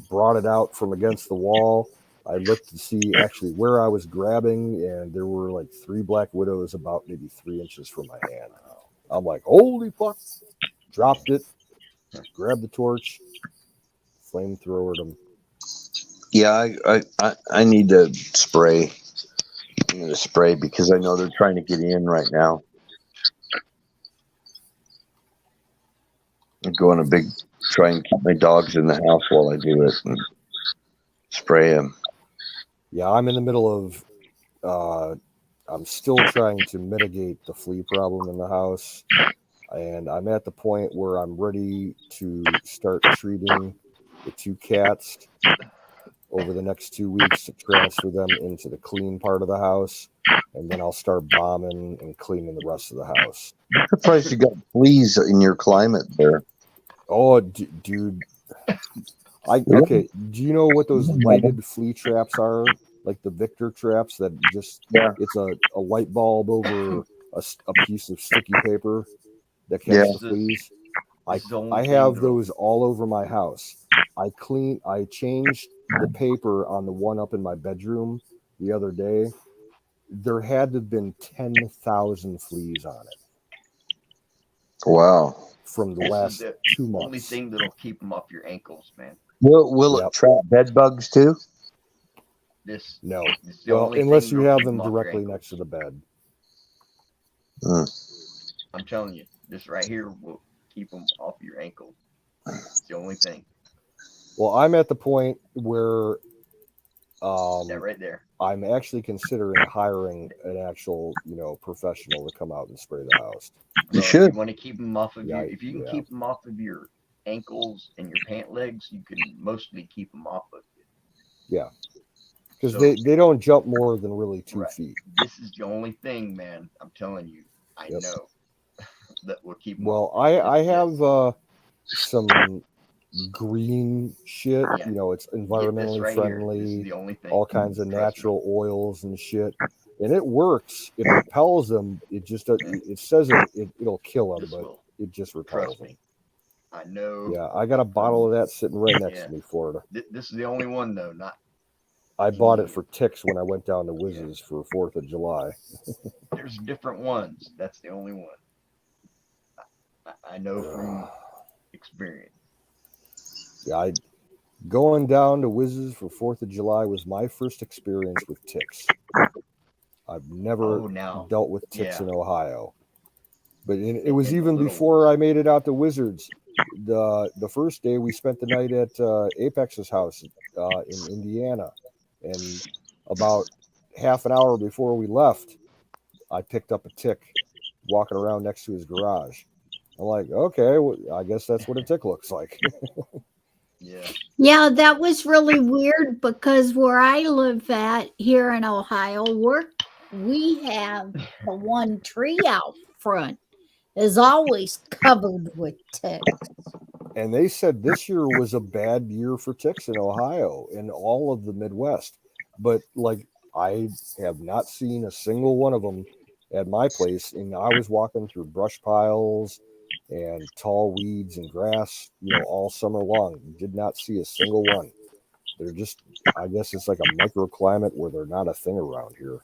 brought it out from against the wall, I looked to see actually where I was grabbing, and there were like 3 black widows about maybe 3 inches from my hand. I'm like, holy fuck! Dropped it, grabbed the torch, flamethrowered them. Yeah, I need to spray. I'm going to spray because I know they're trying to get in right now. I'm going try and keep my dogs in the house while I do it and spray them. Yeah, I'm in the middle of. I'm still trying to mitigate the flea problem in the house, and I'm at the point where I'm ready to start treating the 2 cats over the next 2 weeks to transfer them into the clean part of the house, and then I'll start bombing and cleaning the rest of the house. I'm surprised you got fleas in your climate there. Oh, dude. Okay, do you know what those lighted flea traps are? Like the Victor traps that just, it's a light bulb over a piece of sticky paper that catches the fleas. I have those all over my house. I changed the paper on the one up in my bedroom the other day. There had to have been 10,000 fleas on it. Wow. From the last 2 months. Only thing that'll keep them off your ankles, man. Will it trap bed bugs too? No. Well, unless you have them directly next to the bed. I'm telling you, this right here will keep them off your ankles. It's the only thing. Well, I'm at the point where that right there. I'm actually considering hiring an actual, professional to come out and spray the house. You should. You want to keep them off of if you can keep them off of your ankles and your pant legs, you can mostly keep them off of you. Yeah. because So they don't jump more than really 2 right. feet. This is the only thing, man. I'm telling you, I Yep. know that will keep them Well, off. I It's have this. some green shit. Yeah. You know, it's Get this environmentally right here. This is friendly, the only thing. all kinds of Trust me. natural oils and shit, and it works. It repels them. It just it says it'll kill them, This but will. it just Trust repels them. me. I know. Yeah, I got a bottle of that sitting right next Yeah. to me, Florida. This is the only one though. Not I bought it Mm. for ticks when I went down to Yeah. Whizz's for 4th of July. There's different ones. That's the only one. I know from experience. Yeah, going down to Whizz's for 4th of July was my first experience with ticks. I've never Oh, now. dealt with ticks Yeah. in Ohio, but it was And the even little before ones. I made it out to Wizards. The first day we spent the night at Apex's house in Indiana, and about half an hour before we left, I picked up a tick walking around next to his garage. I'm like, okay, well, I guess that's what a tick looks like. Yeah. Yeah, that was really weird because where I live at here in Ohio, we have the one tree out front is always covered with ticks. And they said this year was a bad year for ticks in Ohio and all of the Midwest. But like, I have not seen a single one of them at my place. And I was walking through brush piles and tall weeds and grass, all summer long. Did not see a single one. They're just, I guess it's like a microclimate where they're not a thing around here.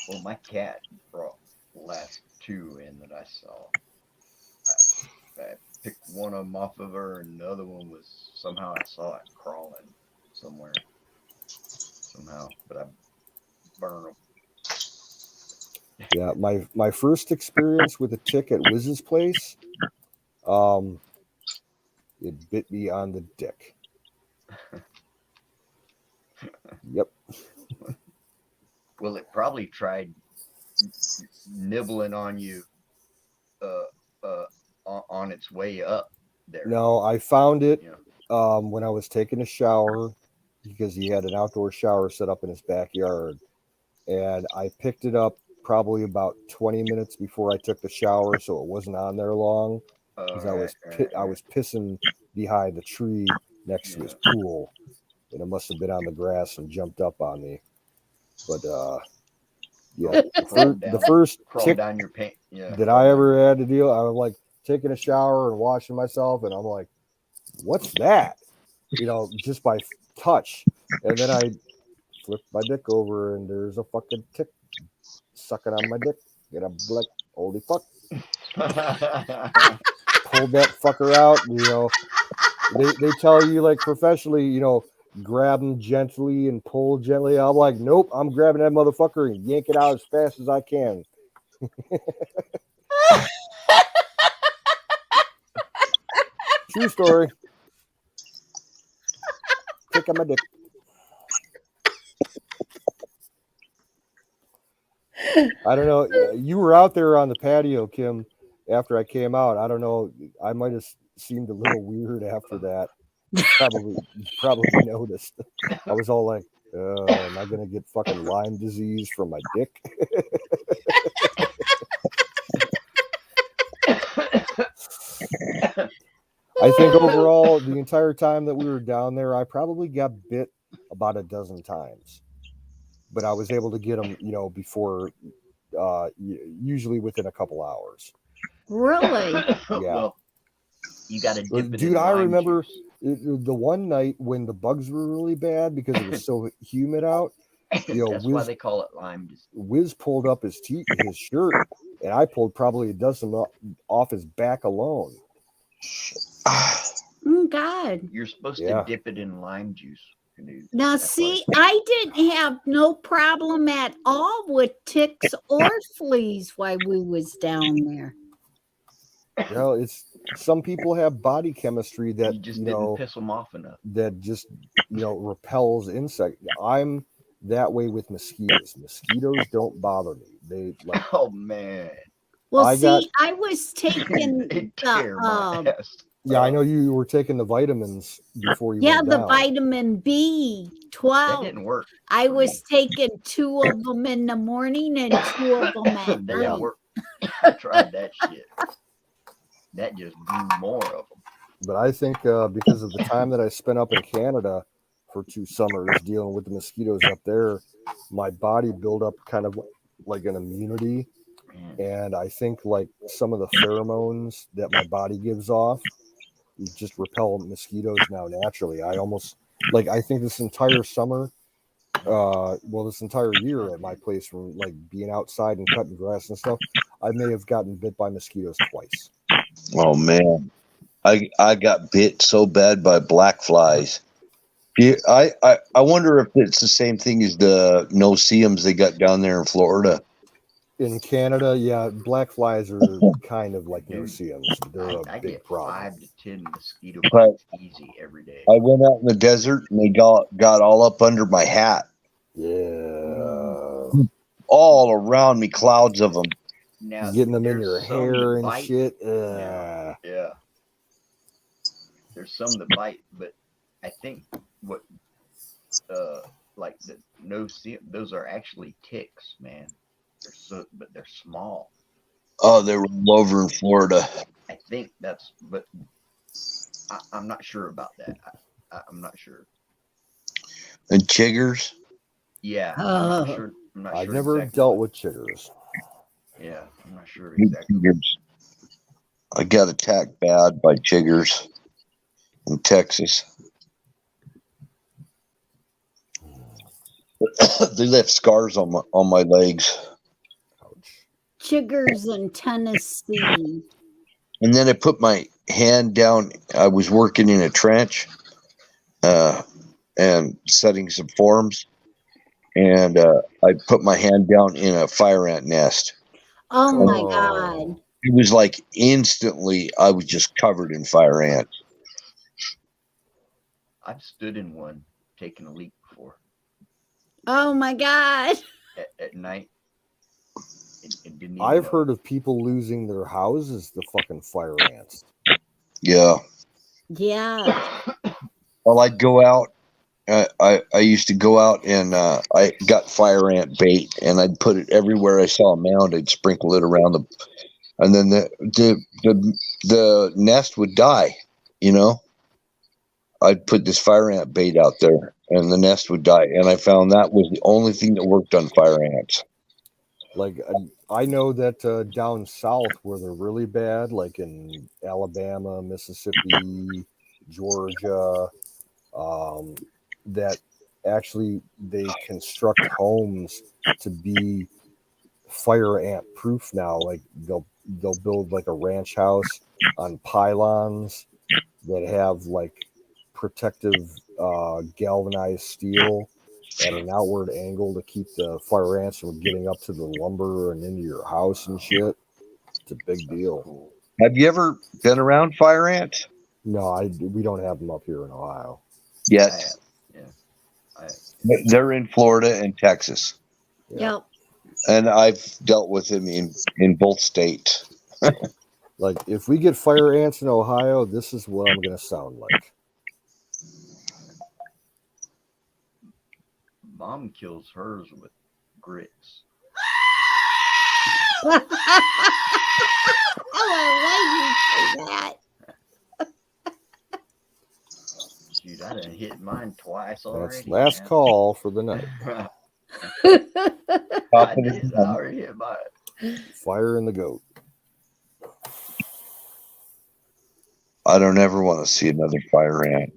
Well, my cat brought the last 2 in that I saw. I picked one of them off of her, and the other one was somehow I saw it crawling somewhere. Somehow, but I burned them. Yeah, my first experience with a tick at Wiz's place, it bit me on the dick. Yep. Well, it probably tried nibbling on you on its way up there. No, I found it Yeah. when I was taking a shower because he had an outdoor shower set up in his backyard, and I picked it up probably about 20 minutes before I took the shower, so it wasn't on there long because I was pissing behind the tree next to his pool, and it must have been on the grass and jumped up on me. But yeah, the first tick down your pants. Yeah, that I ever had to deal, I was like taking a shower and washing myself, and I'm like, what's that? Just by touch. And then I flipped my dick over, and there's a fucking tick sucking on my dick. And I'm like, holy fuck. Pulled that fucker out. They tell you, like, professionally, grab him gently and pull gently. I'm like, nope, I'm grabbing that motherfucker and yank it out as fast as I can. True story. Tick on my dick. I don't know. You were out there on the patio, Kim, after I came out. I don't know. I might have seemed a little weird after that. Probably noticed. I was all like, am I going to get fucking Lyme disease from my dick? I think overall, the entire time that we were down there, I probably got bit about a dozen times. But I was able to get them, before, usually within a couple hours. Really? Yeah. Well, you got to dip it Dude, in I lime remember juice. the one night when the bugs were really bad because it was so humid out. That's why they call it lime juice. Wiz pulled up his shirt, and I pulled probably a dozen off his back alone. Oh, God. You're supposed to dip it in lime juice. Now, see, I didn't have no problem at all with ticks or fleas while we was down there. It's some people have body chemistry that you just didn't piss them off enough. That just repels insect. I'm that way with mosquitoes. Mosquitoes don't bother me. They Oh man. Well, I was taking they tear my ass. Yeah, I know you were taking the vitamins before you Yeah, went the down. vitamin That B12. didn't work. I for was me. taking 2 of them in the morning and 2 of them at That didn't night. work. I tried that shit. That just grew more of them. But I think because of the time that I spent up in Canada for 2 summers dealing with the mosquitoes up there, my body built up kind of like an immunity. Man. And I think like some of the pheromones that my body gives off, you just repel mosquitoes now naturally. I almost like I think this entire summer, this entire year at my place from like being outside and cutting grass and stuff, I may have gotten bit by mosquitoes twice. Oh man, I got bit so bad by black flies. Yeah, I wonder if it's the same thing as the no-see-ums they got down there in Florida. In Canada, yeah, black flies are kind of like Dude, no-see-ums. They're I a big get problem. 5 to 10 mosquito But bites easy every day. I went out in the desert and they got all up under my hat, Yeah, all around me, clouds of them. Now, getting them in there's your some hair that and bite. shit. Now, yeah. There's some that bite, but I think what like the no see those are actually ticks, man. But they're small. Oh, they were all over in Florida. I think that's, but I'm not sure about that. I'm not sure. And chiggers. Yeah, I'm not sure. I'm not I've sure never exactly dealt what- with chiggers. Yeah, I'm not sure exactly. Chiggers. I got attacked bad by chiggers in Texas. They left scars on my legs. Ouch. Chiggers in Tennessee. And then I put my hand down. I was working in a trench and setting some forms. And I put my hand down in a fire ant nest. Oh my Oh. God. It was like instantly I was just covered in fire ants. I've stood in one taking a leak before Oh my God. at night. And didn't even I've know. heard of people losing their houses to fucking fire ants. Yeah. Yeah. Well, I'd go out. I used to go out and I got fire ant bait and I'd put it everywhere I saw a mound. I'd sprinkle it around the, and then the nest would die. You know, I'd put this fire ant bait out there and the nest would die. And I found that was the only thing that worked on fire ants. Like I know that down south where they're really bad, like in Alabama, Mississippi, Georgia, that actually they construct homes to be fire ant proof now. Like they'll build like a ranch house on pylons that have like protective galvanized steel at an outward angle to keep the fire ants from getting up to the lumber and into your house and shit. It's a big deal. Cool. Have you ever been around fire ants? No, we don't have them up here in Ohio. Yes. They're in Florida and Texas. Yeah. Yep. And I've dealt with them in both states. Like if we get fire ants in Ohio, this is what I'm going to sound like. Mom kills hers with grits. I will let you say that. Dude, I done hit mine twice already. That's last man. call for the night. I did. I already hit mine. Fire in the goat. I don't ever want to see another fire ant.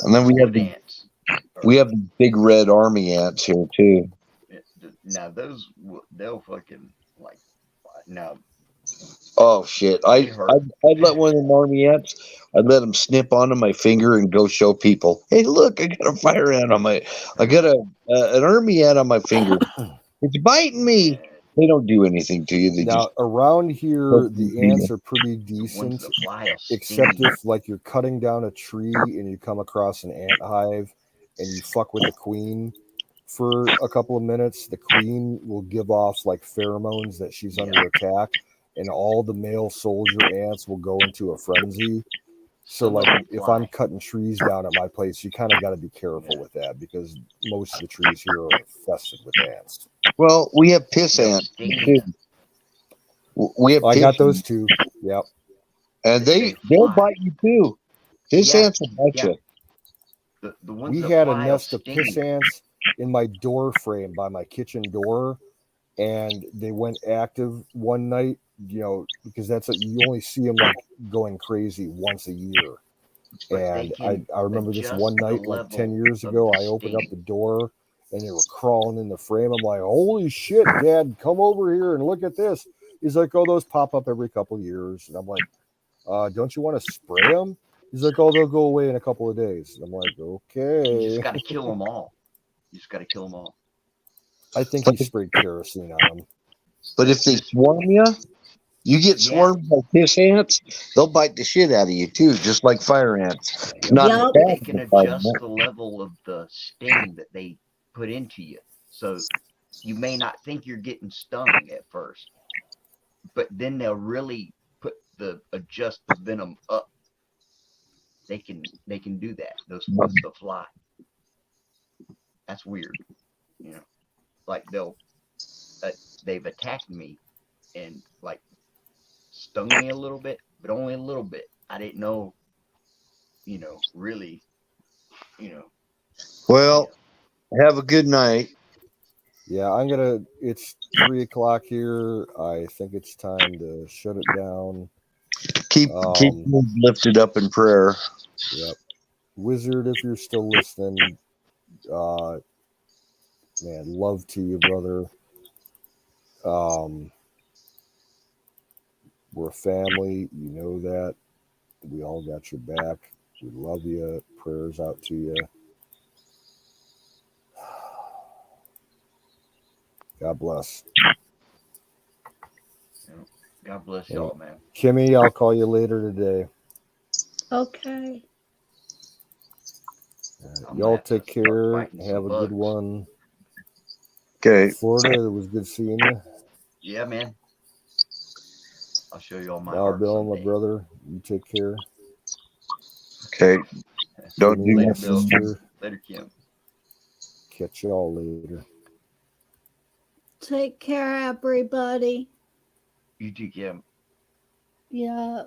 And then we have the ants. big red army ants here too. Now those they'll fucking like now. Oh shit! I'd let one of them army ants. I'd let them snip onto my finger and go show people. Hey, look! I got a fire ant on my. I got an army ant on my finger. It's biting me. They don't do anything to you. They Now just around here, the ants are pretty The ones decent, that fly will except sting you. if like you're cutting down a tree and you come across an ant hive and you fuck with the queen for a couple of minutes. The queen will give off like pheromones that she's under attack, and all the male soldier ants will go into a frenzy. So, Some like, of them if fly. I'm cutting trees down at my place, you kind of got to be careful with that because most of the trees here are infested with ants. Well, we have piss They'll ants sting too. you. We have I piss got those ants, too. Yep. and they'll fly. bite you too. Piss Yeah, ants will bite yeah. you. The ones We that had a fly will nest of sting piss you. ants in my door frame by my kitchen door, and they went active one night, you know, because you only see them like going crazy once a year. But they And can I remember this adjust one the night, like 10 level years of ago, the I opened up sting. the door and they were crawling in the frame. I'm like, holy shit, Dad, come over here and look at this. He's like, oh, those pop up every couple of years. And I'm like, don't you want to spray them? He's like, oh, they'll go away in a couple of days. And I'm like, You okay. just got to kill them all. You just got to kill them all. I think he sprayed kerosene on them. But if they Just swarm you, you get yeah, swarmed by piss ants, they'll bite the shit out of you too, just like fire ants. Not as Yup. bad they as can a fire adjust ant. the level of the sting that they put into you. So you may not think you're getting stung at first, but then they'll really adjust the venom up. They can do that. Those ones that fly. That's weird, you know. Like they've attacked me and like stung me a little bit, but only a little bit. I didn't know, really, you know. Well, have a good night. Yeah, it's 3 o'clock here. I think it's time to shut it down. Keep me lifted up in prayer. Yep. Wizard, if you're still listening, man, love to you, brother. We're a family. You know that. We all got your back. We love you. Prayers out to you. God bless. God bless y'all, man. Kimmy, I'll call you later today. Okay. Y'all take care. Have a good one. Okay. Florida, it was good seeing you. Yeah, man. I'll show you all my Now, art Bill, someday. my brother, you take care. Okay. Don't do Later, that. Bill. Sister. Later, Kim. Catch y'all later. Take care, everybody. You too, Kim. Yeah.